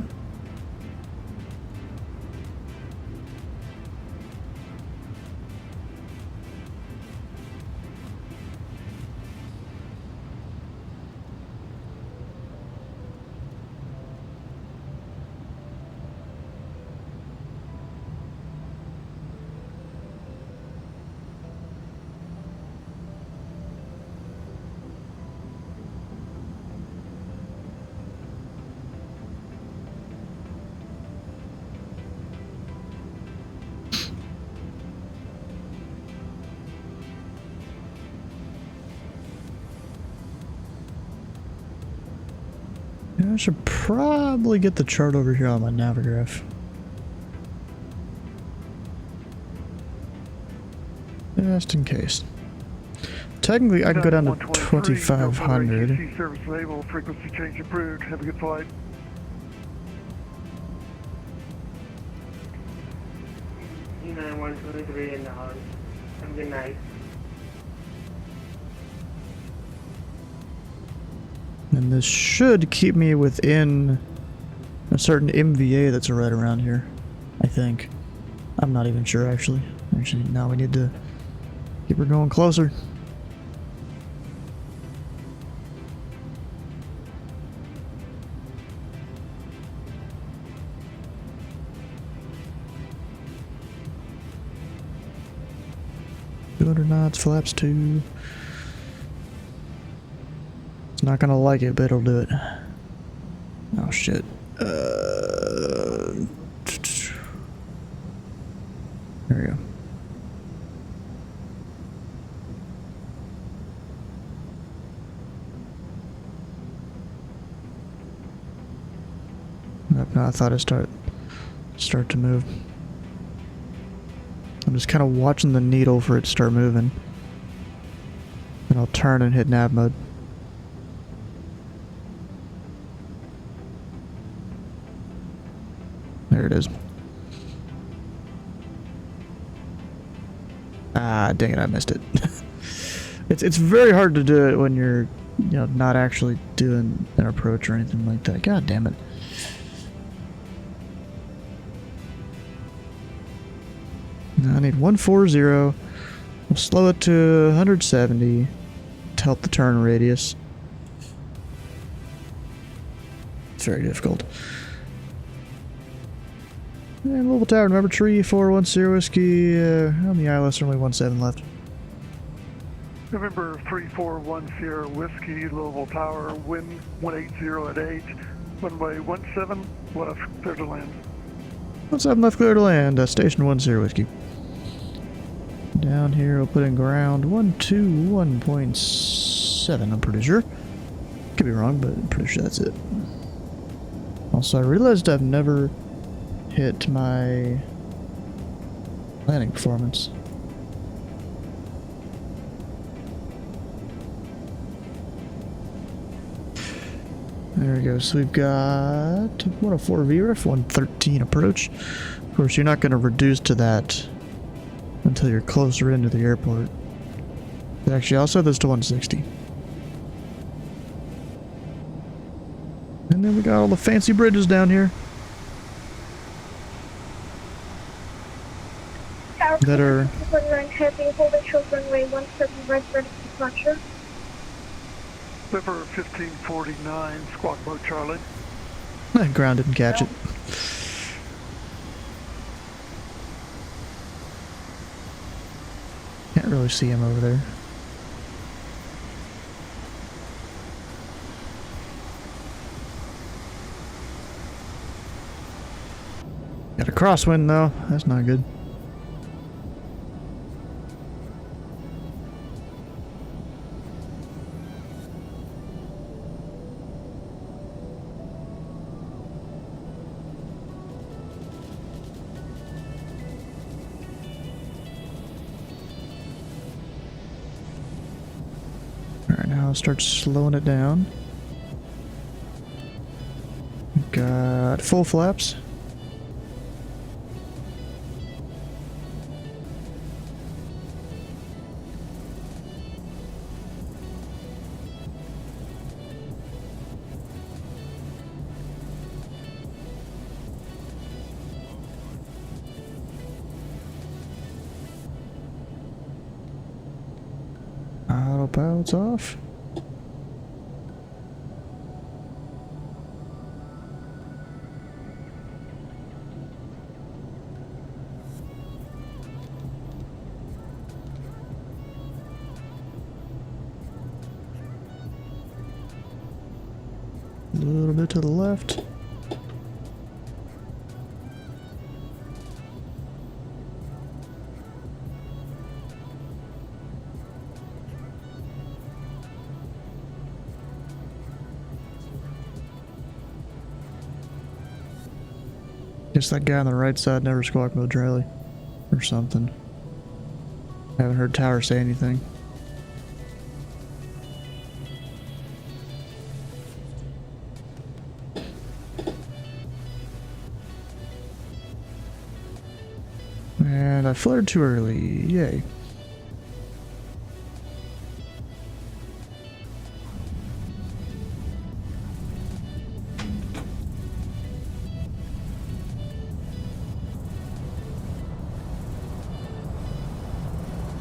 I should probably get the chart over here on my Navigraph. Just in case. Technically, I can go down to 2,500. ATC service label, frequency change approved. Have a good flight. United 123 in the house. Have a good night. And this should keep me within a certain MVA that's right around here, I think. I'm not even sure, actually. Actually, now we need to keep her going closer. Good or not, flaps 2. It's not gonna like it, but it'll do it. Oh shit. There we go. No, I thought I'd start to move. I'm just kind of watching the needle for it to start moving. Then I'll turn and hit nav mode. There it is. Ah, dang it, I missed it. It's very hard to do it when you're, you know, not actually doing an approach or anything like that. God damn it. Now I need 140. We'll slow it to 170 to help the turn radius. It's very difficult. And Louisville Tower, remember, tree 410 whiskey. On the ILS, only 17 left. November 3410 whiskey, Louisville Tower, wind 180 at 8, runway 17 left, clear to land. 17 left, clear to land. Station 10 whiskey. Down here, we'll put in ground 121.7. I'm pretty sure. Could be wrong, but I'm pretty sure that's it. Also, I realized I've never hit my landing performance. There we go. So we've got 104 VREF, 113 approach. Of course, you're not going to reduce to that until you're closer into the airport. Actually, I'll set this to 160. And then we got all the fancy bridges down here that are River 1549, squawk boat Charlie. ground didn't catch it. Can't really see him over there. Got a crosswind though, that's not good. Alright, now I'll start slowing it down. Got full flaps. Autopilot's off. A little bit to the left. Guess that guy on the right side never squawked mode Riley or something. Haven't heard Tower say anything. And I flared too early. Yay.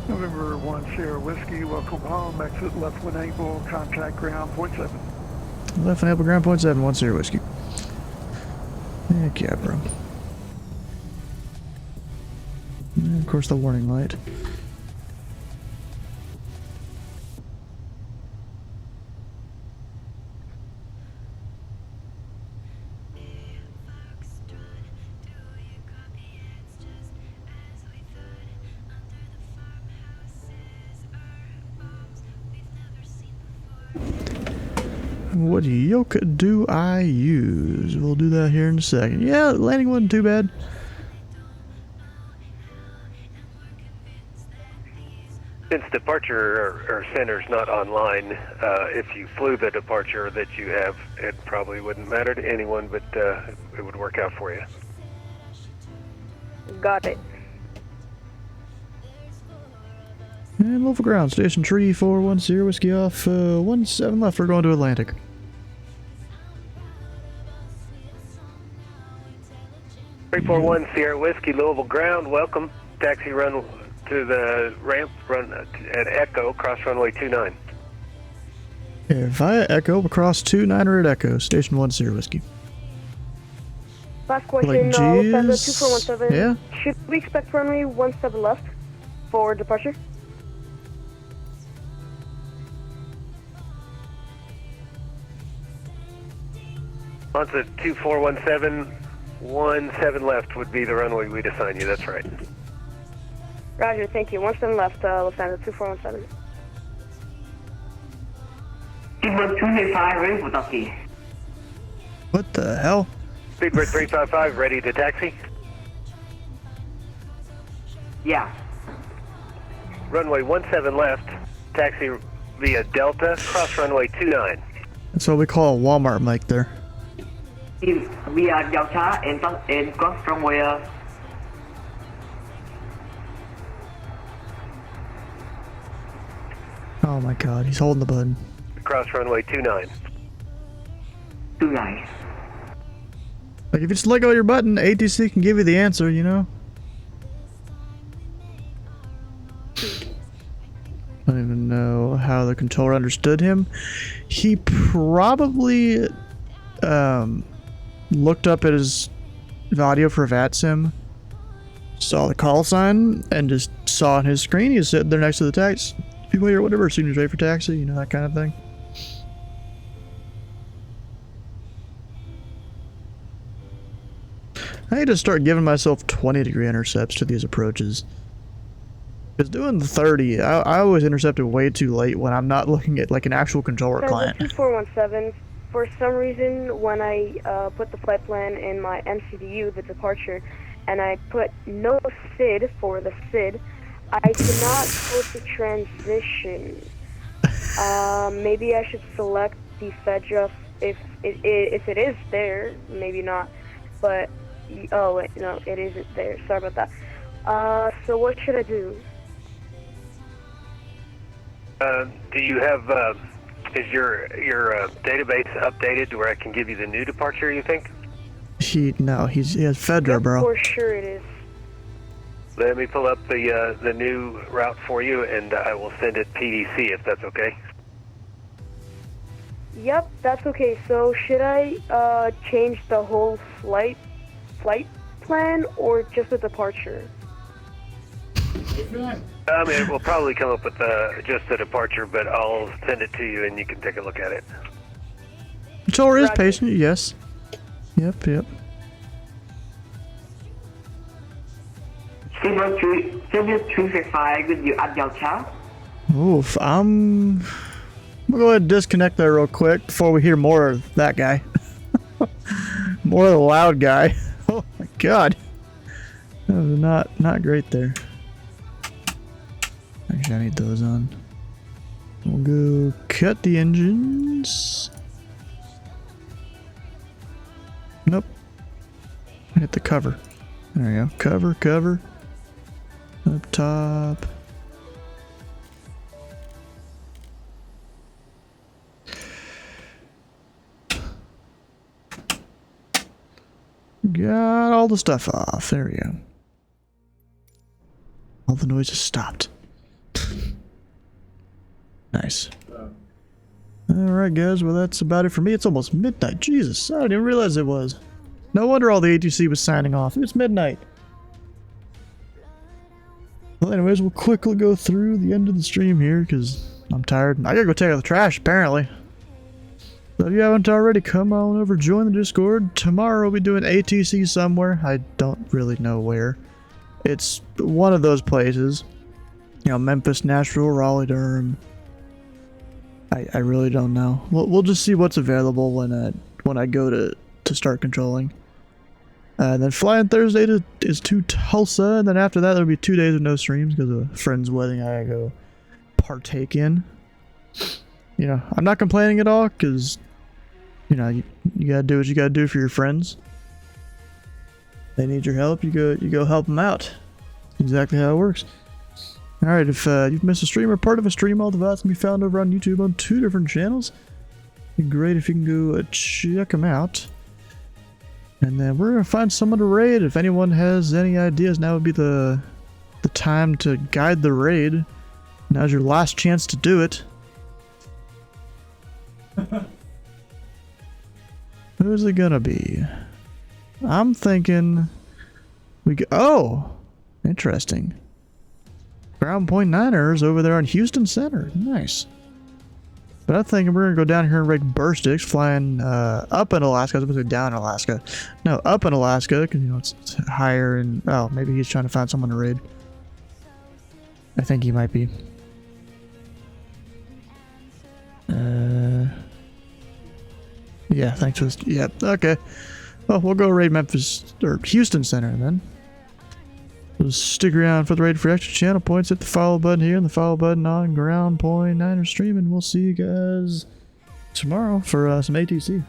November 10 whiskey, welcome home, exit left one angle, contact ground 0.7. Left and apple ground 0.7, 10 whiskey. Heck yeah, bro. And of course, the warning light. What yoke do I use? We'll do that here in a second. Yeah, landing wasn't too bad. Since departure or center's not online, if you flew the departure that you have, it probably wouldn't matter to anyone, but it would work out for you. Got it. And level ground, station 3410, whiskey off, 17 left, we're going to Atlantic. (341) Sierra Whiskey, Louisville ground, welcome. Taxi run to the ramp, run at Echo, cross runway 29. Yeah, via Echo, across 29er at Echo, station 10 whiskey. Last question, Like, Lufthansa geez. 2417. Yeah? Should we expect runway 17 left for departure? Onto 2417, 17 left would be the runway we'd assign you, that's right. Roger, thank you. 17 left, Lufthansa 2417. What the hell? Speedbird 355, ready to taxi? Yeah. Runway 17 left, taxi via Delta, cross runway 29. That's what we call a Walmart mic there. Via Delta and cross runway. Oh my god, he's holding the button. Cross runway 29. 29. Like, if you just let go of your button, ATC can give you the answer, you know? I don't even know how the controller understood him. He probably looked up at his audio for VATSIM, saw the call sign, and just saw on his screen he was sitting there next to the taxi. People here, whatever, as soon as he's ready for taxi, you know, that kind of thing. I need to start giving myself 20-degree intercepts to these approaches. Because doing the 30, I always intercept it way too late when I'm not looking at like an actual controller client. 2417. For some reason, when I put the flight plan in my MCDU, the departure, and I put no SID for the SID, I cannot put the transition. Maybe I should select the FEDRA if it is there. Maybe not, but oh wait, no, it isn't there. Sorry about that. So what should I do? Do you have, is your database updated to where I can give you the new departure, you think? He has FEDRA, bro. For sure it is. Let me pull up the new route for you, and I will send it PDC if that's okay. Yep, that's okay. So should I change the whole flight plan or just the departure? I mean, we'll probably come up with just the departure, but I'll send it to you and you can take a look at it. Controller is patient, yes. Yep. Silver 255 with you at Delta. Oof, we'll go ahead and disconnect there real quick before we hear more of that guy. More of the loud guy. Oh my god. That was not great there. Actually, I need those on. We'll go cut the engines. Nope. Hit the cover. There you go. Cover. Up top. Got all the stuff off. There we go. All the noises stopped. Nice. Alright guys, well that's about it for me. It's almost midnight. Jesus, I didn't even realize it was. No wonder all the ATC was signing off. It's midnight. Well anyways, we'll quickly go through the end of the stream here because I'm tired. I gotta go take out the trash apparently. So if you haven't already, come on over, join the Discord. Tomorrow we'll be doing ATC somewhere. I don't really know where. It's one of those places. You know, Memphis, Nashville, Raleigh, Durham. I really don't know. We'll just see what's available when I go to start controlling. Then flying Thursday is to Tulsa, and then after that there'll be 2 days of no streams because of a friend's wedding I gotta go partake in. You know, I'm not complaining at all because, you know, you gotta do what you gotta do for your friends. They need your help, you go help them out. That's exactly how it works. Alright, if you've missed a stream or part of a stream, all the VODs can be found over on YouTube on 2 different channels. It'd be great if you can go check them out. And then we're gonna find someone to raid. If anyone has any ideas, now would be the time to guide the raid. Now's your last chance to do it. Who's it gonna be? I'm thinking oh, interesting. Ground Point Niners over there on Houston Center. Nice. But I'm thinking we're gonna go down here and raid Burstix, flying up in Alaska. I was supposed to say down in Alaska. No, up in Alaska, because you know it's higher and oh, maybe he's trying to find someone to raid. I think he might be. Yeah, thanks for this. Yep, okay. Well, we'll go raid Memphis or Houston Center then. So stick around for the raid for extra channel points. Hit the follow button here and the follow button on Ground Point Niners stream, and we'll see you guys tomorrow for some ATC.